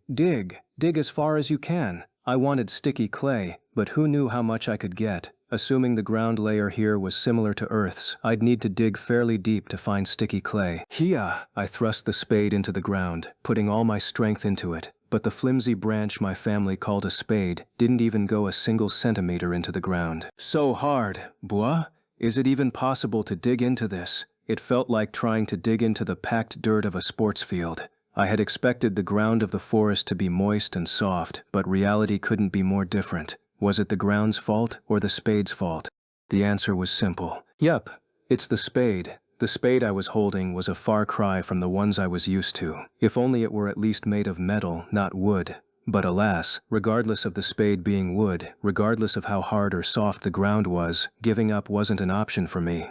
as far as you can. I wanted sticky clay, but who knew how much I could get? Assuming the ground layer here was similar to Earth's, I'd need to dig fairly deep to find sticky clay. Hiya! I thrust the spade into the ground, putting all my strength into it, but the flimsy branch my family called a spade didn't even go a single centimeter into the ground. So hard, bois? Is it even possible to dig into this? It felt like trying to dig into the packed dirt of a sports field. I had expected the ground of the forest to be moist and soft, but reality couldn't be more different. Was it the ground's fault or the spade's fault? The answer was simple. Yup, it's the spade. The spade I was holding was a far cry from the ones I was used to. If only it were at least made of metal, not wood. But alas, regardless of the spade being wood, regardless of how hard or soft the ground was, giving up wasn't an option for me.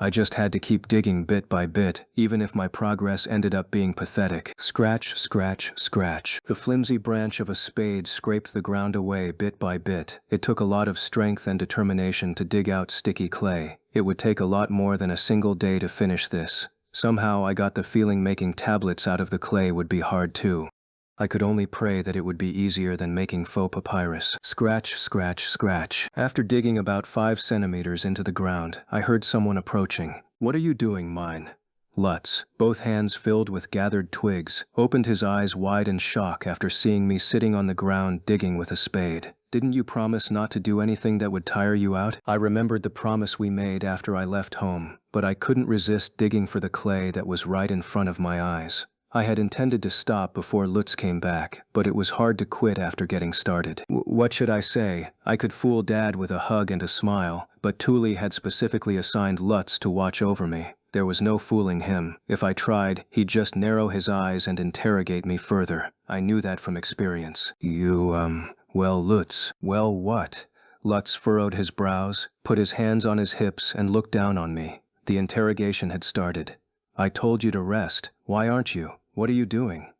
I just had to keep digging bit by bit, even if my progress ended up being pathetic. Scratch, scratch, scratch. The flimsy branch of a spade scraped the ground away bit by bit. It took a lot of strength and determination to dig out sticky clay. It would take a lot more than a single day to finish this. Somehow I got the feeling making tablets out of the clay would be hard too. I could only pray that it would be easier than making faux papyrus. Scratch, scratch, scratch. After digging about 5 centimeters into the ground, I heard someone approaching. What are you doing, mine? Lutz, both hands filled with gathered twigs, opened his eyes wide in shock after seeing me sitting on the ground digging with a spade. Didn't you promise not to do anything that would tire you out? I remembered the promise we made after I left home, but I couldn't resist digging for the clay that was right in front of my eyes. I had intended to stop before Lutz came back, but it was hard to quit after getting started. What should I say? I could fool Dad with a hug and a smile, but Thule had specifically assigned Lutz to watch over me. There was no fooling him. If I tried, he'd just narrow his eyes and interrogate me further. I knew that from experience. Well, Lutz. Well, what? Lutz furrowed his brows, put his hands on his hips, and looked down on me. The interrogation had started. I told you to rest. Why aren't you? What are you doing?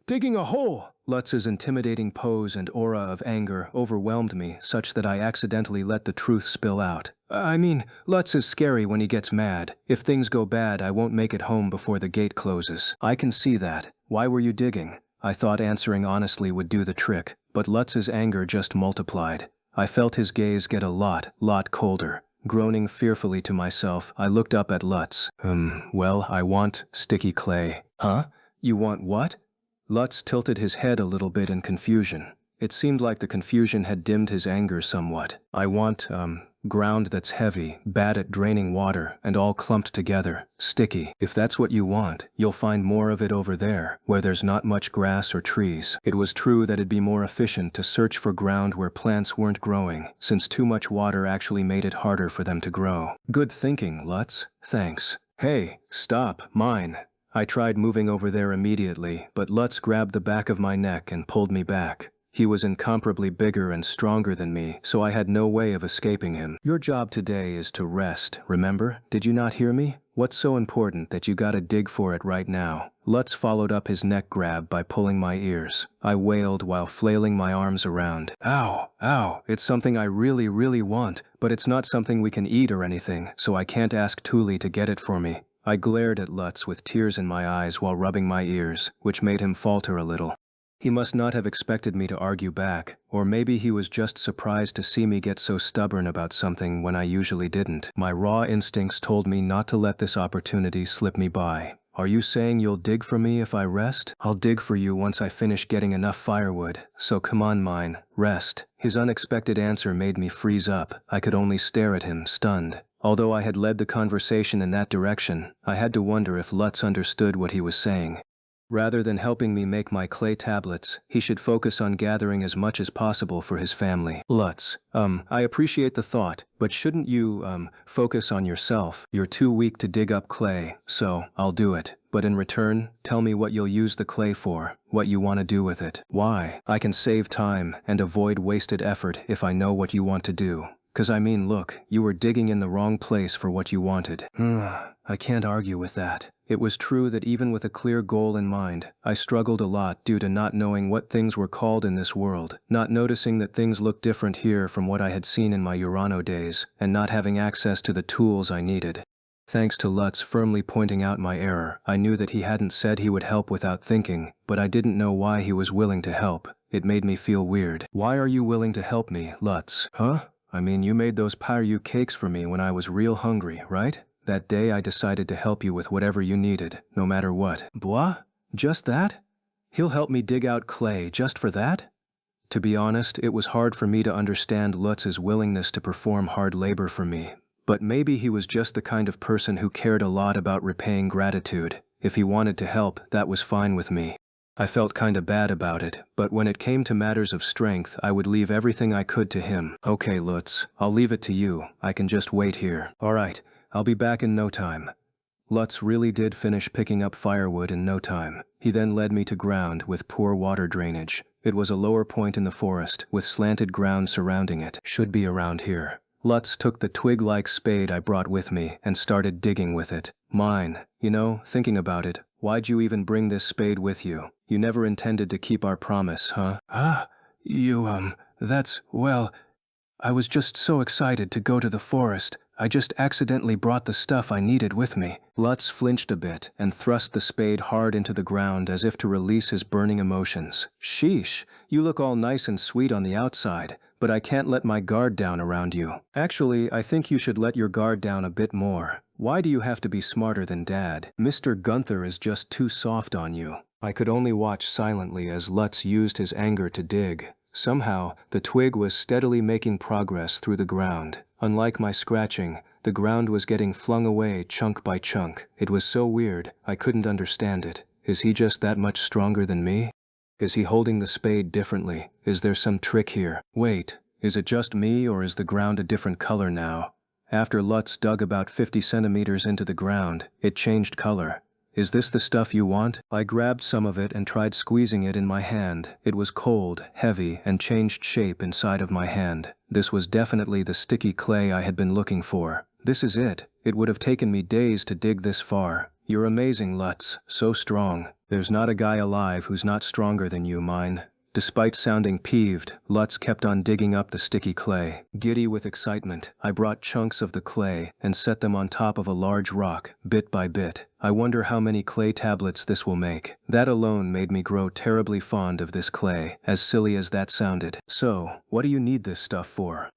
Digging a hole. Lutz's intimidating pose and aura of anger overwhelmed me such that I accidentally let the truth spill out. I mean, Lutz is scary when he gets mad. If things go bad, I won't make it home before the gate closes. I can see that. Why were you digging? I thought answering honestly would do the trick, but Lutz's anger just multiplied. I felt his gaze get a lot colder. Groaning fearfully to myself, I looked up at Lutz. Well, I want sticky clay. Huh? You want what? Lutz tilted his head a little bit in confusion. It seemed like the confusion had dimmed his anger somewhat. I want, ground that's heavy, bad at draining water, and all clumped together, sticky. If that's what you want, you'll find more of it over there, where there's not much grass or trees. It was true that it'd be more efficient to search for ground where plants weren't growing, since too much water actually made it harder for them to grow. Good thinking, Lutz. Thanks. Hey, stop, mine. I tried moving over there immediately, but Lutz grabbed the back of my neck and pulled me back. He was incomparably bigger and stronger than me, so I had no way of escaping him. Your job today is to rest, remember? Did you not hear me? What's so important that you gotta dig for it right now? Lutz followed up his neck grab by pulling my ears. I wailed while flailing my arms around. Ow, ow, it's something I really want, but it's not something we can eat or anything, so I can't ask Thule to get it for me. I glared at Lutz with tears in my eyes while rubbing my ears, which made him falter a little. He must not have expected me to argue back, or maybe he was just surprised to see me get so stubborn about something when I usually didn't. My raw instincts told me not to let this opportunity slip me by. Are you saying you'll dig for me if I rest? I'll dig for you once I finish getting enough firewood, so come on mine, rest. His unexpected answer made me freeze up. I could only stare at him, stunned. Although I had led the conversation in that direction, I had to wonder if Lutz understood what he was saying. Rather than helping me make my clay tablets, he should focus on gathering as much as possible for his family. Lutz, I appreciate the thought, but shouldn't you, focus on yourself? You're too weak to dig up clay, so I'll do it. But in return, tell me what you'll use the clay for, what you want to do with it. Why? I can save time and avoid wasted effort if I know what you want to do. 'Cause I mean, look, you were digging in the wrong place for what you wanted. I can't argue with that. It was true that even with a clear goal in mind, I struggled a lot due to not knowing what things were called in this world, not noticing that things looked different here from what I had seen in my Urano days, and not having access to the tools I needed. Thanks to Lutz firmly pointing out my error, I knew that he hadn't said he would help without thinking, but I didn't know why he was willing to help. It made me feel weird. Why are you willing to help me, Lutz? Huh? I mean, you made those Pyryu cakes for me when I was real hungry, right? That day I decided to help you with whatever you needed, no matter what. Blah? Just that? He'll help me dig out clay just for that? To be honest, it was hard for me to understand Lutz's willingness to perform hard labor for me. But maybe he was just the kind of person who cared a lot about repaying gratitude. If he wanted to help, that was fine with me. I felt kinda bad about it, but when it came to matters of strength, I would leave everything I could to him. Okay, Lutz, I'll leave it to you. I can just wait here. Alright, I'll be back in no time. Lutz really did finish picking up firewood in no time. He then led me to ground with poor water drainage. It was a lower point in the forest, with slanted ground surrounding it. Should be around here. Lutz took the twig-like spade I brought with me and started digging with it. Mine. You know, thinking about it, why'd you even bring this spade with you? You never intended to keep our promise, huh? Well, I was just so excited to go to the forest. I just accidentally brought the stuff I needed with me. Lutz flinched a bit and thrust the spade hard into the ground as if to release his burning emotions. Sheesh, you look all nice and sweet on the outside, but I can't let my guard down around you. Actually, I think you should let your guard down a bit more. Why do you have to be smarter than Dad? Mr. Gunther is just too soft on you. I could only watch silently as Lutz used his anger to dig. Somehow, the twig was steadily making progress through the ground. Unlike my scratching, the ground was getting flung away chunk by chunk. It was so weird, I couldn't understand it. Is he just that much stronger than me? Is he holding the spade differently? Is there some trick here? Wait, is it just me or is the ground a different color now? After Lutz dug about 50 centimeters into the ground, it changed color. Is this the stuff you want? I grabbed some of it and tried squeezing it in my hand. It was cold, heavy, and changed shape inside of my hand. This was definitely the sticky clay I had been looking for. This is it. It would have taken me days to dig this far. You're amazing, Lutz. So strong. There's not a guy alive who's not stronger than you, mine. Despite sounding peeved, Lutz kept on digging up the sticky clay. Giddy with excitement, I brought chunks of the clay and set them on top of a large rock, bit by bit. I wonder how many clay tablets this will make. That alone made me grow terribly fond of this clay, as silly as that sounded. So, what do you need this stuff for?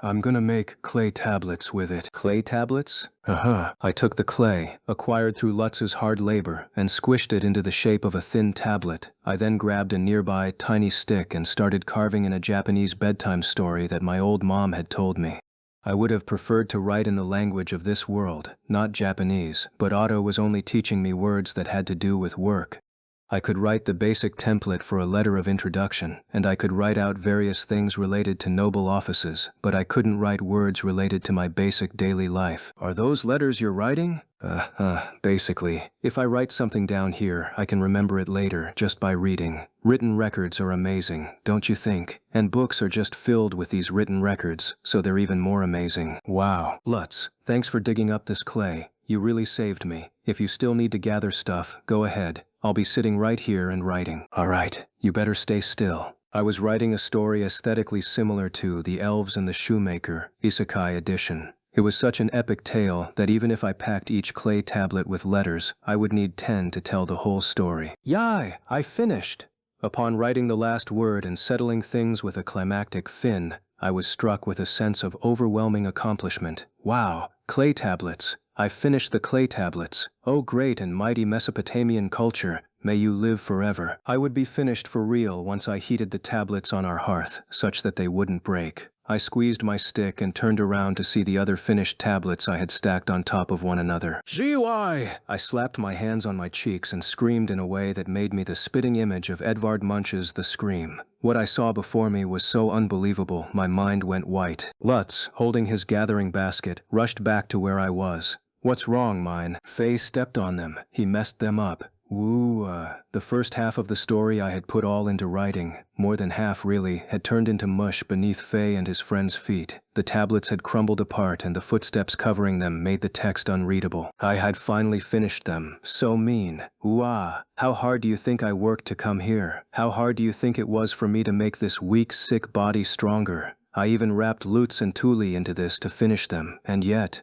I'm gonna make clay tablets with it. Clay tablets? I took the clay, acquired through Lutz's hard labor, and squished it into the shape of a thin tablet. I then grabbed a nearby tiny stick and started carving in a Japanese bedtime story that my old mom had told me. I would have preferred to write in the language of this world, not Japanese, but Otto was only teaching me words that had to do with work. I could write the basic template for a letter of introduction, and I could write out various things related to noble offices, but I couldn't write words related to my basic daily life. Are those letters you're writing? Basically. If I write something down here, I can remember it later just by reading. Written records are amazing, don't you think? And books are just filled with these written records, so they're even more amazing. Wow. Lutz, thanks for digging up this clay. You really saved me. If you still need to gather stuff, go ahead. I'll be sitting right here and writing. All right, you better stay still. I was writing a story aesthetically similar to The Elves and the Shoemaker, Isekai edition. It was such an epic tale that even if I packed each clay tablet with letters, I would need 10 to tell the whole story. Yay, I finished! Upon writing the last word and settling things with a climactic fin, I was struck with a sense of overwhelming accomplishment. Wow, clay tablets. I finished the clay tablets. Oh great and mighty Mesopotamian culture, may you live forever. I would be finished for real once I heated the tablets on our hearth, such that they wouldn't break. I squeezed my stick and turned around to see the other finished tablets I had stacked on top of one another. GY! I slapped my hands on my cheeks and screamed in a way that made me the spitting image of Edvard Munch's The Scream. What I saw before me was so unbelievable, my mind went white. Lutz, holding his gathering basket, rushed back to where I was. What's wrong, mine? Faye stepped on them. He messed them up. The first half of the story I had put all into writing, more than half really, had turned into mush beneath Faye and his friend's feet. The tablets had crumbled apart and the footsteps covering them made the text unreadable. I had finally finished them. So mean. How hard do you think I worked to come here? How hard do you think it was for me to make this weak, sick body stronger? I even wrapped Lutz and Thule into this to finish them, and yet,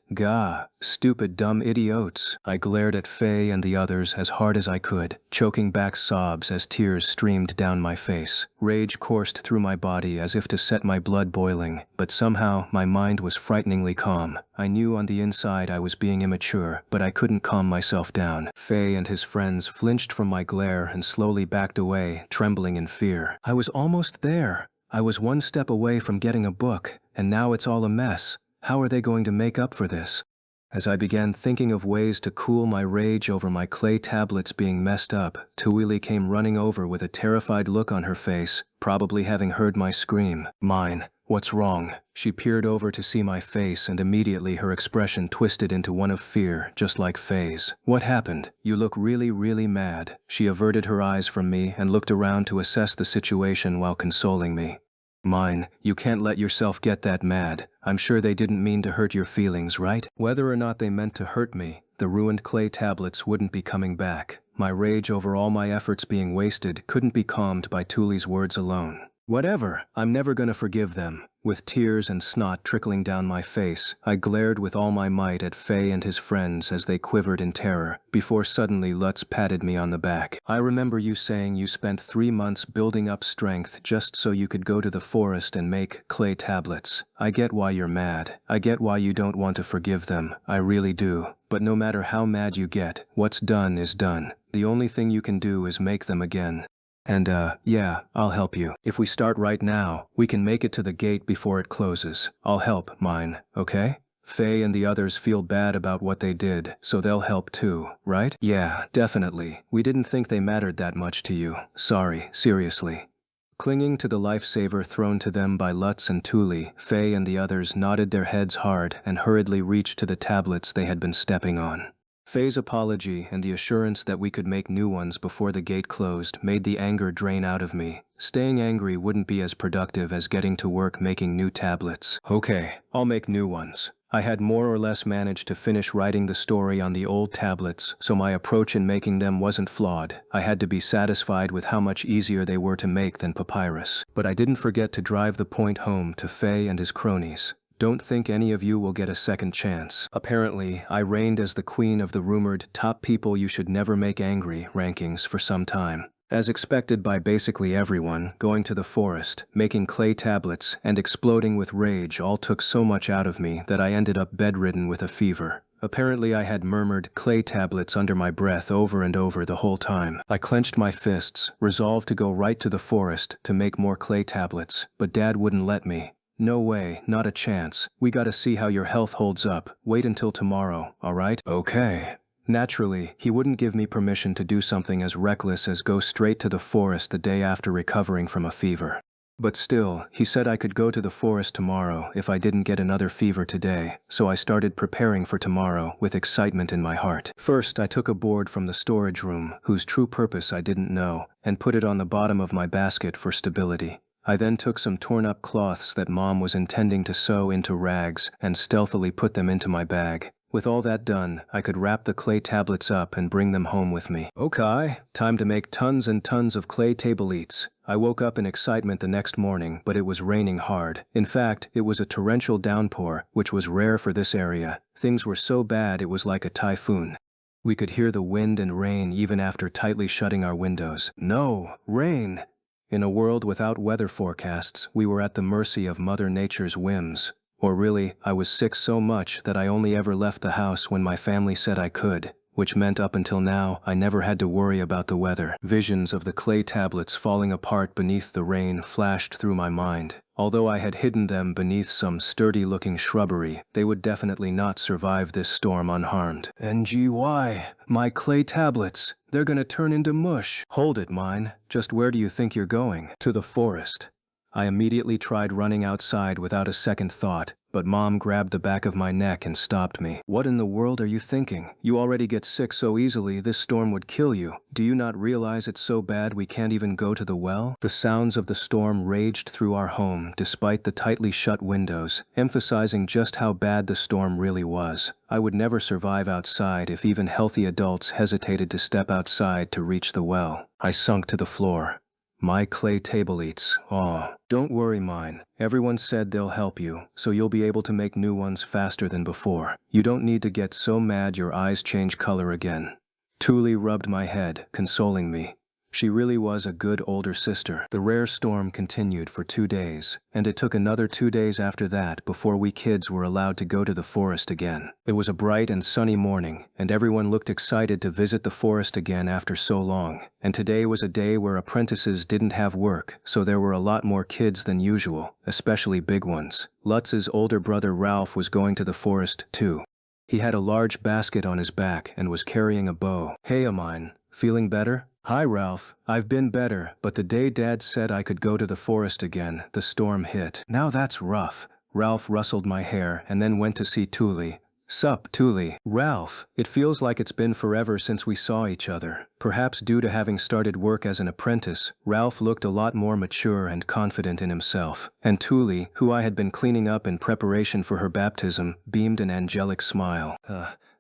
stupid dumb idiots. I glared at Faye and the others as hard as I could, choking back sobs as tears streamed down my face. Rage coursed through my body as if to set my blood boiling, but somehow my mind was frighteningly calm. I knew on the inside I was being immature, but I couldn't calm myself down. Faye and his friends flinched from my glare and slowly backed away, trembling in fear. I was almost there. I was one step away from getting a book, and now it's all a mess. How are they going to make up for this? As I began thinking of ways to cool my rage over my clay tablets being messed up, Tuili came running over with a terrified look on her face, probably having heard my scream. Mine, what's wrong? She peered over to see my face and immediately her expression twisted into one of fear, just like Faye's. What happened? You look really, really mad. She averted her eyes from me and looked around to assess the situation while consoling me. Mine, you can't let yourself get that mad. I'm sure they didn't mean to hurt your feelings, right? Whether or not they meant to hurt me, the ruined clay tablets wouldn't be coming back. My rage over all my efforts being wasted couldn't be calmed by Thule's words alone. Whatever, I'm never gonna forgive them. With tears and snot trickling down my face, I glared with all my might at Faye and his friends as they quivered in terror, before suddenly Lutz patted me on the back. I remember you saying you spent 3 months building up strength just so you could go to the forest and make clay tablets. I get why you're mad. I get why you don't want to forgive them. I really do. But no matter how mad you get, what's done is done. The only thing you can do is make them again. And yeah, I'll help you. If we start right now, we can make it to the gate before it closes. I'll help, mine, okay? Faye and the others feel bad about what they did, so they'll help too, right? Yeah, definitely. We didn't think they mattered that much to you. Sorry, seriously. Clinging to the lifesaver thrown to them by Lutz and Thule, Faye and the others nodded their heads hard and hurriedly reached to the tablets they had been stepping on. Faye's apology and the assurance that we could make new ones before the gate closed made the anger drain out of me. Staying angry wouldn't be as productive as getting to work making new tablets. Okay, I'll make new ones. I had more or less managed to finish writing the story on the old tablets, so my approach in making them wasn't flawed. I had to be satisfied with how much easier they were to make than papyrus. But I didn't forget to drive the point home to Faye and his cronies. Don't think any of you will get a second chance. Apparently, I reigned as the queen of the rumored top people you should never make angry rankings for some time. As expected by basically everyone, going to the forest, making clay tablets, and exploding with rage all took so much out of me that I ended up bedridden with a fever. Apparently I had murmured clay tablets under my breath over and over the whole time. I clenched my fists, resolved to go right to the forest to make more clay tablets, but Dad wouldn't let me. No way, not a chance. We gotta see how your health holds up. Wait until tomorrow, alright? Okay. Naturally, he wouldn't give me permission to do something as reckless as go straight to the forest the day after recovering from a fever. But still, he said I could go to the forest tomorrow if I didn't get another fever today, so I started preparing for tomorrow with excitement in my heart. First, I took a board from the storage room, whose true purpose I didn't know, and put it on the bottom of my basket for stability. I then took some torn-up cloths that Mom was intending to sew into rags and stealthily put them into my bag. With all that done, I could wrap the clay tablets up and bring them home with me. Okay, time to make tons and tons of clay tablets. I woke up in excitement the next morning, but it was raining hard. In fact, it was a torrential downpour, which was rare for this area. Things were so bad it was like a typhoon. We could hear the wind and rain even after tightly shutting our windows. No, rain! In a world without weather forecasts, we were at the mercy of Mother Nature's whims. Or really, I was sick so much that I only ever left the house when my family said I could, which meant up until now I never had to worry about the weather. Visions of the clay tablets falling apart beneath the rain flashed through my mind. Although I had hidden them beneath some sturdy-looking shrubbery, they would definitely not survive this storm unharmed. NGY, my clay tablets, they're gonna turn into mush. Hold it, mine. Just where do you think you're going? To the forest. I immediately tried running outside without a second thought, but Mom grabbed the back of my neck and stopped me. What in the world are you thinking? You already get sick so easily, this storm would kill you. Do you not realize it's so bad we can't even go to the well? The sounds of the storm raged through our home despite the tightly shut windows, emphasizing just how bad the storm really was. I would never survive outside if even healthy adults hesitated to step outside to reach the well. I sunk to the floor. My clay tablets. Aw. Don't worry, mine. Everyone said they'll help you, so you'll be able to make new ones faster than before. You don't need to get so mad your eyes change color again. Thule rubbed my head, consoling me. She really was a good older sister. The rare storm continued for 2 days, and it took another 2 days after that before we kids were allowed to go to the forest again. It was a bright and sunny morning, and everyone looked excited to visit the forest again after so long. And today was a day where apprentices didn't have work, so there were a lot more kids than usual, especially big ones. Lutz's older brother Ralph was going to the forest too. He had a large basket on his back and was carrying a bow. Hey, mine, feeling better? Hi, Ralph. I've been better, but the day Dad said I could go to the forest again, the storm hit. Now that's rough. Ralph rustled my hair and then went to see Thule. Sup, Thule? Ralph, it feels like it's been forever since we saw each other. Perhaps due to having started work as an apprentice, Ralph looked a lot more mature and confident in himself. And Thule, who I had been cleaning up in preparation for her baptism, beamed an angelic smile.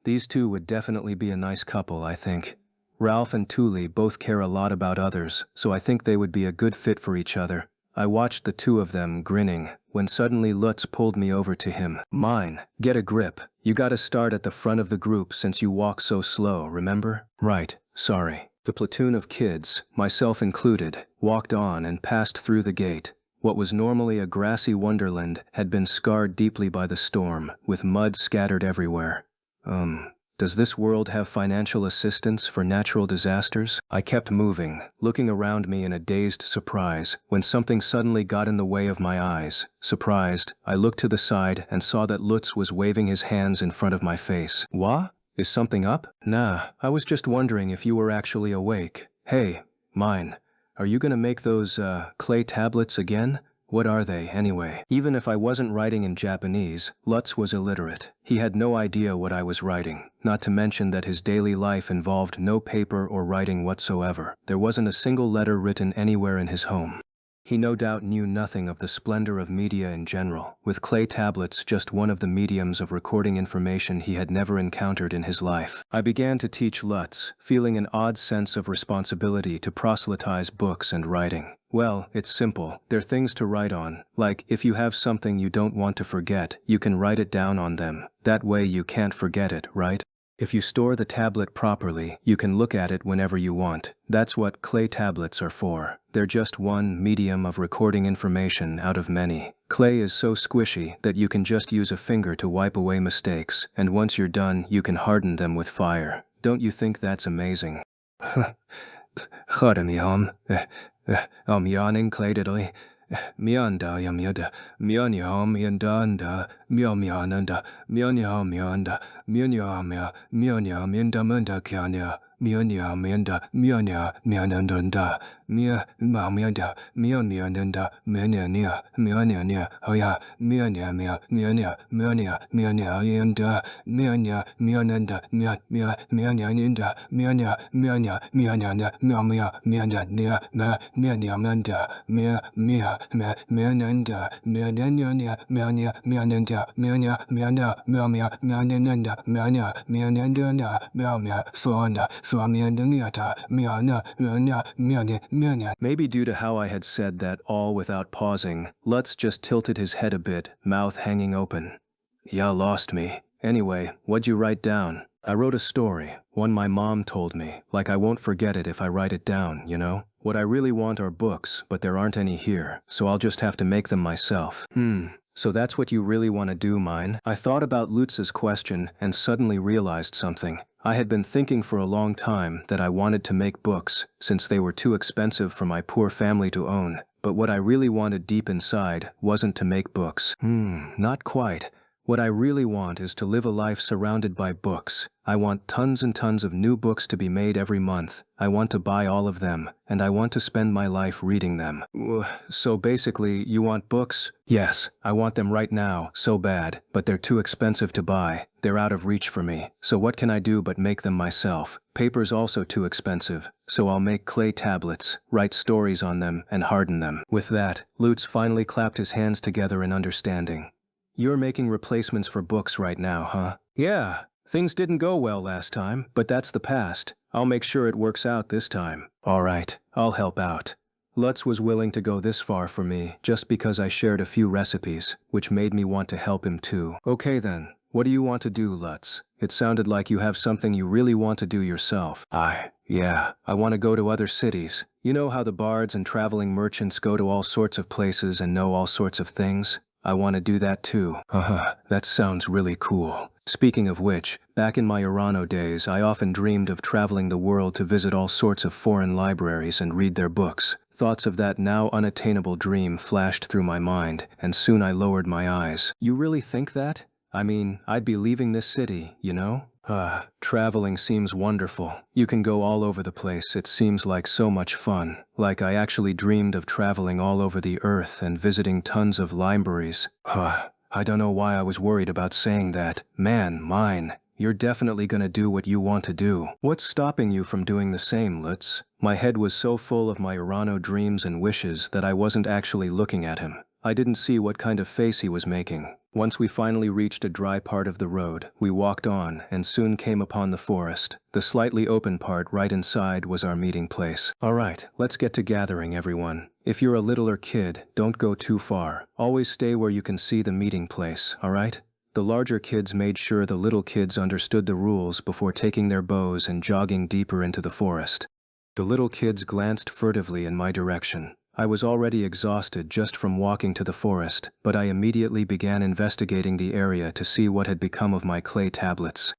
These two would definitely be a nice couple, I think. Ralph and Thule both care a lot about others, so I think they would be a good fit for each other. I watched the two of them grinning, when suddenly Lutz pulled me over to him. Mine, get a grip. You gotta start at the front of the group since you walk so slow, remember? Right, sorry. The platoon of kids, myself included, walked on and passed through the gate. What was normally a grassy wonderland had been scarred deeply by the storm, with mud scattered everywhere. Does this world have financial assistance for natural disasters? I kept moving, looking around me in a dazed surprise, when something suddenly got in the way of my eyes. Surprised, I looked to the side and saw that Lutz was waving his hands in front of my face. What? Is something up? Nah, I was just wondering if you were actually awake. Hey, mine, are you gonna make those, clay tablets again? What are they, anyway? Even if I wasn't writing in Japanese, Lutz was illiterate. He had no idea what I was writing, not to mention that his daily life involved no paper or writing whatsoever. There wasn't a single letter written anywhere in his home. He no doubt knew nothing of the splendor of media in general, with clay tablets just one of the mediums of recording information he had never encountered in his life. I began to teach Lutz, feeling an odd sense of responsibility to proselytize books and writing. Well, it's simple. They're things to write on. Like, if you have something you don't want to forget, you can write it down on them. That way you can't forget it, right? If you store the tablet properly, you can look at it whenever you want. That's what clay tablets are for. They're just one medium of recording information out of many. Clay is so squishy that you can just use a finger to wipe away mistakes, and once you're done, you can harden them with fire. Don't you think that's amazing? Yawning cladily. Mianda yamyada, Myonya myandanda, Myomyananda, Myonya myanda, Myonyamya, Myonya myandamanda kyanya, Myonya myanda, Myonya myanandanda, Mya mamyanda, Myonyananda, Myonyania, Myonyania, Hoya, Myonya mya, Myonya, Myonya, Myonya yanda, Myonya, Myonanda, Myonyaninda, Myonya, Myonyana, Myomya, Myonania, Myonyamanda, Myananda, Myonania, Myonanda, Myananda, Myonanda, Fonda, Maybe due to how I had said that all without pausing, Lutz just tilted his head a bit, mouth hanging open. Ya lost me. Anyway, what'd you write down? I wrote a story, one my mom told me, like I won't forget it if I write it down, you know? What I really want are books, but there aren't any here, so I'll just have to make them myself. So that's what you really want to do, mine? I thought about Lutz's question and suddenly realized something. I had been thinking for a long time that I wanted to make books, since they were too expensive for my poor family to own. But what I really wanted deep inside wasn't to make books. Not quite. What I really want is to live a life surrounded by books. I want tons and tons of new books to be made every month. I want to buy all of them, and I want to spend my life reading them. So basically, you want books? Yes, I want them right now, so bad, but they're too expensive to buy. They're out of reach for me. So what can I do but make them myself? Paper's also too expensive, so I'll make clay tablets, write stories on them, and harden them. With that, Lutz finally clapped his hands together in understanding. You're making replacements for books right now, huh? Yeah, things didn't go well last time, but that's the past. I'll make sure it works out this time. All right, I'll help out. Lutz was willing to go this far for me just because I shared a few recipes, which made me want to help him too. Okay then, what do you want to do, Lutz? It sounded like you have something you really want to do yourself. Yeah, I want to go to other cities. You know how the bards and traveling merchants go to all sorts of places and know all sorts of things? I want to do that too. That sounds really cool. Speaking of which, back in my Urano days, I often dreamed of traveling the world to visit all sorts of foreign libraries and read their books. Thoughts of that now unattainable dream flashed through my mind, and soon I lowered my eyes. You really think that? I mean, I'd be leaving this city, you know? Traveling seems wonderful. You can go all over the place. It seems like so much fun. Like I actually dreamed of traveling all over the earth and visiting tons of libraries. I don't know why I was worried about saying that. Man, mine. You're definitely gonna do what you want to do. What's stopping you from doing the same, Lutz? My head was so full of my Urano dreams and wishes that I wasn't actually looking at him. I didn't see what kind of face he was making. Once we finally reached a dry part of the road, we walked on and soon came upon the forest. The slightly open part right inside was our meeting place. All right, let's get to gathering, everyone. If you're a littler kid, don't go too far. Always stay where you can see the meeting place, all right? The larger kids made sure the little kids understood the rules before taking their bows and jogging deeper into the forest. The little kids glanced furtively in my direction. I was already exhausted just from walking to the forest, but I immediately began investigating the area to see what had become of my clay tablets.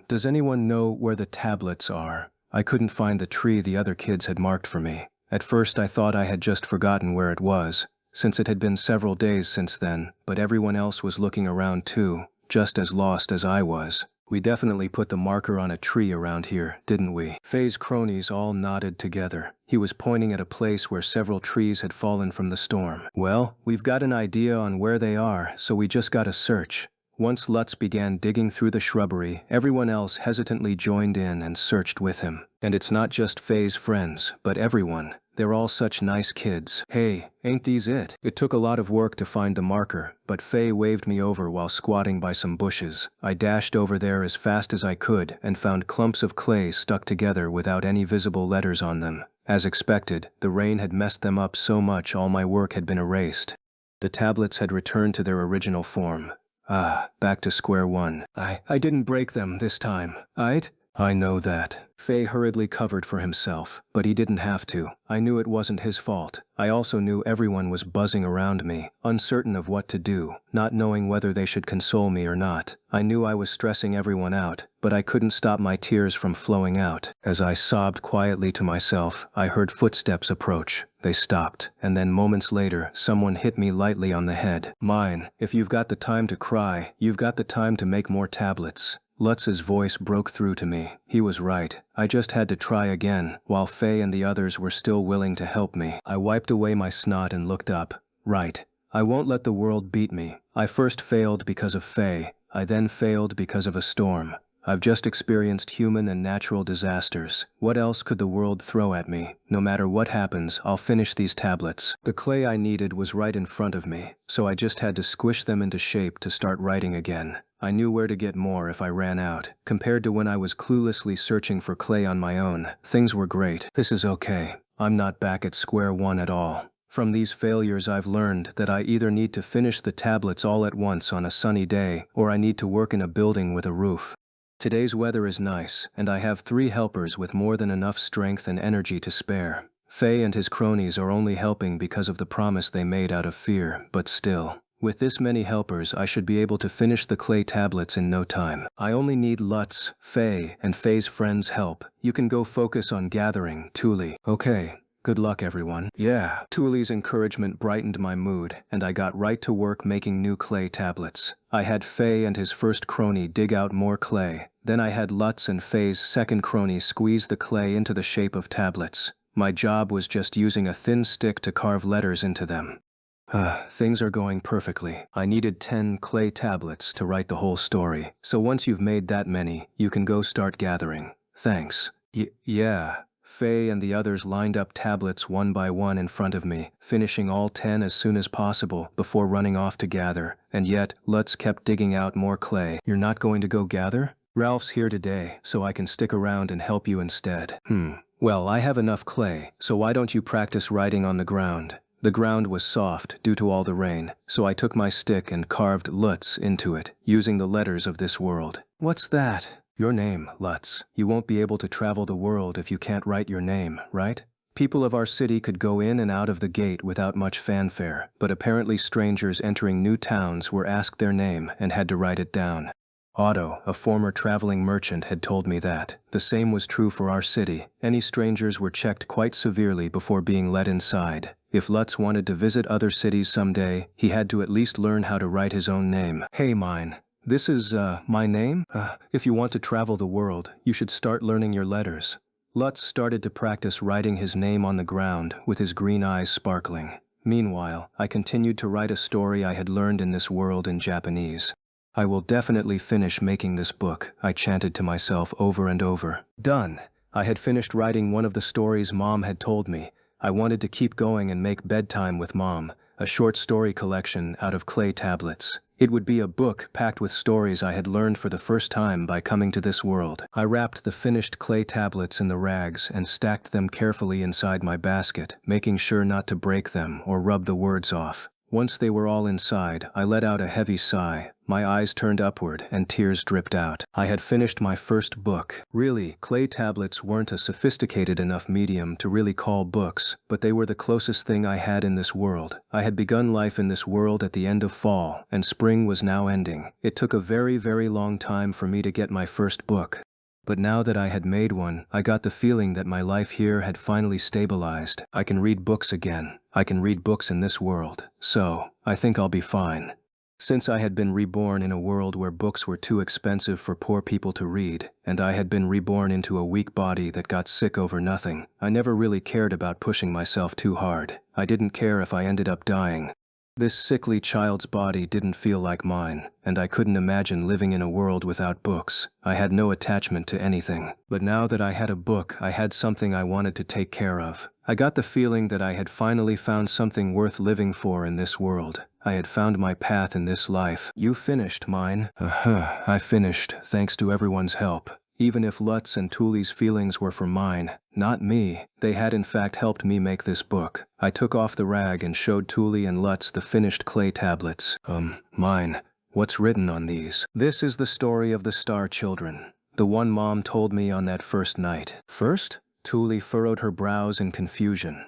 Does anyone know where the tablets are? I couldn't find the tree the other kids had marked for me. At first I thought I had just forgotten where it was, since it had been several days since then, but everyone else was looking around too, just as lost as I was. We definitely put the marker on a tree around here, didn't we? Faye's cronies all nodded together. He was pointing at a place where several trees had fallen from the storm. Well, we've got an idea on where they are, so we just gotta search. Once Lutz began digging through the shrubbery, everyone else hesitantly joined in and searched with him. And it's not just Faye's friends, but everyone. They're all such nice kids. Hey, ain't these it? It took a lot of work to find the marker, but Faye waved me over while squatting by some bushes. I dashed over there as fast as I could and found clumps of clay stuck together without any visible letters on them. As expected, the rain had messed them up so much all my work had been erased. The tablets had returned to their original form. Ah, back to square one. I didn't break them this time, right? I know that. Faye hurriedly covered for himself, but he didn't have to. I knew it wasn't his fault. I also knew everyone was buzzing around me, uncertain of what to do, not knowing whether they should console me or not. I knew I was stressing everyone out, but I couldn't stop my tears from flowing out. As I sobbed quietly to myself, I heard footsteps approach. They stopped, and then moments later, someone hit me lightly on the head. Mine, if you've got the time to cry, you've got the time to make more tablets. Lutz's voice broke through to me. He was right. I just had to try again, while Faye and the others were still willing to help me. I wiped away my snot and looked up. Right. I won't let the world beat me. I first failed because of Faye. I then failed because of a storm. I've just experienced human and natural disasters. What else could the world throw at me? No matter what happens, I'll finish these tablets. The clay I needed was right in front of me, so I just had to squish them into shape to start writing again. I knew where to get more if I ran out. Compared to when I was cluelessly searching for clay on my own, things were great. This is okay. I'm not back at square one at all. From these failures I've learned that I either need to finish the tablets all at once on a sunny day, or I need to work in a building with a roof. Today's weather is nice, and I have 3 helpers with more than enough strength and energy to spare. Faye and his cronies are only helping because of the promise they made out of fear, but still. With this many helpers, I should be able to finish the clay tablets in no time. I only need Lutz, Faye, and Faye's friends' help. You can go focus on gathering, Thule. Okay. Good luck, everyone. Yeah. Thule's encouragement brightened my mood, and I got right to work making new clay tablets. I had Faye and his first crony dig out more clay. Then I had Lutz and Faye's second crony squeeze the clay into the shape of tablets. My job was just using a thin stick to carve letters into them. Things are going perfectly. I needed 10 clay tablets to write the whole story, so once you've made that many, you can go start gathering. Thanks. Yeah. Faye and the others lined up tablets one by one in front of me, finishing all 10 as soon as possible before running off to gather, and yet Lutz kept digging out more clay. You're not going to go gather? Ralph's here today, so I can stick around and help you instead. Well, I have enough clay, so why don't you practice writing on the ground? The ground was soft due to all the rain, so I took my stick and carved Lutz into it, using the letters of this world. What's that? Your name, Lutz. You won't be able to travel the world if you can't write your name, right? People of our city could go in and out of the gate without much fanfare, but apparently strangers entering new towns were asked their name and had to write it down. Otto, a former traveling merchant, had told me that. The same was true for our city. Any strangers were checked quite severely before being let inside. If Lutz wanted to visit other cities someday, he had to at least learn how to write his own name. Hey, mine. This is, my name? If you want to travel the world, you should start learning your letters. Lutz started to practice writing his name on the ground, with his green eyes sparkling. Meanwhile, I continued to write a story I had learned in this world in Japanese. I will definitely finish making this book, I chanted to myself over and over. Done. I had finished writing one of the stories Mom had told me. I wanted to keep going and make Bedtime with Mom, a short story collection out of clay tablets. It would be a book packed with stories I had learned for the first time by coming to this world. I wrapped the finished clay tablets in the rags and stacked them carefully inside my basket, making sure not to break them or rub the words off. Once they were all inside, I let out a heavy sigh. My eyes turned upward and tears dripped out. I had finished my first book. Really, clay tablets weren't a sophisticated enough medium to really call books, but they were the closest thing I had in this world. I had begun life in this world at the end of fall, and spring was now ending. It took a very, very long time for me to get my first book. But now that I had made one, I got the feeling that my life here had finally stabilized. I can read books again. I can read books in this world. So, I think I'll be fine. Since I had been reborn in a world where books were too expensive for poor people to read, and I had been reborn into a weak body that got sick over nothing, I never really cared about pushing myself too hard. I didn't care if I ended up dying. This sickly child's body didn't feel like mine, and I couldn't imagine living in a world without books. I had no attachment to anything. But now that I had a book, I had something I wanted to take care of. I got the feeling that I had finally found something worth living for in this world. I had found my path in this life. You finished mine. I finished, thanks to everyone's help. Even if Lutz and Thule's feelings were for mine, not me, they had in fact helped me make this book. I took off the rag and showed Thule and Lutz the finished clay tablets. Mine. What's written on these? This is the story of the Star Children. The one Mom told me on that first night. First? Thule furrowed her brows in confusion.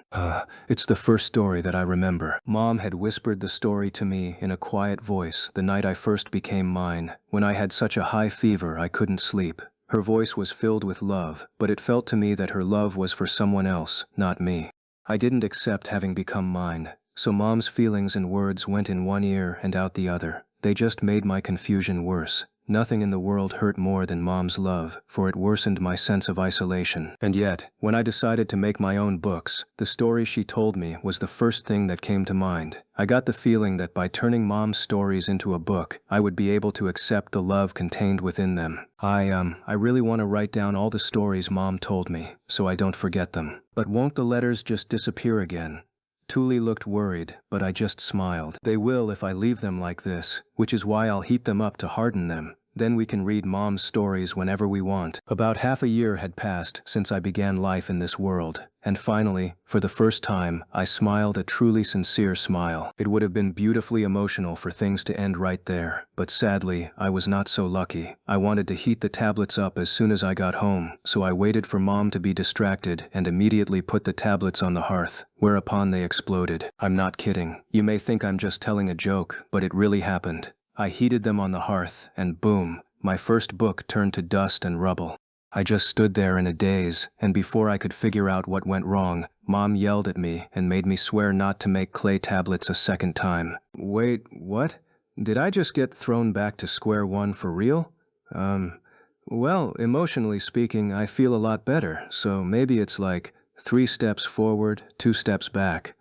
It's the first story that I remember. Mom had whispered the story to me in a quiet voice the night I first became mine, when I had such a high fever I couldn't sleep. Her voice was filled with love, but it felt to me that her love was for someone else, not me. I didn't accept having become mine, so Mom's feelings and words went in one ear and out the other. They just made my confusion worse. Nothing in the world hurt more than Mom's love, for it worsened my sense of isolation. And yet, when I decided to make my own books, the story she told me was the first thing that came to mind. I got the feeling that by turning Mom's stories into a book, I would be able to accept the love contained within them. I really want to write down all the stories Mom told me, so I don't forget them. But won't the letters just disappear again? Thule looked worried, but I just smiled. They will if I leave them like this, which is why I'll heat them up to harden them. Then we can read Mom's stories whenever we want. About half a year had passed since I began life in this world, and finally, for the first time, I smiled a truly sincere smile. It would have been beautifully emotional for things to end right there, but sadly, I was not so lucky. I wanted to heat the tablets up as soon as I got home, so I waited for Mom to be distracted and immediately put the tablets on the hearth, whereupon they exploded. I'm not kidding. You may think I'm just telling a joke, but it really happened. I heated them on the hearth, and boom, my first book turned to dust and rubble. I just stood there in a daze, and before I could figure out what went wrong, Mom yelled at me and made me swear not to make clay tablets a second time. Wait, what? Did I just get thrown back to square one for real? Well, emotionally speaking, I feel a lot better, so maybe it's like 3 steps forward, 2 steps back.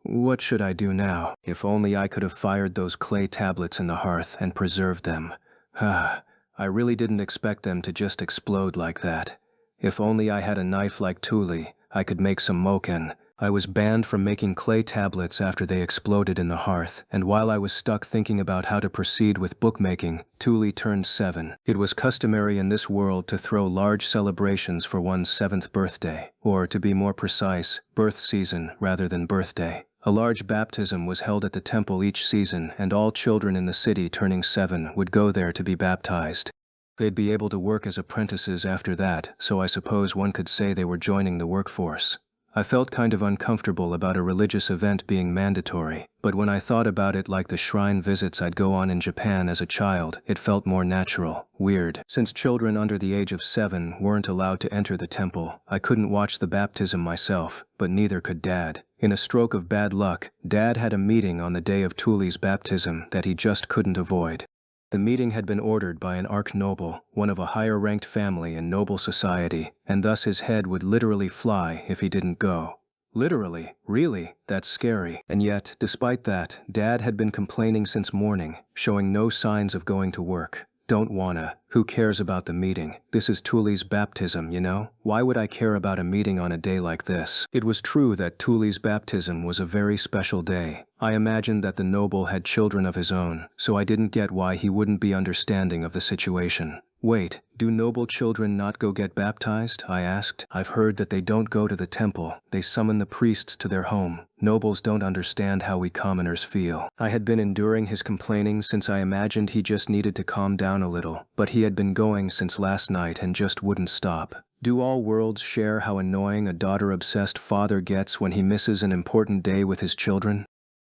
What should I do now? If only I could have fired those clay tablets in the hearth and preserved them. I really didn't expect them to just explode like that. If only I had a knife like Thule, I could make some moken. I was banned from making clay tablets after they exploded in the hearth, and while I was stuck thinking about how to proceed with bookmaking, Thule turned 7. It was customary in this world to throw large celebrations for one's 7th birthday, or to be more precise, birth season rather than birthday. A large baptism was held at the temple each season, and all children in the city turning 7 would go there to be baptized. They'd be able to work as apprentices after that, so I suppose one could say they were joining the workforce. I felt kind of uncomfortable about a religious event being mandatory, but when I thought about it like the shrine visits I'd go on in Japan as a child, it felt more natural, weird. Since children under the age of 7 weren't allowed to enter the temple, I couldn't watch the baptism myself, but neither could Dad. In a stroke of bad luck, Dad had a meeting on the day of Thule's baptism that he just couldn't avoid. The meeting had been ordered by an arch-noble, one of a higher-ranked family in noble society, and thus his head would literally fly if he didn't go. Literally, really, that's scary. And yet, despite that, Dad had been complaining since morning, showing no signs of going to work. Don't wanna. Who cares about the meeting? This is Thule's baptism, you know? Why would I care about a meeting on a day like this? It was true that Thule's baptism was a very special day. I imagined that the noble had children of his own, so I didn't get why he wouldn't be understanding of the situation. Wait, do noble children not go get baptized? I asked. I've heard that they don't go to the temple, they summon the priests to their home. Nobles don't understand how we commoners feel. I had been enduring his complaining since I imagined he just needed to calm down a little, but he had been going since last night and just wouldn't stop. Do all worlds share how annoying a daughter-obsessed father gets when he misses an important day with his children?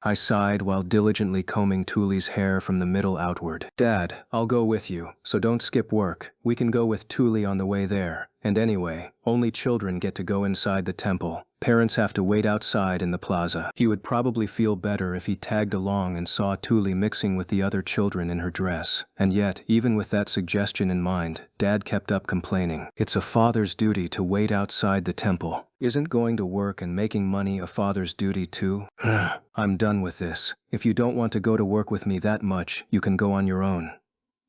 I sighed while diligently combing Thule's hair from the middle outward. Dad, I'll go with you, so don't skip work. We can go with Thule on the way there. And anyway, only children get to go inside the temple. Parents have to wait outside in the plaza. He would probably feel better if he tagged along and saw Thule mixing with the other children in her dress. And yet, even with that suggestion in mind, Dad kept up complaining. It's a father's duty to wait outside the temple. Isn't going to work and making money a father's duty too? I'm done with this. If you don't want to go to work with me that much, you can go on your own.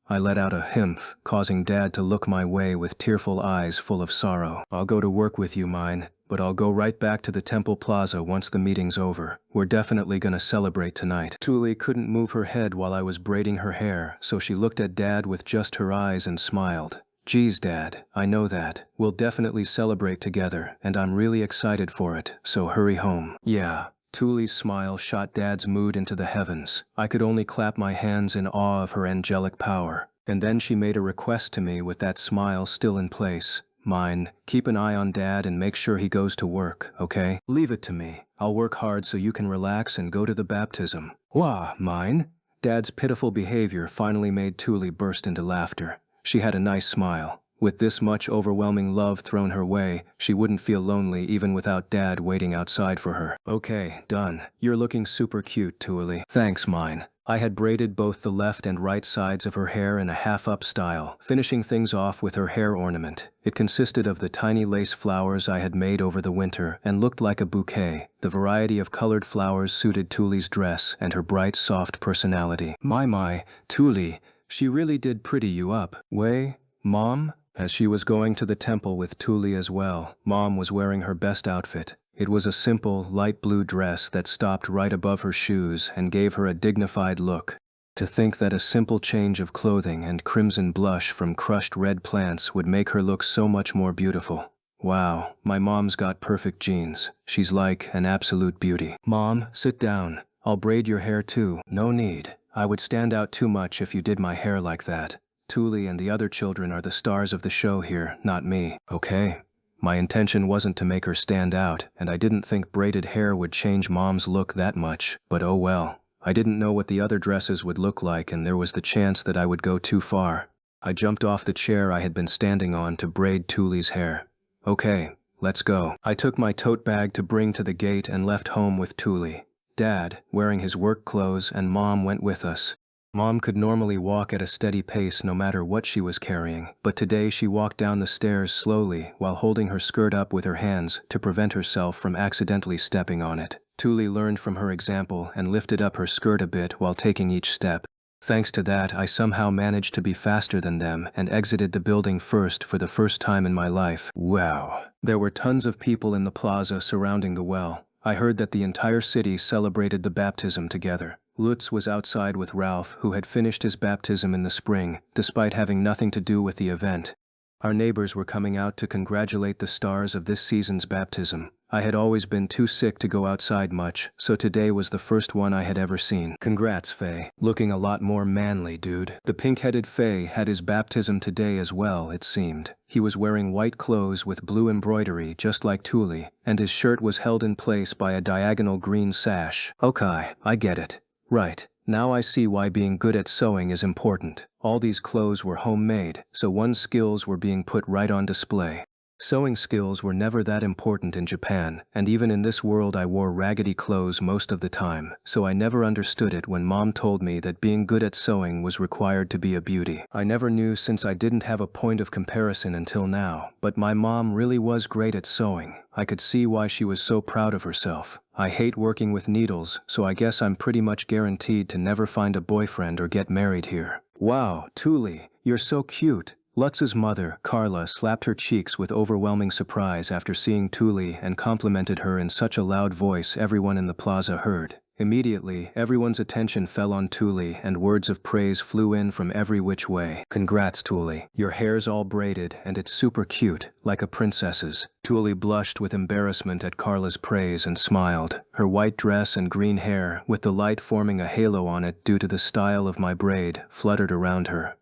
I let out a humph, causing Dad to look my way with tearful eyes full of sorrow. I'll go to work with you, mine. but I'll go right back to the temple plaza once the meeting's over. We're definitely gonna celebrate tonight. Tuli couldn't move her head while I was braiding her hair, so she looked at Dad with just her eyes and smiled. Geez, Dad, I know that. We'll definitely celebrate together, and I'm really excited for it, so hurry home. Yeah. Tuli's smile shot Dad's mood into the heavens. I could only clap my hands in awe of her angelic power. And then she made a request to me with that smile still in place. Mine, keep an eye on Dad and make sure he goes to work, okay? Leave it to me. I'll work hard so you can relax and go to the baptism. Wah, mine? Dad's pitiful behavior finally made Tuli burst into laughter. She had a nice smile. With this much overwhelming love thrown her way, she wouldn't feel lonely even without Dad waiting outside for her. Okay, done. You're looking super cute, Tuli. Thanks, mine. I had braided both the left and right sides of her hair in a half-up style, finishing things off with her hair ornament. It consisted of the tiny lace flowers I had made over the winter and looked like a bouquet. The variety of colored flowers suited Tuli's dress and her bright, soft personality. My, Tuli, she really did pretty you up. Way, Mom? As she was going to the temple with Tuli as well, Mom was wearing her best outfit. It was a simple, light blue dress that stopped right above her shoes and gave her a dignified look. To think that a simple change of clothing and crimson blush from crushed red plants would make her look so much more beautiful. Wow, my mom's got perfect genes. She's like an absolute beauty. Mom, sit down. I'll braid your hair too. No need. I would stand out too much if you did my hair like that. Tuli and the other children are the stars of the show here, not me. Okay. My intention wasn't to make her stand out, and I didn't think braided hair would change Mom's look that much, but oh well. I didn't know what the other dresses would look like, and there was the chance that I would go too far. I jumped off the chair I had been standing on to braid Tuli's hair. Okay, let's go. I took my tote bag to bring to the gate and left home with Tuli. Dad, wearing his work clothes, and Mom went with us. Mom could normally walk at a steady pace no matter what she was carrying, but today she walked down the stairs slowly while holding her skirt up with her hands to prevent herself from accidentally stepping on it. Tuli learned from her example and lifted up her skirt a bit while taking each step. Thanks to that, I somehow managed to be faster than them and exited the building first for the first time in my life. Wow. There were tons of people in the plaza surrounding the well. I heard that the entire city celebrated the baptism together. Lutz was outside with Ralph, who had finished his baptism in the spring, despite having nothing to do with the event. Our neighbors were coming out to congratulate the stars of this season's baptism. I had always been too sick to go outside much, so today was the first one I had ever seen. Congrats, Faye. Looking a lot more manly, dude. The pink-headed Faye had his baptism today as well, it seemed. He was wearing white clothes with blue embroidery, just like Tuli, and his shirt was held in place by a diagonal green sash. Okay, I get it. Right, now I see why being good at sewing is important. All these clothes were homemade, so one's skills were being put right on display. Sewing skills were never that important in Japan, and even in this world I wore raggedy clothes most of the time, so I never understood it when Mom told me that being good at sewing was required to be a beauty. I never knew since I didn't have a point of comparison until now, but my mom really was great at sewing. I could see why she was so proud of herself. I hate working with needles, so I guess I'm pretty much guaranteed to never find a boyfriend or get married here. Wow, Tuli, you're so cute. Lutz's mother, Carla, slapped her cheeks with overwhelming surprise after seeing Tuli and complimented her in such a loud voice everyone in the plaza heard. Immediately, everyone's attention fell on Tuli and words of praise flew in from every which way. Congrats, Tuli. Your hair's all braided and it's super cute, like a princess's. Tuli blushed with embarrassment at Carla's praise and smiled. Her white dress and green hair, with the light forming a halo on it due to the style of my braid, fluttered around her.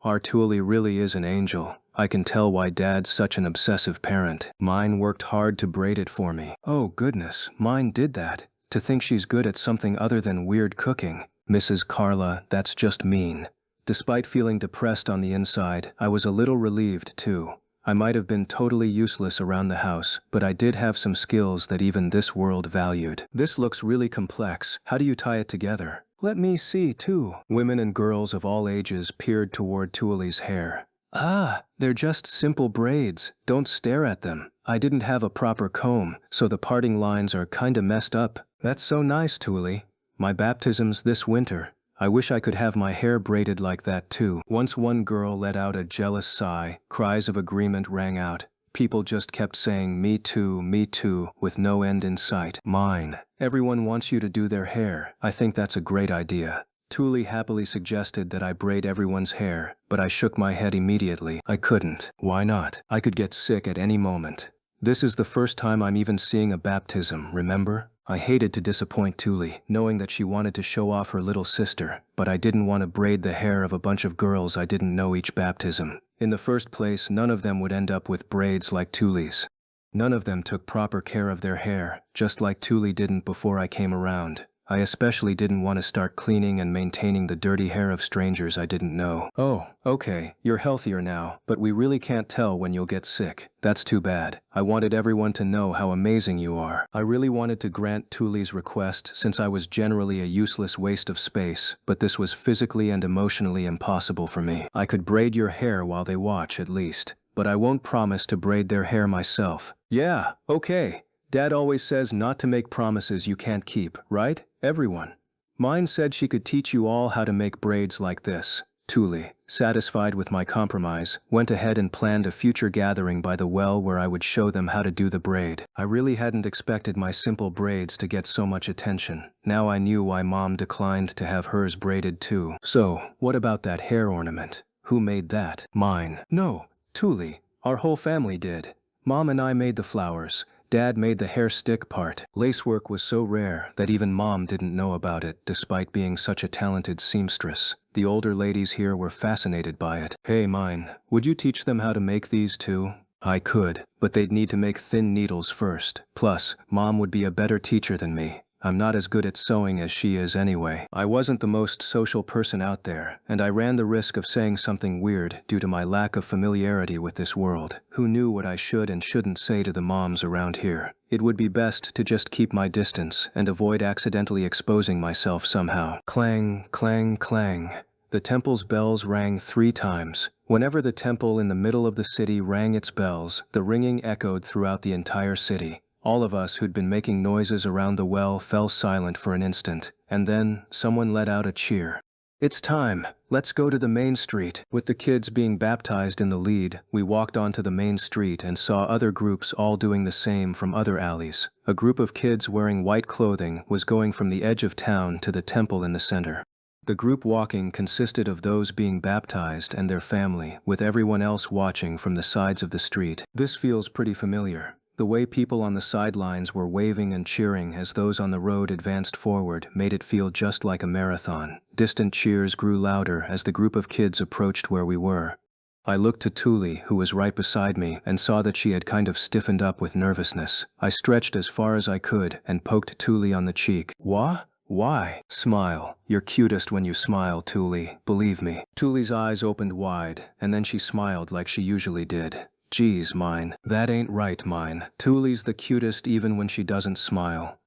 Our Tuli really is an angel. I can tell why Dad's such an obsessive parent. Mine worked hard to braid it for me. Oh goodness, mine did that. To think she's good at something other than weird cooking. Mrs. Carla, that's just mean. Despite feeling depressed on the inside, I was a little relieved too. I might have been totally useless around the house, but I did have some skills that even this world valued. This looks really complex. How do you tie it together? Let me see, too. Women and girls of all ages peered toward Tuli's hair. Ah, they're just simple braids. Don't stare at them. I didn't have a proper comb, so the parting lines are kinda messed up. That's so nice, Tuli. My baptism's this winter. I wish I could have my hair braided like that, too. Once one girl let out a jealous sigh, cries of agreement rang out. People just kept saying me too, with no end in sight. Mine. Everyone wants you to do their hair. I think that's a great idea. Thule happily suggested that I braid everyone's hair, but I shook my head immediately. I couldn't. Why not? I could get sick at any moment. This is the first time I'm even seeing a baptism, remember? I hated to disappoint Thule, knowing that she wanted to show off her little sister, but I didn't want to braid the hair of a bunch of girls I didn't know each baptism. In the first place, none of them would end up with braids like Thule's. None of them took proper care of their hair, just like Thule didn't before I came around. I especially didn't want to start cleaning and maintaining the dirty hair of strangers I didn't know. Oh, okay, you're healthier now, but we really can't tell when you'll get sick. That's too bad. I wanted everyone to know how amazing you are. I really wanted to grant Thule's request since I was generally a useless waste of space, but this was physically and emotionally impossible for me. I could braid your hair while they watch, at least, but I won't promise to braid their hair myself. Yeah, okay. Dad always says not to make promises you can't keep, right, everyone? Mine said she could teach you all how to make braids like this. Thule, satisfied with my compromise, went ahead and planned a future gathering by the well where I would show them how to do the braid. I really hadn't expected my simple braids to get so much attention. Now I knew why Mom declined to have hers braided too. So, what about that hair ornament? Who made that? Mine. No, Thule. Our whole family did. Mom and I made the flowers. Dad made the hair stick part. Lacework was so rare that even Mom didn't know about it, despite being such a talented seamstress. The older ladies here were fascinated by it. Hey, Mine, would you teach them how to make these too? I could, but they'd need to make thin needles first. Plus, Mom would be a better teacher than me. I'm not as good at sewing as she is anyway. I wasn't the most social person out there, and I ran the risk of saying something weird due to my lack of familiarity with this world. Who knew what I should and shouldn't say to the moms around here? It would be best to just keep my distance and avoid accidentally exposing myself somehow. Clang, clang, clang. The temple's bells rang 3 times. Whenever the temple in the middle of the city rang its bells, the ringing echoed throughout the entire city. All of us who'd been making noises around the well fell silent for an instant, and then someone let out a cheer. It's time. Let's go to the main street. With the kids being baptized in the lead, we walked onto the main street and saw other groups all doing the same from other alleys. A group of kids wearing white clothing was going from the edge of town to the temple in the center. The group walking consisted of those being baptized and their family, with everyone else watching from the sides of the street. This feels pretty familiar. The way people on the sidelines were waving and cheering as those on the road advanced forward made it feel just like a marathon. Distant cheers grew louder as the group of kids approached where we were. I looked to Thule, who was right beside me, and saw that she had kind of stiffened up with nervousness. I stretched as far as I could and poked Thule on the cheek. What? Why? Smile. You're cutest when you smile, Thule. Believe me. Thule's eyes opened wide, and then she smiled like she usually did. Geez, Mine. That ain't right, Mine. Thule's the cutest even when she doesn't smile.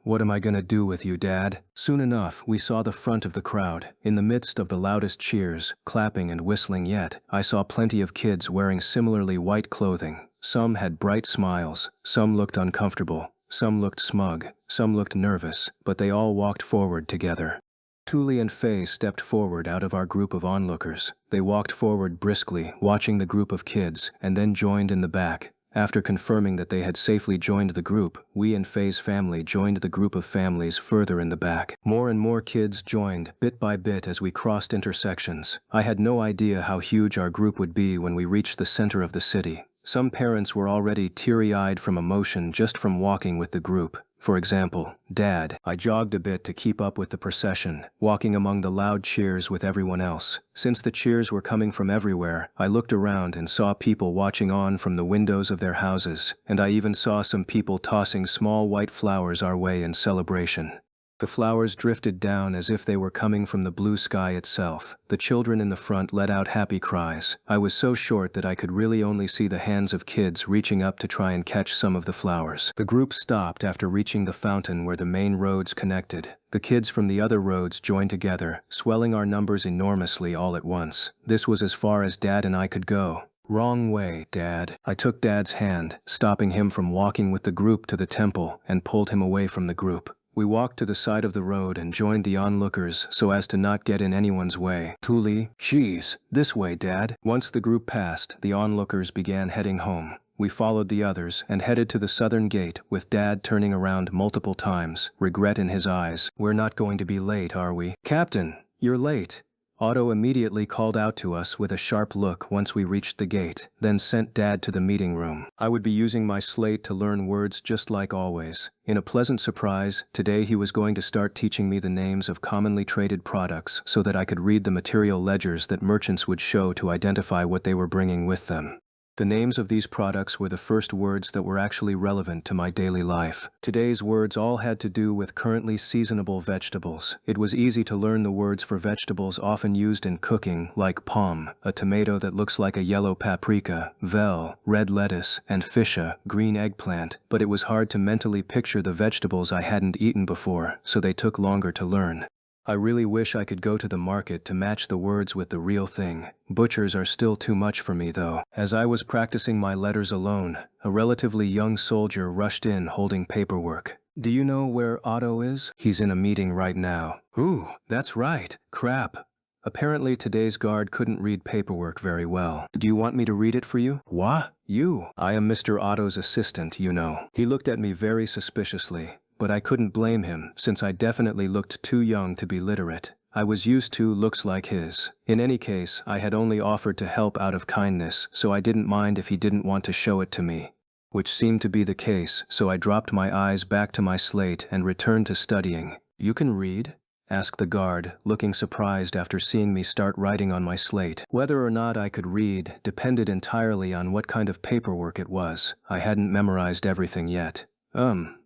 What am I gonna do with you, Dad? Soon enough, we saw the front of the crowd. In the midst of the loudest cheers, clapping and whistling yet, I saw plenty of kids wearing similarly white clothing. Some had bright smiles, some looked uncomfortable, some looked smug, some looked nervous, but they all walked forward together. Thule and Faye stepped forward out of our group of onlookers. They walked forward briskly, watching the group of kids, and then joined in the back. After confirming that they had safely joined the group, we and Faye's family joined the group of families further in the back. More and more kids joined, bit by bit as we crossed intersections. I had no idea how huge our group would be when we reached the center of the city. Some parents were already teary-eyed from emotion just from walking with the group. For example, Dad. I jogged a bit to keep up with the procession, walking among the loud cheers with everyone else. Since the cheers were coming from everywhere, I looked around and saw people watching on from the windows of their houses, and I even saw some people tossing small white flowers our way in celebration. The flowers drifted down as if they were coming from the blue sky itself. The children in the front let out happy cries. I was so short that I could really only see the hands of kids reaching up to try and catch some of the flowers. The group stopped after reaching the fountain where the main roads connected. The kids from the other roads joined together, swelling our numbers enormously all at once. This was as far as Dad and I could go. Wrong way, Dad. I took Dad's hand, stopping him from walking with the group to the temple, and pulled him away from the group. We walked to the side of the road and joined the onlookers so as to not get in anyone's way. Thule, geez, this way, Dad. Once the group passed, the onlookers began heading home. We followed the others and headed to the southern gate, with Dad turning around multiple times, regret in his eyes. "We're not going to be late, are we?" "Captain, you're late." Otto immediately called out to us with a sharp look once we reached the gate, then sent Dad to the meeting room. I would be using my slate to learn words just like always. In a pleasant surprise, today he was going to start teaching me the names of commonly traded products so that I could read the material ledgers that merchants would show to identify what they were bringing with them. The names of these products were the first words that were actually relevant to my daily life. Today's words all had to do with currently seasonable vegetables. It was easy to learn the words for vegetables often used in cooking, like palm, a tomato that looks like a yellow paprika, vel, red lettuce, and fisha, green eggplant, but it was hard to mentally picture the vegetables I hadn't eaten before, so they took longer to learn. I really wish I could go to the market to match the words with the real thing. Butchers are still too much for me, though. As I was practicing my letters alone, a relatively young soldier rushed in holding paperwork. "Do you know where Otto is?" "He's in a meeting right now." "Ooh, that's right. Crap." Apparently today's guard couldn't read paperwork very well. "Do you want me to read it for you?" "What? You?" "I am Mr. Otto's assistant, you know." He looked at me very suspiciously, but I couldn't blame him, since I definitely looked too young to be literate. I was used to looks like his. In any case, I had only offered to help out of kindness, so I didn't mind if he didn't want to show it to me. Which seemed to be the case, so I dropped my eyes back to my slate and returned to studying. "You can read?" asked the guard, looking surprised after seeing me start writing on my slate. Whether or not I could read depended entirely on what kind of paperwork it was. I hadn't memorized everything yet.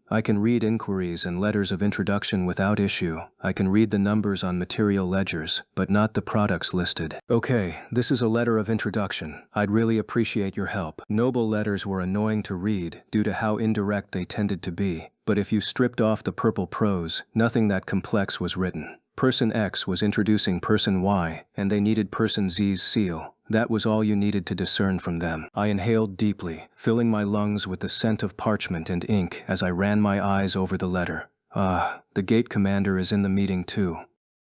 I can read inquiries and letters of introduction without issue. I can read the numbers on material ledgers, but not the products listed. "Okay, this is a letter of introduction. I'd really appreciate your help." Noble letters were annoying to read due to how indirect they tended to be, but if you stripped off the purple prose, nothing that complex was written. Person X was introducing Person Y, and they needed Person Z's seal. That was all you needed to discern from them. I inhaled deeply, filling my lungs with the scent of parchment and ink as I ran my eyes over the letter. Ah, the gate commander is in the meeting too.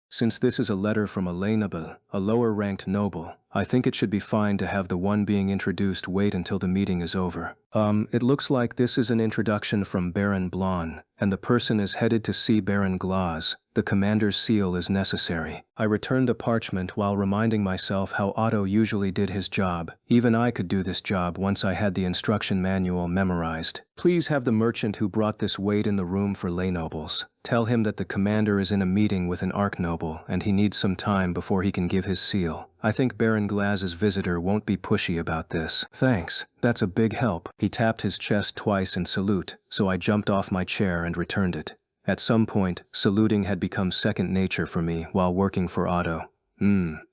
Since this is a letter from a lay noble, a lower-ranked noble, I think it should be fine to have the one being introduced wait until the meeting is over. It looks like this is an introduction from Baron Blon, and the person is headed to see Baron Glaz. The commander's seal is necessary. I returned the parchment while reminding myself how Otto usually did his job. Even I could do this job once I had the instruction manual memorized. "Please have the merchant who brought this wait in the room for lay nobles. Tell him that the commander is in a meeting with an archnoble and he needs some time before he can give his seal. I think Baron Glaz's visitor won't be pushy about this." "Thanks, that's a big help." He tapped his chest twice in salute, so I jumped off my chair and returned it. At some point, saluting had become second nature for me while working for Otto.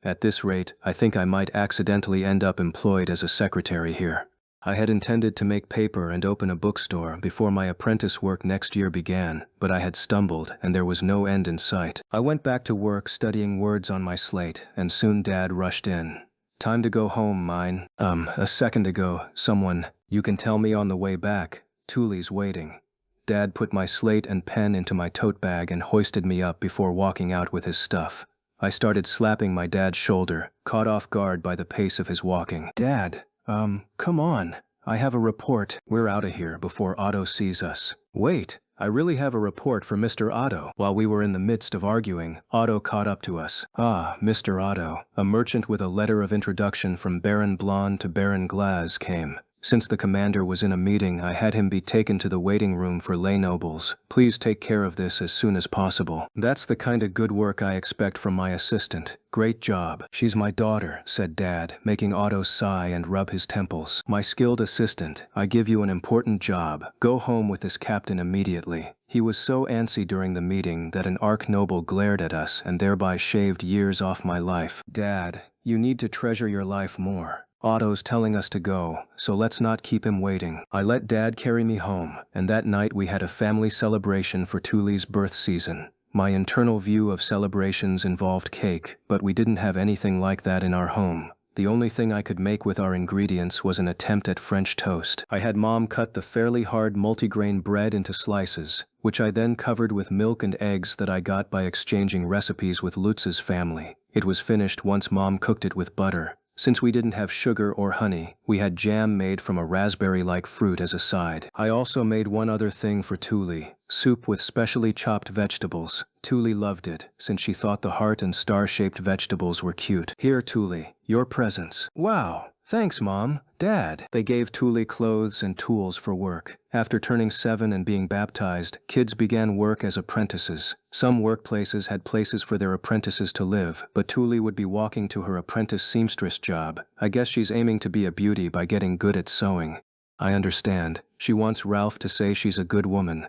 At this rate, I think I might accidentally end up employed as a secretary here. I had intended to make paper and open a bookstore before my apprentice work next year began, but I had stumbled and there was no end in sight. I went back to work studying words on my slate, and soon Dad rushed in. "Time to go home, mine." A second ago, someone, "You can tell me on the way back. Thule's waiting." Dad put my slate and pen into my tote bag and hoisted me up before walking out with his stuff. I started slapping my dad's shoulder, caught off guard by the pace of his walking. "Dad, come on. I have a report. We're out of here before Otto sees us." "Wait, I really have a report for Mr. Otto." While we were in the midst of arguing, Otto caught up to us. "Ah, Mr. Otto." A merchant with a letter of introduction from Baron Blon to Baron Glaz came. Since the commander was in a meeting, I had him be taken to the waiting room for lay nobles. "Please take care of this as soon as possible." That's the kind of good work I expect from my assistant. "Great job." "She's my daughter," said Dad, making Otto sigh and rub his temples. "My skilled assistant, I give you an important job. Go home with this captain immediately." He was so antsy during the meeting that an arch-noble glared at us and thereby shaved years off my life. "Dad, you need to treasure your life more. Otto's telling us to go, so let's not keep him waiting." I let Dad carry me home, and that night we had a family celebration for Thule's birth season. My internal view of celebrations involved cake, but we didn't have anything like that in our home. The only thing I could make with our ingredients was an attempt at French toast. I had Mom cut the fairly hard multigrain bread into slices, which I then covered with milk and eggs that I got by exchanging recipes with Lutz's family. It was finished once Mom cooked it with butter, Since we didn't have sugar or honey, we had jam made from a raspberry-like fruit as a side. I also made one other thing for Tuli, soup with specially chopped vegetables. Tuli loved it, since she thought the heart and star-shaped vegetables were cute. Here, Tuli, your presents. Wow! Thanks, Mom. Dad. They gave Tuli clothes and tools for work. After turning 7 and being baptized, kids began work as apprentices. Some workplaces had places for their apprentices to live, but Tuli would be walking to her apprentice seamstress job. I guess she's aiming to be a beauty by getting good at sewing. I understand. She wants Ralph to say she's a good woman.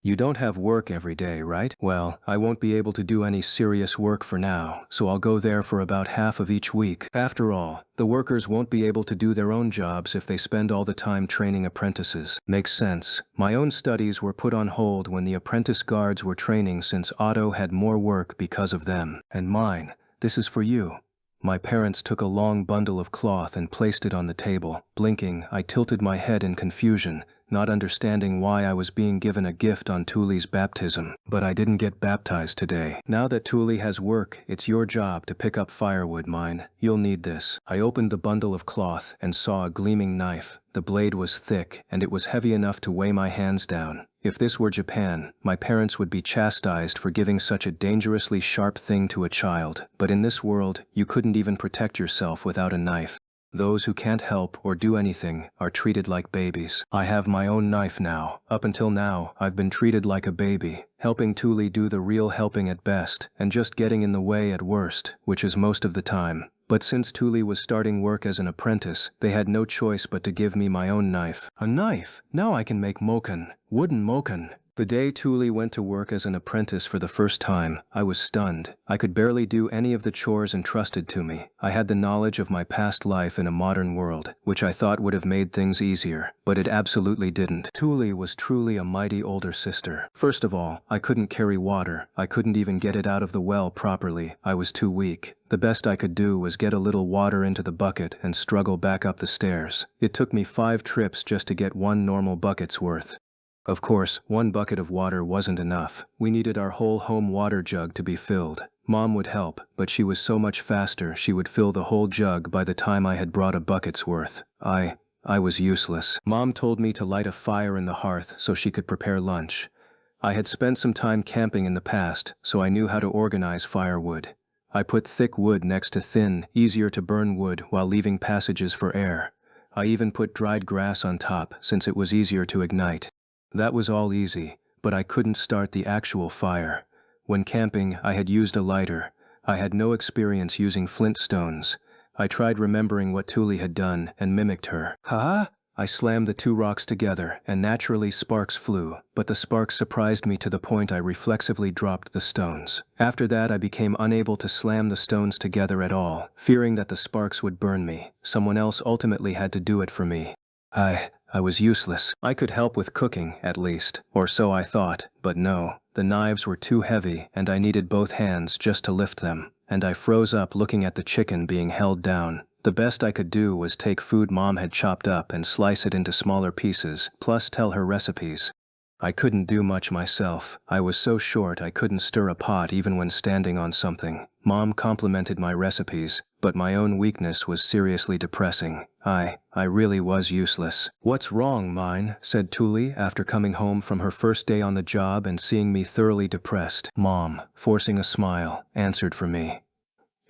You don't have work every day, right? Well, I won't be able to do any serious work for now, so I'll go there for about half of each week. After all, the workers won't be able to do their own jobs if they spend all the time training apprentices. Makes sense. My own studies were put on hold when the apprentice guards were training since Otto had more work because of them. And mine. This is for you. My parents took a long bundle of cloth and placed it on the table. Blinking, I tilted my head in confusion, not understanding why I was being given a gift on Tuli's baptism. But I didn't get baptized today. Now that Tuli has work, it's your job to pick up firewood, mine. You'll need this. I opened the bundle of cloth and saw a gleaming knife. The blade was thick, and it was heavy enough to weigh my hands down. If this were Japan, my parents would be chastised for giving such a dangerously sharp thing to a child. But in this world, you couldn't even protect yourself without a knife. Those who can't help or do anything are treated like babies. I have my own knife now. Up until now, I've been treated like a baby, helping Tuli do the real helping at best, and just getting in the way at worst, which is most of the time. But since Tuli was starting work as an apprentice, they had no choice but to give me my own knife. A knife! Now I can make moken. Wooden moken. The day Tuli went to work as an apprentice for the first time, I was stunned. I could barely do any of the chores entrusted to me. I had the knowledge of my past life in a modern world, which I thought would have made things easier, but it absolutely didn't. Tuli was truly a mighty older sister. First of all, I couldn't carry water. I couldn't even get it out of the well properly. I was too weak. The best I could do was get a little water into the bucket and struggle back up the stairs. It took me 5 trips just to get one normal bucket's worth. Of course, one bucket of water wasn't enough. We needed our whole home water jug to be filled. Mom would help, but she was so much faster she would fill the whole jug by the time I had brought a bucket's worth. I was useless. Mom told me to light a fire in the hearth so she could prepare lunch. I had spent some time camping in the past, so I knew how to organize firewood. I put thick wood next to thin, easier to burn wood while leaving passages for air. I even put dried grass on top since it was easier to ignite. That was all easy, but I couldn't start the actual fire. When camping, I had used a lighter. I had no experience using flint stones. I tried remembering what Tuli had done and mimicked her. Ha! I slammed the 2 rocks together, and naturally sparks flew, but the sparks surprised me to the point I reflexively dropped the stones. After that, I became unable to slam the stones together at all, fearing that the sparks would burn me. Someone else ultimately had to do it for me. I was useless. I could help with cooking, at least, or so I thought, but no. The knives were too heavy, and I needed both hands just to lift them, and I froze up looking at the chicken being held down. The best I could do was take food Mom had chopped up and slice it into smaller pieces, plus tell her recipes. I couldn't do much myself. I was so short I couldn't stir a pot even when standing on something. Mom complimented my recipes, but my own weakness was seriously depressing. I really was useless. What's wrong, mine? Said Tuli after coming home from her first day on the job and seeing me thoroughly depressed. Mom, forcing a smile, answered for me.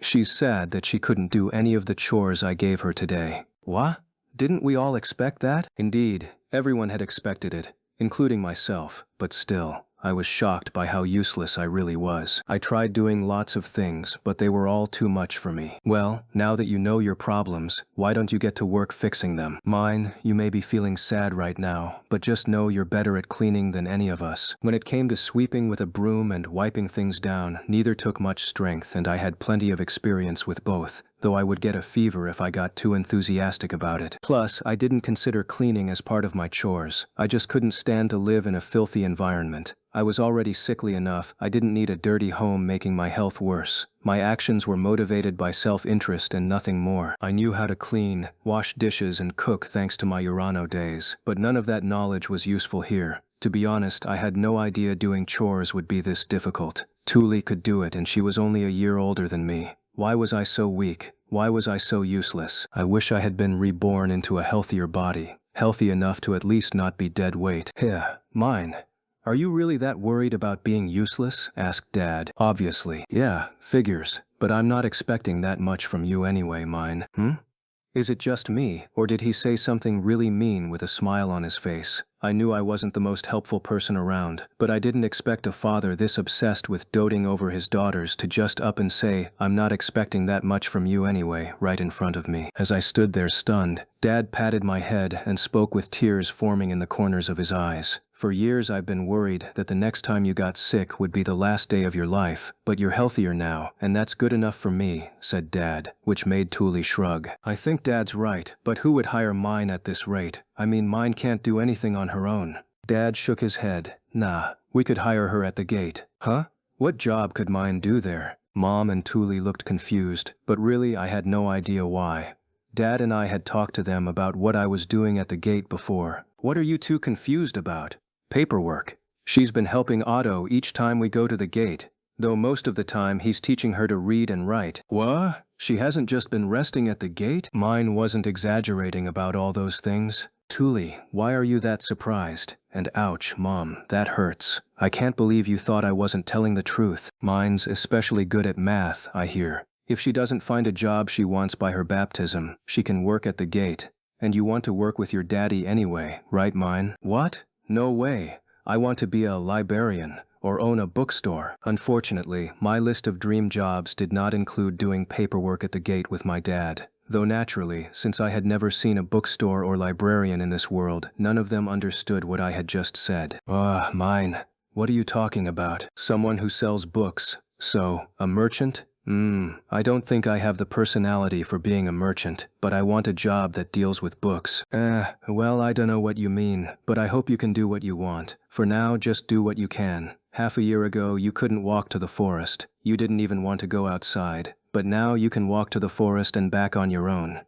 She's sad that she couldn't do any of the chores I gave her today. What? Didn't we all expect that? Indeed, everyone had expected it, including myself, but still, I was shocked by how useless I really was. I tried doing lots of things, but they were all too much for me. Well, now that you know your problems, why don't you get to work fixing them? Mine, you may be feeling sad right now, but just know you're better at cleaning than any of us. When it came to sweeping with a broom and wiping things down, neither took much strength, and I had plenty of experience with both, though I would get a fever if I got too enthusiastic about it. Plus, I didn't consider cleaning as part of my chores. I just couldn't stand to live in a filthy environment. I was already sickly enough. I didn't need a dirty home making my health worse. My actions were motivated by self-interest and nothing more. I knew how to clean, wash dishes, and cook thanks to my Urano days, but none of that knowledge was useful here. To be honest, I had no idea doing chores would be this difficult. Tuli could do it, and she was only a year older than me. Why was I so weak? Why was I so useless? I wish I had been reborn into a healthier body, healthy enough to at least not be dead weight. Yeah, mine. Are you really that worried about being useless? Asked Dad. Obviously. Yeah, figures. But I'm not expecting that much from you anyway, mine. Is it just me, or did he say something really mean with a smile on his face? I knew I wasn't the most helpful person around, but I didn't expect a father this obsessed with doting over his daughters to just up and say, "I'm not expecting that much from you anyway," right in front of me. As I stood there stunned, Dad patted my head and spoke with tears forming in the corners of his eyes. "For years I've been worried that the next time you got sick would be the last day of your life, but you're healthier now, and that's good enough for me," said Dad, which made Thule shrug. I think Dad's right, but who would hire mine at this rate? I mean, mine can't do anything on her own. Dad shook his head. Nah, we could hire her at the gate. Huh? What job could mine do there? Mom and Thule looked confused, but really I had no idea why. Dad and I had talked to them about what I was doing at the gate before. What are you two confused about? Paperwork. She's been helping Otto each time we go to the gate, though most of the time he's teaching her to read and write. What? She hasn't just been resting at the gate? Mine wasn't exaggerating about all those things. Thule, why are you that surprised? And ouch, Mom, that hurts. I can't believe you thought I wasn't telling the truth. Mine's especially good at math, I hear. If she doesn't find a job she wants by her baptism, she can work at the gate. And you want to work with your daddy anyway, right, mine? What? No way. I want to be a librarian or own a bookstore. Unfortunately, my list of dream jobs did not include doing paperwork at the gate with my dad. Though naturally, since I had never seen a bookstore or librarian in this world, none of them understood what I had just said. Mine. What are you talking about? Someone who sells books. So, a merchant? I don't think I have the personality for being a merchant, but I want a job that deals with books. Well, I don't know what you mean, but I hope you can do what you want. For now, just do what you can. Half a year ago, you couldn't walk to the forest. You didn't even want to go outside. But now you can walk to the forest and back on your own.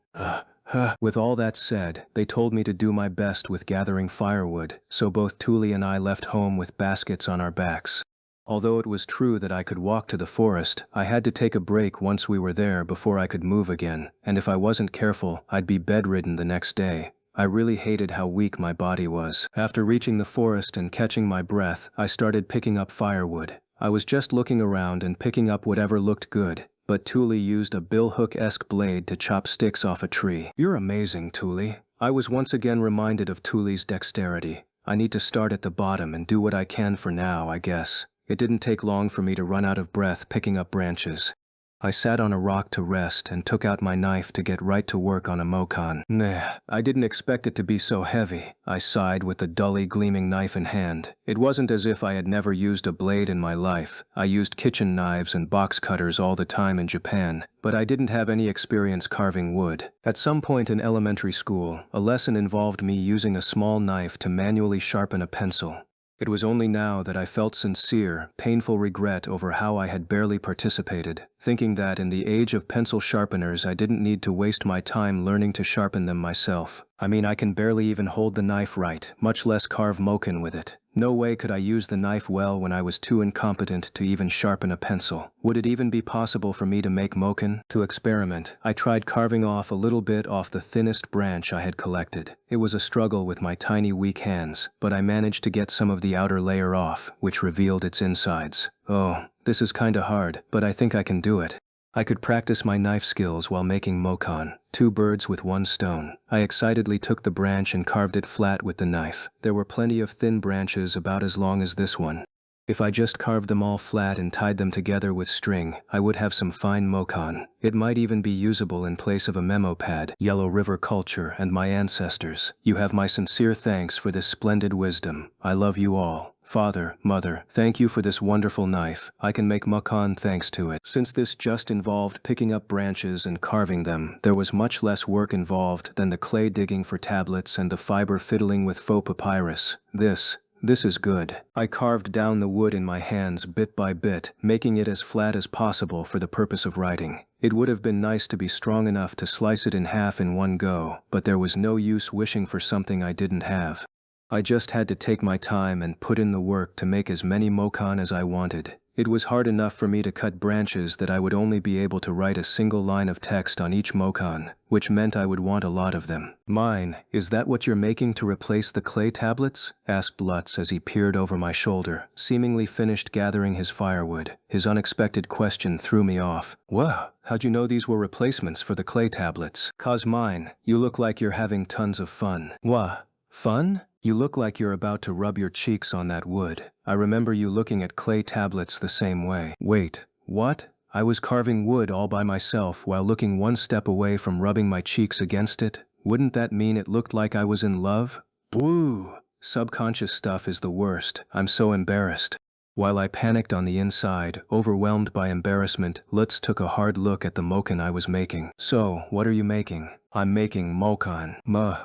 With all that said, they told me to do my best with gathering firewood, so both Thule and I left home with baskets on our backs. Although it was true that I could walk to the forest, I had to take a break once we were there before I could move again, and if I wasn't careful, I'd be bedridden the next day. I really hated how weak my body was. After reaching the forest and catching my breath, I started picking up firewood. I was just looking around and picking up whatever looked good, but Thule used a billhook-esque blade to chop sticks off a tree. You're amazing, Thule. I was once again reminded of Thule's dexterity. I need to start at the bottom and do what I can for now, I guess. It didn't take long for me to run out of breath picking up branches. I sat on a rock to rest and took out my knife to get right to work on a mokan. Nah, I didn't expect it to be so heavy. I sighed with the dully gleaming knife in hand. It wasn't as if I had never used a blade in my life. I used kitchen knives and box cutters all the time in Japan, but I didn't have any experience carving wood. At some point in elementary school, a lesson involved me using a small knife to manually sharpen a pencil. It was only now that I felt sincere, painful regret over how I had barely participated, thinking that in the age of pencil sharpeners I didn't need to waste my time learning to sharpen them myself. I mean, I can barely even hold the knife right, much less carve moken with it. No way could I use the knife well when I was too incompetent to even sharpen a pencil. Would it even be possible for me to make moken? To experiment, I tried carving off a little bit off the thinnest branch I had collected. It was a struggle with my tiny weak hands, but I managed to get some of the outer layer off, which revealed its insides. Oh, this is kinda hard, but I think I can do it. I could practice my knife skills while making mokan, 2 birds with 1 stone. I excitedly took the branch and carved it flat with the knife. There were plenty of thin branches about as long as this one. If I just carved them all flat and tied them together with string, I would have some fine mokan. It might even be usable in place of a memo pad. Yellow River culture and my ancestors, you have my sincere thanks for this splendid wisdom. I love you all. Father, Mother, thank you for this wonderful knife. I can make mokan thanks to it. Since this just involved picking up branches and carving them, there was much less work involved than the clay digging for tablets and the fiber fiddling with faux papyrus. This is good. I carved down the wood in my hands bit by bit, making it as flat as possible for the purpose of writing. It would have been nice to be strong enough to slice it in half in one go, but there was no use wishing for something I didn't have. I just had to take my time and put in the work to make as many mokan as I wanted. It was hard enough for me to cut branches that I would only be able to write a single line of text on each mokan, which meant I would want a lot of them. Mine, is that what you're making to replace the clay tablets? Asked Lutz as he peered over my shoulder, seemingly finished gathering his firewood. His unexpected question threw me off. Whoa, how'd you know these were replacements for the clay tablets? 'Cause mine, you look like you're having tons of fun. Wha? Fun? You look like you're about to rub your cheeks on that wood. I remember you looking at clay tablets the same way. Wait, what? I was carving wood all by myself while looking one step away from rubbing my cheeks against it? Wouldn't that mean it looked like I was in love? Boo! Subconscious stuff is the worst. I'm so embarrassed. While I panicked on the inside, overwhelmed by embarrassment, Lutz took a hard look at the mokan I was making. So, what are you making? I'm making mokan.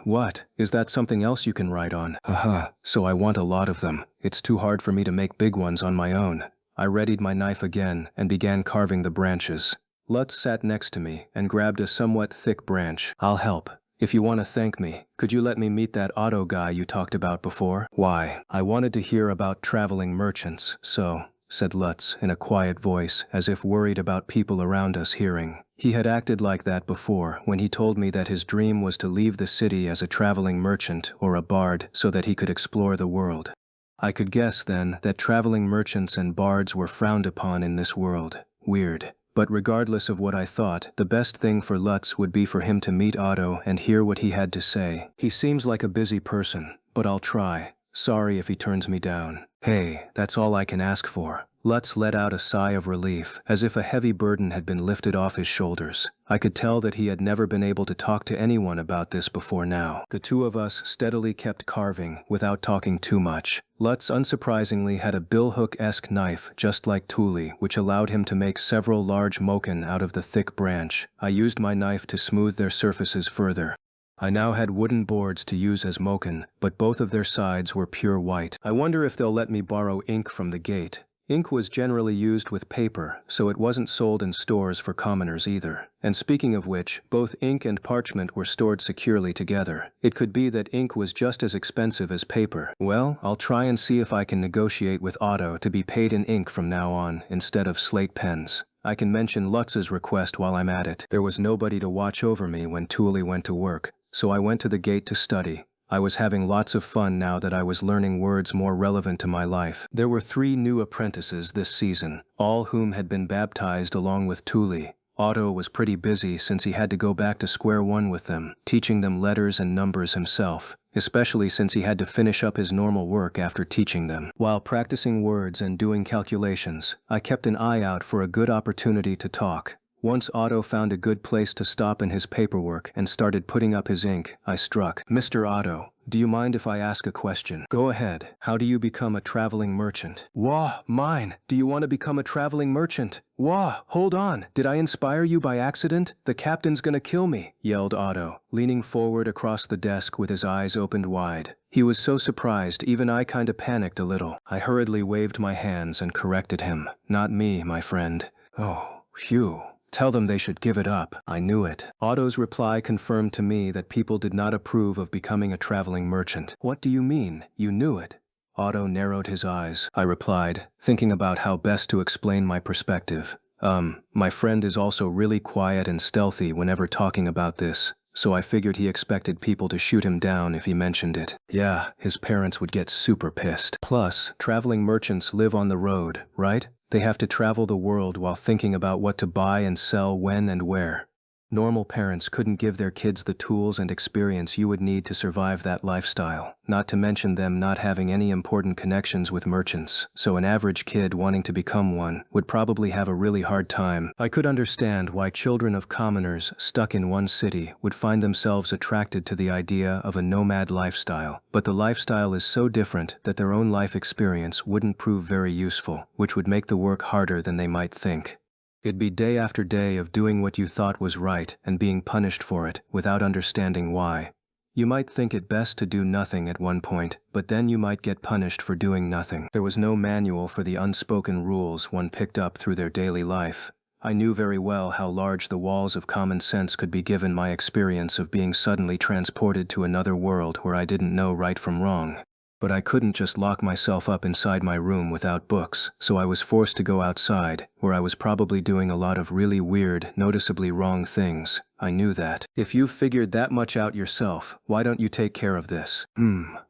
What? Is that something else you can write on? Haha, so I want a lot of them. It's too hard for me to make big ones on my own. I readied my knife again and began carving the branches. Lutz sat next to me and grabbed a somewhat thick branch. I'll help. If you want to thank me, could you let me meet that Otto guy you talked about before? Why? I wanted to hear about traveling merchants, so, said Lutz in a quiet voice, as if worried about people around us hearing. He had acted like that before when he told me that his dream was to leave the city as a traveling merchant or a bard so that he could explore the world. I could guess then that traveling merchants and bards were frowned upon in this world. Weird. But regardless of what I thought, the best thing for Lutz would be for him to meet Otto and hear what he had to say. He seems like a busy person, but I'll try. Sorry if he turns me down. Hey, that's all I can ask for. Lutz let out a sigh of relief, as if a heavy burden had been lifted off his shoulders. I could tell that he had never been able to talk to anyone about this before now. The two of us steadily kept carving, without talking too much. Lutz unsurprisingly had a billhook-esque knife just like Thule, which allowed him to make several large mokan out of the thick branch. I used my knife to smooth their surfaces further. I now had wooden boards to use as mokan, but both of their sides were pure white. I wonder if they'll let me borrow ink from the gate. Ink was generally used with paper, so it wasn't sold in stores for commoners either. And speaking of which, both ink and parchment were stored securely together. It could be that ink was just as expensive as paper. Well, I'll try and see if I can negotiate with Otto to be paid in ink from now on, instead of slate pens. I can mention Lutz's request while I'm at it. There was nobody to watch over me when Thule went to work, so I went to the gate to study. I was having lots of fun now that I was learning words more relevant to my life. There were 3 new apprentices this season, all whom had been baptized along with Thule. Otto was pretty busy since he had to go back to square one with them, teaching them letters and numbers himself, especially since he had to finish up his normal work after teaching them. While practicing words and doing calculations, I kept an eye out for a good opportunity to talk. Once Otto found a good place to stop in his paperwork and started putting up his ink, I struck. Mr. Otto, do you mind if I ask a question? Go ahead. How do you become a traveling merchant? Wah, mine. Do you want to become a traveling merchant? Wah, hold on. Did I inspire you by accident? The captain's gonna kill me, yelled Otto, leaning forward across the desk with his eyes opened wide. He was so surprised, even I kinda panicked a little. I hurriedly waved my hands and corrected him. Not me, my friend. Oh, phew. Tell them they should give it up. I knew it. Otto's reply confirmed to me that people did not approve of becoming a traveling merchant. What do you mean? You knew it? Otto narrowed his eyes. I replied, thinking about how best to explain my perspective. My friend is also really quiet and stealthy whenever talking about this, so I figured he expected people to shoot him down if he mentioned it. Yeah, his parents would get super pissed. Plus, traveling merchants live on the road, right? They have to travel the world while thinking about what to buy and sell when and where. Normal parents couldn't give their kids the tools and experience you would need to survive that lifestyle, not to mention them not having any important connections with merchants, so an average kid wanting to become one would probably have a really hard time. I could understand why children of commoners stuck in one city would find themselves attracted to the idea of a nomad lifestyle, but the lifestyle is so different that their own life experience wouldn't prove very useful, which would make the work harder than they might think. It'd be day after day of doing what you thought was right and being punished for it without understanding why. You might think it best to do nothing at one point, but then you might get punished for doing nothing. There was no manual for the unspoken rules one picked up through their daily life. I knew very well how large the walls of common sense could be given my experience of being suddenly transported to another world where I didn't know right from wrong. but I couldn't just lock myself up inside my room without books, so I was forced to go outside, where I was probably doing a lot of really weird, noticeably wrong things. I knew that. If you've figured that much out yourself, why don't you take care of this?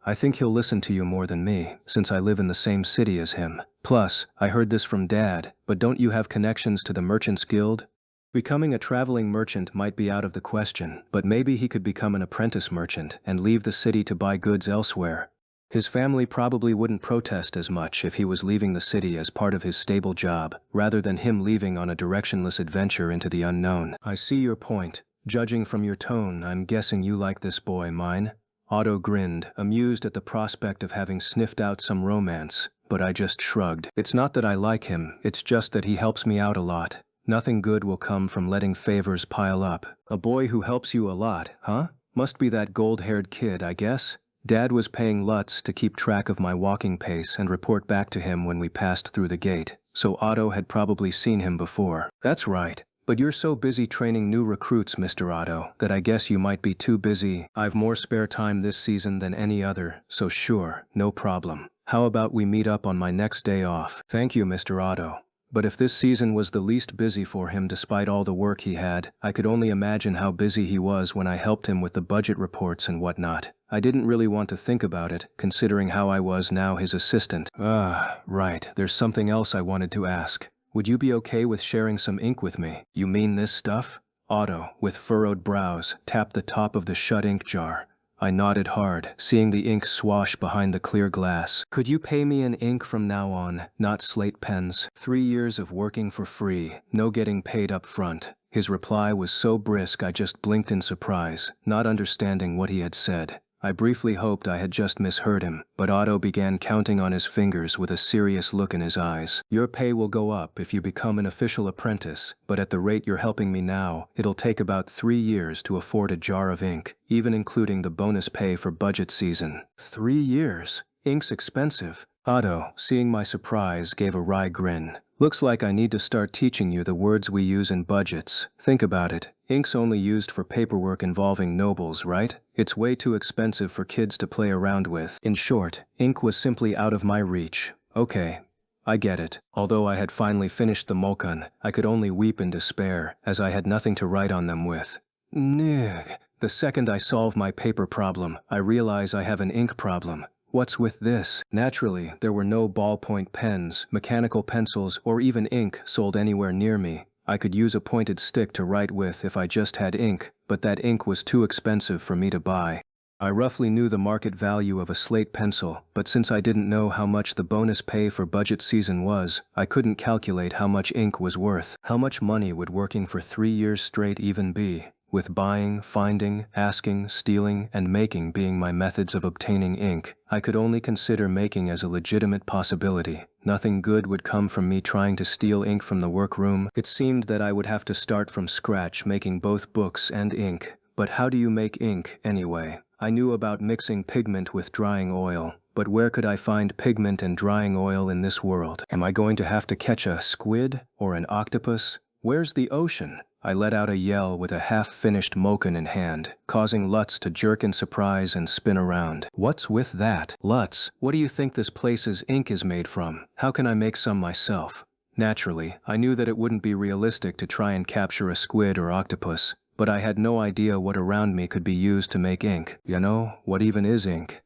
I think he'll listen to you more than me, since I live in the same city as him. Plus, I heard this from Dad, but don't you have connections to the Merchants Guild? Becoming a traveling merchant might be out of the question, but maybe he could become an apprentice merchant and leave the city to buy goods elsewhere. His family probably wouldn't protest as much if he was leaving the city as part of his stable job, rather than him leaving on a directionless adventure into the unknown. I see your point. Judging from your tone, I'm guessing you like this boy, mine? Otto grinned, amused at the prospect of having sniffed out some romance, but I just shrugged. It's not that I like him, it's just that he helps me out a lot. Nothing good will come from letting favors pile up. A boy who helps you a lot, huh? Must be that gold-haired kid, I guess? Dad was paying Lutz to keep track of my walking pace and report back to him when we passed through the gate, so Otto had probably seen him before. That's right. But you're so busy training new recruits, Mr. Otto, that I guess you might be too busy. I've more spare time this season than any other, so sure, no problem. How about we meet up on my next day off? Thank you, Mr. Otto. But if this season was the least busy for him despite all the work he had, I could only imagine how busy he was when I helped him with the budget reports and whatnot. I didn't really want to think about it, considering how I was now his assistant. Right, there's something else I wanted to ask. Would you be okay with sharing some ink with me? You mean this stuff? Otto, with furrowed brows, tapped the top of the shut ink jar. I nodded hard, seeing the ink swash behind the clear glass. Could you pay me in ink from now on, not slate pens? 3 years of working for free, no getting paid up front. His reply was so brisk I just blinked in surprise, not understanding what he had said. I briefly hoped I had just misheard him, but Otto began counting on his fingers with a serious look in his eyes. Your pay will go up if you become an official apprentice, but at the rate you're helping me now, it'll take about 3 years to afford a jar of ink, even including the bonus pay for budget season. 3 years? Ink's expensive. Otto, seeing my surprise, gave a wry grin. Looks like I need to start teaching you the words we use in budgets. Think about it. Ink's only used for paperwork involving nobles, right? It's way too expensive for kids to play around with. In short, ink was simply out of my reach. Okay, I get it. Although I had finally finished the Mokan, I could only weep in despair, as I had nothing to write on them with. Nigh. The second I solve my paper problem, I realize I have an ink problem. What's with this? Naturally, there were no ballpoint pens, mechanical pencils, or even ink sold anywhere near me. I could use a pointed stick to write with if I just had ink, but that ink was too expensive for me to buy. I roughly knew the market value of a slate pencil, but since I didn't know how much the bonus pay for budget season was, I couldn't calculate how much ink was worth. How much money would working for 3 years straight even be? With buying, finding, asking, stealing, and making being my methods of obtaining ink, I could only consider making as a legitimate possibility. Nothing good would come from me trying to steal ink from the workroom. It seemed that I would have to start from scratch making both books and ink. But how do you make ink, anyway? I knew about mixing pigment with drying oil, but where could I find pigment and drying oil in this world? Am I going to have to catch a squid or an octopus? Where's the ocean? I let out a yell with a half-finished Mokan in hand, causing Lutz to jerk in surprise and spin around. What's with that? Lutz, what do you think this place's ink is made from? How can I make some myself? Naturally, I knew that it wouldn't be realistic to try and capture a squid or octopus, but I had no idea what around me could be used to make ink. You know, what even is ink?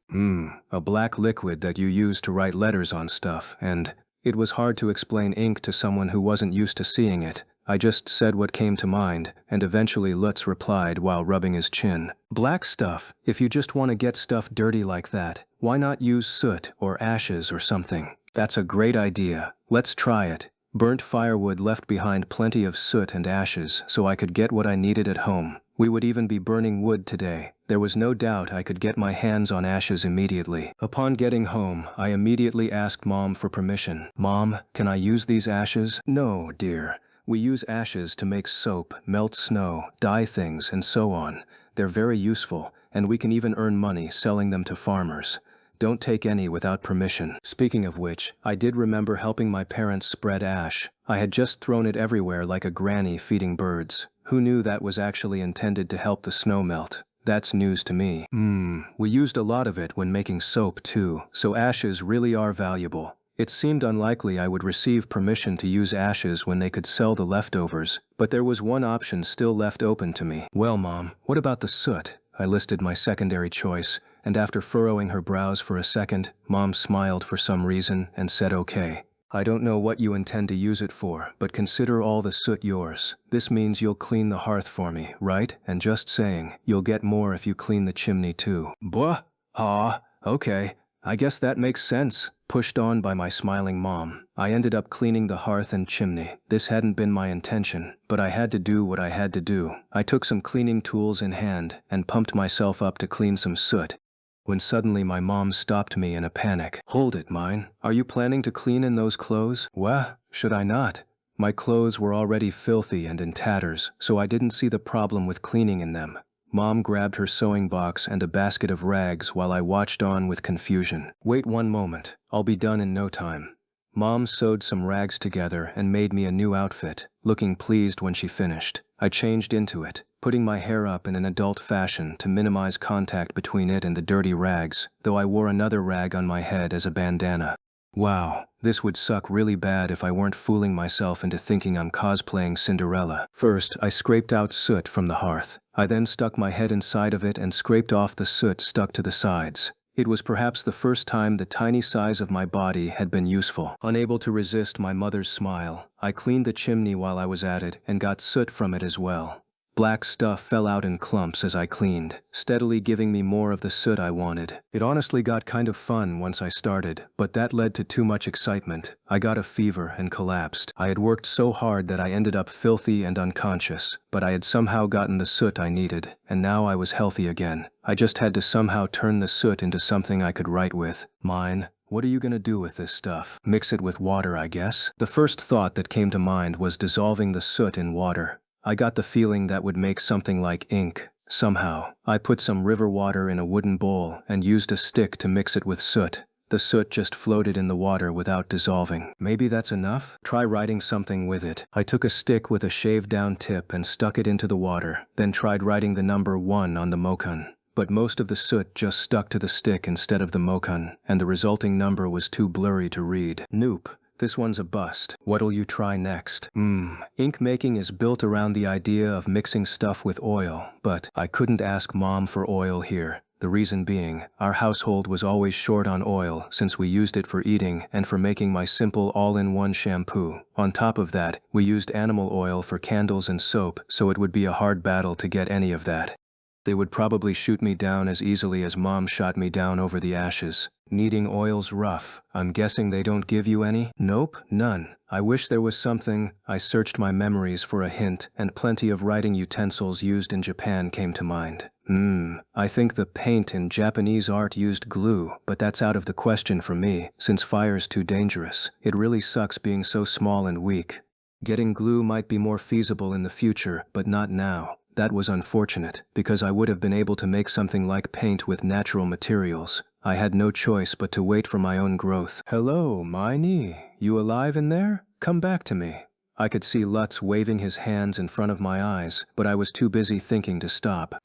A black liquid that you use to write letters on stuff, and it was hard to explain ink to someone who wasn't used to seeing it. I just said what came to mind, and eventually Lutz replied while rubbing his chin. Black stuff. If you just want to get stuff dirty like that, why not use soot or ashes or something? That's a great idea. Let's try it. Burnt firewood left behind plenty of soot and ashes, so I could get what I needed at home. We would even be burning wood today. There was no doubt I could get my hands on ashes immediately. Upon getting home, I immediately asked Mom for permission. Mom, can I use these ashes? No, dear. We use ashes to make soap, melt snow, dye things, and so on. They're very useful, and we can even earn money selling them to farmers. Don't take any without permission. Speaking of which, I did remember helping my parents spread ash. I had just thrown it everywhere like a granny feeding birds. Who knew that was actually intended to help the snow melt? That's news to me. We used a lot of it when making soap too, so ashes really are valuable. It seemed unlikely I would receive permission to use ashes when they could sell the leftovers, but there was one option still left open to me. Well, Mom, what about the soot? I listed my secondary choice, and after furrowing her brows for a second, Mom smiled for some reason and said okay. I don't know what you intend to use it for, but consider all the soot yours. This means you'll clean the hearth for me, right? And just saying, you'll get more if you clean the chimney too. Buh! Okay. I guess that makes sense. Pushed on by my smiling mom, I ended up cleaning the hearth and chimney. This hadn't been my intention, but I had to do what I had to do. I took some cleaning tools in hand and pumped myself up to clean some soot, when suddenly my mom stopped me in a panic. Hold it, mine. Are you planning to clean in those clothes? Well, should I not? My clothes were already filthy and in tatters, so I didn't see the problem with cleaning in them. Mom grabbed her sewing box and a basket of rags while I watched on with confusion. Wait one moment. I'll be done in no time. Mom sewed some rags together and made me a new outfit, looking pleased when she finished. I changed into it, putting my hair up in an adult fashion to minimize contact between it and the dirty rags, though I wore another rag on my head as a bandana. Wow, this would suck really bad if I weren't fooling myself into thinking I'm cosplaying Cinderella. First, I scraped out soot from the hearth. I then stuck my head inside of it and scraped off the soot stuck to the sides. It was perhaps the first time the tiny size of my body had been useful. Unable to resist my mother's smile, I cleaned the chimney while I was at it and got soot from it as well. Black stuff fell out in clumps as I cleaned, steadily giving me more of the soot I wanted. It honestly got kind of fun once I started, but that led to too much excitement. I got a fever and collapsed. I had worked so hard that I ended up filthy and unconscious, but I had somehow gotten the soot I needed, and now I was healthy again. I just had to somehow turn the soot into something I could write with. Mine. What are you gonna do with this stuff? Mix it with water, I guess? The first thought that came to mind was dissolving the soot in water. I got the feeling that would make something like ink. Somehow, I put some river water in a wooden bowl and used a stick to mix it with soot. The soot just floated in the water without dissolving. Maybe that's enough? Try writing something with it. I took a stick with a shaved down tip and stuck it into the water, then tried writing the number 1 on the mokan. But most of the soot just stuck to the stick instead of the mokan, and the resulting number was too blurry to read. Nope. This one's a bust. What'll you try next? Ink making is built around the idea of mixing stuff with oil, but I couldn't ask Mom for oil here. The reason being, our household was always short on oil since we used it for eating and for making my simple all-in-one shampoo. On top of that, we used animal oil for candles and soap, so it would be a hard battle to get any of that. They would probably shoot me down as easily as Mom shot me down over the ashes. Needing oil's rough. I'm guessing they don't give you any? Nope, none. I wish there was something. I searched my memories for a hint, and plenty of writing utensils used in Japan came to mind. I think the paint in Japanese art used glue, but that's out of the question for me, since fire's too dangerous. It really sucks being so small and weak. Getting glue might be more feasible in the future, but not now. That was unfortunate, because I would have been able to make something like paint with natural materials. I had no choice but to wait for my own growth. Hello, Miney. You alive in there? Come back to me. I could see Lutz waving his hands in front of my eyes, but I was too busy thinking to stop.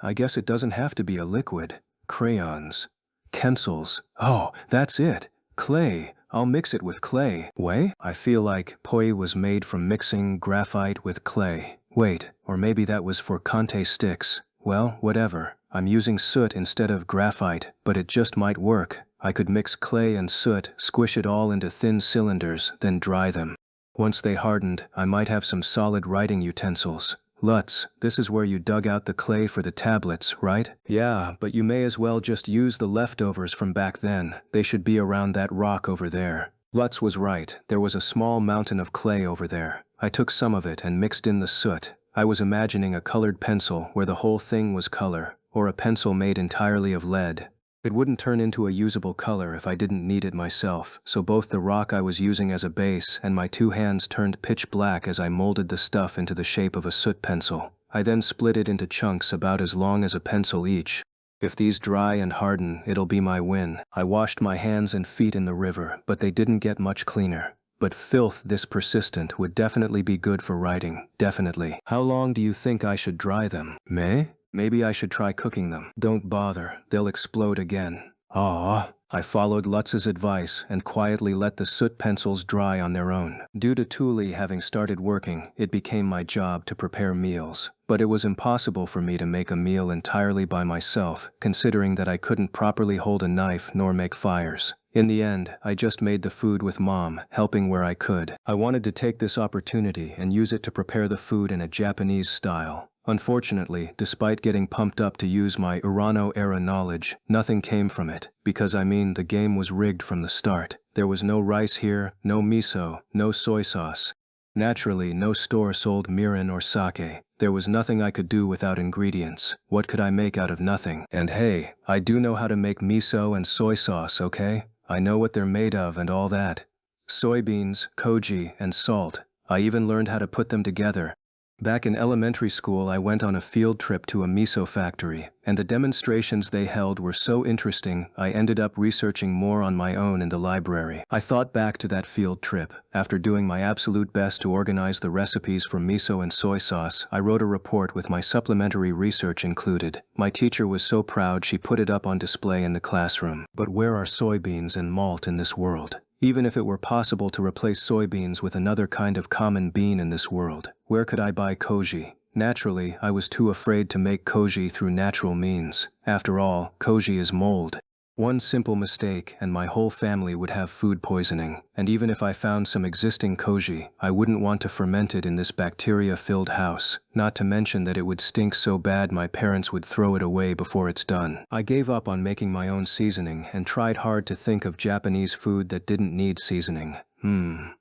I guess it doesn't have to be a liquid. Crayons. Pencils. Oh, that's it. Clay. I'll mix it with clay. Way? I feel like poi was made from mixing graphite with clay. Wait, or maybe that was for Conte sticks. Well, whatever. I'm using soot instead of graphite, but it just might work. I could mix clay and soot, squish it all into thin cylinders, then dry them. Once they hardened, I might have some solid writing utensils. Lutz, this is where you dug out the clay for the tablets, right? Yeah, but you may as well just use the leftovers from back then. They should be around that rock over there. Lutz was right. There was a small mountain of clay over there. I took some of it and mixed in the soot. I was imagining a colored pencil where the whole thing was color, or a pencil made entirely of lead. It wouldn't turn into a usable color if I didn't need it myself, so both the rock I was using as a base and my two hands turned pitch black as I molded the stuff into the shape of a soot pencil. I then split it into chunks about as long as a pencil each. If these dry and harden, it'll be my win. I washed my hands and feet in the river, but they didn't get much cleaner. But filth this persistent would definitely be good for writing, definitely. How long do you think I should dry them? May? Maybe I should try cooking them. Don't bother, they'll explode again. Aww. I followed Lutz's advice and quietly let the soot pencils dry on their own. Due to Thule having started working, it became my job to prepare meals. But it was impossible for me to make a meal entirely by myself, considering that I couldn't properly hold a knife nor make fires. In the end, I just made the food with Mom, helping where I could. I wanted to take this opportunity and use it to prepare the food in a Japanese style. Unfortunately, despite getting pumped up to use my Urano-era knowledge, nothing came from it, because the game was rigged from the start. There was no rice here, no miso, no soy sauce. Naturally, no store sold mirin or sake. There was nothing I could do without ingredients. What could I make out of nothing? And hey, I do know how to make miso and soy sauce, okay? I know what they're made of and all that. Soybeans, koji, and salt. I even learned how to put them together. Back in elementary school, I went on a field trip to a miso factory, and the demonstrations they held were so interesting, I ended up researching more on my own in the library. I thought back to that field trip. After doing my absolute best to organize the recipes for miso and soy sauce, I wrote a report with my supplementary research included. My teacher was so proud she put it up on display in the classroom. But where are soybeans and malt in this world? Even if it were possible to replace soybeans with another kind of common bean in this world, where could I buy koji? Naturally, I was too afraid to make koji through natural means. After all, koji is mold. One simple mistake and my whole family would have food poisoning, and even if I found some existing koji, I wouldn't want to ferment it in this bacteria-filled house, not to mention that it would stink so bad my parents would throw it away before it's done. I gave up on making my own seasoning and tried hard to think of Japanese food that didn't need seasoning.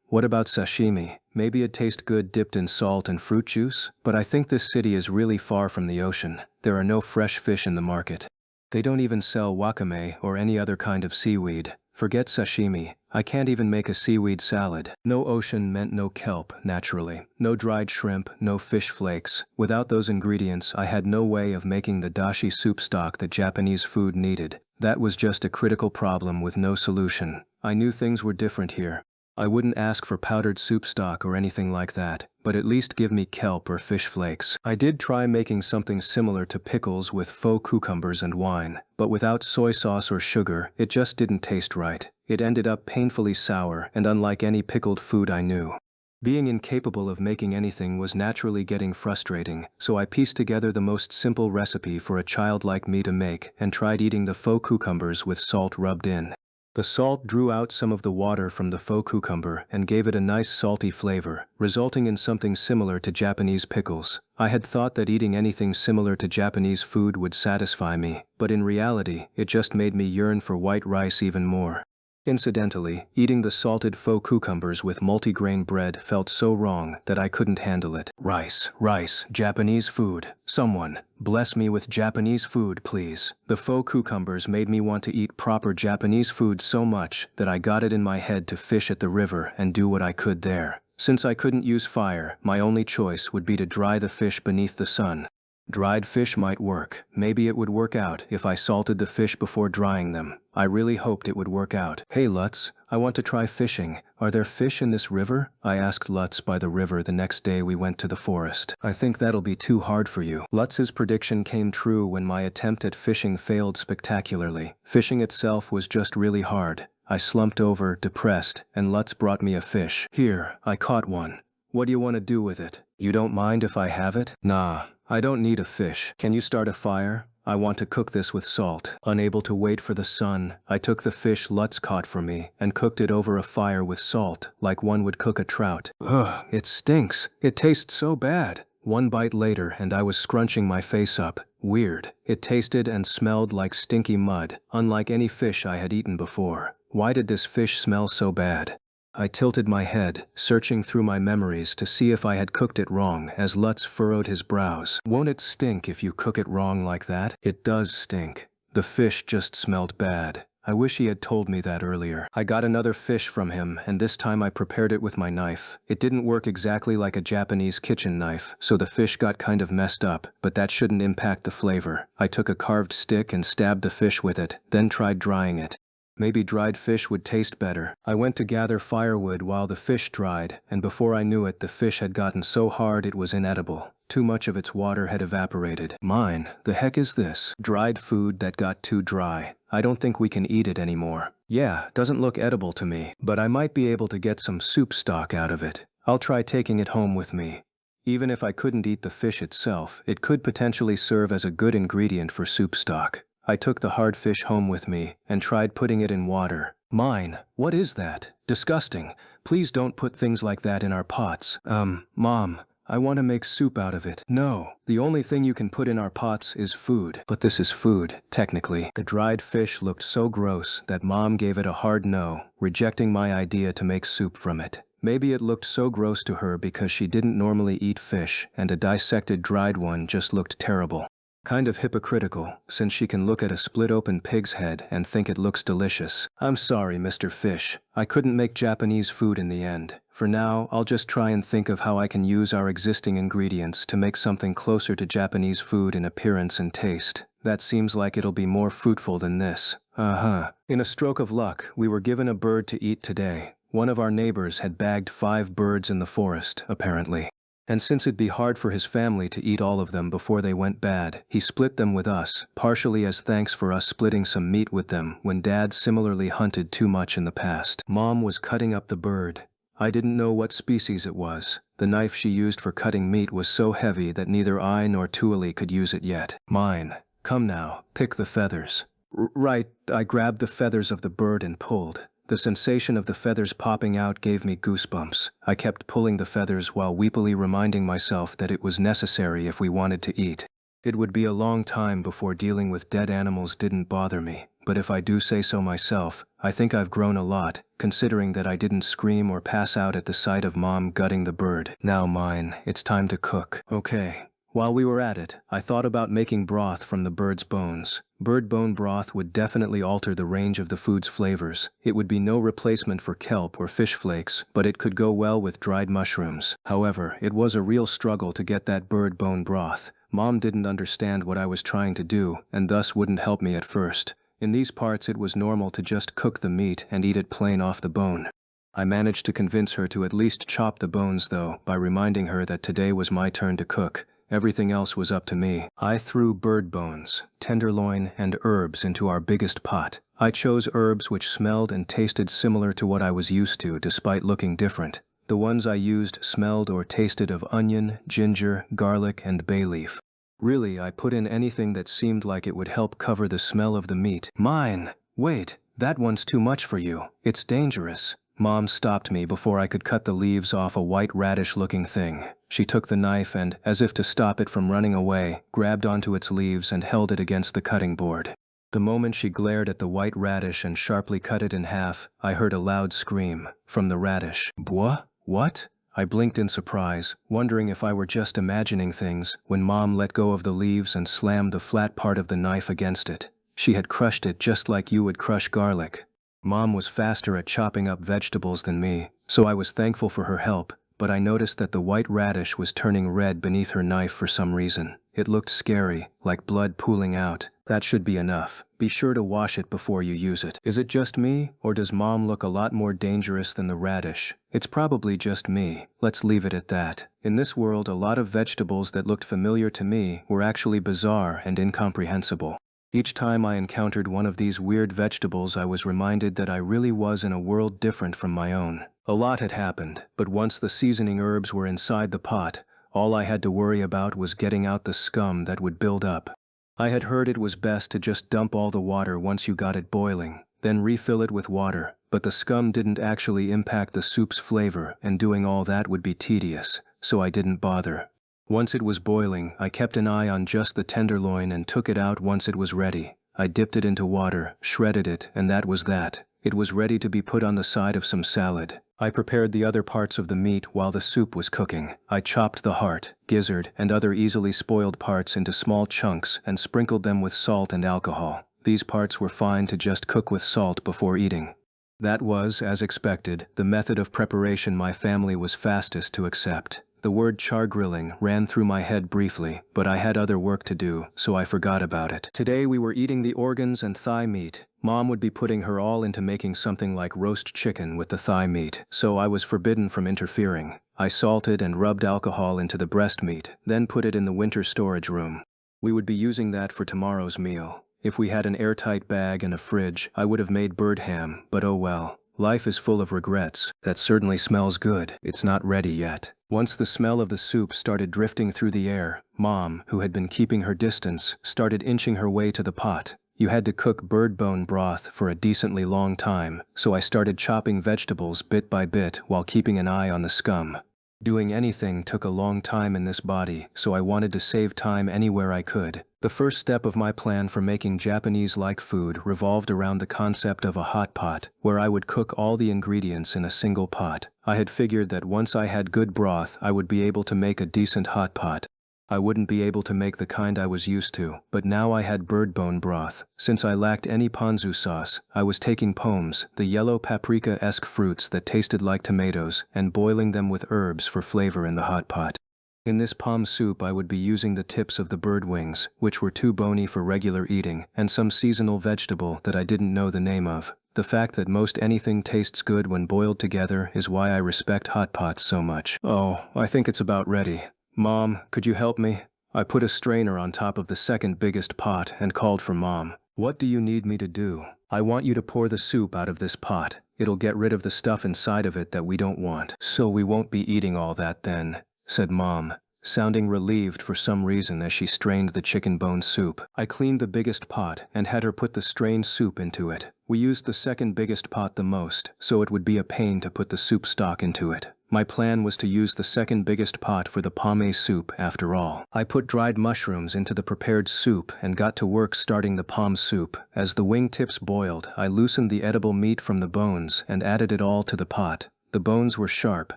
What about sashimi? Maybe it'd taste good dipped in salt and fruit juice? But I think this city is really far from the ocean. There are no fresh fish in the market. They don't even sell wakame or any other kind of seaweed. Forget sashimi. I can't even make a seaweed salad. No ocean meant no kelp, naturally. No dried shrimp, no fish flakes. Without those ingredients, I had no way of making the dashi soup stock that Japanese food needed. That was just a critical problem with no solution. I knew things were different here. I wouldn't ask for powdered soup stock or anything like that, but at least give me kelp or fish flakes. I did try making something similar to pickles with faux cucumbers and wine, but without soy sauce or sugar, it just didn't taste right. It ended up painfully sour and unlike any pickled food I knew. Being incapable of making anything was naturally getting frustrating, so I pieced together the most simple recipe for a child like me to make and tried eating the faux cucumbers with salt rubbed in. The salt drew out some of the water from the faux cucumber and gave it a nice salty flavor, resulting in something similar to Japanese pickles. I had thought that eating anything similar to Japanese food would satisfy me, but in reality, it just made me yearn for white rice even more. Incidentally, eating the salted faux cucumbers with multigrain bread felt so wrong that I couldn't handle it. Rice, Japanese food. Someone, bless me with Japanese food, please. The faux cucumbers made me want to eat proper Japanese food so much that I got it in my head to fish at the river and do what I could there. Since I couldn't use fire, my only choice would be to dry the fish beneath the sun. Dried fish might work. Maybe it would work out if I salted the fish before drying them. I really hoped it would work out. Hey Lutz, I want to try fishing. Are there fish in this river? I asked Lutz by the river the next day we went to the forest. I think that'll be too hard for you. Lutz's prediction came true when my attempt at fishing failed spectacularly. Fishing itself was just really hard. I slumped over, depressed, and Lutz brought me a fish. Here, I caught one. What do you want to do with it? You don't mind if I have it? Nah, I don't need a fish. Can you start a fire? I want to cook this with salt. Unable to wait for the sun, I took the fish Lutz caught for me and cooked it over a fire with salt, like one would cook a trout. Ugh, it stinks. It tastes so bad. One bite later and I was scrunching my face up. Weird. It tasted and smelled like stinky mud, unlike any fish I had eaten before. Why did this fish smell so bad? I tilted my head, searching through my memories to see if I had cooked it wrong as Lutz furrowed his brows. Won't it stink if you cook it wrong like that? It does stink. The fish just smelled bad. I wish he had told me that earlier. I got another fish from him and this time I prepared it with my knife. It didn't work exactly like a Japanese kitchen knife, so the fish got kind of messed up, but that shouldn't impact the flavor. I took a carved stick and stabbed the fish with it, then tried drying it. Maybe dried fish would taste better. I went to gather firewood while the fish dried, and before I knew it, the fish had gotten so hard it was inedible. Too much of its water had evaporated. Mine, the heck is this? Dried food that got too dry. I don't think we can eat it anymore. Yeah, doesn't look edible to me, but I might be able to get some soup stock out of it. I'll try taking it home with me. Even if I couldn't eat the fish itself, it could potentially serve as a good ingredient for soup stock. I took the hard fish home with me and tried putting it in water. Mine, what is that? Disgusting. Please don't put things like that in our pots. Mom, I want to make soup out of it. No, the only thing you can put in our pots is food. But this is food, technically. The dried fish looked so gross that Mom gave it a hard no, rejecting my idea to make soup from it. Maybe it looked so gross to her because she didn't normally eat fish, and a dissected dried one just looked terrible. Kind of hypocritical, since she can look at a split-open pig's head and think it looks delicious. I'm sorry, Mr. Fish. I couldn't make Japanese food in the end. For now, I'll just try and think of how I can use our existing ingredients to make something closer to Japanese food in appearance and taste. That seems like it'll be more fruitful than this. In a stroke of luck, we were given a bird to eat today. One of our neighbors had bagged 5 birds in the forest, apparently. And since it'd be hard for his family to eat all of them before they went bad, he split them with us, partially as thanks for us splitting some meat with them when Dad similarly hunted too much in the past. Mom was cutting up the bird. I didn't know what species it was. The knife she used for cutting meat was so heavy that neither I nor Tuoli could use it yet. Mine. Come now, pick the feathers. Right, I grabbed the feathers of the bird and pulled. The sensation of the feathers popping out gave me goosebumps. I kept pulling the feathers while weepily reminding myself that it was necessary if we wanted to eat. It would be a long time before dealing with dead animals didn't bother me, but if I do say so myself, I think I've grown a lot, considering that I didn't scream or pass out at the sight of Mom gutting the bird. Now mine, it's time to cook. Okay. While we were at it, I thought about making broth from the bird's bones. Bird bone broth would definitely alter the range of the food's flavors. It would be no replacement for kelp or fish flakes, but it could go well with dried mushrooms. However, it was a real struggle to get that bird bone broth. Mom didn't understand what I was trying to do, and thus wouldn't help me at first. In these parts it was normal to just cook the meat and eat it plain off the bone. I managed to convince her to at least chop the bones though, by reminding her that today was my turn to cook. Everything else was up to me. I threw bird bones, tenderloin, and herbs into our biggest pot. I chose herbs which smelled and tasted similar to what I was used to despite looking different. The ones I used smelled or tasted of onion, ginger, garlic, and bay leaf. Really, I put in anything that seemed like it would help cover the smell of the meat. Mine! Wait, that one's too much for you. It's dangerous. Mom stopped me before I could cut the leaves off a white radish-looking thing. She took the knife and, as if to stop it from running away, grabbed onto its leaves and held it against the cutting board. The moment she glared at the white radish and sharply cut it in half, I heard a loud scream from the radish. What? I blinked in surprise, wondering if I were just imagining things, when Mom let go of the leaves and slammed the flat part of the knife against it. She had crushed it just like you would crush garlic. Mom was faster at chopping up vegetables than me, so I was thankful for her help, but I noticed that the white radish was turning red beneath her knife for some reason. It looked scary, like blood pooling out. That should be enough. Be sure to wash it before you use it. Is it just me, or does Mom look a lot more dangerous than the radish? It's probably just me. Let's leave it at that. In this world, a lot of vegetables that looked familiar to me were actually bizarre and incomprehensible. Each time I encountered one of these weird vegetables, I was reminded that I really was in a world different from my own. A lot had happened, but once the seasoning herbs were inside the pot, all I had to worry about was getting out the scum that would build up. I had heard it was best to just dump all the water once you got it boiling, then refill it with water, but the scum didn't actually impact the soup's flavor, and doing all that would be tedious, so I didn't bother. Once it was boiling, I kept an eye on just the tenderloin and took it out once it was ready. I dipped it into water, shredded it, and that was that. It was ready to be put on the side of some salad. I prepared the other parts of the meat while the soup was cooking. I chopped the heart, gizzard, and other easily spoiled parts into small chunks and sprinkled them with salt and alcohol. These parts were fine to just cook with salt before eating. That was, as expected, the method of preparation my family was fastest to accept. The word char grilling ran through my head briefly, but I had other work to do, so I forgot about it. Today we were eating the organs and thigh meat. Mom would be putting her all into making something like roast chicken with the thigh meat, so I was forbidden from interfering. I salted and rubbed alcohol into the breast meat, then put it in the winter storage room. We would be using that for tomorrow's meal. If we had an airtight bag and a fridge, I would have made bird ham, but oh well. Life is full of regrets. That certainly smells good. It's not ready yet. Once the smell of the soup started drifting through the air, Mom, who had been keeping her distance, started inching her way to the pot. You had to cook bird bone broth for a decently long time, so I started chopping vegetables bit by bit while keeping an eye on the scum. Doing anything took a long time in this body, so I wanted to save time anywhere I could. The first step of my plan for making Japanese-like food revolved around the concept of a hot pot, where I would cook all the ingredients in a single pot. I had figured that once I had good broth, I would be able to make a decent hot pot. I wouldn't be able to make the kind I was used to, but now I had bird bone broth. Since I lacked any ponzu sauce, I was taking pomes, the yellow paprika-esque fruits that tasted like tomatoes, and boiling them with herbs for flavor in the hot pot. In this pom soup I would be using the tips of the bird wings, which were too bony for regular eating, and some seasonal vegetable that I didn't know the name of. The fact that most anything tastes good when boiled together is why I respect hot pots so much. Oh, I think it's about ready. Mom, could you help me? I put a strainer on top of the second biggest pot and called for Mom. What do you need me to do? I want you to pour the soup out of this pot. It'll get rid of the stuff inside of it that we don't want. So we won't be eating all that then, said Mom, sounding relieved for some reason as she strained the chicken bone soup. I cleaned the biggest pot and had her put the strained soup into it. We used the second biggest pot the most, so it would be a pain to put the soup stock into it. My plan was to use the second biggest pot for the pomme soup after all. I put dried mushrooms into the prepared soup and got to work starting the pom soup. As the wing tips boiled, I loosened the edible meat from the bones and added it all to the pot. The bones were sharp,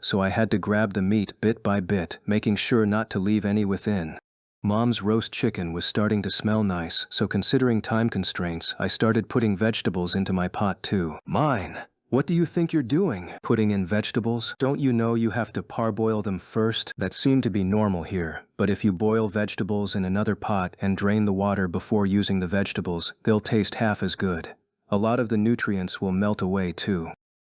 so I had to grab the meat bit by bit, making sure not to leave any within. Mom's roast chicken was starting to smell nice, so considering time constraints, I started putting vegetables into my pot too. Mine! What do you think you're doing? Putting in vegetables? Don't you know you have to parboil them first? That seemed to be normal here, but if you boil vegetables in another pot and drain the water before using the vegetables, they'll taste half as good. A lot of the nutrients will melt away too.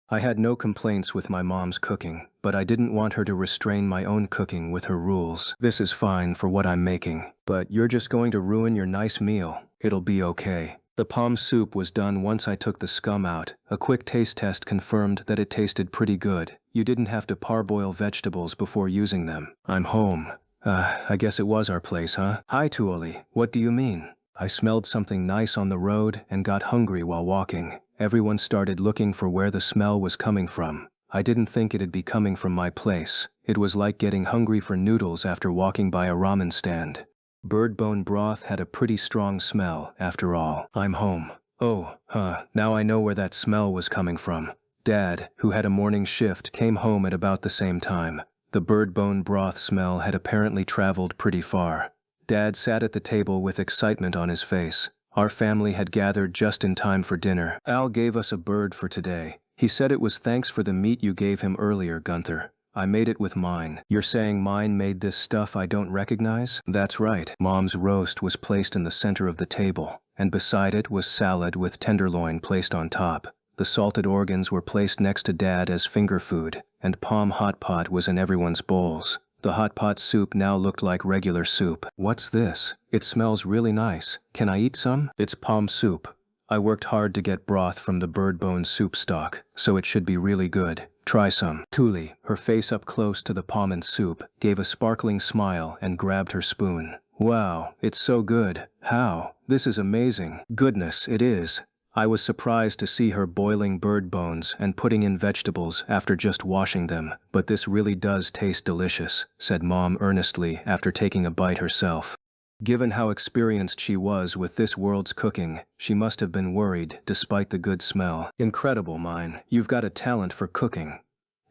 I had no complaints with my mom's cooking, but I didn't want her to restrain my own cooking with her rules. This is fine for what I'm making, but you're just going to ruin your nice meal. It'll be okay. The pom soup was done once I took the scum out. A quick taste test confirmed that it tasted pretty good. You didn't have to parboil vegetables before using them. I'm home. I guess it was our place, huh? Hi, Tuoli. What do you mean? I smelled something nice on the road and got hungry while walking. Everyone started looking for where the smell was coming from. I didn't think it'd be coming from my place. It was like getting hungry for noodles after walking by a ramen stand. Bird bone broth had a pretty strong smell, after all. I'm home. Oh, now I know where that smell was coming from. Dad, who had a morning shift, came home at about the same time. The bird bone broth smell had apparently traveled pretty far. Dad sat at the table with excitement on his face. Our family had gathered just in time for dinner. Al gave us a bird for today. He said it was thanks for the meat you gave him earlier, Gunther. I made it with mine. You're saying mine made this stuff I don't recognize? That's right. Mom's roast was placed in the center of the table, and beside it was salad with tenderloin placed on top. The salted organs were placed next to Dad as finger food, and pom hot pot was in everyone's bowls. The hot pot soup now looked like regular soup. What's this? It smells really nice. Can I eat some? It's pom soup. I worked hard to get broth from the bird bone soup stock, so it should be really good. Try some. Tuli, her face up close to the pom and soup, gave a sparkling smile and grabbed her spoon. Wow, it's so good. How? This is amazing. Goodness, it is. I was surprised to see her boiling bird bones and putting in vegetables after just washing them, but this really does taste delicious, said Mom earnestly after taking a bite herself. Given how experienced she was with this world's cooking, she must have been worried despite the good smell. Incredible, Mine. You've got a talent for cooking.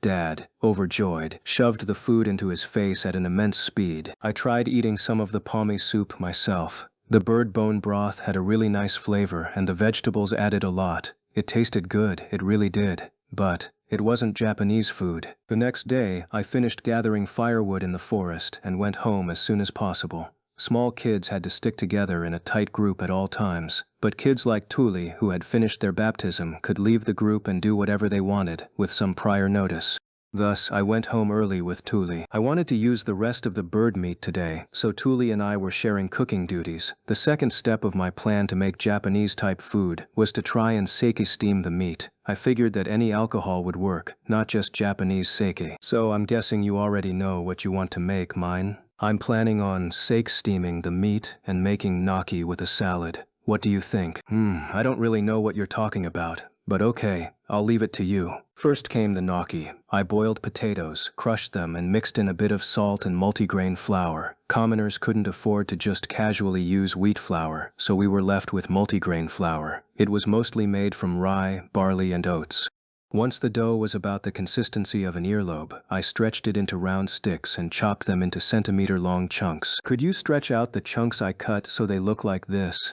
Dad, overjoyed, shoved the food into his face at an immense speed. I tried eating some of the pommy soup myself. The bird bone broth had a really nice flavor and the vegetables added a lot. It tasted good, it really did. But it wasn't Japanese food. The next day, I finished gathering firewood in the forest and went home as soon as possible. Small kids had to stick together in a tight group at all times, but kids like Tuli, who had finished their baptism, could leave the group and do whatever they wanted, with some prior notice. Thus, I went home early with Tuli. I wanted to use the rest of the bird meat today, so Tuli and I were sharing cooking duties. The second step of my plan to make Japanese-type food was to try and sake steam the meat. I figured that any alcohol would work, not just Japanese sake. So I'm guessing you already know what you want to make, mine? I'm planning on sake steaming the meat and making gnocchi with a salad. What do you think? I don't really know what you're talking about. But okay, I'll leave it to you. First came the gnocchi. I boiled potatoes, crushed them, and mixed in a bit of salt and multigrain flour. Commoners couldn't afford to just casually use wheat flour, so we were left with multigrain flour. It was mostly made from rye, barley, and oats. Once the dough was about the consistency of an earlobe, I stretched it into round sticks and chopped them into centimeter-long chunks. Could you stretch out the chunks I cut so they look like this?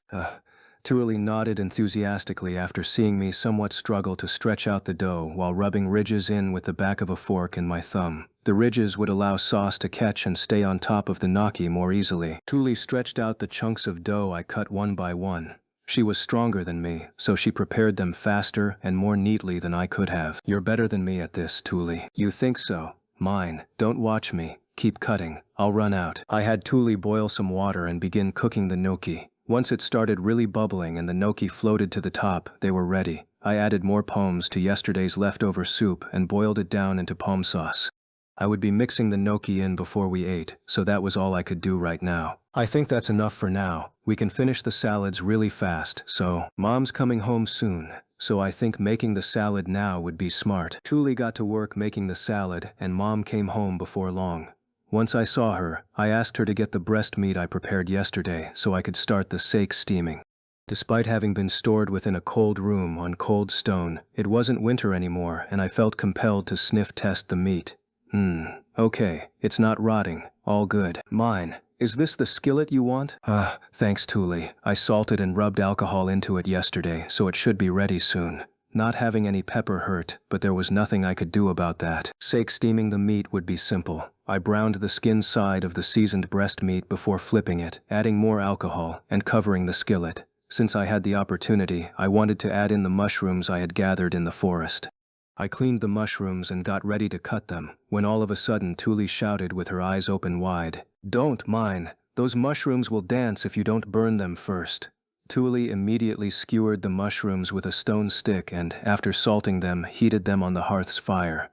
Tuli nodded enthusiastically after seeing me somewhat struggle to stretch out the dough while rubbing ridges in with the back of a fork and my thumb. The ridges would allow sauce to catch and stay on top of the gnocchi more easily. Tuli stretched out the chunks of dough I cut one by one. She was stronger than me, so she prepared them faster and more neatly than I could have. You're better than me at this, Tuli. You think so? Mine. Don't watch me. Keep cutting. I'll run out. I had Tuli boil some water and begin cooking the gnocchi. Once it started really bubbling and the gnocchi floated to the top, they were ready. I added more pomes to yesterday's leftover soup and boiled it down into pome sauce. I would be mixing the gnocchi in before we ate, so that was all I could do right now. I think that's enough for now. We can finish the salads really fast, so Mom's coming home soon, so I think making the salad now would be smart. Tuli got to work making the salad and Mom came home before long. Once I saw her, I asked her to get the breast meat I prepared yesterday so I could start the sake steaming. Despite having been stored within a cold room on cold stone, it wasn't winter anymore and I felt compelled to sniff test the meat. Okay, it's not rotting. All good. Mine. Is this the skillet you want? Thanks, Tuli. I salted and rubbed alcohol into it yesterday, so it should be ready soon. Not having any pepper hurt, but there was nothing I could do about that. Sake steaming the meat would be simple. I browned the skin side of the seasoned breast meat before flipping it, adding more alcohol, and covering the skillet. Since I had the opportunity, I wanted to add in the mushrooms I had gathered in the forest. I cleaned the mushrooms and got ready to cut them, when all of a sudden Tuli shouted with her eyes open wide, "Don't, mine! Those mushrooms will dance if you don't burn them first." Tuli immediately skewered the mushrooms with a stone stick and, after salting them, heated them on the hearth's fire.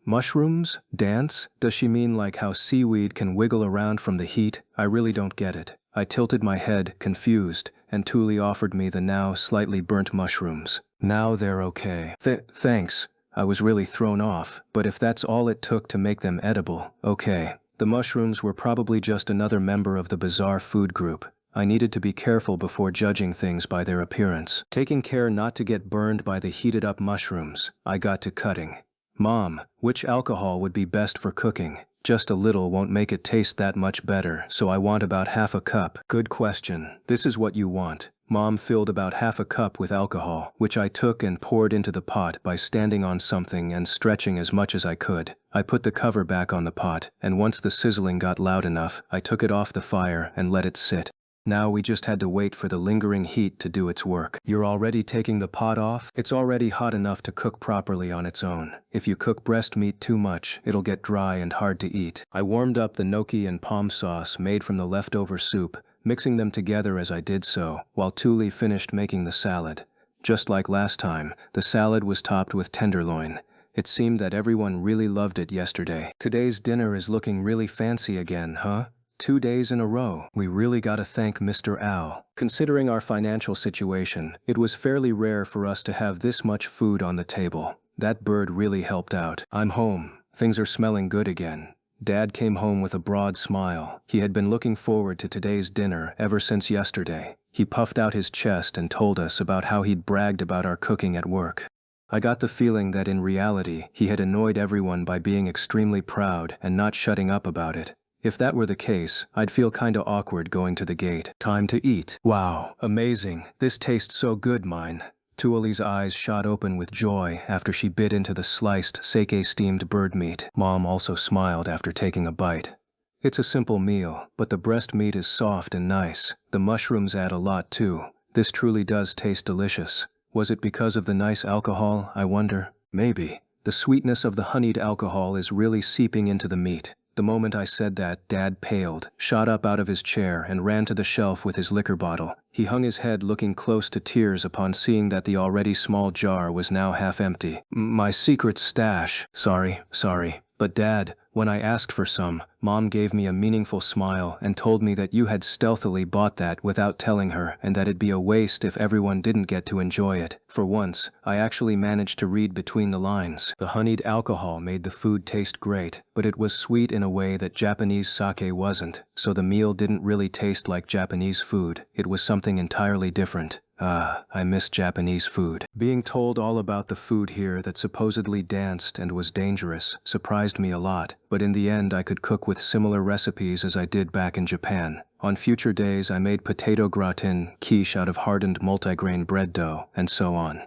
Mushrooms? Dance? Does she mean like how seaweed can wiggle around from the heat? I really don't get it. I tilted my head, confused, and Tuli offered me the now slightly burnt mushrooms. Now they're okay. Thanks. I was really thrown off, but if that's all it took to make them edible, okay. The mushrooms were probably just another member of the bizarre food group. I needed to be careful before judging things by their appearance. Taking care not to get burned by the heated-up mushrooms, I got to cutting. Mom, which alcohol would be best for cooking? Just a little won't make it taste that much better, so I want about half a cup. Good question. This is what you want. Mom filled about half a cup with alcohol, which I took and poured into the pot by standing on something and stretching as much as I could. I put the cover back on the pot, and once the sizzling got loud enough, I took it off the fire and let it sit. Now we just had to wait for the lingering heat to do its work. You're already taking the pot off? It's already hot enough to cook properly on its own. If you cook breast meat too much, it'll get dry and hard to eat. I warmed up the gnocchi and pom sauce made from the leftover soup, mixing them together as I did so, while Tuli finished making the salad. Just like last time, the salad was topped with tenderloin. It seemed that everyone really loved it yesterday. Today's dinner is looking really fancy again, huh? 2 days in a row. We really gotta thank Mr. Owl. Considering our financial situation, it was fairly rare for us to have this much food on the table. That bird really helped out. I'm home. Things are smelling good again. Dad came home with a broad smile. He had been looking forward to today's dinner ever since yesterday. He puffed out his chest and told us about how he'd bragged about our cooking at work. I got the feeling that in reality, he had annoyed everyone by being extremely proud and not shutting up about it. If that were the case, I'd feel kinda awkward going to the gate. Time to eat. Wow, amazing. This tastes so good, mine. Tuoli's eyes shot open with joy after she bit into the sliced, sake-steamed bird meat. Mom also smiled after taking a bite. It's a simple meal, but the breast meat is soft and nice. The mushrooms add a lot too. This truly does taste delicious. Was it because of the nice alcohol, I wonder? Maybe. The sweetness of the honeyed alcohol is really seeping into the meat. The moment I said that, Dad paled, shot up out of his chair, and ran to the shelf with his liquor bottle. He hung his head, looking close to tears upon seeing that the already small jar was now half empty. My secret stash. Sorry. But Dad, when I asked for some, Mom gave me a meaningful smile and told me that you had stealthily bought that without telling her and that it'd be a waste if everyone didn't get to enjoy it. For once, I actually managed to read between the lines. The honeyed alcohol made the food taste great, but it was sweet in a way that Japanese sake wasn't, so the meal didn't really taste like Japanese food. It was something entirely different. I miss Japanese food. Being told all about the food here that supposedly danced and was dangerous surprised me a lot, but in the end I could cook with similar recipes as I did back in Japan. On future days I made potato gratin, quiche out of hardened multigrain bread dough, and so on.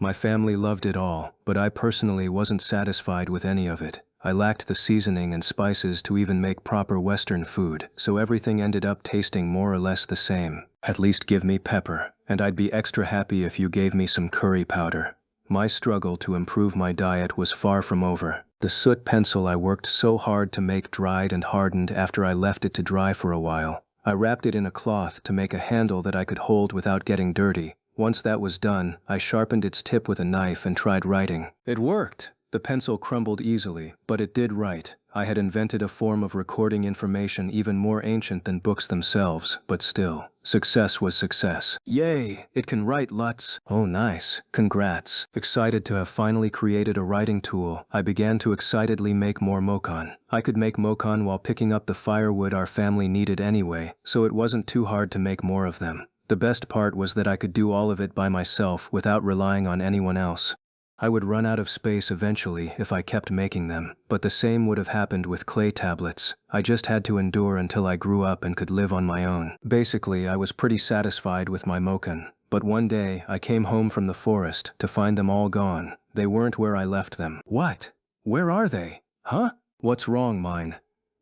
My family loved it all, but I personally wasn't satisfied with any of it. I lacked the seasoning and spices to even make proper Western food, so everything ended up tasting more or less the same. At least give me pepper, and I'd be extra happy if you gave me some curry powder. My struggle to improve my diet was far from over. The soot pencil I worked so hard to make dried and hardened after I left it to dry for a while. I wrapped it in a cloth to make a handle that I could hold without getting dirty. Once that was done, I sharpened its tip with a knife and tried writing. It worked! The pencil crumbled easily, but it did write. I had invented a form of recording information even more ancient than books themselves, but still, success was success. Yay! It can write, Lutz! Oh nice. Congrats. Excited to have finally created a writing tool, I began to excitedly make more mokan. I could make mokan while picking up the firewood our family needed anyway, so it wasn't too hard to make more of them. The best part was that I could do all of it by myself without relying on anyone else. I would run out of space eventually if I kept making them, but the same would have happened with clay tablets. I just had to endure until I grew up and could live on my own. Basically, I was pretty satisfied with my mokan, but one day I came home from the forest to find them all gone. They weren't where I left them. What? Where are they? Huh? What's wrong, mine?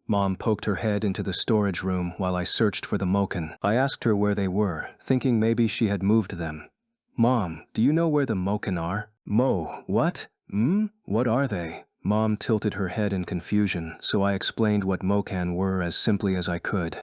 Mom poked her head into the storage room while I searched for the mokan. I asked her where they were, thinking maybe she had moved them. Mom, do you know where the mokan are? What? What are they? Mom tilted her head in confusion, so I explained what mokan were as simply as I could.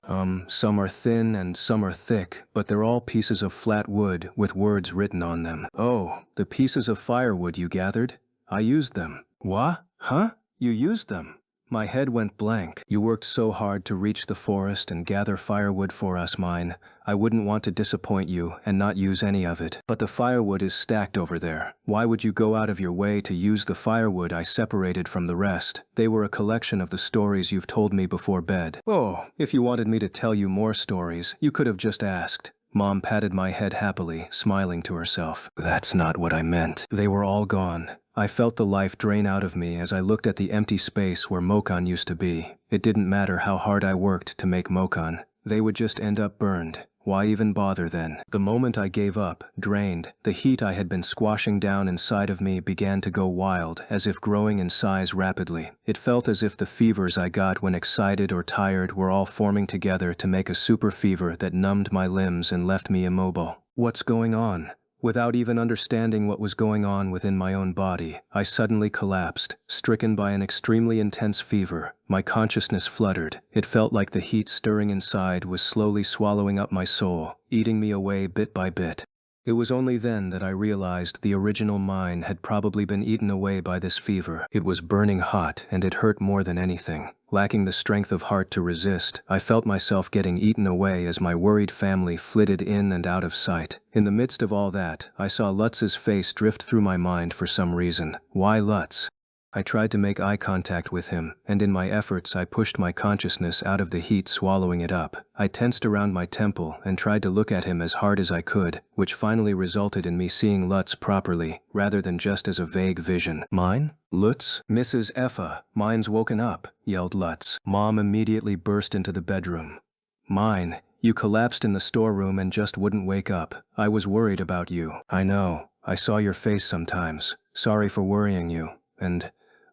Some are thin and some are thick, but they're all pieces of flat wood with words written on them. Oh, the pieces of firewood you gathered? I used them. What? Huh? You used them? My head went blank. You worked so hard to reach the forest and gather firewood for us, mine. I wouldn't want to disappoint you and not use any of it. But the firewood is stacked over there. Why would you go out of your way to use the firewood I separated from the rest? They were a collection of the stories you've told me before bed. Oh, if you wanted me to tell you more stories, you could have just asked. Mom patted my head happily, smiling to herself. That's not what I meant. They were all gone. I felt the life drain out of me as I looked at the empty space where mokan used to be. It didn't matter how hard I worked to make mokan. They would just end up burned. Why even bother then? The moment I gave up, drained, the heat I had been squashing down inside of me began to go wild, as if growing in size rapidly. It felt as if the fevers I got when excited or tired were all forming together to make a super fever that numbed my limbs and left me immobile. What's going on? Without even understanding what was going on within my own body, I suddenly collapsed, stricken by an extremely intense fever. My consciousness fluttered. It felt like the heat stirring inside was slowly swallowing up my soul, eating me away bit by bit. It was only then that I realized the original mine had probably been eaten away by this fever. It was burning hot, and it hurt more than anything. Lacking the strength of heart to resist, I felt myself getting eaten away as my worried family flitted in and out of sight. In the midst of all that, I saw Lutz's face drift through my mind for some reason. Why Lutz? I tried to make eye contact with him, and in my efforts I pushed my consciousness out of the heat swallowing it up. I tensed around my temple and tried to look at him as hard as I could, which finally resulted in me seeing Lutz properly, rather than just as a vague vision. Mine? Lutz? Mrs. Effa, mine's woken up, yelled Lutz. Mom immediately burst into the bedroom. Mine, you collapsed in the storeroom and just wouldn't wake up. I was worried about you. I know. I saw your face sometimes. Sorry for worrying you. And,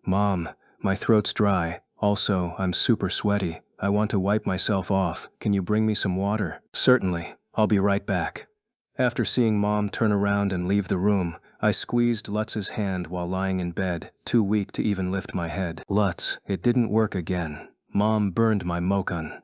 Mom, my throat's dry. Also, I'm super sweaty. I want to wipe myself off. Can you bring me some water? Certainly. I'll be right back. After seeing Mom turn around and leave the room, I squeezed Lutz's hand while lying in bed, too weak to even lift my head. Lutz, it didn't work again. Mom burned my mokan.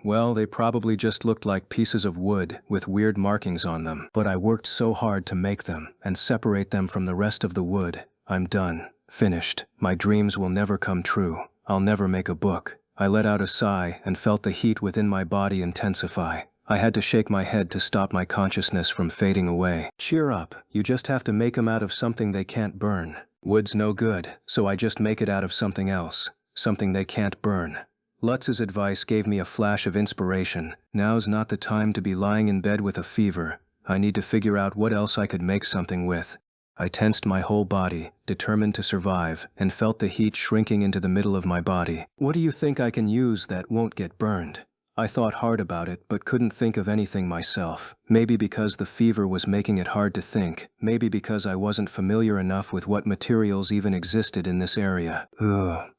Well, they probably just looked like pieces of wood with weird markings on them. But I worked so hard to make them and separate them from the rest of the wood. I'm done. Finished. My dreams will never come true. I'll never make a book. I let out a sigh and felt the heat within my body intensify. I had to shake my head to stop my consciousness from fading away. Cheer up. You just have to make 'em out of something they can't burn. Wood's no good, so I just make it out of something else. Something they can't burn. Lutz's advice gave me a flash of inspiration. Now's not the time to be lying in bed with a fever. I need to figure out what else I could make something with. I tensed my whole body, determined to survive, and felt the heat shrinking into the middle of my body. What do you think I can use that won't get burned? I thought hard about it, but couldn't think of anything myself. Maybe because the fever was making it hard to think. Maybe because I wasn't familiar enough with what materials even existed in this area.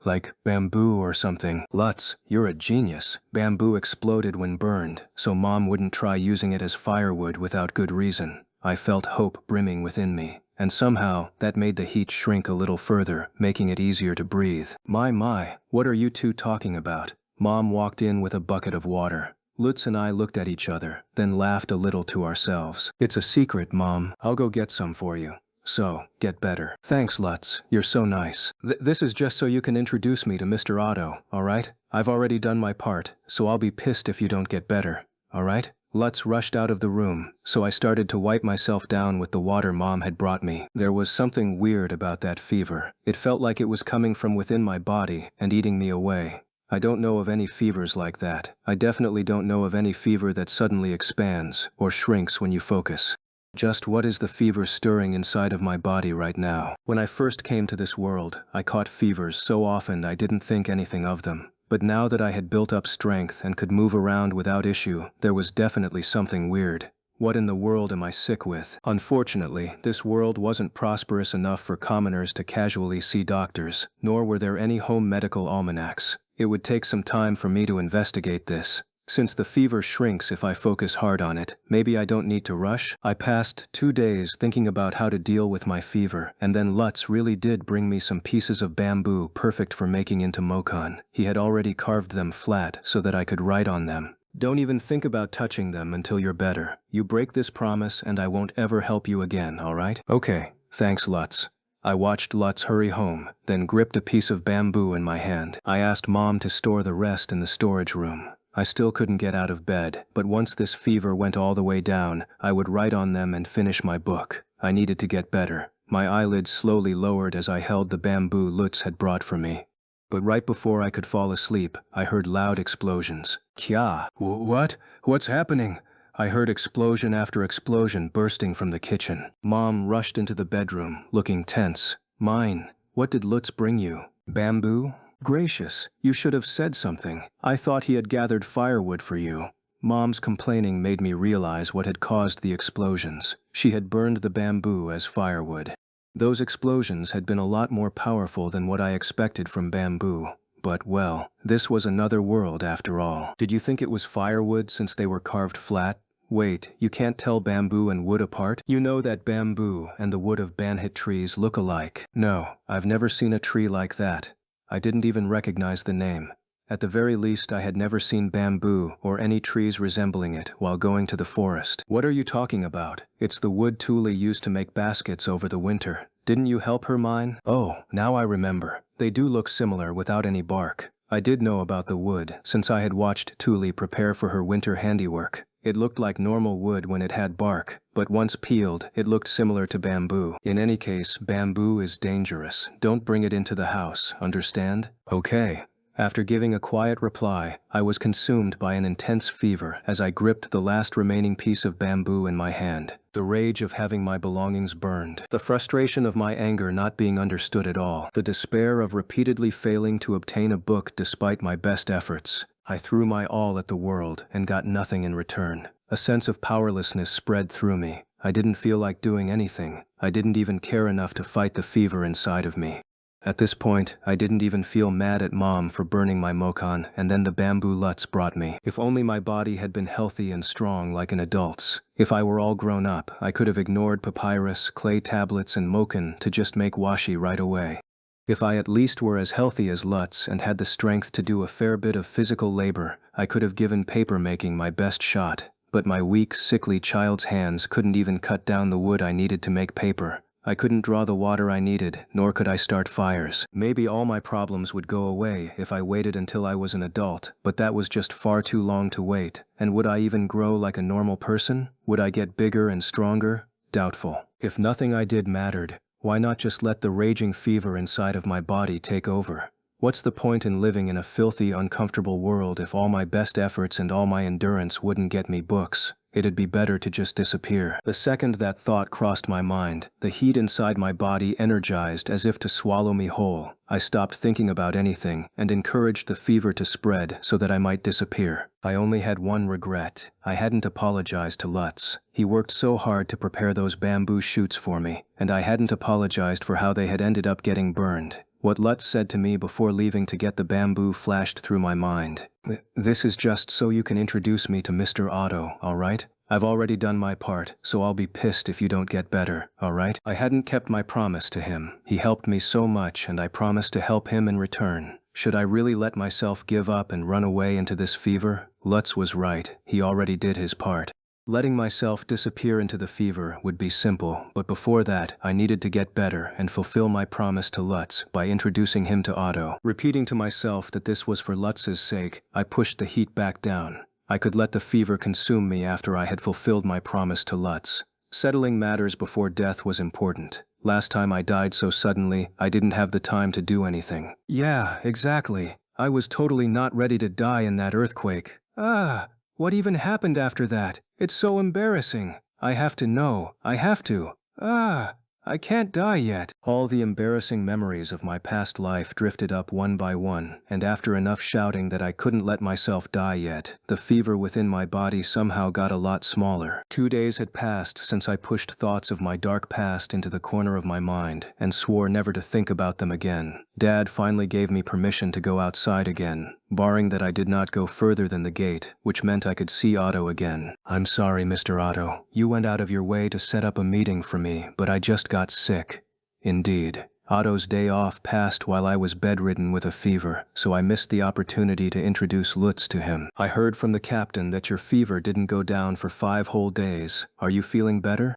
Like bamboo or something. Lutz, you're a genius. Bamboo exploded when burned, so Mom wouldn't try using it as firewood without good reason. I felt hope brimming within me, and somehow that made the heat shrink a little further, making it easier to breathe. My, what are you two talking about? Mom walked in with a bucket of water. Lutz and I looked at each other, then laughed a little to ourselves. It's a secret, Mom. I'll go get some for you. So, get better. Thanks, Lutz. You're so nice. This is just so you can introduce me to Mr. Otto, alright? I've already done my part, so I'll be pissed if you don't get better, alright? Lutz rushed out of the room, so I started to wipe myself down with the water Mom had brought me. There was something weird about that fever. It felt like it was coming from within my body and eating me away. I don't know of any fevers like that. I definitely don't know of any fever that suddenly expands or shrinks when you focus. Just what is the fever stirring inside of my body right now? When I first came to this world, I caught fevers so often I didn't think anything of them. But now that I had built up strength and could move around without issue, there was definitely something weird. What in the world am I sick with? Unfortunately, this world wasn't prosperous enough for commoners to casually see doctors, nor were there any home medical almanacs. It would take some time for me to investigate this. Since the fever shrinks if I focus hard on it, maybe I don't need to rush. I passed 2 days thinking about how to deal with my fever, and then Lutz really did bring me some pieces of bamboo perfect for making into mokan. He had already carved them flat so that I could write on them. Don't even think about touching them until you're better. You break this promise and I won't ever help you again, alright? Okay, thanks Lutz. I watched Lutz hurry home, then gripped a piece of bamboo in my hand. I asked Mom to store the rest in the storage room. I still couldn't get out of bed, but once this fever went all the way down, I would write on them and finish my book. I needed to get better. My eyelids slowly lowered as I held the bamboo Lutz had brought for me. But right before I could fall asleep, I heard loud explosions. Kya? What? What's happening? I heard explosion after explosion bursting from the kitchen. Mom rushed into the bedroom, looking tense. Mine, what did Lutz bring you? Bamboo? Gracious, you should have said something. I thought he had gathered firewood for you. Mom's complaining made me realize what had caused the explosions. She had burned the bamboo as firewood. Those explosions had been a lot more powerful than what I expected from bamboo. But, well, this was another world after all. Did you think it was firewood since they were carved flat? Wait, you can't tell bamboo and wood apart? You know that bamboo and the wood of banhit trees look alike. No, I've never seen a tree like that. I didn't even recognize the name. At the very least, I had never seen bamboo or any trees resembling it while going to the forest. What are you talking about? It's the wood Thule used to make baskets over the winter. Didn't you help her mine? Oh, now I remember. They do look similar without any bark. I did know about the wood, since I had watched Thule prepare for her winter handiwork. It looked like normal wood when it had bark, but once peeled, it looked similar to bamboo. In any case, bamboo is dangerous. Don't bring it into the house, understand? Okay. After giving a quiet reply, I was consumed by an intense fever as I gripped the last remaining piece of bamboo in my hand. The rage of having my belongings burned. The frustration of my anger not being understood at all. The despair of repeatedly failing to obtain a book despite my best efforts. I threw my all at the world and got nothing in return. A sense of powerlessness spread through me. I didn't feel like doing anything. I didn't even care enough to fight the fever inside of me. At this point, I didn't even feel mad at Mom for burning my mokan, and then the bamboo Lutz brought me. If only my body had been healthy and strong like an adult's. If I were all grown up, I could have ignored papyrus, clay tablets, and mokan to just make washi right away. If I at least were as healthy as Lutz and had the strength to do a fair bit of physical labor, I could have given paper making my best shot. But my weak, sickly child's hands couldn't even cut down the wood I needed to make paper. I couldn't draw the water I needed, nor could I start fires. Maybe all my problems would go away if I waited until I was an adult, but that was just far too long to wait. And would I even grow like a normal person? Would I get bigger and stronger? Doubtful. If nothing I did mattered, why not just let the raging fever inside of my body take over? What's the point in living in a filthy, uncomfortable world if all my best efforts and all my endurance wouldn't get me books? It'd be better to just disappear. The second that thought crossed my mind, the heat inside my body energized as if to swallow me whole. I stopped thinking about anything and encouraged the fever to spread so that I might disappear. I only had one regret. I hadn't apologized to Lutz. He worked so hard to prepare those bamboo shoots for me, and I hadn't apologized for how they had ended up getting burned. What Lutz said to me before leaving to get the bamboo flashed through my mind. This is just so you can introduce me to Mr. Otto, all right? I've already done my part, so I'll be pissed if you don't get better, all right? I hadn't kept my promise to him. He helped me so much, and I promised to help him in return. Should I really let myself give up and run away into this fever? Lutz was right. He already did his part. Letting myself disappear into the fever would be simple, but before that, I needed to get better and fulfill my promise to Lutz by introducing him to Otto. Repeating to myself that this was for Lutz's sake, I pushed the heat back down. I could let the fever consume me after I had fulfilled my promise to Lutz. Settling matters before death was important. Last time I died so suddenly, I didn't have the time to do anything. Yeah, exactly. I was totally not ready to die in that earthquake. What even happened after that? It's so embarrassing. I have to know. I have to. I can't die yet. All the embarrassing memories of my past life drifted up one by one, and after enough shouting that I couldn't let myself die yet, the fever within my body somehow got a lot smaller. 2 days had passed since I pushed thoughts of my dark past into the corner of my mind and swore never to think about them again. Dad finally gave me permission to go outside again, barring that I did not go further than the gate, which meant I could see Otto again. I'm sorry, Mr. Otto. You went out of your way to set up a meeting for me, but I just got sick. Indeed. Otto's day off passed while I was bedridden with a fever, so I missed the opportunity to introduce Lutz to him. I heard from the captain that your fever didn't go down for 5 whole days. Are you feeling better?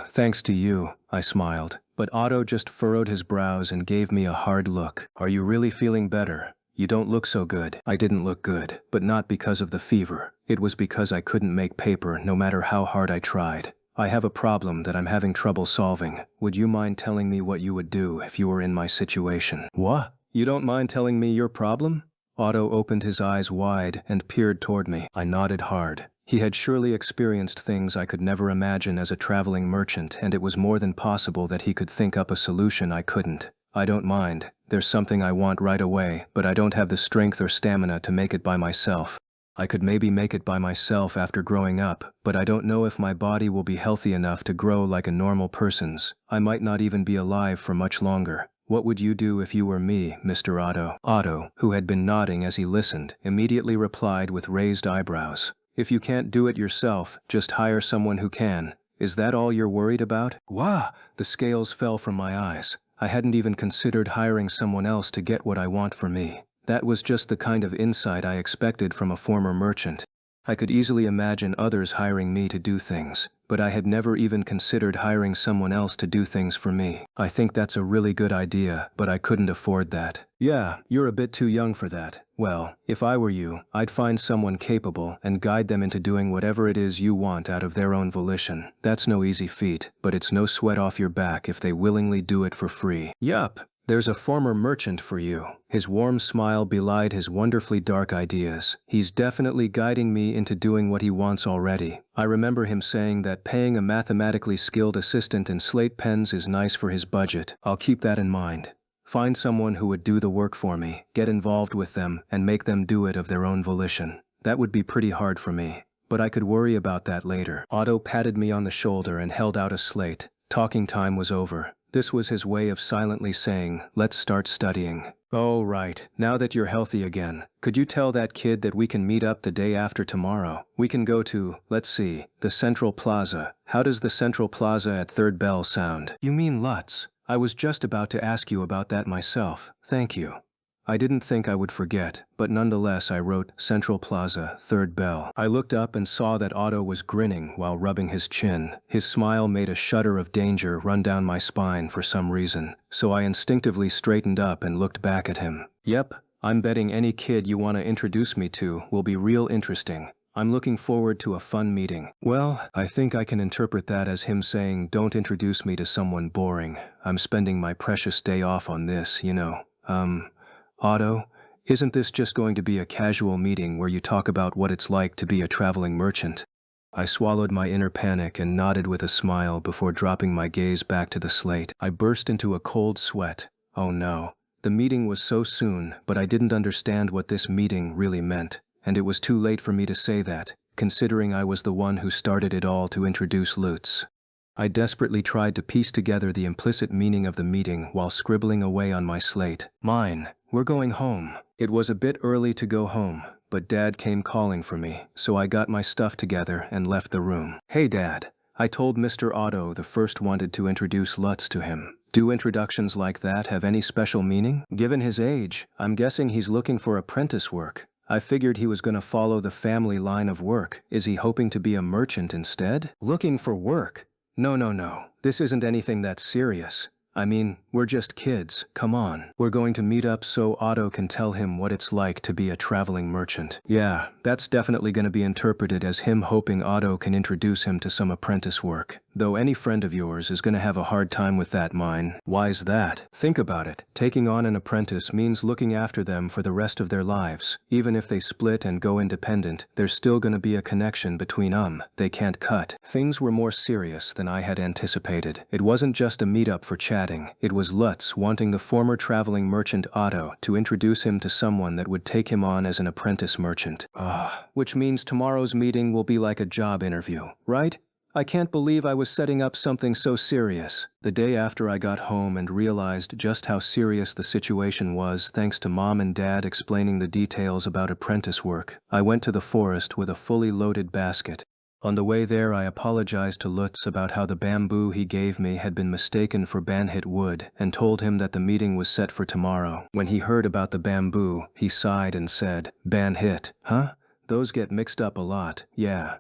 Thanks to you, I smiled. But Otto just furrowed his brows and gave me a hard look. Are you really feeling better? You don't look so good. I didn't look good, but not because of the fever. It was because I couldn't make paper no matter how hard I tried. I have a problem that I'm having trouble solving. Would you mind telling me what you would do if you were in my situation? What? You don't mind telling me your problem? Otto opened his eyes wide and peered toward me. I nodded hard. He had surely experienced things I could never imagine as a traveling merchant, and it was more than possible that he could think up a solution I couldn't. I don't mind. There's something I want right away, but I don't have the strength or stamina to make it by myself. I could maybe make it by myself after growing up, but I don't know if my body will be healthy enough to grow like a normal person's. I might not even be alive for much longer. What would you do if you were me, Mr. Otto? Otto, who had been nodding as he listened, immediately replied with raised eyebrows. If you can't do it yourself, just hire someone who can. Is that all you're worried about? Wah! The scales fell from my eyes. I hadn't even considered hiring someone else to get what I want for me. That was just the kind of insight I expected from a former merchant. I could easily imagine others hiring me to do things, but I had never even considered hiring someone else to do things for me. I think that's a really good idea, but I couldn't afford that. Yeah, you're a bit too young for that. Well, if I were you, I'd find someone capable and guide them into doing whatever it is you want out of their own volition. That's no easy feat, but it's no sweat off your back if they willingly do it for free. Yup. There's a former merchant for you. His warm smile belied his wonderfully dark ideas. He's definitely guiding me into doing what he wants already. I remember him saying that paying a mathematically skilled assistant in slate pens is nice for his budget. I'll keep that in mind. Find someone who would do the work for me, get involved with them, and make them do it of their own volition. That would be pretty hard for me, but I could worry about that later. Otto patted me on the shoulder and held out a slate. Talking time was over. This was his way of silently saying, let's start studying. Oh, right. Now that you're healthy again, could you tell that kid that we can meet up the day after tomorrow? We can go to, let's see, the Central Plaza. How does the Central Plaza at Third Bell sound? You mean Lutz? I was just about to ask you about that myself. Thank you. I didn't think I would forget, but nonetheless I wrote Central Plaza, Third Bell. I looked up and saw that Otto was grinning while rubbing his chin. His smile made a shudder of danger run down my spine for some reason, so I instinctively straightened up and looked back at him. Yep, I'm betting any kid you want to introduce me to will be real interesting. I'm looking forward to a fun meeting. Well, I think I can interpret that as him saying, don't introduce me to someone boring. I'm spending my precious day off on this, you know. Otto, isn't this just going to be a casual meeting where you talk about what it's like to be a traveling merchant? I swallowed my inner panic and nodded with a smile before dropping my gaze back to the slate. I burst into a cold sweat. Oh no. The meeting was so soon, but I didn't understand what this meeting really meant, and it was too late for me to say that, considering I was the one who started it all to introduce Lutz. I desperately tried to piece together the implicit meaning of the meeting while scribbling away on my slate. Mine, we're going home. It was a bit early to go home, but Dad came calling for me, so I got my stuff together and left the room. Hey Dad, I told Mr. Otto the first wanted to introduce Lutz to him. Do introductions like that have any special meaning? Given his age, I'm guessing he's looking for apprentice work. I figured he was going to follow the family line of work. Is he hoping to be a merchant instead? Looking for work? No. This isn't anything that serious. I mean, we're just kids, come on. We're going to meet up so Otto can tell him what it's like to be a traveling merchant. Yeah, that's definitely going to be interpreted as him hoping Otto can introduce him to some apprentice work. Though any friend of yours is going to have a hard time with that, mine. Why's that? Think about it. Taking on an apprentice means looking after them for the rest of their lives. Even if they split and go independent, there's still going to be a connection between they can't cut. Things were more serious than I had anticipated. It wasn't just a meetup for chatting. It was Lutz wanting the former traveling merchant Otto to introduce him to someone that would take him on as an apprentice merchant. Which means tomorrow's meeting will be like a job interview, right? I can't believe I was setting up something so serious. The day after I got home and realized just how serious the situation was thanks to Mom and Dad explaining the details about apprentice work, I went to the forest with a fully loaded basket. On the way there I apologized to Lutz about how the bamboo he gave me had been mistaken for banhit wood and told him that the meeting was set for tomorrow. When he heard about the bamboo, he sighed and said, "Banhit, huh? Those get mixed up a lot, yeah."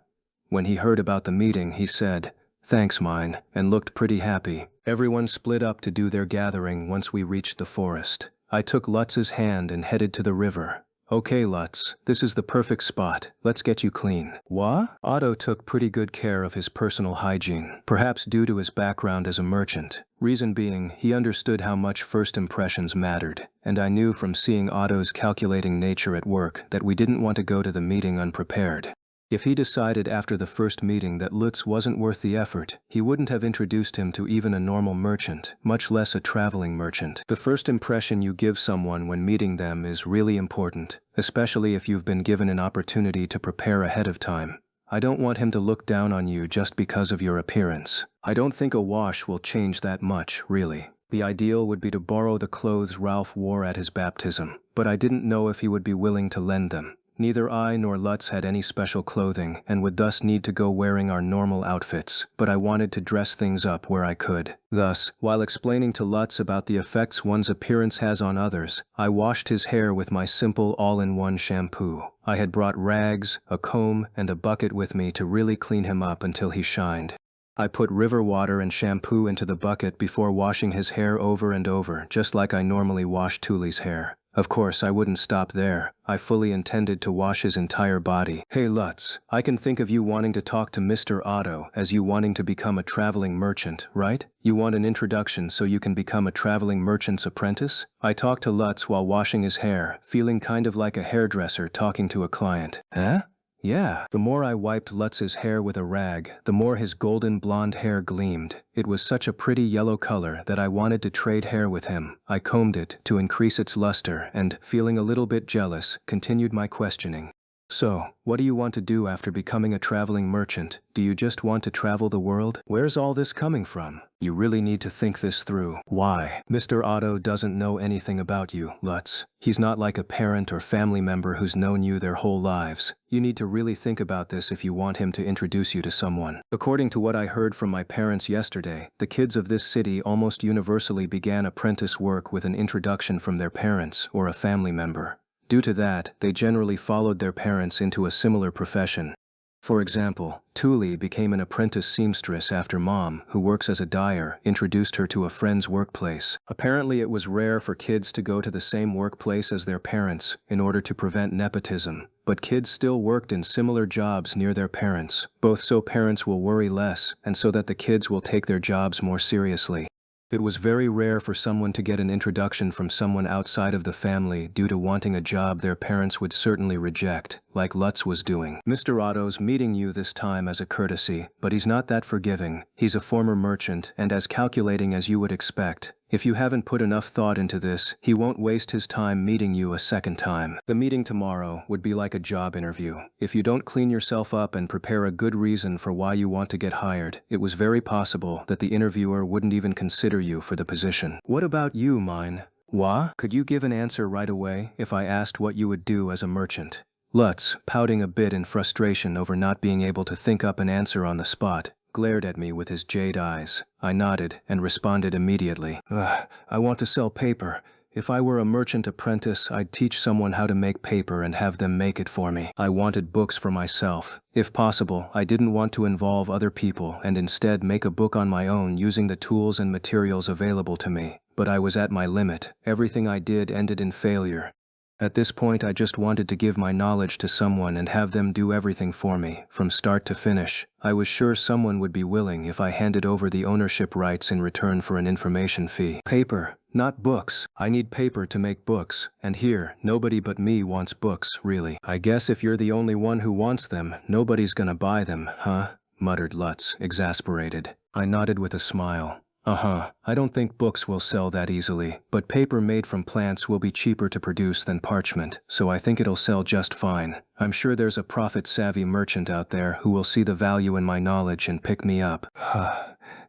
When he heard about the meeting, he said, "Thanks, mine," and looked pretty happy. Everyone split up to do their gathering once we reached the forest. I took Lutz's hand and headed to the river. "Okay, Lutz, this is the perfect spot. Let's get you clean." What? Otto took pretty good care of his personal hygiene, perhaps due to his background as a merchant. Reason being, he understood how much first impressions mattered, and I knew from seeing Otto's calculating nature at work that we didn't want to go to the meeting unprepared. If he decided after the first meeting that Lutz wasn't worth the effort, he wouldn't have introduced him to even a normal merchant, much less a traveling merchant. The first impression you give someone when meeting them is really important, especially if you've been given an opportunity to prepare ahead of time. I don't want him to look down on you just because of your appearance. I don't think a wash will change that much, really. The ideal would be to borrow the clothes Ralph wore at his baptism, but I didn't know if he would be willing to lend them. Neither I nor Lutz had any special clothing and would thus need to go wearing our normal outfits, but I wanted to dress things up where I could. Thus, while explaining to Lutz about the effects one's appearance has on others, I washed his hair with my simple all-in-one shampoo. I had brought rags, a comb, and a bucket with me to really clean him up until he shined. I put river water and shampoo into the bucket before washing his hair over and over, just like I normally wash Thule's hair. Of course, I wouldn't stop there. I fully intended to wash his entire body. "Hey Lutz, I can think of you wanting to talk to Mr. Otto as you wanting to become a traveling merchant, right? You want an introduction so you can become a traveling merchant's apprentice?" I talked to Lutz while washing his hair, feeling kind of like a hairdresser talking to a client. Huh? Yeah. The more I wiped Lutz's hair with a rag, the more his golden blonde hair gleamed. It was such a pretty yellow color that I wanted to trade hair with him. I combed it to increase its luster and, feeling a little bit jealous, continued my questioning. So, what do you want to do after becoming a traveling merchant? Do you just want to travel the world? Where's all this coming from? You really need to think this through. Why? Mr. Otto doesn't know anything about you, Lutz. He's not like a parent or family member who's known you their whole lives. You need to really think about this if you want him to introduce you to someone. According to what I heard from my parents yesterday, the kids of this city almost universally began apprentice work with an introduction from their parents or a family member. Due to that, they generally followed their parents into a similar profession. For example, Thule became an apprentice seamstress after Mom, who works as a dyer, introduced her to a friend's workplace. Apparently it was rare for kids to go to the same workplace as their parents in order to prevent nepotism, but kids still worked in similar jobs near their parents, both so parents will worry less and so that the kids will take their jobs more seriously. It was very rare for someone to get an introduction from someone outside of the family due to wanting a job their parents would certainly reject, like Lutz was doing. Mr. Otto's meeting you this time as a courtesy, but he's not that forgiving. He's a former merchant and as calculating as you would expect. If you haven't put enough thought into this, he won't waste his time meeting you a second time. The meeting tomorrow would be like a job interview. If you don't clean yourself up and prepare a good reason for why you want to get hired, it was very possible that the interviewer wouldn't even consider you for the position. What about you, mine? What? Could you give an answer right away if I asked what you would do as a merchant? Lutz, pouting a bit in frustration over not being able to think up an answer on the spot, glared at me with his jade eyes. I nodded and responded immediately. I want to sell paper. If I were a merchant apprentice, I'd teach someone how to make paper and have them make it for me. I wanted books for myself. If possible, I didn't want to involve other people and instead make a book on my own using the tools and materials available to me. But I was at my limit. Everything I did ended in failure. At this point, I just wanted to give my knowledge to someone and have them do everything for me, from start to finish. I was sure someone would be willing if I handed over the ownership rights in return for an information fee. Paper, not books. I need paper to make books, and here, nobody but me wants books, really. I guess if you're the only one who wants them, nobody's gonna buy them, huh? Muttered Lutz, exasperated. I nodded with a smile. I don't think books will sell that easily, but paper made from plants will be cheaper to produce than parchment, so I think it'll sell just fine. I'm sure there's a profit-savvy merchant out there who will see the value in my knowledge and pick me up.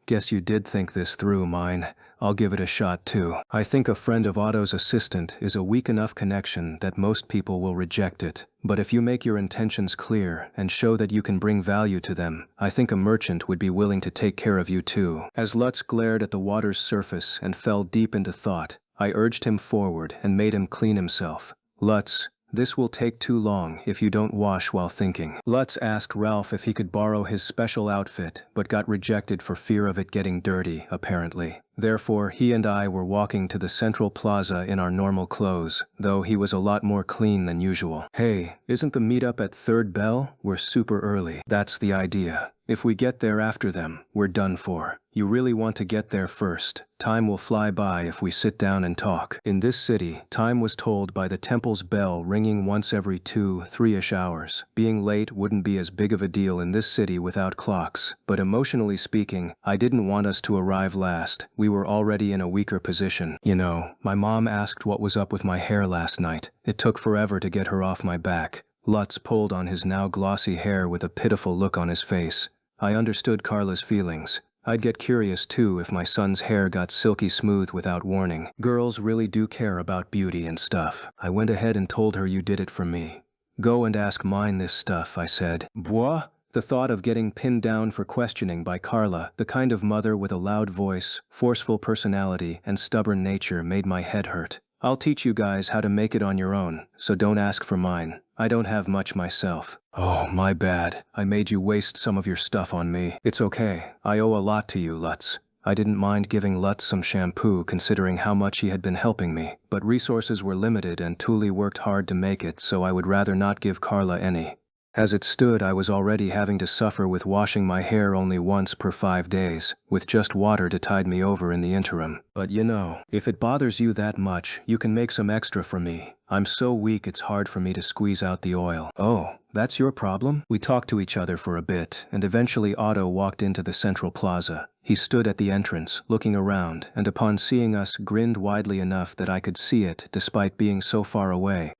Guess you did think this through, mine. I'll give it a shot too. I think a friend of Otto's assistant is a weak enough connection that most people will reject it. But if you make your intentions clear and show that you can bring value to them, I think a merchant would be willing to take care of you too. As Lutz glared at the water's surface and fell deep into thought, I urged him forward and made him clean himself. Lutz, this will take too long if you don't wash while thinking. Lutz asked Ralph if he could borrow his special outfit, but got rejected for fear of it getting dirty, apparently. Therefore, he and I were walking to the central plaza in our normal clothes, though he was a lot more clean than usual. Hey, isn't the meetup at Third Bell? We're super early. That's the idea. If we get there after them, we're done for. You really want to get there first. Time will fly by if we sit down and talk. In this city, time was told by the temple's bell ringing once every 2-3-ish hours. Being late wouldn't be as big of a deal in this city without clocks, but emotionally speaking, I didn't want us to arrive last. We were already in a weaker position. You know, my mom asked what was up with my hair last night. It took forever to get her off my back. Lutz pulled on his now glossy hair with a pitiful look on his face. I understood Carla's feelings. I'd get curious too if my son's hair got silky smooth without warning. Girls really do care about beauty and stuff. I went ahead and told her you did it for me. Go and ask mine this stuff, I said. Bois? The thought of getting pinned down for questioning by Carla, the kind of mother with a loud voice, forceful personality, and stubborn nature, made my head hurt. I'll teach you guys how to make it on your own, so don't ask for mine. I don't have much myself. Oh, my bad. I made you waste some of your stuff on me. It's okay. I owe a lot to you, Lutz. I didn't mind giving Lutz some shampoo considering how much he had been helping me, but resources were limited and Thule worked hard to make it, so I would rather not give Carla any. As it stood, I was already having to suffer with washing my hair only once per 5 days, with just water to tide me over in the interim. But you know, if it bothers you that much, you can make some extra for me. I'm so weak it's hard for me to squeeze out the oil. Oh, that's your problem? We talked to each other for a bit, and eventually Otto walked into the central plaza. He stood at the entrance, looking around, and upon seeing us, grinned widely enough that I could see it, despite being so far away.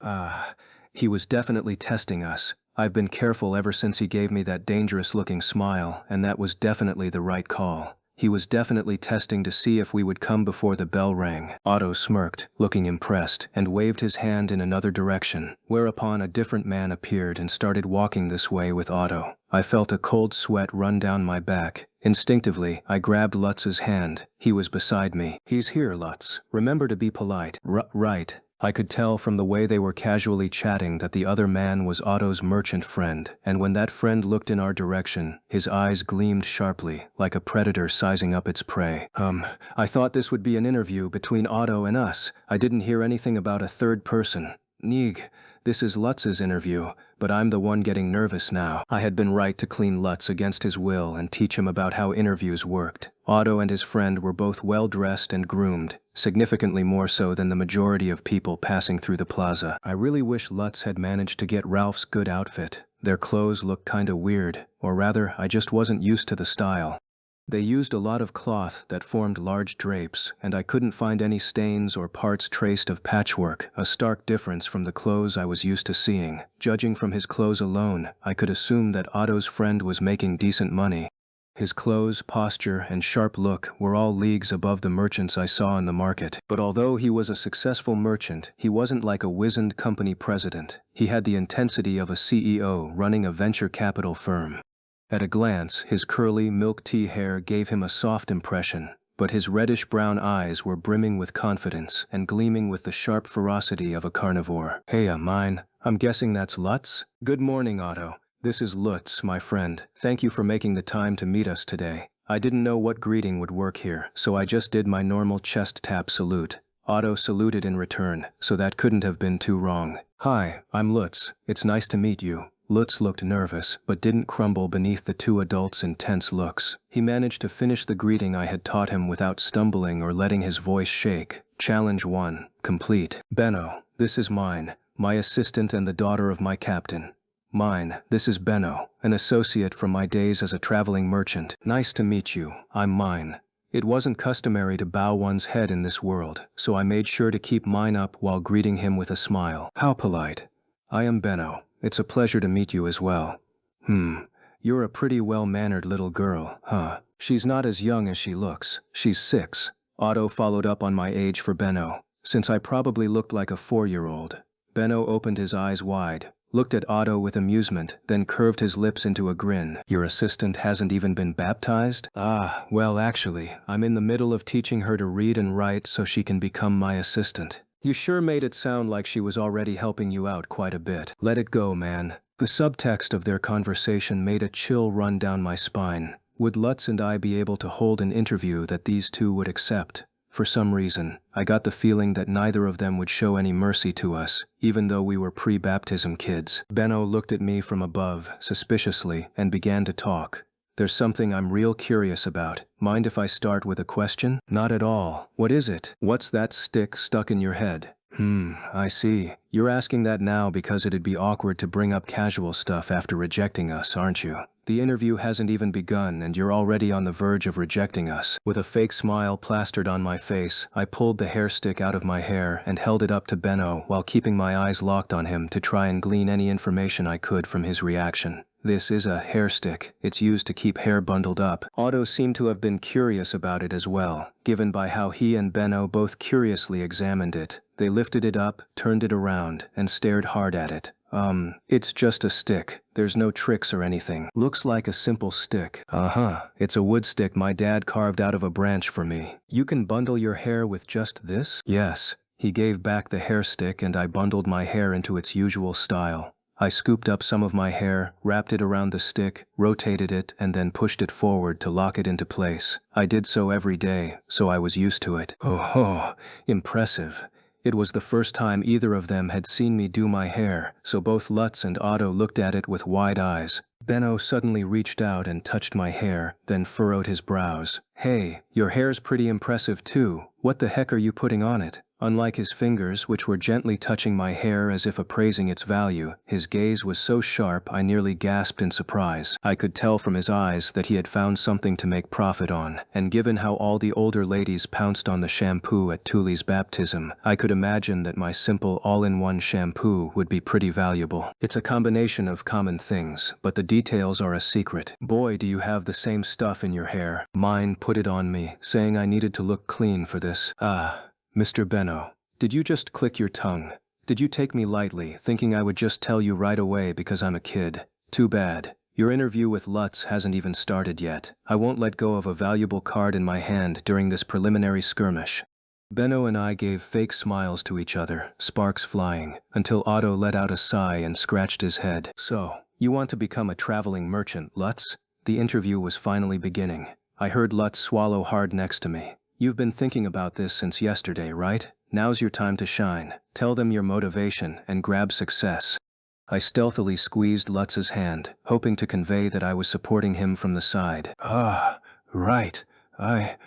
He was definitely testing us. I've been careful ever since he gave me that dangerous-looking smile, and that was definitely the right call. He was definitely testing to see if we would come before the bell rang. Otto smirked, looking impressed, and waved his hand in another direction, whereupon a different man appeared and started walking this way with Otto. I felt a cold sweat run down my back. Instinctively, I grabbed Lutz's hand. He was beside me. "He's here, Lutz. Remember to be polite." Right. I could tell from the way they were casually chatting that the other man was Otto's merchant friend, and when that friend looked in our direction, his eyes gleamed sharply, like a predator sizing up its prey. I thought this would be an interview between Otto and us. I didn't hear anything about a third person. Neeg, this is Lutz's interview, but I'm the one getting nervous now. I had been right to clean Lutz against his will and teach him about how interviews worked. Otto and his friend were both well-dressed and groomed, significantly more so than the majority of people passing through the plaza. I really wish Lutz had managed to get Ralph's good outfit. Their clothes looked kinda weird, or rather, I just wasn't used to the style. They used a lot of cloth that formed large drapes, and I couldn't find any stains or parts traced of patchwork, a stark difference from the clothes I was used to seeing. Judging from his clothes alone, I could assume that Otto's friend was making decent money. His clothes, posture, and sharp look were all leagues above the merchants I saw in the market. But although he was a successful merchant, he wasn't like a wizened company president. He had the intensity of a CEO running a venture capital firm. At a glance, his curly, milk tea hair gave him a soft impression, but his reddish-brown eyes were brimming with confidence and gleaming with the sharp ferocity of a carnivore. "Hey, mine. I'm guessing that's Lutz?" "Good morning, Otto. This is Lutz, my friend. Thank you for making the time to meet us today. I didn't know what greeting would work here, so I just did my normal chest tap salute." Otto saluted in return, so that couldn't have been too wrong. "Hi, I'm Lutz. It's nice to meet you." Lutz looked nervous, but didn't crumble beneath the two adults' intense looks. He managed to finish the greeting I had taught him without stumbling or letting his voice shake. Challenge 1, complete. "Benno, this is mine, my assistant and the daughter of my captain." "Mine, this is Benno, an associate from my days as a traveling merchant." "Nice to meet you, I'm Mine." It wasn't customary to bow one's head in this world, so I made sure to keep mine up while greeting him with a smile. "How polite." "I am Benno. It's a pleasure to meet you as well." You're a pretty well-mannered little girl, huh? She's not as young as she looks. She's 6. Otto followed up on my age for Benno, since I probably looked like a 4-year-old. Benno opened his eyes wide, looked at Otto with amusement, then curved his lips into a grin. "Your assistant hasn't even been baptized?" "Ah, well actually, I'm in the middle of teaching her to read and write so she can become my assistant." "You sure made it sound like she was already helping you out quite a bit." "Let it go, man." The subtext of their conversation made a chill run down my spine. Would Lutz and I be able to hold an interview that these two would accept? For some reason, I got the feeling that neither of them would show any mercy to us, even though we were pre-baptism kids. Benno looked at me from above, suspiciously, and began to talk. "There's something I'm real curious about. Mind if I start with a question?" "Not at all. What is it? What's that stick stuck in your head?" I see. You're asking that now because it'd be awkward to bring up casual stuff after rejecting us, aren't you? The interview hasn't even begun and you're already on the verge of rejecting us." With a fake smile plastered on my face, I pulled the hair stick out of my hair and held it up to Benno while keeping my eyes locked on him to try and glean any information I could from his reaction. "This is a hair stick. It's used to keep hair bundled up." Otto seemed to have been curious about it as well, given by how he and Benno both curiously examined it. They lifted it up, turned it around, and stared hard at it. It's just a stick. There's no tricks or anything. Looks like a simple stick." It's a wood stick my dad carved out of a branch for me." "You can bundle your hair with just this?" "Yes." He gave back the hair stick and I bundled my hair into its usual style. I scooped up some of my hair, wrapped it around the stick, rotated it, and then pushed it forward to lock it into place. I did so every day, so I was used to it. Oh, impressive. It was the first time either of them had seen me do my hair, so both Lutz and Otto looked at it with wide eyes. Benno suddenly reached out and touched my hair, then furrowed his brows. "Hey, your hair's pretty impressive too. What the heck are you putting on it?" Unlike his fingers, which were gently touching my hair as if appraising its value, his gaze was so sharp I nearly gasped in surprise. I could tell from his eyes that he had found something to make profit on, and given how all the older ladies pounced on the shampoo at Tuli's baptism, I could imagine that my simple all-in-one shampoo would be pretty valuable. It's a combination of common things, but the details are a secret. Boy, do you have the same stuff in your hair. Mine put it on me, saying I needed to look clean for this. Ah. Mr. Benno, did you just click your tongue? Did you take me lightly, thinking I would just tell you right away because I'm a kid? Too bad. Your interview with Lutz hasn't even started yet. I won't let go of a valuable card in my hand during this preliminary skirmish. Benno and I gave fake smiles to each other, sparks flying, until Otto let out a sigh and scratched his head. So, you want to become a traveling merchant, Lutz? The interview was finally beginning. I heard Lutz swallow hard next to me. You've been thinking about this since yesterday, right? Now's your time to shine. Tell them your motivation and grab success. I stealthily squeezed Lutz's hand, hoping to convey that I was supporting him from the side. Ah, right.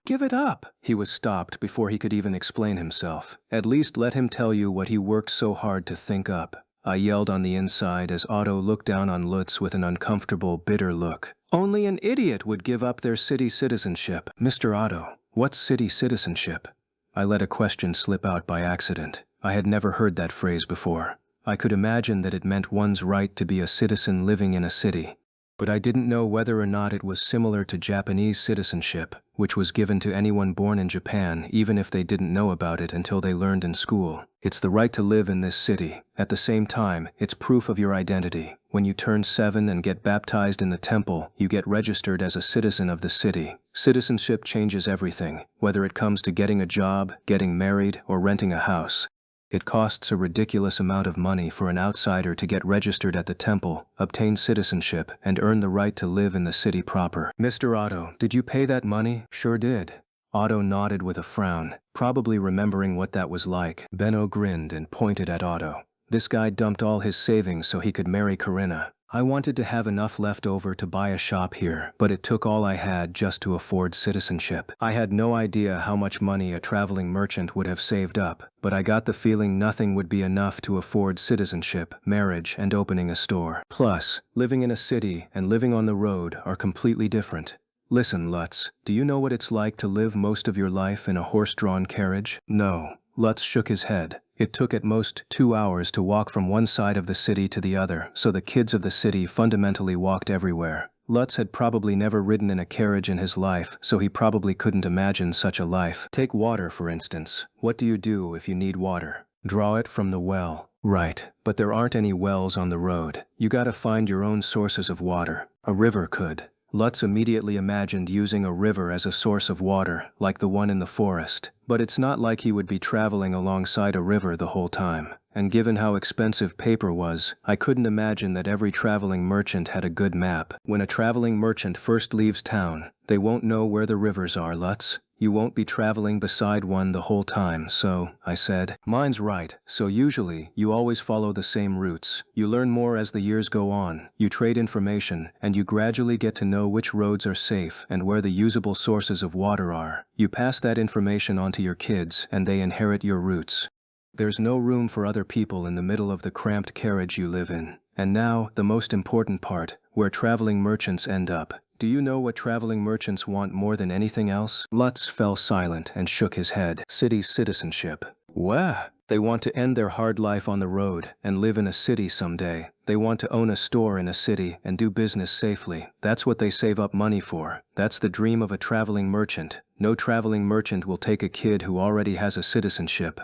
Give it up! He was stopped before he could even explain himself. At least let him tell you what he worked so hard to think up. I yelled on the inside as Otto looked down on Lutz with an uncomfortable, bitter look. Only an idiot would give up their city citizenship. Mr. Otto, what's city citizenship? I let a question slip out by accident. I had never heard that phrase before. I could imagine that it meant one's right to be a citizen living in a city. But I didn't know whether or not it was similar to Japanese citizenship, which was given to anyone born in Japan even if they didn't know about it until they learned in school. It's the right to live in this city. At the same time, it's proof of your identity. When you turn 7 and get baptized in the temple, you get registered as a citizen of the city. Citizenship changes everything, whether it comes to getting a job, getting married, or renting a house. It costs a ridiculous amount of money for an outsider to get registered at the temple, obtain citizenship, and earn the right to live in the city proper. Mr. Otto, did you pay that money? Sure did. Otto nodded with a frown, probably remembering what that was like. Benno grinned and pointed at Otto. This guy dumped all his savings so he could marry Corinna. I wanted to have enough left over to buy a shop here, but it took all I had just to afford citizenship. I had no idea how much money a traveling merchant would have saved up, but I got the feeling nothing would be enough to afford citizenship, marriage, and opening a store. Plus, living in a city and living on the road are completely different. Listen, Lutz, do you know what it's like to live most of your life in a horse-drawn carriage? No. Lutz shook his head. It took at most 2 hours to walk from one side of the city to the other, so the kids of the city fundamentally walked everywhere. Lutz had probably never ridden in a carriage in his life, so he probably couldn't imagine such a life. Take water, for instance. What do you do if you need water? Draw it from the well. Right, but there aren't any wells on the road. You gotta find your own sources of water. A river could. Lutz immediately imagined using a river as a source of water, like the one in the forest. But it's not like he would be traveling alongside a river the whole time. And given how expensive paper was, I couldn't imagine that every traveling merchant had a good map. When a traveling merchant first leaves town, they won't know where the rivers are, Lutz. You won't be traveling beside one the whole time, so, I said. Mine's right, so usually, you always follow the same routes. You learn more as the years go on, you trade information, and you gradually get to know which roads are safe and where the usable sources of water are. You pass that information on to your kids, and they inherit your routes. There's no room for other people in the middle of the cramped carriage you live in. And now, the most important part, where traveling merchants end up. Do you know what traveling merchants want more than anything else? Lutz fell silent and shook his head. City citizenship. Wah! They want to end their hard life on the road and live in a city someday. They want to own a store in a city and do business safely. That's what they save up money for. That's the dream of a traveling merchant. No traveling merchant will take a kid who already has a citizenship.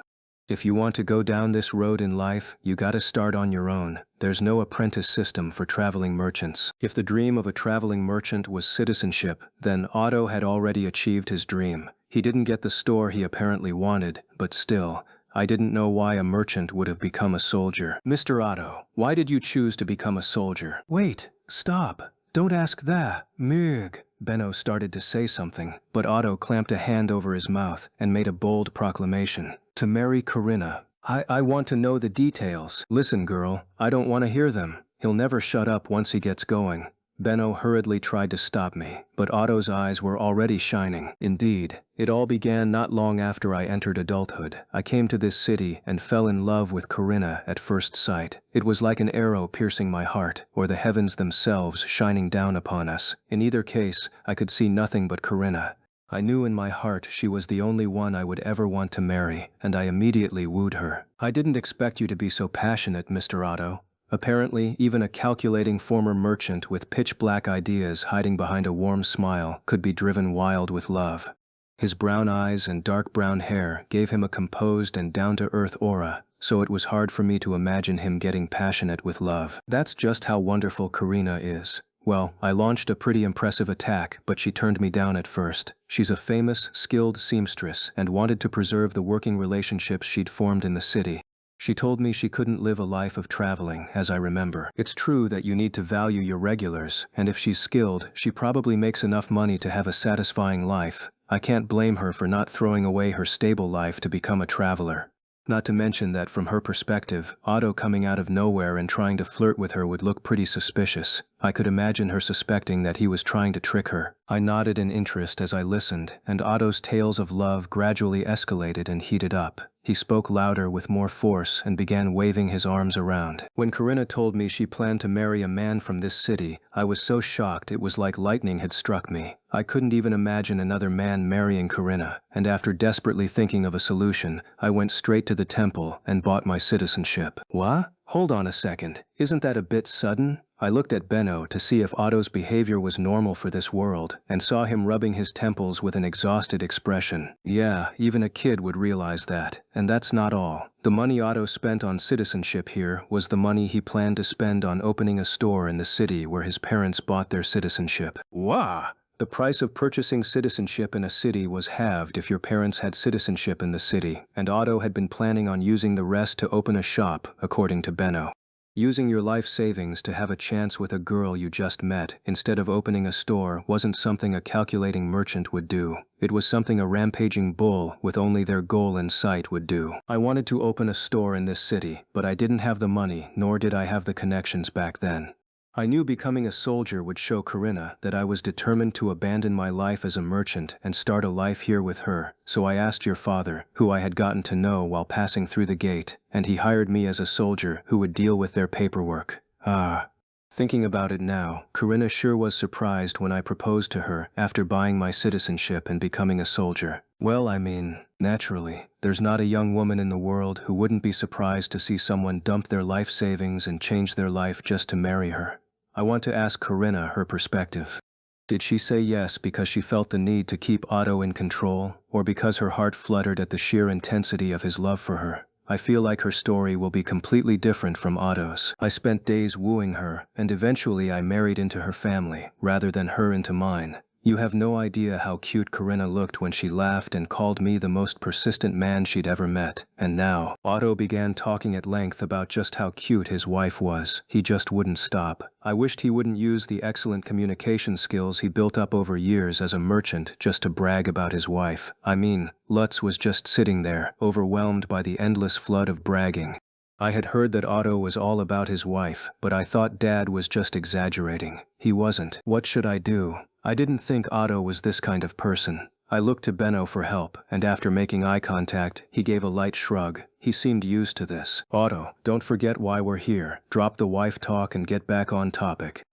If you want to go down this road in life, you gotta start on your own. There's no apprentice system for traveling merchants. If the dream of a traveling merchant was citizenship, then Otto had already achieved his dream. He didn't get the store he apparently wanted, but still, I didn't know why a merchant would have become a soldier. Mr. Otto, why did you choose to become a soldier? Wait, stop. Don't ask that. Mig. Benno started to say something, but Otto clamped a hand over his mouth and made a bold proclamation. To marry Corinna. I want to know the details. Listen, girl, I don't want to hear them. He'll never shut up once he gets going. Benno hurriedly tried to stop me, but Otto's eyes were already shining. Indeed, it all began not long after I entered adulthood. I came to this city and fell in love with Corinna at first sight. It was like an arrow piercing my heart, or the heavens themselves shining down upon us. In either case, I could see nothing but Corinna. I knew in my heart she was the only one I would ever want to marry, and I immediately wooed her. I didn't expect you to be so passionate, Mr. Otto. Apparently, even a calculating former merchant with pitch-black ideas hiding behind a warm smile could be driven wild with love. His brown eyes and dark brown hair gave him a composed and down-to-earth aura, so it was hard for me to imagine him getting passionate with love. That's just how wonderful Corinna is. Well, I launched a pretty impressive attack, but she turned me down at first. She's a famous, skilled seamstress and wanted to preserve the working relationships she'd formed in the city. She told me she couldn't live a life of traveling, as I remember. It's true that you need to value your regulars, and if she's skilled, she probably makes enough money to have a satisfying life. I can't blame her for not throwing away her stable life to become a traveler. Not to mention that from her perspective, Otto coming out of nowhere and trying to flirt with her would look pretty suspicious. I could imagine her suspecting that he was trying to trick her. I nodded in interest as I listened, and Otto's tales of love gradually escalated and heated up. He spoke louder with more force and began waving his arms around. When Corinna told me she planned to marry a man from this city, I was so shocked it was like lightning had struck me. I couldn't even imagine another man marrying Corinna, and after desperately thinking of a solution, I went straight to the temple and bought my citizenship. What? Hold on a second, isn't that a bit sudden? I looked at Benno to see if Otto's behavior was normal for this world, and saw him rubbing his temples with an exhausted expression. Yeah, even a kid would realize that. And that's not all. The money Otto spent on citizenship here was the money he planned to spend on opening a store in the city where his parents bought their citizenship. Wow! The price of purchasing citizenship in a city was halved if your parents had citizenship in the city, and Otto had been planning on using the rest to open a shop, according to Benno. Using your life savings to have a chance with a girl you just met instead of opening a store wasn't something a calculating merchant would do. It was something a rampaging bull with only their goal in sight would do. I wanted to open a store in this city, but I didn't have the money, nor did I have the connections back then. I knew becoming a soldier would show Corinna that I was determined to abandon my life as a merchant and start a life here with her, so I asked your father, who I had gotten to know while passing through the gate, and he hired me as a soldier who would deal with their paperwork. Thinking about it now, Corinna sure was surprised when I proposed to her after buying my citizenship and becoming a soldier. Well, I mean, naturally, there's not a young woman in the world who wouldn't be surprised to see someone dump their life savings and change their life just to marry her. I want to ask Corinna her perspective. Did she say yes because she felt the need to keep Otto in control, or because her heart fluttered at the sheer intensity of his love for her? I feel like her story will be completely different from Otto's. I spent days wooing her, and eventually I married into her family, rather than her into mine. You have no idea how cute Corinna looked when she laughed and called me the most persistent man she'd ever met. And now, Otto began talking at length about just how cute his wife was. He just wouldn't stop. I wished he wouldn't use the excellent communication skills he built up over years as a merchant just to brag about his wife. I mean, Lutz was just sitting there, overwhelmed by the endless flood of bragging. I had heard that Otto was all about his wife, but I thought Dad was just exaggerating. He wasn't. What should I do? I didn't think Otto was this kind of person. I looked to Benno for help, and after making eye contact, he gave a light shrug. He seemed used to this. Otto, don't forget why we're here. Drop the wife talk and get back on topic.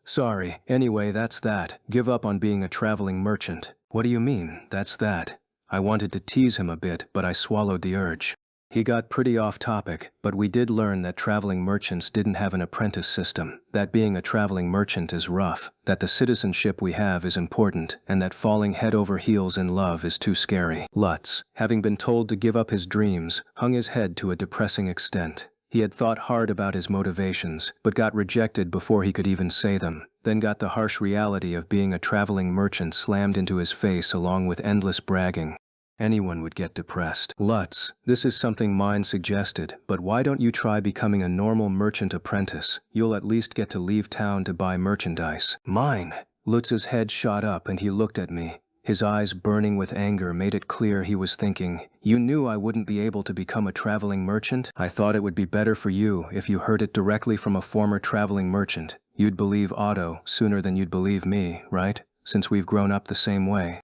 Sorry. Anyway, that's that. Give up on being a traveling merchant. What do you mean, that's that? I wanted to tease him a bit, but I swallowed the urge. He got pretty off topic, but we did learn that traveling merchants didn't have an apprentice system, that being a traveling merchant is rough, that the citizenship we have is important, and that falling head over heels in love is too scary. Lutz, having been told to give up his dreams, hung his head to a depressing extent. He had thought hard about his motivations, but got rejected before he could even say them, then got the harsh reality of being a traveling merchant slammed into his face along with endless bragging. Anyone would get depressed. Lutz, this is something mine suggested, but why don't you try becoming a normal merchant apprentice? You'll at least get to leave town to buy merchandise. Mine? Lutz's head shot up and he looked at me. His eyes burning with anger made it clear he was thinking, you knew I wouldn't be able to become a traveling merchant? I thought it would be better for you if you heard it directly from a former traveling merchant. You'd believe Otto sooner than you'd believe me, right? Since we've grown up the same way.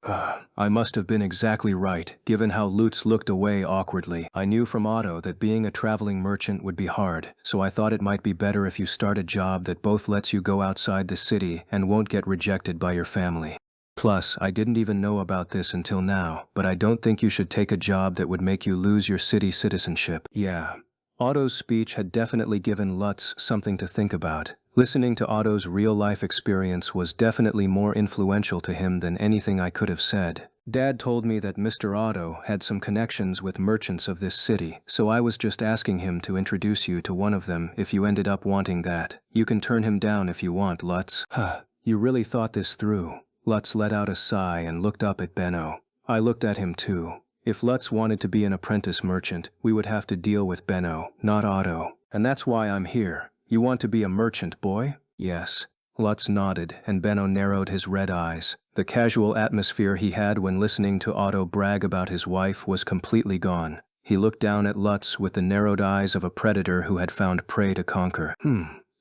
I must have been exactly right, given how Lutz looked away awkwardly. I knew from Otto that being a traveling merchant would be hard, so I thought it might be better if you start a job that both lets you go outside the city and won't get rejected by your family. Plus, I didn't even know about this until now, but I don't think you should take a job that would make you lose your city citizenship. Yeah. Otto's speech had definitely given Lutz something to think about. Listening to Otto's real-life experience was definitely more influential to him than anything I could have said. Dad told me that Mr. Otto had some connections with merchants of this city, so I was just asking him to introduce you to one of them if you ended up wanting that. You can turn him down if you want, Lutz. You really thought this through. Lutz let out a sigh and looked up at Benno. I looked at him too. If Lutz wanted to be an apprentice merchant, we would have to deal with Benno, not Otto. And that's why I'm here. You want to be a merchant, boy? Yes. Lutz nodded, and Benno narrowed his red eyes. The casual atmosphere he had when listening to Otto brag about his wife was completely gone. He looked down at Lutz with the narrowed eyes of a predator who had found prey to conquer.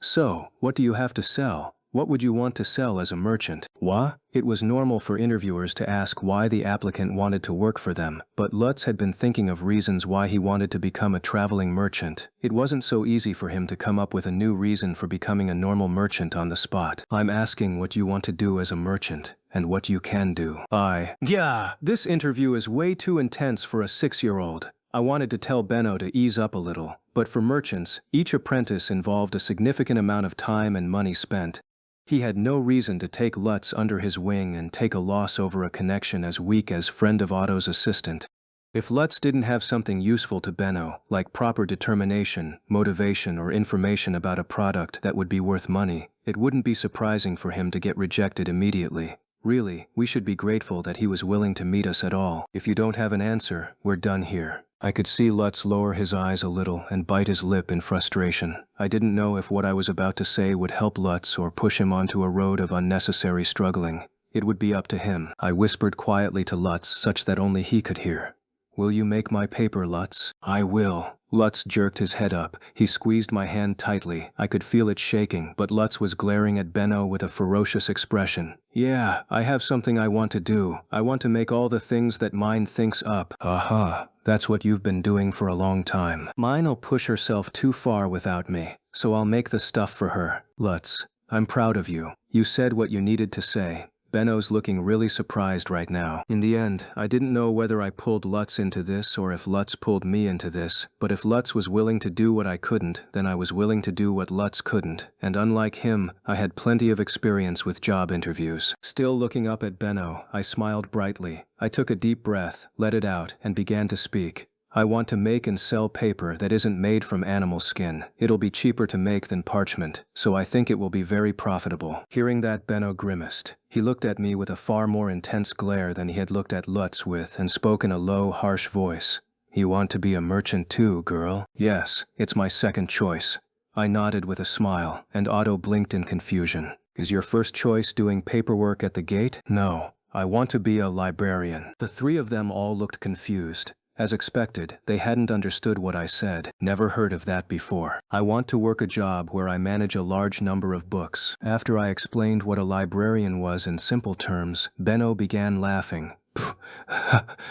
So, what do you have to sell? What would you want to sell as a merchant? What? It was normal for interviewers to ask why the applicant wanted to work for them, but Lutz had been thinking of reasons why he wanted to become a traveling merchant. It wasn't so easy for him to come up with a new reason for becoming a normal merchant on the spot. I'm asking what you want to do as a merchant, and what you can do. Yeah, this interview is way too intense for a 6-year-old. I wanted to tell Benno to ease up a little, but for merchants, each apprentice involved a significant amount of time and money spent. He had no reason to take Lutz under his wing and take a loss over a connection as weak as friend of Otto's assistant. If Lutz didn't have something useful to Benno, like proper determination, motivation, or information about a product that would be worth money, it wouldn't be surprising for him to get rejected immediately. Really, we should be grateful that he was willing to meet us at all. If you don't have an answer, we're done here. I could see Lutz lower his eyes a little and bite his lip in frustration. I didn't know if what I was about to say would help Lutz or push him onto a road of unnecessary struggling. It would be up to him. I whispered quietly to Lutz such that only he could hear. Will you make my paper, Lutz? I will. Lutz jerked his head up. He squeezed my hand tightly. I could feel it shaking, but Lutz was glaring at Benno with a ferocious expression. Yeah, I have something I want to do. I want to make all the things that mind thinks up. Aha, that's what you've been doing for a long time. Mine'll push herself too far without me, so I'll make the stuff for her. Lutz, I'm proud of you. You said what you needed to say. Benno's looking really surprised right now. In the end, I didn't know whether I pulled Lutz into this or if Lutz pulled me into this, but if Lutz was willing to do what I couldn't, then I was willing to do what Lutz couldn't, and unlike him, I had plenty of experience with job interviews. Still looking up at Benno, I smiled brightly. I took a deep breath, let it out, and began to speak. I want to make and sell paper that isn't made from animal skin. It'll be cheaper to make than parchment, so I think it will be very profitable. Hearing that, Benno grimaced. He looked at me with a far more intense glare than he had looked at Lutz with and spoke in a low, harsh voice. You want to be a merchant too, girl? Yes, it's my second choice. I nodded with a smile, and Otto blinked in confusion. Is your first choice doing paperwork at the gate? No, I want to be a librarian. The three of them all looked confused. As expected, they hadn't understood what I said. Never heard of that before. I want to work a job where I manage a large number of books. After I explained what a librarian was in simple terms, Benno began laughing.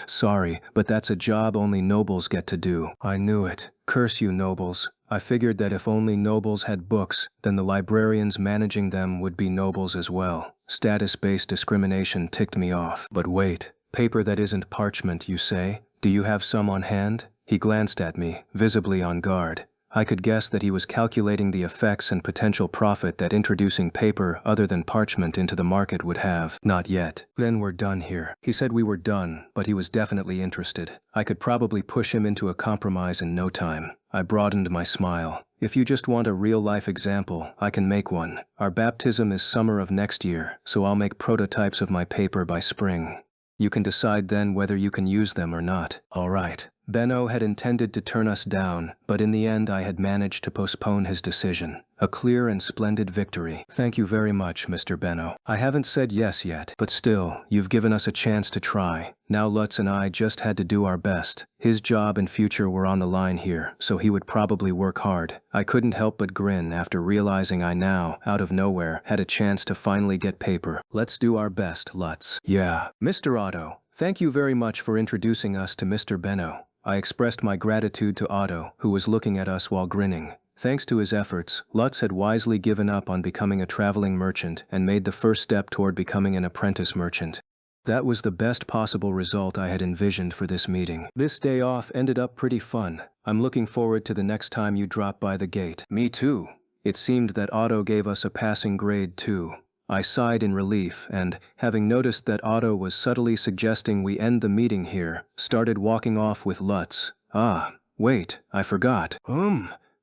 Sorry, but that's a job only nobles get to do. I knew it. Curse you, nobles. I figured that if only nobles had books, then the librarians managing them would be nobles as well. Status-based discrimination ticked me off. But wait, paper that isn't parchment, you say? Do you have some on hand? He glanced at me, visibly on guard. I could guess that he was calculating the effects and potential profit that introducing paper other than parchment into the market would have. Not yet. Then we're done here. He said we were done, but he was definitely interested. I could probably push him into a compromise in no time. I broadened my smile. If you just want a real-life example, I can make one. Our baptism is summer of next year, so I'll make prototypes of my paper by spring. You can decide then whether you can use them or not. All right. Benno had intended to turn us down, but in the end I had managed to postpone his decision. A clear and splendid victory. Thank you very much, Mr. Benno. I haven't said yes yet, but still, you've given us a chance to try. Now Lutz and I just had to do our best. His job and future were on the line here, so he would probably work hard. I couldn't help but grin after realizing I now, out of nowhere, had a chance to finally get paper. Let's do our best, Lutz. Yeah. Mr. Otto, thank you very much for introducing us to Mr. Benno. I expressed my gratitude to Otto, who was looking at us while grinning. Thanks to his efforts, Lutz had wisely given up on becoming a traveling merchant and made the first step toward becoming an apprentice merchant. That was the best possible result I had envisioned for this meeting. This day off ended up pretty fun. I'm looking forward to the next time you drop by the gate. Me too. It seemed that Otto gave us a passing grade too. I sighed in relief and, having noticed that Otto was subtly suggesting we end the meeting here, started walking off with Lutz. Ah, wait, I forgot.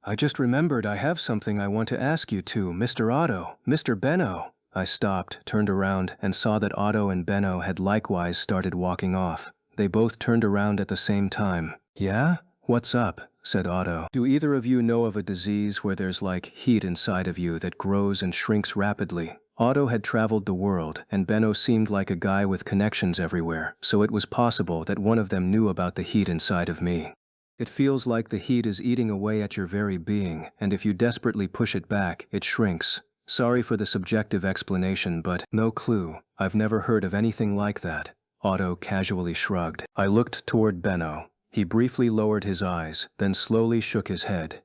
I just remembered I have something I want to ask you too, Mr. Otto, Mr. Benno. I stopped, turned around, and saw that Otto and Benno had likewise started walking off. They both turned around at the same time. Yeah? What's up? Said Otto. Do either of you know of a disease where there's like heat inside of you that grows and shrinks rapidly? Otto had traveled the world, and Benno seemed like a guy with connections everywhere, so it was possible that one of them knew about the heat inside of me. It feels like the heat is eating away at your very being, and if you desperately push it back, it shrinks. Sorry for the subjective explanation, but no clue. I've never heard of anything like that. Otto casually shrugged. I looked toward Benno. He briefly lowered his eyes, then slowly shook his head.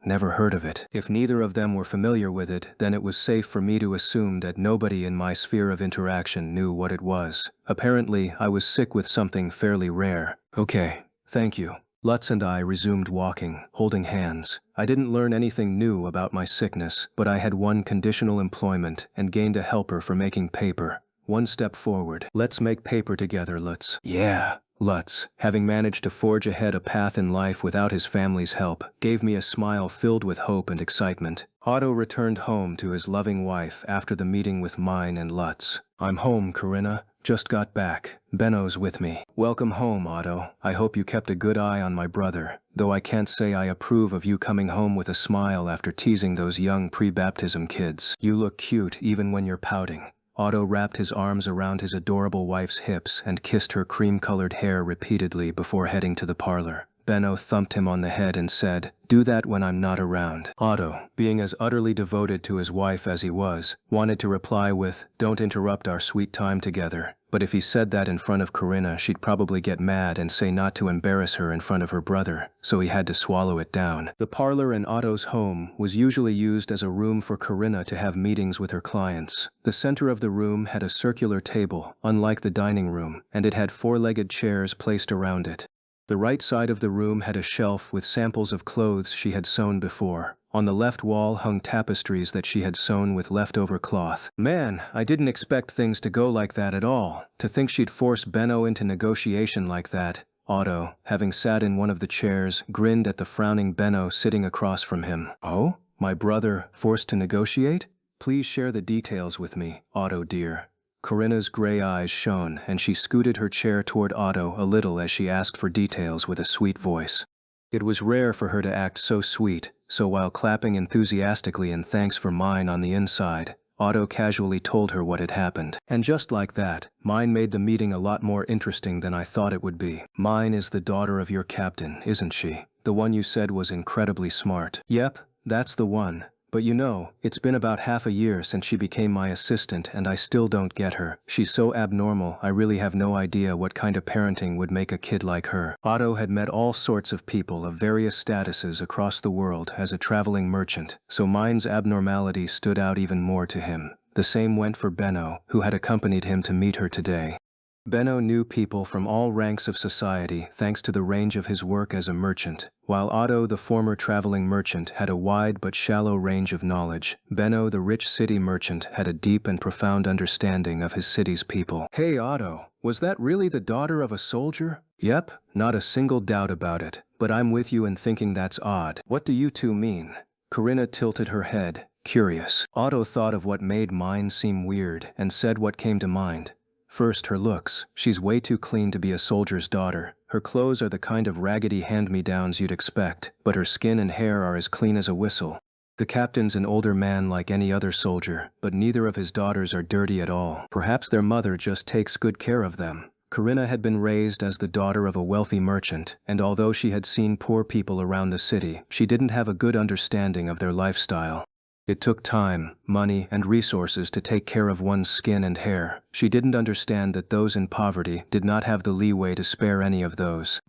Never heard of it. If neither of them were familiar with it, then it was safe for me to assume that nobody in my sphere of interaction knew what it was. Apparently, I was sick with something fairly rare. Okay, thank you. Lutz and I resumed walking, holding hands. I didn't learn anything new about my sickness, but I had won conditional employment and gained a helper for making paper. One step forward. Let's make paper together, Lutz. Yeah. Lutz, having managed to forge ahead a path in life without his family's help, gave me a smile filled with hope and excitement. Otto returned home to his loving wife after the meeting with mine and Lutz. I'm home, Corinna. Just got back. Benno's with me. Welcome home, Otto. I hope you kept a good eye on my brother, though I can't say I approve of you coming home with a smile after teasing those young pre-baptism kids. You look cute even when you're pouting. Otto wrapped his arms around his adorable wife's hips and kissed her cream-colored hair repeatedly before heading to the parlor. Benno thumped him on the head and said, "Do that when I'm not around." Otto, being as utterly devoted to his wife as he was, wanted to reply with, "Don't interrupt our sweet time together." But if he said that in front of Corinna, she'd probably get mad and say not to embarrass her in front of her brother, so he had to swallow it down. The parlor in Otto's home was usually used as a room for Corinna to have meetings with her clients. The center of the room had a circular table, unlike the dining room, and it had four-legged chairs placed around it. The right side of the room had a shelf with samples of clothes she had sewn before. On the left wall hung tapestries that she had sewn with leftover cloth. Man, I didn't expect things to go like that at all. To think she'd force Benno into negotiation like that. Otto, having sat in one of the chairs, grinned at the frowning Benno sitting across from him. Oh? My brother, forced to negotiate? Please share the details with me, Otto dear. Corinna's gray eyes shone, and she scooted her chair toward Otto a little as she asked for details with a sweet voice. It was rare for her to act so sweet, so while clapping enthusiastically in thanks for mine on the inside, Otto casually told her what had happened. And just like that, mine made the meeting a lot more interesting than I thought it would be. Mine is the daughter of your captain, isn't she? The one you said was incredibly smart. Yep, that's the one. But you know, it's been about half a year since she became my assistant and I still don't get her. She's so abnormal, I really have no idea what kind of parenting would make a kid like her. Otto had met all sorts of people of various statuses across the world as a traveling merchant, so mine's abnormality stood out even more to him. The same went for Benno, who had accompanied him to meet her today. Benno knew people from all ranks of society thanks to the range of his work as a merchant. While Otto, the former traveling merchant, had a wide but shallow range of knowledge, Benno, the rich city merchant, had a deep and profound understanding of his city's people. Hey Otto, was that really the daughter of a soldier? Yep, not a single doubt about it, but I'm with you in thinking that's odd. What do you two mean? Corinna tilted her head, curious. Otto thought of what made mine seem weird and said what came to mind. First, her looks. She's way too clean to be a soldier's daughter. Her clothes are the kind of raggedy hand-me-downs you'd expect, but her skin and hair are as clean as a whistle. The captain's an older man like any other soldier, but neither of his daughters are dirty at all. Perhaps their mother just takes good care of them. Corinna had been raised as the daughter of a wealthy merchant, and although she had seen poor people around the city, she didn't have a good understanding of their lifestyle. It took time, money, and resources to take care of one's skin and hair. She didn't understand that those in poverty did not have the leeway to spare any of those.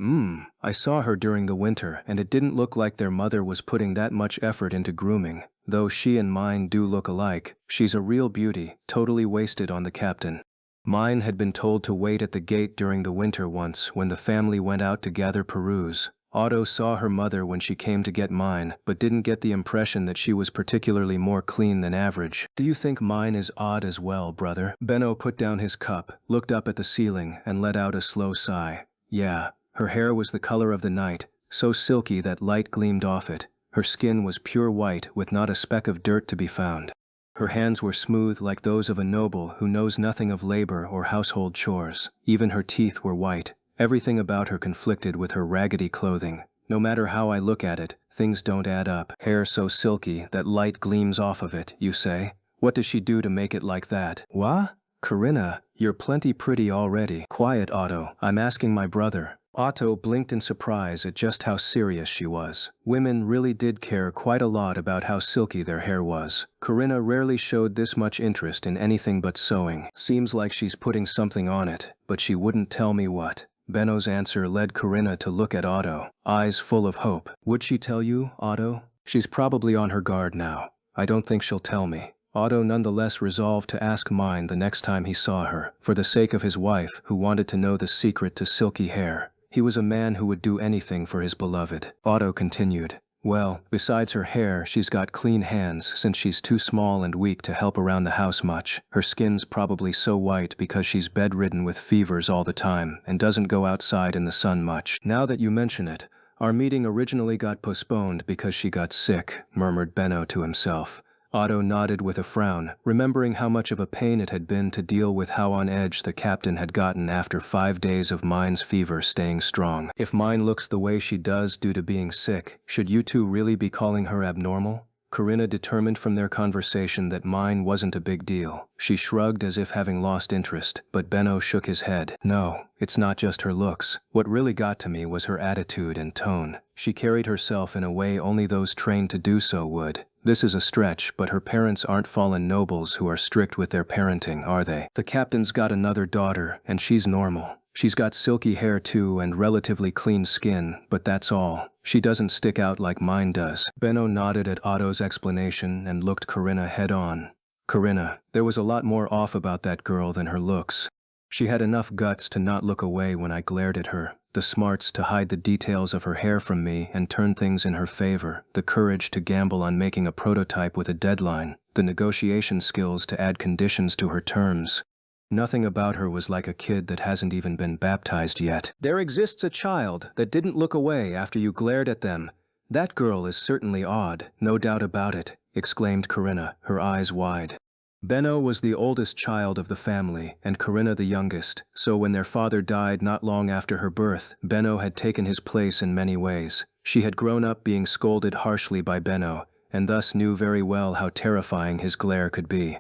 I saw her during the winter, and it didn't look like their mother was putting that much effort into grooming. Though she and mine do look alike, she's a real beauty, totally wasted on the captain. Mine had been told to wait at the gate during the winter once when the family went out to gather peruse. Otto saw her mother when she came to get mine, but didn't get the impression that she was particularly more clean than average. Do you think mine is odd as well, brother? Benno put down his cup, looked up at the ceiling, and let out a slow sigh. Yeah, her hair was the color of the night, so silky that light gleamed off it. Her skin was pure white with not a speck of dirt to be found. Her hands were smooth like those of a noble who knows nothing of labor or household chores. Even her teeth were white. Everything about her conflicted with her raggedy clothing. No matter how I look at it, things don't add up. Hair so silky that light gleams off of it, you say? What does she do to make it like that? What? Corinna, you're plenty pretty already. Quiet, Otto. I'm asking my brother. Otto blinked in surprise at just how serious she was. Women really did care quite a lot about how silky their hair was. Corinna rarely showed this much interest in anything but sewing. Seems like she's putting something on it, but she wouldn't tell me what. Benno's answer led Corinna to look at Otto, eyes full of hope. Would she tell you, Otto? She's probably on her guard now. I don't think she'll tell me. Otto nonetheless resolved to ask mine the next time he saw her, for the sake of his wife, who wanted to know the secret to silky hair. He was a man who would do anything for his beloved. Otto continued. Well, besides her hair, she's got clean hands since she's too small and weak to help around the house much. Her skin's probably so white because she's bedridden with fevers all the time and doesn't go outside in the sun much. Now that you mention it, our meeting originally got postponed because she got sick, murmured Benno to himself. Otto nodded with a frown, remembering how much of a pain it had been to deal with how on edge the captain had gotten after 5 days of Mine's fever staying strong. If Mine looks the way she does due to being sick, should you two really be calling her abnormal? Corinna determined from their conversation that Mine wasn't a big deal. She shrugged as if having lost interest, but Benno shook his head. No, it's not just her looks. What really got to me was her attitude and tone. She carried herself in a way only those trained to do so would. This is a stretch, but her parents aren't fallen nobles who are strict with their parenting, are they? The captain's got another daughter, and she's normal. She's got silky hair too and relatively clean skin, but that's all. She doesn't stick out like mine does. Benno nodded at Otto's explanation and looked Corinna head on. Corinna, there was a lot more off about that girl than her looks. She had enough guts to not look away when I glared at her, the smarts to hide the details of her hair from me and turn things in her favor, the courage to gamble on making a prototype with a deadline, the negotiation skills to add conditions to her terms. Nothing about her was like a kid that hasn't even been baptized yet. There exists a child that didn't look away after you glared at them. That girl is certainly odd, no doubt about it, exclaimed Corinna, her eyes wide. Benno was the oldest child of the family, and Corinna the youngest, so when their father died not long after her birth, Benno had taken his place in many ways. She had grown up being scolded harshly by Benno, and thus knew very well how terrifying his glare could be.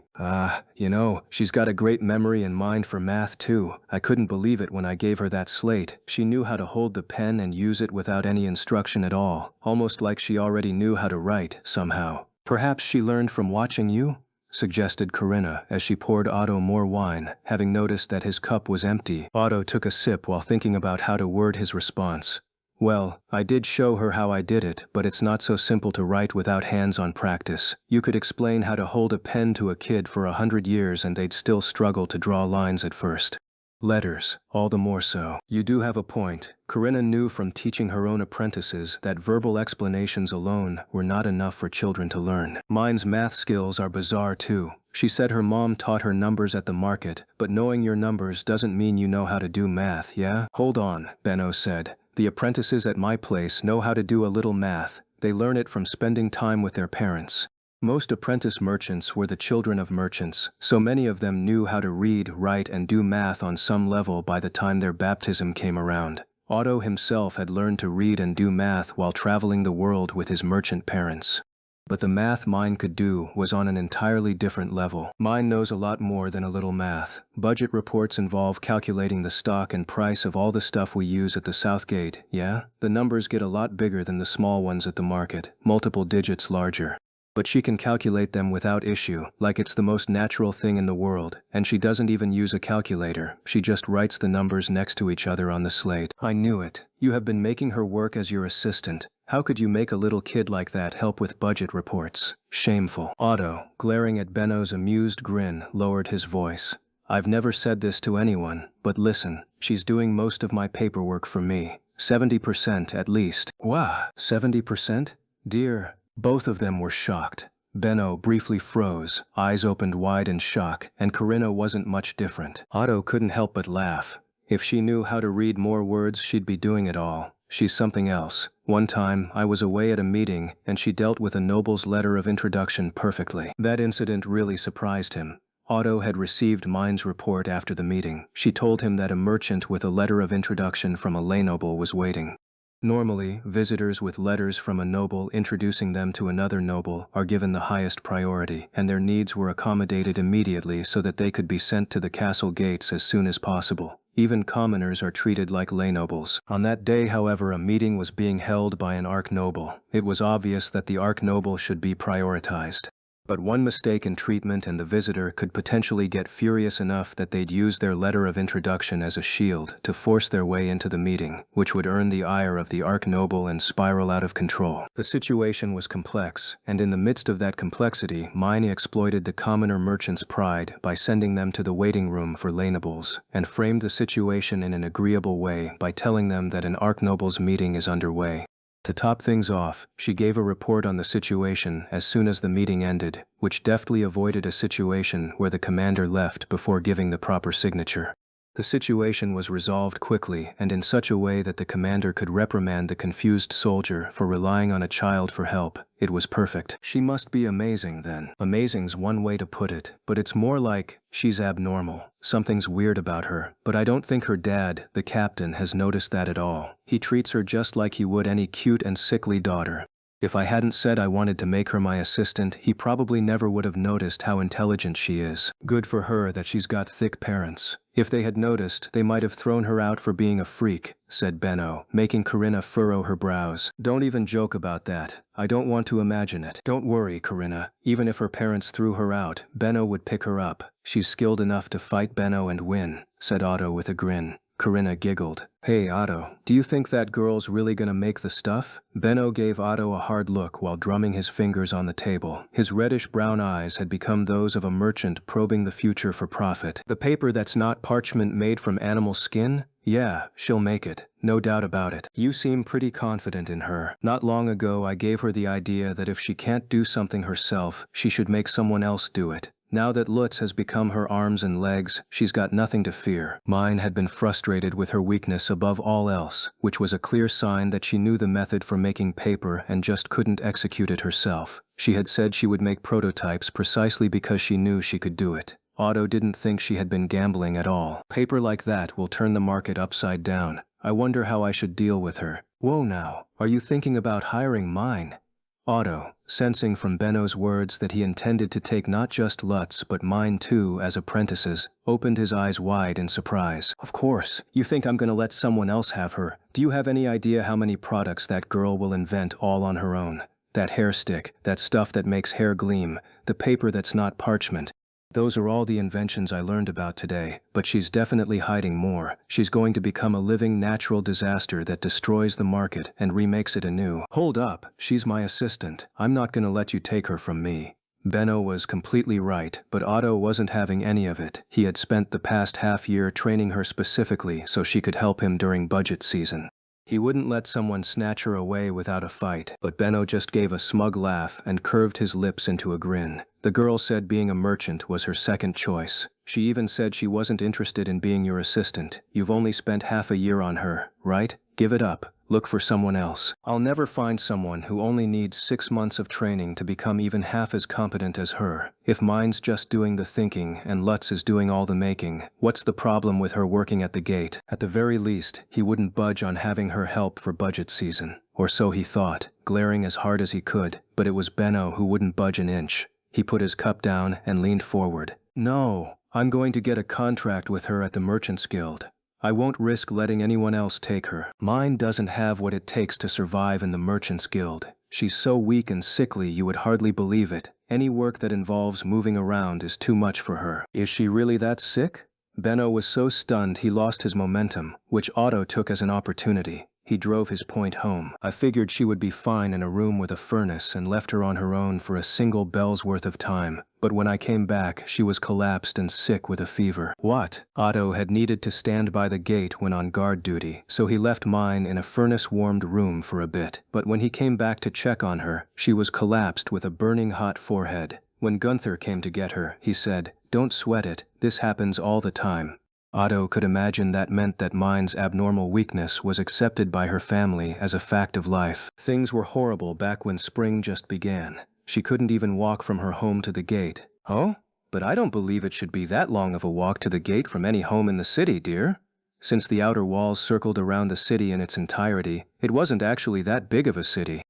She's got a great memory and mind for math too. I couldn't believe it when I gave her that slate. She knew how to hold the pen and use it without any instruction at all, almost like she already knew how to write, somehow. Perhaps she learned from watching you? Suggested Corinna as she poured Otto more wine, having noticed that his cup was empty. Otto took a sip while thinking about how to word his response. Well, I did show her how I did it, but it's not so simple to write without hands-on practice. You could explain how to hold a pen to a kid for 100 years and they'd still struggle to draw lines at first. Letters, all the more so. You do have a point. Corinna knew from teaching her own apprentices that verbal explanations alone were not enough for children to learn. Mine's math skills are bizarre too. She said her mom taught her numbers at the market, but knowing your numbers doesn't mean you know how to do math, yeah? Hold on, Benno said. The apprentices at my place know how to do a little math. They learn it from spending time with their parents. Most apprentice merchants were the children of merchants, so many of them knew how to read, write, and do math on some level by the time their baptism came around. Otto himself had learned to read and do math while traveling the world with his merchant parents. But the math mine could do was on an entirely different level. Mine knows a lot more than a little math. Budget reports involve calculating the stock and price of all the stuff we use at the Southgate, yeah? The numbers get a lot bigger than the small ones at the market, multiple digits larger. But she can calculate them without issue, like it's the most natural thing in the world, and she doesn't even use a calculator, she just writes the numbers next to each other on the slate. I knew it. You have been making her work as your assistant. How could you make a little kid like that help with budget reports? Shameful. Otto, glaring at Benno's amused grin, lowered his voice. I've never said this to anyone, but listen, she's doing most of my paperwork for me. 70% at least. Wow, 70%? Dear. Both of them were shocked. Benno briefly froze, eyes opened wide in shock, and Corinna wasn't much different. Otto couldn't help but laugh. If she knew how to read more words, she'd be doing it all. She's something else. One time, I was away at a meeting, and she dealt with a noble's letter of introduction perfectly. That incident really surprised him. Otto had received Mine's report after the meeting. She told him that a merchant with a letter of introduction from a lay noble was waiting. Normally, visitors with letters from a noble introducing them to another noble are given the highest priority, and their needs were accommodated immediately so that they could be sent to the castle gates as soon as possible. Even commoners are treated like lay nobles. On that day, however, a meeting was being held by an arch-noble. It was obvious that the arch-noble should be prioritized. But one mistake in treatment and the visitor could potentially get furious enough that they'd use their letter of introduction as a shield to force their way into the meeting, which would earn the ire of the arch-noble and spiral out of control. The situation was complex, and in the midst of that complexity, Mine exploited the commoner merchant's pride by sending them to the waiting room for lay nobles, and framed the situation in an agreeable way by telling them that an arch-noble's meeting is underway. To top things off, she gave a report on the situation as soon as the meeting ended, which deftly avoided a situation where the commander left before giving the proper signature. The situation was resolved quickly and in such a way that the commander could reprimand the confused soldier for relying on a child for help. It was perfect. She must be amazing then. Amazing's one way to put it, but it's more like she's abnormal. Something's weird about her, but I don't think her dad, the captain, has noticed that at all. He treats her just like he would any cute and sickly daughter. If I hadn't said I wanted to make her my assistant, he probably never would have noticed how intelligent she is. Good for her that she's got thick parents. If they had noticed, they might have thrown her out for being a freak, said Benno, making Corinna furrow her brows. Don't even joke about that. I don't want to imagine it. Don't worry, Corinna. Even if her parents threw her out, Benno would pick her up. She's skilled enough to fight Benno and win, said Otto with a grin. Corinna giggled. Hey Otto, do you think that girl's really gonna make the stuff? Benno gave Otto a hard look while drumming his fingers on the table. His reddish-brown eyes had become those of a merchant probing the future for profit. The paper that's not parchment made from animal skin? Yeah, she'll make it. No doubt about it. You seem pretty confident in her. Not long ago I gave her the idea that if she can't do something herself, she should make someone else do it. Now that Lutz has become her arms and legs, she's got nothing to fear. Mine had been frustrated with her weakness above all else, which was a clear sign that she knew the method for making paper and just couldn't execute it herself. She had said she would make prototypes precisely because she knew she could do it. Otto didn't think she had been gambling at all. Paper like that will turn the market upside down. I wonder how I should deal with her. Whoa now, are you thinking about hiring Mine? Otto, sensing from Benno's words that he intended to take not just Lutz but Mine too as apprentices, opened his eyes wide in surprise. Of course, you think I'm gonna let someone else have her. Do you have any idea how many products that girl will invent all on her own? That hair stick, that stuff that makes hair gleam, the paper that's not parchment. Those are all the inventions I learned about today, but she's definitely hiding more. She's going to become a living natural disaster that destroys the market and remakes it anew. Hold up, she's my assistant. I'm not gonna let you take her from me. Benno was completely right, but Otto wasn't having any of it. He had spent the past half-year training her specifically so she could help him during budget season. He wouldn't let someone snatch her away without a fight, but Benno just gave a smug laugh and curved his lips into a grin. The girl said being a merchant was her second choice. She even said she wasn't interested in being your assistant. You've only spent half a year on her, right? Give it up. Look for someone else. I'll never find someone who only needs 6 months of training to become even half as competent as her. If mine's just doing the thinking and Lutz is doing all the making, what's the problem with her working at the gate? At the very least, he wouldn't budge on having her help for budget season. Or so he thought, glaring as hard as he could, but it was Benno who wouldn't budge an inch. He put his cup down and leaned forward. No, I'm going to get a contract with her at the Merchants Guild. I won't risk letting anyone else take her. Mine doesn't have what it takes to survive in the Merchants Guild. She's so weak and sickly you would hardly believe it. Any work that involves moving around is too much for her. Is she really that sick? Benno was so stunned he lost his momentum, which Otto took as an opportunity. He drove his point home. I figured she would be fine in a room with a furnace and left her on her own for a single bell's worth of time. But when I came back, she was collapsed and sick with a fever. What? Otto had needed to stand by the gate when on guard duty, so he left mine in a furnace-warmed room for a bit. But when he came back to check on her, she was collapsed with a burning hot forehead. When Gunther came to get her, he said, "Don't sweat it, this happens all the time." Otto could imagine that meant that mine's abnormal weakness was accepted by her family as a fact of life. Things were horrible back when spring just began. She couldn't even walk from her home to the gate. Oh? But I don't believe it should be that long of a walk to the gate from any home in the city, dear. Since the outer walls circled around the city in its entirety, it wasn't actually that big of a city.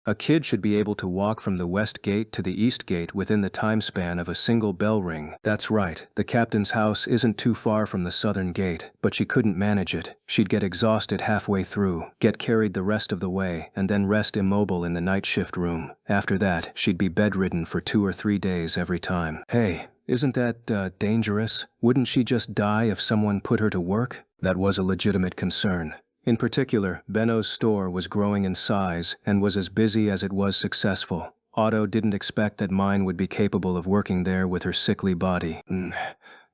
A kid should be able to walk from the west gate to the east gate within the time span of a single bell ring. That's right, the captain's house isn't too far from the southern gate, but she couldn't manage it. She'd get exhausted halfway through, get carried the rest of the way, and then rest immobile in the night shift room. After that, she'd be bedridden for 2 or 3 days every time. Hey, isn't that, dangerous? Wouldn't she just die if someone put her to work? That was a legitimate concern. In particular, Benno's store was growing in size and was as busy as it was successful. Otto didn't expect that mine would be capable of working there with her sickly body.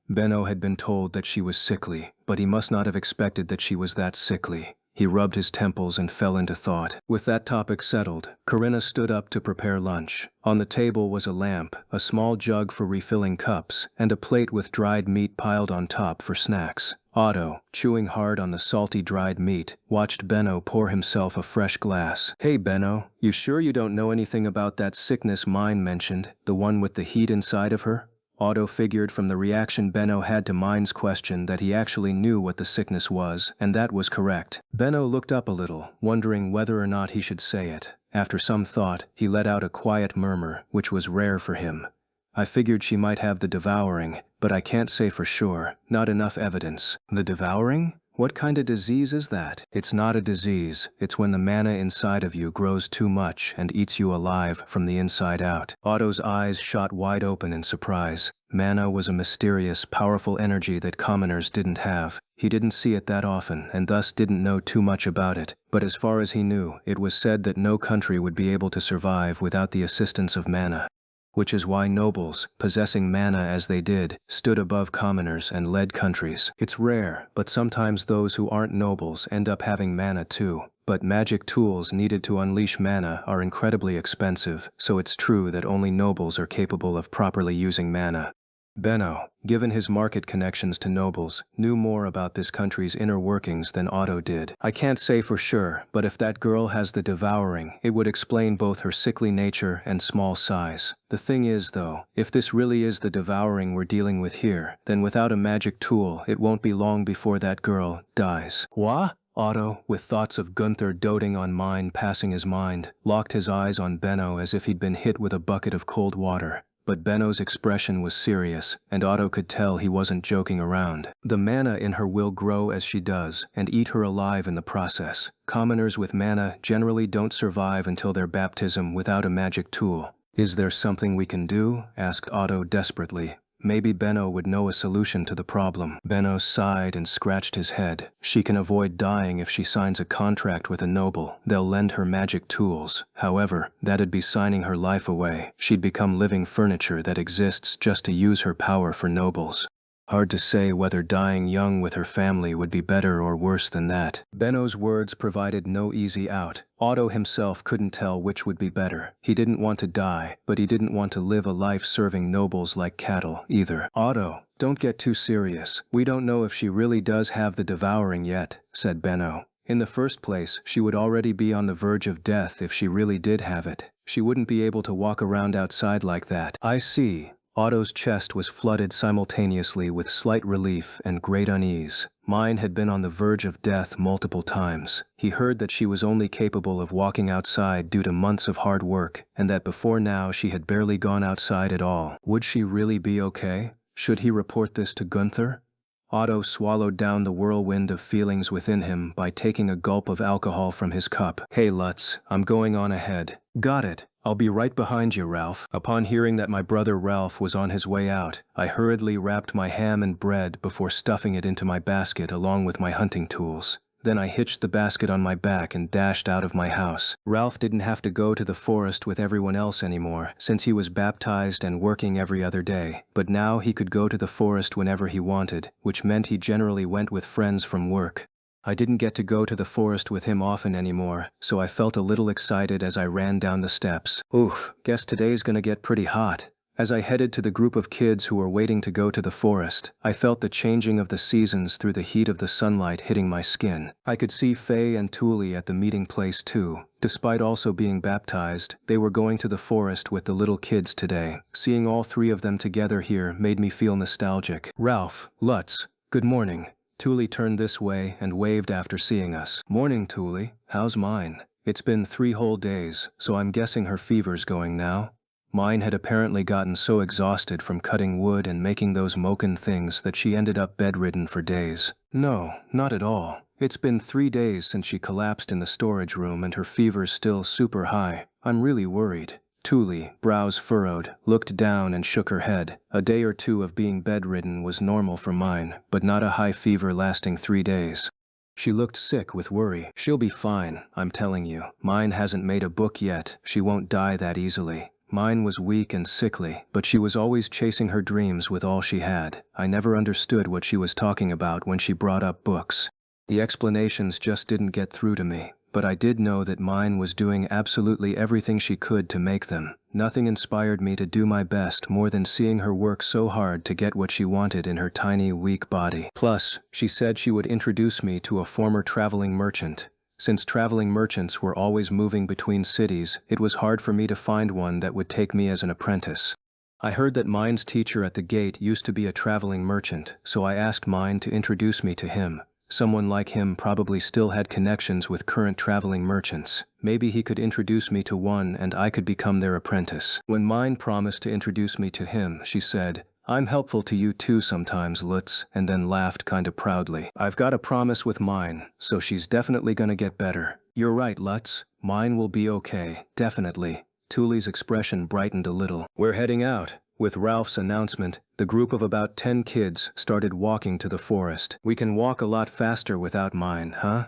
Benno had been told that she was sickly, but he must not have expected that she was that sickly. He rubbed his temples and fell into thought. With that topic settled, Corinna stood up to prepare lunch. On the table was a lamp, a small jug for refilling cups, and a plate with dried meat piled on top for snacks. Otto, chewing hard on the salty dried meat, watched Benno pour himself a fresh glass. Hey Benno, you sure you don't know anything about that sickness mine mentioned, the one with the heat inside of her? Otto figured from the reaction Benno had to Mine's question that he actually knew what the sickness was, and that was correct. Benno looked up a little, wondering whether or not he should say it. After some thought, he let out a quiet murmur, which was rare for him. I figured she might have the devouring, but I can't say for sure. Not enough evidence. The devouring? What kind of disease is that? It's not a disease. It's when the mana inside of you grows too much and eats you alive from the inside out. Otto's eyes shot wide open in surprise. Mana was a mysterious, powerful energy that commoners didn't have. He didn't see it that often and thus didn't know too much about it. But as far as he knew, it was said that no country would be able to survive without the assistance of mana. Which is why nobles, possessing mana as they did, stood above commoners and led countries. It's rare, but sometimes those who aren't nobles end up having mana too. But magic tools needed to unleash mana are incredibly expensive, so it's true that only nobles are capable of properly using mana. Benno, given his market connections to nobles, knew more about this country's inner workings than Otto did. I can't say for sure, but if that girl has the devouring, it would explain both her sickly nature and small size. The thing is, though, if this really is the devouring we're dealing with here, then without a magic tool, it won't be long before that girl dies. What? Otto, with thoughts of Gunther doting on mine passing his mind, locked his eyes on Benno as if he'd been hit with a bucket of cold water. But Benno's expression was serious, and Otto could tell he wasn't joking around. The mana in her will grow as she does, and eat her alive in the process. Commoners with mana generally don't survive until their baptism without a magic tool. Is there something we can do? Asked Otto desperately. Maybe Benno would know a solution to the problem. Benno sighed and scratched his head. She can avoid dying if she signs a contract with a noble. They'll lend her magic tools. However, that'd be signing her life away. She'd become living furniture that exists just to use her power for nobles. Hard to say whether dying young with her family would be better or worse than that. Benno's words provided no easy out. Otto himself couldn't tell which would be better. He didn't want to die, but he didn't want to live a life serving nobles like cattle either. Otto, don't get too serious. We don't know if she really does have the devouring yet, said Benno. In the first place, she would already be on the verge of death if she really did have it. She wouldn't be able to walk around outside like that. I see. Otto's chest was flooded simultaneously with slight relief and great unease. Mine had been on the verge of death multiple times. He heard that she was only capable of walking outside due to months of hard work, and that before now she had barely gone outside at all. Would she really be okay? Should he report this to Gunther? Otto swallowed down the whirlwind of feelings within him by taking a gulp of alcohol from his cup. Hey Lutz, I'm going on ahead. Got it. I'll be right behind you, Ralph. Upon hearing that my brother Ralph was on his way out, I hurriedly wrapped my ham and bread before stuffing it into my basket along with my hunting tools. Then I hitched the basket on my back and dashed out of my house. Ralph didn't have to go to the forest with everyone else anymore, since he was baptized and working every other day. But now he could go to the forest whenever he wanted, which meant he generally went with friends from work. I didn't get to go to the forest with him often anymore, so I felt a little excited as I ran down the steps. Oof, guess today's gonna get pretty hot. As I headed to the group of kids who were waiting to go to the forest, I felt the changing of the seasons through the heat of the sunlight hitting my skin. I could see Faye and Thule at the meeting place too. Despite also being baptized, they were going to the forest with the little kids today. Seeing all three of them together here made me feel nostalgic. Ralph, Lutz, good morning. Thule turned this way and waved after seeing us. Morning, Thule. How's mine? It's been 3 whole days, so I'm guessing her fever's going now. Mine had apparently gotten so exhausted from cutting wood and making those moken things that she ended up bedridden for days. No, not at all. It's been 3 days since she collapsed in the storage room and her fever's still super high. I'm really worried. Thule, brows furrowed, looked down and shook her head. A day or two of being bedridden was normal for mine, but not a high fever lasting 3 days. She looked sick with worry. She'll be fine, I'm telling you. Mine hasn't made a book yet. She won't die that easily. Mine was weak and sickly, but she was always chasing her dreams with all she had. I never understood what she was talking about when she brought up books. The explanations just didn't get through to me. But I did know that mine was doing absolutely everything she could to make them. Nothing inspired me to do my best more than seeing her work so hard to get what she wanted in her tiny, weak body. Plus, she said she would introduce me to a former traveling merchant. Since traveling merchants were always moving between cities, it was hard for me to find one that would take me as an apprentice. I heard that mine's teacher at the gate used to be a traveling merchant, so I asked mine to introduce me to him. Someone like him probably still had connections with current traveling merchants. Maybe he could introduce me to one and I could become their apprentice. When mine promised to introduce me to him, she said, "I'm helpful to you too sometimes, Lutz," and then laughed kinda proudly. I've got a promise with mine, so she's definitely gonna get better. You're right, Lutz. Mine will be okay, definitely. Thule's expression brightened a little. We're heading out. With Ralph's announcement, the group of about 10 kids started walking to the forest. We can walk a lot faster without mine, huh?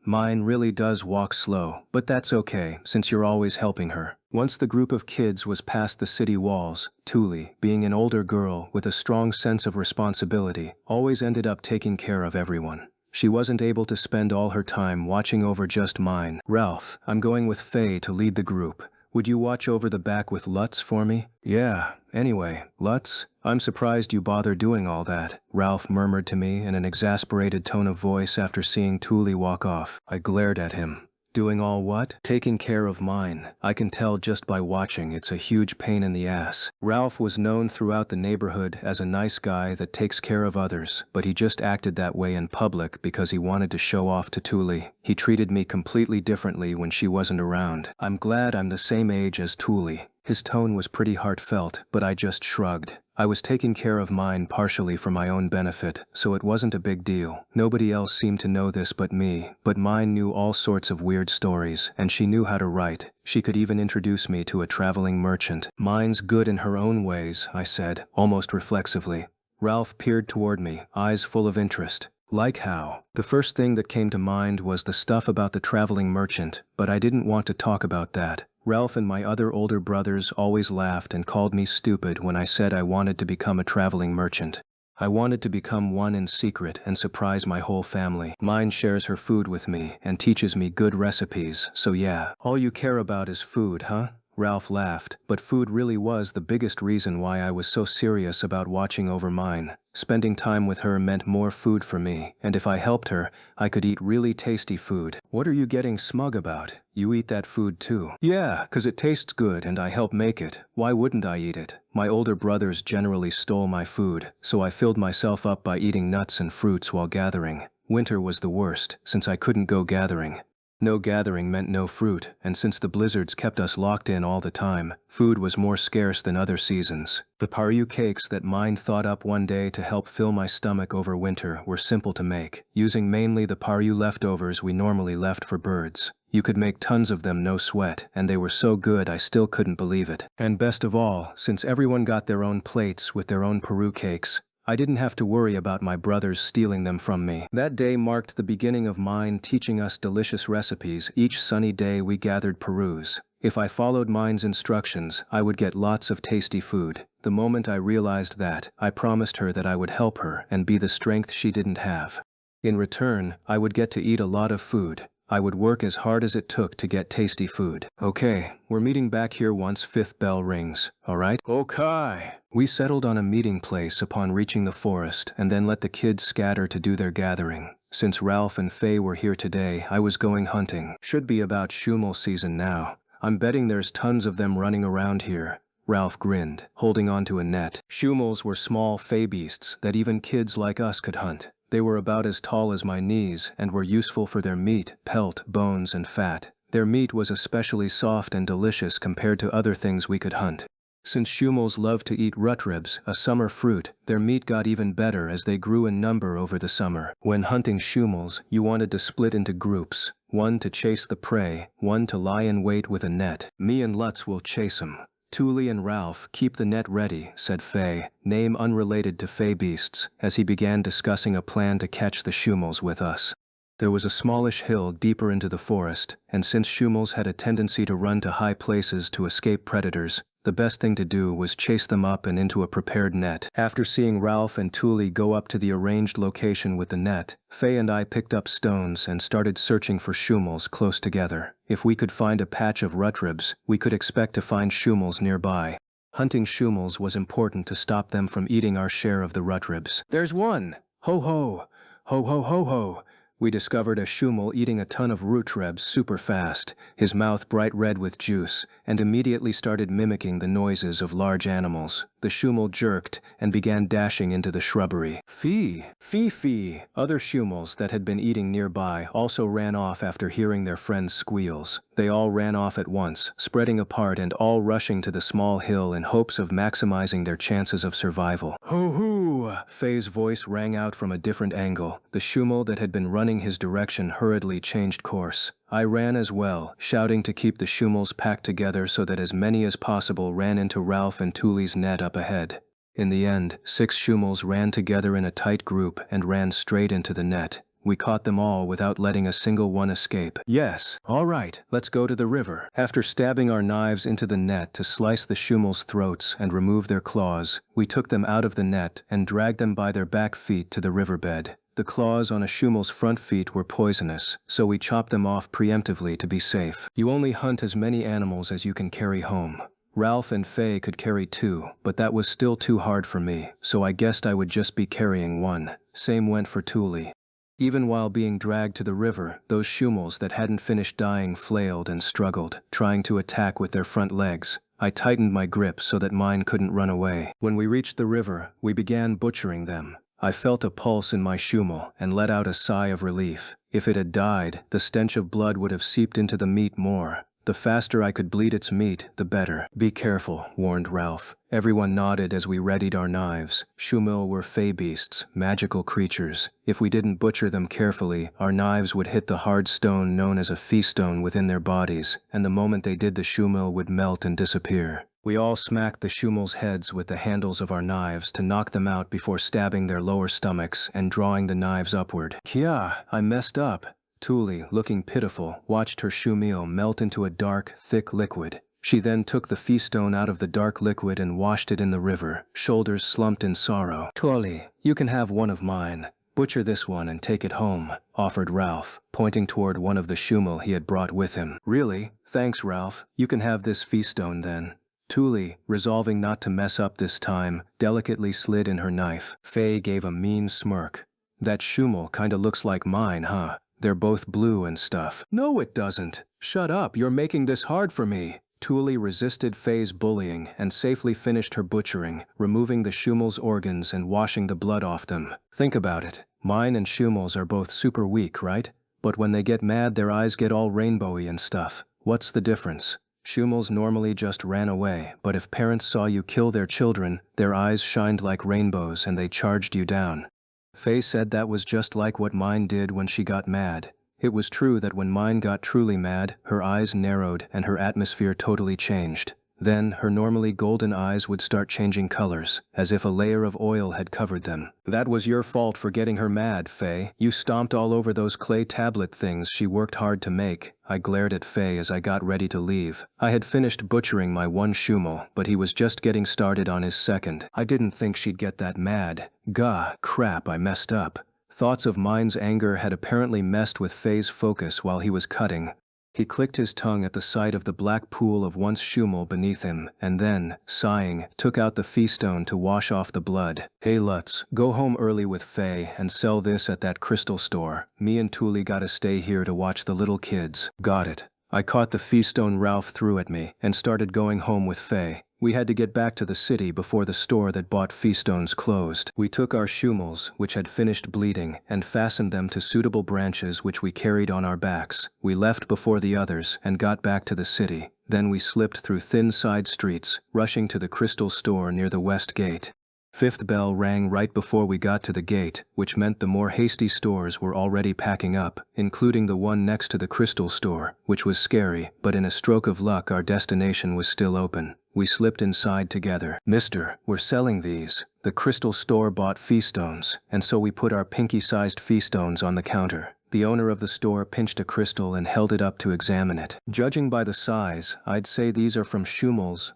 Mine really does walk slow, but that's okay, since you're always helping her. Once the group of kids was past the city walls, Thule, being an older girl with a strong sense of responsibility, always ended up taking care of everyone. She wasn't able to spend all her time watching over just mine. Ralph, I'm going with Faye to lead the group. Would you watch over the back with Lutz for me? Yeah, anyway, Lutz, I'm surprised you bother doing all that, Ralph murmured to me in an exasperated tone of voice after seeing Thule walk off. I glared at him. Doing all what? Taking care of mine. I can tell just by watching it's a huge pain in the ass. Ralph was known throughout the neighborhood as a nice guy that takes care of others, but he just acted that way in public because he wanted to show off to Thule. He treated me completely differently when she wasn't around. I'm glad I'm the same age as Thule. His tone was pretty heartfelt, but I just shrugged. I was taking care of mine partially for my own benefit, so it wasn't a big deal. Nobody else seemed to know this but me, but mine knew all sorts of weird stories, and she knew how to write. She could even introduce me to a traveling merchant. Mine's good in her own ways, I said, almost reflexively. Ralph peered toward me, eyes full of interest. Like how? The first thing that came to mind was the stuff about the traveling merchant, but I didn't want to talk about that. Ralph and my other older brothers always laughed and called me stupid when I said I wanted to become a traveling merchant. I wanted to become one in secret and surprise my whole family. Mine shares her food with me and teaches me good recipes, so yeah. All you care about is food, huh? Ralph laughed, but food really was the biggest reason why I was so serious about watching over mine. Spending time with her meant more food for me, and if I helped her, I could eat really tasty food. What are you getting smug about? You eat that food too. Yeah, 'cause it tastes good and I help make it. Why wouldn't I eat it? My older brothers generally stole my food, so I filled myself up by eating nuts and fruits while gathering. Winter was the worst, since I couldn't go gathering. No gathering meant no fruit, and since the blizzards kept us locked in all the time, food was more scarce than other seasons. The paru cakes that mine thought up one day to help fill my stomach over winter were simple to make, using mainly the paru leftovers we normally left for birds. You could make tons of them no sweat, and they were so good I still couldn't believe it. And best of all, since everyone got their own plates with their own paru cakes, I didn't have to worry about my brothers stealing them from me. That day marked the beginning of mine teaching us delicious recipes. Each sunny day we gathered perus. If I followed mine's instructions, I would get lots of tasty food. The moment I realized that, I promised her that I would help her and be the strength she didn't have. In return, I would get to eat a lot of food. I would work as hard as it took to get tasty food. Okay, we're meeting back here once fifth bell rings, alright? Okay. We settled on a meeting place upon reaching the forest and then let the kids scatter to do their gathering. Since Ralph and Faye were here today, I was going hunting. Should be about shumel season now. I'm betting there's tons of them running around here. Ralph grinned, holding onto a net. Shumels were small fey beasts that even kids like us could hunt. They were about as tall as my knees and were useful for their meat, pelt, bones, and fat. Their meat was especially soft and delicious compared to other things we could hunt. Since shumels loved to eat rutribs, a summer fruit, their meat got even better as they grew in number over the summer. When hunting shumels, you wanted to split into groups. One to chase the prey, one to lie in wait with a net. Me and Lutz will chase 'em. Thule and Ralph, keep the net ready, said Faye, name unrelated to fey beasts, as he began discussing a plan to catch the shumels with us. There was a smallish hill deeper into the forest, and since shumels had a tendency to run to high places to escape predators, the best thing to do was chase them up and into a prepared net. After seeing Ralph and Thule go up to the arranged location with the net, Faye and I picked up stones and started searching for shumels close together. If we could find a patch of rutribs, we could expect to find shumels nearby. Hunting shumels was important to stop them from eating our share of the rutribs. There's one! Ho ho! Ho ho ho ho! We discovered a shumel eating a ton of rutribs super fast, his mouth bright red with juice, and immediately started mimicking the noises of large animals. The shumel jerked and began dashing into the shrubbery. Fee! Fee fee! Other shumels that had been eating nearby also ran off after hearing their friends' squeals. They all ran off at once, spreading apart and all rushing to the small hill in hopes of maximizing their chances of survival. Hoo-hoo! Faye's voice rang out from a different angle. The shumel that had been running his direction hurriedly changed course. I ran as well, shouting to keep the shumels packed together so that as many as possible ran into Ralph and Thule's net up ahead. In the end, 6 shumels ran together in a tight group and ran straight into the net. We caught them all without letting a single one escape. Yes, all right, let's go to the river. After stabbing our knives into the net to slice the shumels' throats and remove their claws, we took them out of the net and dragged them by their back feet to the riverbed. The claws on a shumel's front feet were poisonous, so we chopped them off preemptively to be safe. You only hunt as many animals as you can carry home. Ralph and Faye could carry 2, but that was still too hard for me, so I guessed I would just be carrying 1. Same went for Thule. Even while being dragged to the river, those shumels that hadn't finished dying flailed and struggled, trying to attack with their front legs. I tightened my grip so that mine couldn't run away. When we reached the river, we began butchering them. I felt a pulse in my shumel and let out a sigh of relief. If it had died, the stench of blood would have seeped into the meat more. The faster I could bleed its meat, the better. Be careful, warned Ralph. Everyone nodded as we readied our knives. Shumel were fey beasts, magical creatures. If we didn't butcher them carefully, our knives would hit the hard stone known as a feastone within their bodies, and the moment they did the shumel would melt and disappear. We all smacked the shumel's heads with the handles of our knives to knock them out before stabbing their lower stomachs and drawing the knives upward. Kya, I messed up. Thule, looking pitiful, watched her shumel melt into a dark, thick liquid. She then took the feastone out of the dark liquid and washed it in the river, shoulders slumped in sorrow. Thule, you can have one of mine. Butcher this one and take it home, offered Ralph, pointing toward one of the shumel he had brought with him. Really? Thanks, Ralph. You can have this feastone then. Thule, resolving not to mess up this time, delicately slid in her knife. Faye gave a mean smirk. That shumel kinda looks like mine, huh? They're both blue and stuff. No, it doesn't. Shut up, you're making this hard for me. Thule resisted Faye's bullying and safely finished her butchering, removing the shumel's organs and washing the blood off them. Think about it. Mine and shumels are both super weak, right? But when they get mad, their eyes get all rainbowy and stuff. What's the difference? Shumels normally just ran away, but if parents saw you kill their children, their eyes shined like rainbows and they charged you down. Faye said that was just like what mine did when she got mad. It was true that when mine got truly mad, her eyes narrowed and her atmosphere totally changed. Then, her normally golden eyes would start changing colors, as if a layer of oil had covered them. That was your fault for getting her mad, Faye. You stomped all over those clay tablet things she worked hard to make. I glared at Faye as I got ready to leave. I had finished butchering my one shumel, but he was just getting started on his second. I didn't think she'd get that mad. Gah, crap, I messed up. Thoughts of mine's anger had apparently messed with Faye's focus while he was cutting. He clicked his tongue at the sight of the black pool of once shumel beneath him, and then, sighing, took out the feastone to wash off the blood. Hey Lutz, go home early with Faye and sell this at that crystal store. Me and Thule gotta stay here to watch the little kids. Got it. I caught the feastone Ralph threw at me and started going home with Faye. We had to get back to the city before the store that bought feastones closed. We took our shumels, which had finished bleeding, and fastened them to suitable branches which we carried on our backs. We left before the others and got back to the city. Then we slipped through thin side streets, rushing to the crystal store near the west gate. Fifth bell rang right before we got to the gate, which meant the more hasty stores were already packing up, including the one next to the crystal store, which was scary, but in a stroke of luck our destination was still open. We slipped inside together. Mister, we're selling these. The crystal store bought feastones, and so we put our pinky-sized feastones on the counter. The owner of the store pinched a crystal and held it up to examine it. Judging by the size, I'd say these are from shumels.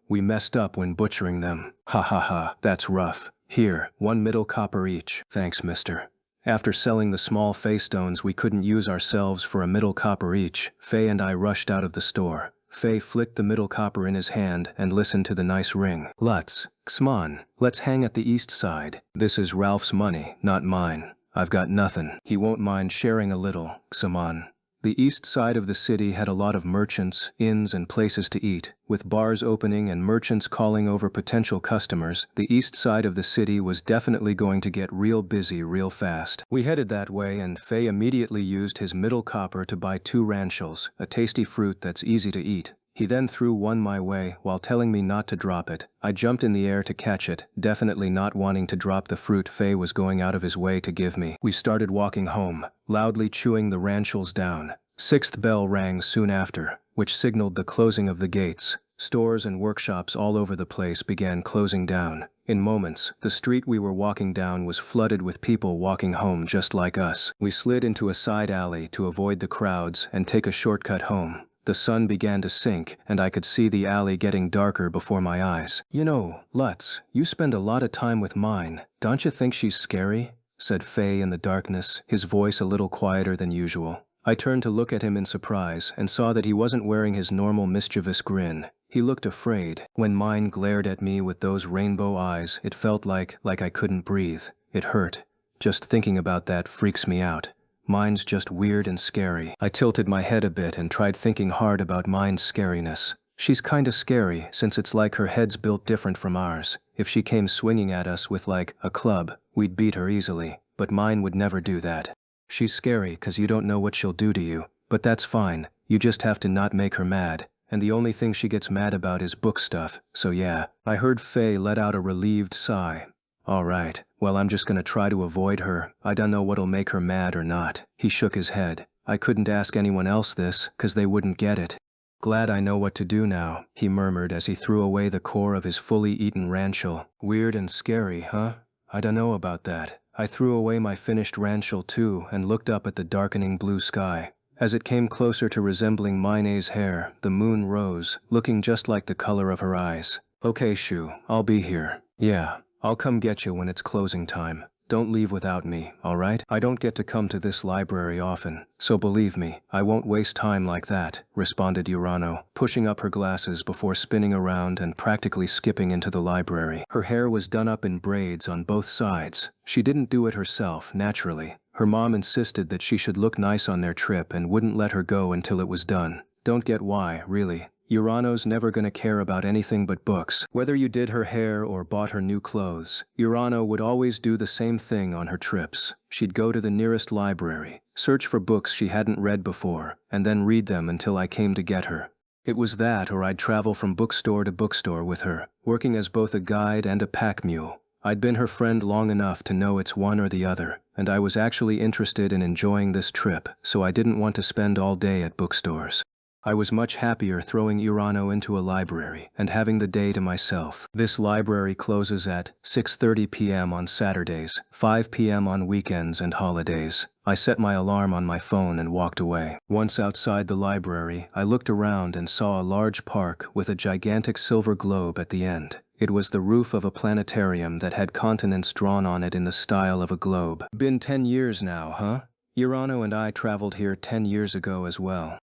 We messed up when butchering them. Ha ha ha, that's rough. Here, 1 middle copper each. Thanks, mister. After selling the small feastones we couldn't use ourselves for a middle copper each, Faye and I rushed out of the store. Faye flicked the middle copper in his hand and listened to the nice ring. Lutz, c'mon, let's hang at the east side. This is Ralph's money, not mine. I've got nothing. He won't mind sharing a little, c'mon. The east side of the city had a lot of merchants, inns, and places to eat. With bars opening and merchants calling over potential customers, the east side of the city was definitely going to get real busy real fast. We headed that way and Faye immediately used his middle copper to buy 2 ranchels, a tasty fruit that's easy to eat. He then threw one my way while telling me not to drop it. I jumped in the air to catch it, definitely not wanting to drop the fruit Faye was going out of his way to give me. We started walking home, loudly chewing the ranchels down. 6th bell rang soon after, which signaled the closing of the gates. Stores and workshops all over the place began closing down. In moments, the street we were walking down was flooded with people walking home just like us. We slid into a side alley to avoid the crowds and take a shortcut home. The sun began to sink, and I could see the alley getting darker before my eyes. You know, Lutz, you spend a lot of time with mine. Don't you think she's scary? Said Faye in the darkness, his voice a little quieter than usual. I turned to look at him in surprise and saw that he wasn't wearing his normal mischievous grin. He looked afraid. When mine glared at me with those rainbow eyes, it felt like I couldn't breathe. It hurt. Just thinking about that freaks me out. Mine's just weird and scary. I tilted my head a bit and tried thinking hard about mine's scariness. She's kinda scary since it's like her head's built different from ours. If she came swinging at us with like a club, we'd beat her easily, but mine would never do that. She's scary 'cause you don't know what she'll do to you, but that's fine. You just have to not make her mad, and the only thing she gets mad about is book stuff, so yeah. I heard Faye let out a relieved sigh. Alright, well I'm just gonna try to avoid her. I don't know what'll make her mad or not. He shook his head. I couldn't ask anyone else this, 'cause they wouldn't get it. Glad I know what to do now, he murmured as he threw away the core of his fully eaten ranchel. Weird and scary, huh? I don't know about that. I threw away my finished ranchel too and looked up at the darkening blue sky. As it came closer to resembling Mine's hair, the moon rose, looking just like the color of her eyes. Okay, Shu, I'll be here. Yeah. I'll come get you when it's closing time. Don't leave without me, alright? I don't get to come to this library often, so believe me, I won't waste time like that, responded Urano, pushing up her glasses before spinning around and practically skipping into the library. Her hair was done up in braids on both sides. She didn't do it herself, naturally. Her mom insisted that she should look nice on their trip and wouldn't let her go until it was done. Don't get why, really. Urano's never gonna care about anything but books. Whether you did her hair or bought her new clothes, Urano would always do the same thing on her trips. She'd go to the nearest library, search for books she hadn't read before, and then read them until I came to get her. It was that, or I'd travel from bookstore to bookstore with her, working as both a guide and a pack mule. I'd been her friend long enough to know it's one or the other, and I was actually interested in enjoying this trip, so I didn't want to spend all day at bookstores. I was much happier throwing Urano into a library and having the day to myself. This library closes at 6:30 p.m. on Saturdays, 5 p.m. on weekends and holidays. I set my alarm on my phone and walked away. Once outside the library, I looked around and saw a large park with a gigantic silver globe at the end. It was the roof of a planetarium that had continents drawn on it in the style of a globe. Been 10 years now, huh? Urano and I traveled here 10 years ago as well.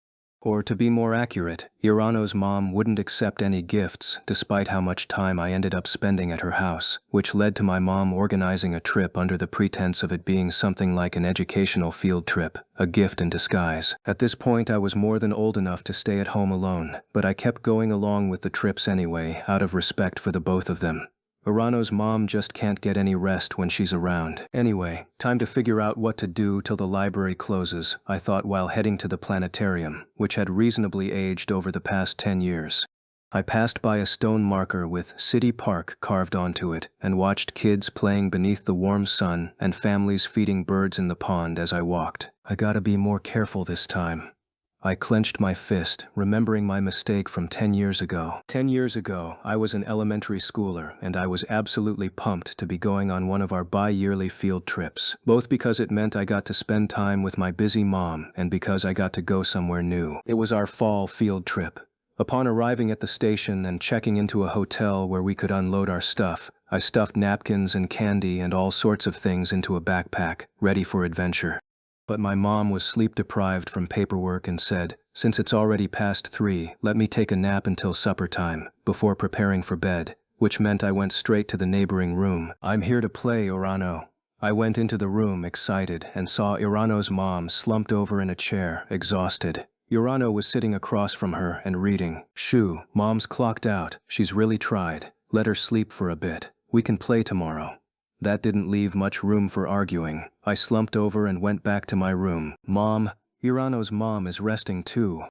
Or to be more accurate, Urano's mom wouldn't accept any gifts despite how much time I ended up spending at her house, which led to my mom organizing a trip under the pretense of it being something like an educational field trip, a gift in disguise. At this point I was more than old enough to stay at home alone, but I kept going along with the trips anyway, out of respect for the both of them. Urano's mom just can't get any rest when she's around. Anyway, time to figure out what to do till the library closes, I thought while heading to the planetarium, which had reasonably aged over the past 10 years. I passed by a stone marker with City Park carved onto it and watched kids playing beneath the warm sun and families feeding birds in the pond as I walked. I gotta be more careful this time. I clenched my fist, remembering my mistake from 10 years ago. 10 years ago, I was an elementary schooler, and I was absolutely pumped to be going on one of our bi-yearly field trips, both because it meant I got to spend time with my busy mom and because I got to go somewhere new. It was our fall field trip. Upon arriving at the station and checking into a hotel where we could unload our stuff, I stuffed napkins and candy and all sorts of things into a backpack, ready for adventure. But my mom was sleep-deprived from paperwork and said, since it's already past 3, let me take a nap until supper time, before preparing for bed, which meant I went straight to the neighboring room. I'm here to play, Urano. I went into the room, excited, and saw Urano's mom slumped over in a chair, exhausted. Urano was sitting across from her and reading. Shoo, Mom's clocked out. She's really tried. Let her sleep for a bit. We can play tomorrow. That didn't leave much room for arguing. I slumped over and went back to my room. Mom, Urano's mom is resting too.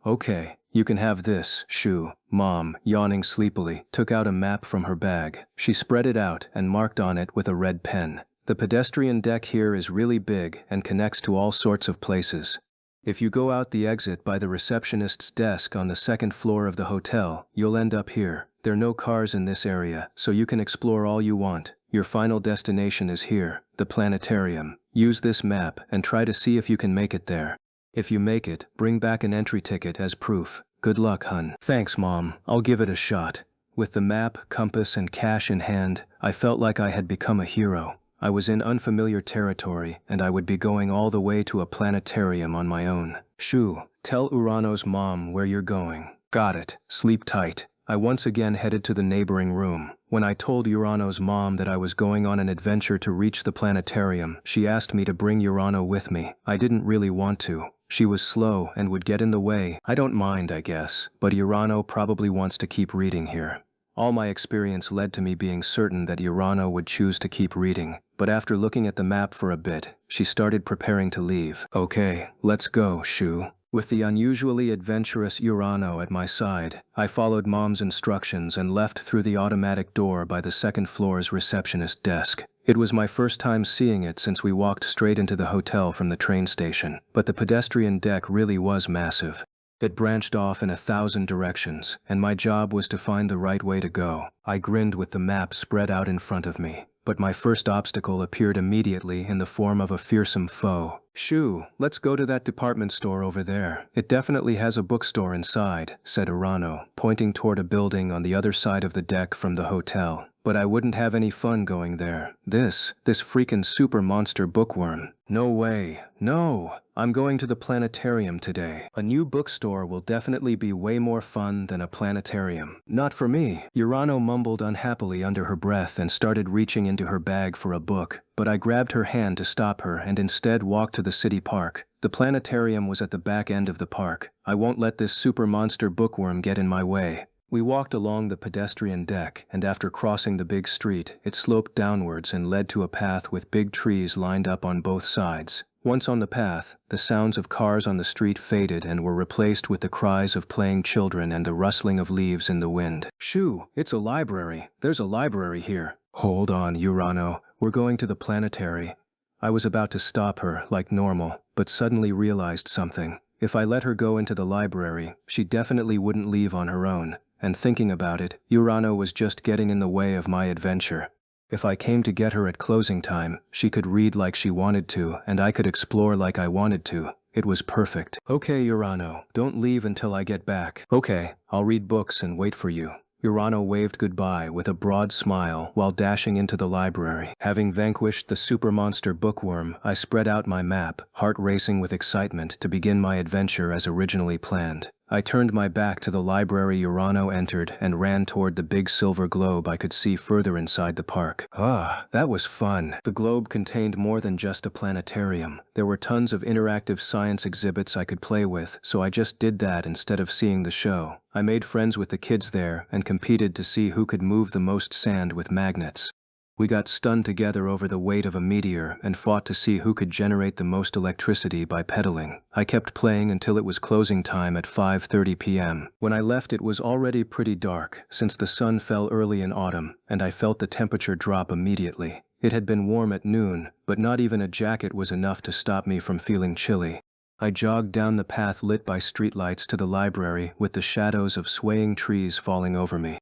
Okay, you can have this, Shoo. Mom, yawning sleepily, took out a map from her bag. She spread it out and marked on it with a red pen. The pedestrian deck here is really big and connects to all sorts of places. If you go out the exit by the receptionist's desk on the 2nd floor of the hotel, you'll end up here. There are no cars in this area, so you can explore all you want. Your final destination is here, the planetarium. Use this map and try to see if you can make it there. If you make it, bring back an entry ticket as proof. Good luck, hun. Thanks, Mom. I'll give it a shot. With the map, compass, and cash in hand, I felt like I had become a hero. I was in unfamiliar territory, and I would be going all the way to a planetarium on my own. Shoo, tell Urano's mom where you're going. Got it. Sleep tight. I once again headed to the neighboring room. When I told Urano's mom that I was going on an adventure to reach the planetarium, she asked me to bring Urano with me. I didn't really want to. She was slow and would get in the way. I don't mind, I guess, but Urano probably wants to keep reading here. All my experience led to me being certain that Urano would choose to keep reading, but after looking at the map for a bit, she started preparing to leave. Okay, let's go, Shoo. With the unusually adventurous Urano at my side, I followed Mom's instructions and left through the automatic door by the 2nd floor's receptionist desk. It was my first time seeing it since we walked straight into the hotel from the train station, but the pedestrian deck really was massive. It branched off in 1,000 directions, and my job was to find the right way to go. I grinned with the map spread out in front of me, but my first obstacle appeared immediately in the form of a fearsome foe. Shoo, let's go to that department store over there. It definitely has a bookstore inside, said Urano, pointing toward a building on the other side of the deck from the hotel. but I wouldn't have any fun going there. This freaking super monster bookworm. No way. No. I'm going to the planetarium today. A new bookstore will definitely be way more fun than a planetarium. Not for me. Urano mumbled unhappily under her breath and started reaching into her bag for a book, but I grabbed her hand to stop her and instead walked to the city park. The planetarium was at the back end of the park. I won't let this super monster bookworm get in my way. We walked along the pedestrian deck, and after crossing the big street, it sloped downwards and led to a path with big trees lined up on both sides. Once on the path, the sounds of cars on the street faded and were replaced with the cries of playing children and the rustling of leaves in the wind. Shoo, it's a library. There's a library here. Hold on, Urano. We're going to the planetary. I was about to stop her, like normal, but suddenly realized something. If I let her go into the library, she definitely wouldn't leave on her own. And thinking about it, Urano was just getting in the way of my adventure. If I came to get her at closing time, she could read like she wanted to, and I could explore like I wanted to. It was perfect. Okay, Urano, don't leave until I get back. Okay, I'll read books and wait for you. Urano waved goodbye with a broad smile while dashing into the library. Having vanquished the super monster bookworm, I spread out my map, heart racing with excitement to begin my adventure as originally planned. I turned my back to the library Urano entered and ran toward the big silver globe I could see further inside the park. That was fun. The globe contained more than just a planetarium. There were tons of interactive science exhibits I could play with, so I just did that instead of seeing the show. I made friends with the kids there and competed to see who could move the most sand with magnets. We got stunned together over the weight of a meteor and fought to see who could generate the most electricity by pedaling. I kept playing until it was closing time at 5:30 p.m. When I left, it was already pretty dark, since the sun fell early in autumn, and I felt the temperature drop immediately. It had been warm at noon, but not even a jacket was enough to stop me from feeling chilly. I jogged down the path lit by streetlights to the library with the shadows of swaying trees falling over me.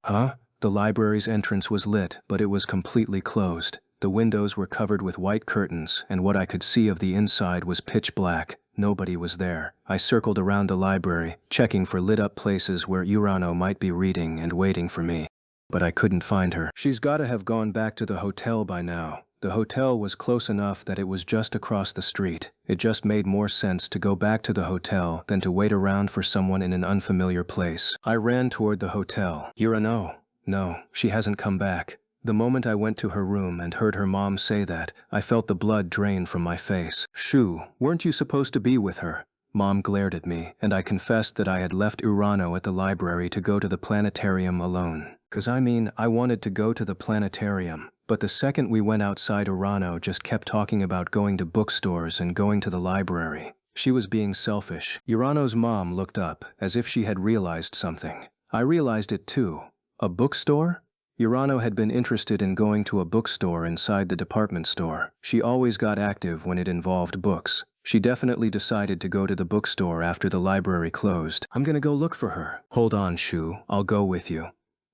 The library's entrance was lit, but it was completely closed. The windows were covered with white curtains, and what I could see of the inside was pitch black. Nobody was there. I circled around the library, checking for lit-up places where Urano might be reading and waiting for me. But I couldn't find her. She's gotta have gone back to the hotel by now. The hotel was close enough that it was just across the street. It just made more sense to go back to the hotel than to wait around for someone in an unfamiliar place. I ran toward the hotel. Urano. No, she hasn't come back. The moment I went to her room and heard her mom say that, I felt the blood drain from my face. Shoo, weren't you supposed to be with her? Mom glared at me, and I confessed that I had left Urano at the library to go to the planetarium alone. I wanted to go to the planetarium. But the second we went outside, Urano just kept talking about going to bookstores and going to the library. She was being selfish. Urano's mom looked up, as if she had realized something. I realized it too. A bookstore? Urano had been interested in going to a bookstore inside the department store. She always got active when it involved books. She definitely decided to go to the bookstore after the library closed. I'm gonna go look for her. Hold on, Shu. I'll go with you.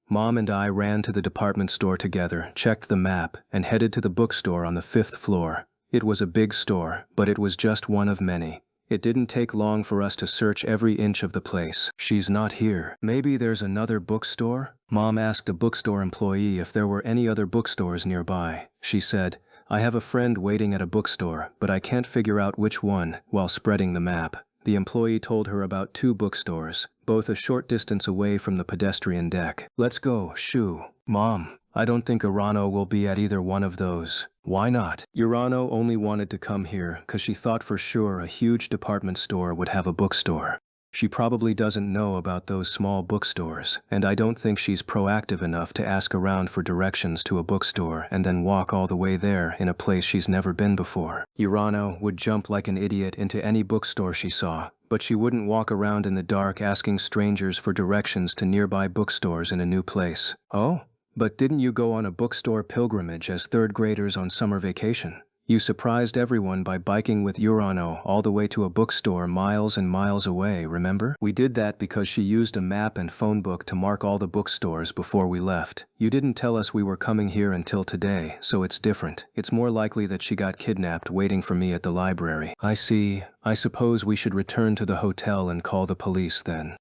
Mom and I ran to the department store together, checked the map, and headed to the bookstore on the 5th floor. It was a big store, but it was just one of many. It didn't take long for us to search every inch of the place. She's not here. Maybe there's another bookstore? Mom asked a bookstore employee if there were any other bookstores nearby. She said, I have a friend waiting at a bookstore, but I can't figure out which one, while spreading the map. The employee told her about 2 bookstores, both a short distance away from the pedestrian deck. Let's go, Shu. Mom, I don't think Urano will be at either one of those. Why not? Urano only wanted to come here because she thought for sure a huge department store would have a bookstore. She probably doesn't know about those small bookstores, and I don't think she's proactive enough to ask around for directions to a bookstore and then walk all the way there in a place she's never been before. Urano would jump like an idiot into any bookstore she saw, but she wouldn't walk around in the dark asking strangers for directions to nearby bookstores in a new place. Oh? But didn't you go on a bookstore pilgrimage as 3rd graders on summer vacation? You surprised everyone by biking with Urano all the way to a bookstore miles and miles away, remember? We did that because she used a map and phone book to mark all the bookstores before we left. You didn't tell us we were coming here until today, so it's different. It's more likely that she got kidnapped waiting for me at the library. I see. I suppose we should return to the hotel and call the police then.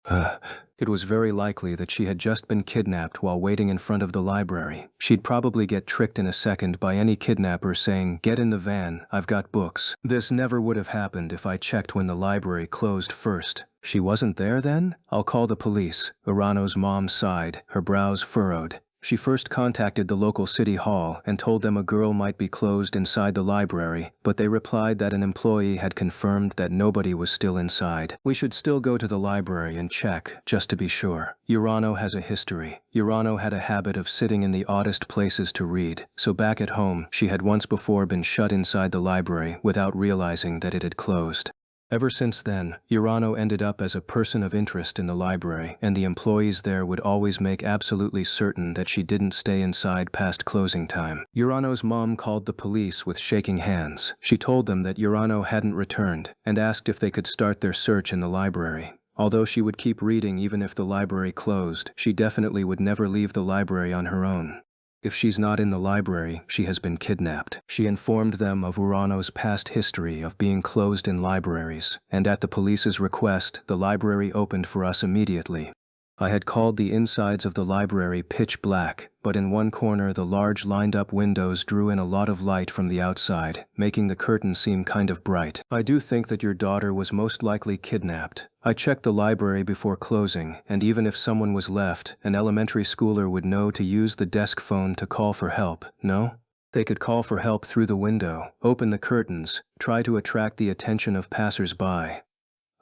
It was very likely that she had just been kidnapped while waiting in front of the library. She'd probably get tricked in a second by any kidnapper saying, "Get in the van, I've got books." This never would have happened if I checked when the library closed first. She wasn't there then? I'll call the police. Urano's mom sighed, her brows furrowed. She first contacted the local city hall and told them a girl might be closed inside the library, but they replied that an employee had confirmed that nobody was still inside. We should still go to the library and check, just to be sure. Urano has a history. Urano had a habit of sitting in the oddest places to read, so back at home, she had once before been shut inside the library without realizing that it had closed. Ever since then, Urano ended up as a person of interest in the library, and the employees there would always make absolutely certain that she didn't stay inside past closing time. Urano's mom called the police with shaking hands. She told them that Urano hadn't returned, and asked if they could start their search in the library. Although she would keep reading even if the library closed, she definitely would never leave the library on her own. If she's not in the library, she has been kidnapped. She informed them of Urano's past history of being closed in libraries, and at the police's request, the library opened for us immediately. I had called the insides of the library pitch black, but in one corner the large lined-up windows drew in a lot of light from the outside, making the curtain seem kind of bright. I do think that your daughter was most likely kidnapped. I checked the library before closing, and even if someone was left, an elementary schooler would know to use the desk phone to call for help, no? They could call for help through the window, open the curtains, try to attract the attention of passers-by.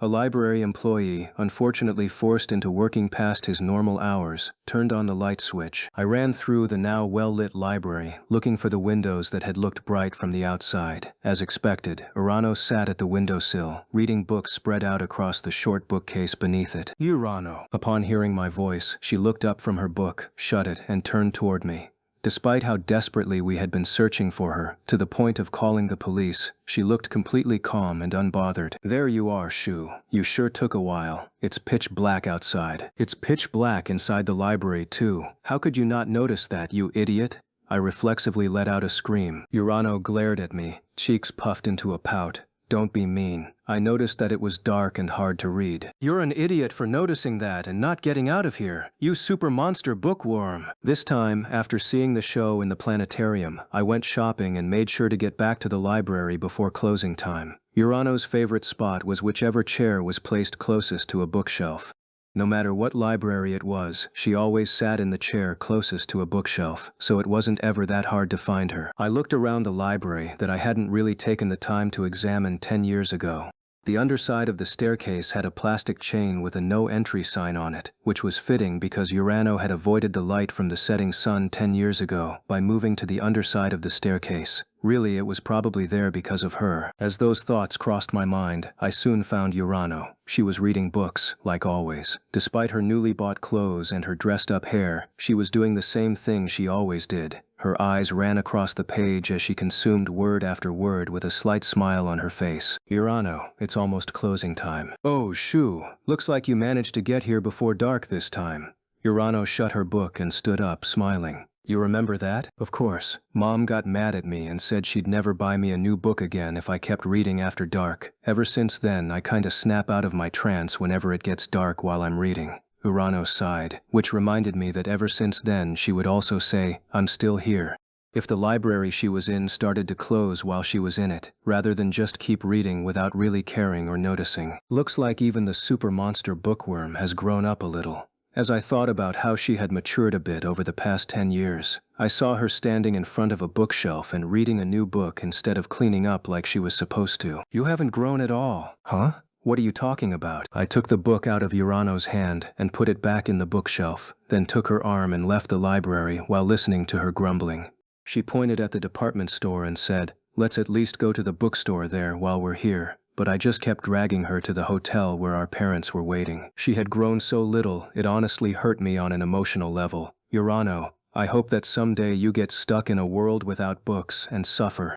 A library employee, unfortunately forced into working past his normal hours, turned on the light switch. I ran through the now well-lit library, looking for the windows that had looked bright from the outside. As expected, Urano sat at the windowsill, reading books spread out across the short bookcase beneath it. Urano! Upon hearing my voice, she looked up from her book, shut it, and turned toward me. Despite how desperately we had been searching for her, to the point of calling the police, she looked completely calm and unbothered. There you are, Shu. You sure took a while. It's pitch black outside. It's pitch black inside the library, too. How could you not notice that, you idiot? I reflexively let out a scream. Urano glared at me, cheeks puffed into a pout. Don't be mean. I noticed that it was dark and hard to read. You're an idiot for noticing that and not getting out of here. You super monster bookworm. This time, after seeing the show in the planetarium, I went shopping and made sure to get back to the library before closing time. Urano's favorite spot was whichever chair was placed closest to a bookshelf. No matter what library it was, she always sat in the chair closest to a bookshelf, so it wasn't ever that hard to find her. I looked around the library that I hadn't really taken the time to examine 10 years ago. The underside of the staircase had a plastic chain with a no entry sign on it, which was fitting because Urano had avoided the light from the setting sun 10 years ago by moving to the underside of the staircase. Really, it was probably there because of her. As those thoughts crossed my mind, I soon found Urano. She was reading books, like always. Despite her newly bought clothes and her dressed-up hair, she was doing the same thing she always did. Her eyes ran across the page as she consumed word after word with a slight smile on her face. Urano, it's almost closing time. Oh, Shu, looks like you managed to get here before dark this time. Urano shut her book and stood up, smiling. You remember that? Of course. Mom got mad at me and said she'd never buy me a new book again if I kept reading after dark. Ever since then, I kinda snap out of my trance whenever it gets dark while I'm reading. Urano sighed, which reminded me that ever since then she would also say, I'm still here. If the library she was in started to close while she was in it, rather than just keep reading without really caring or noticing. Looks like even the super monster bookworm has grown up a little. As I thought about how she had matured a bit over the past 10 years, I saw her standing in front of a bookshelf and reading a new book instead of cleaning up like she was supposed to. You haven't grown at all. Huh? What are you talking about? I took the book out of Urano's hand and put it back in the bookshelf, then took her arm and left the library while listening to her grumbling. She pointed at the department store and said, let's at least go to the bookstore there while we're here. But I just kept dragging her to the hotel where our parents were waiting. She had grown so little, it honestly hurt me on an emotional level. Urano, I hope that someday you get stuck in a world without books and suffer.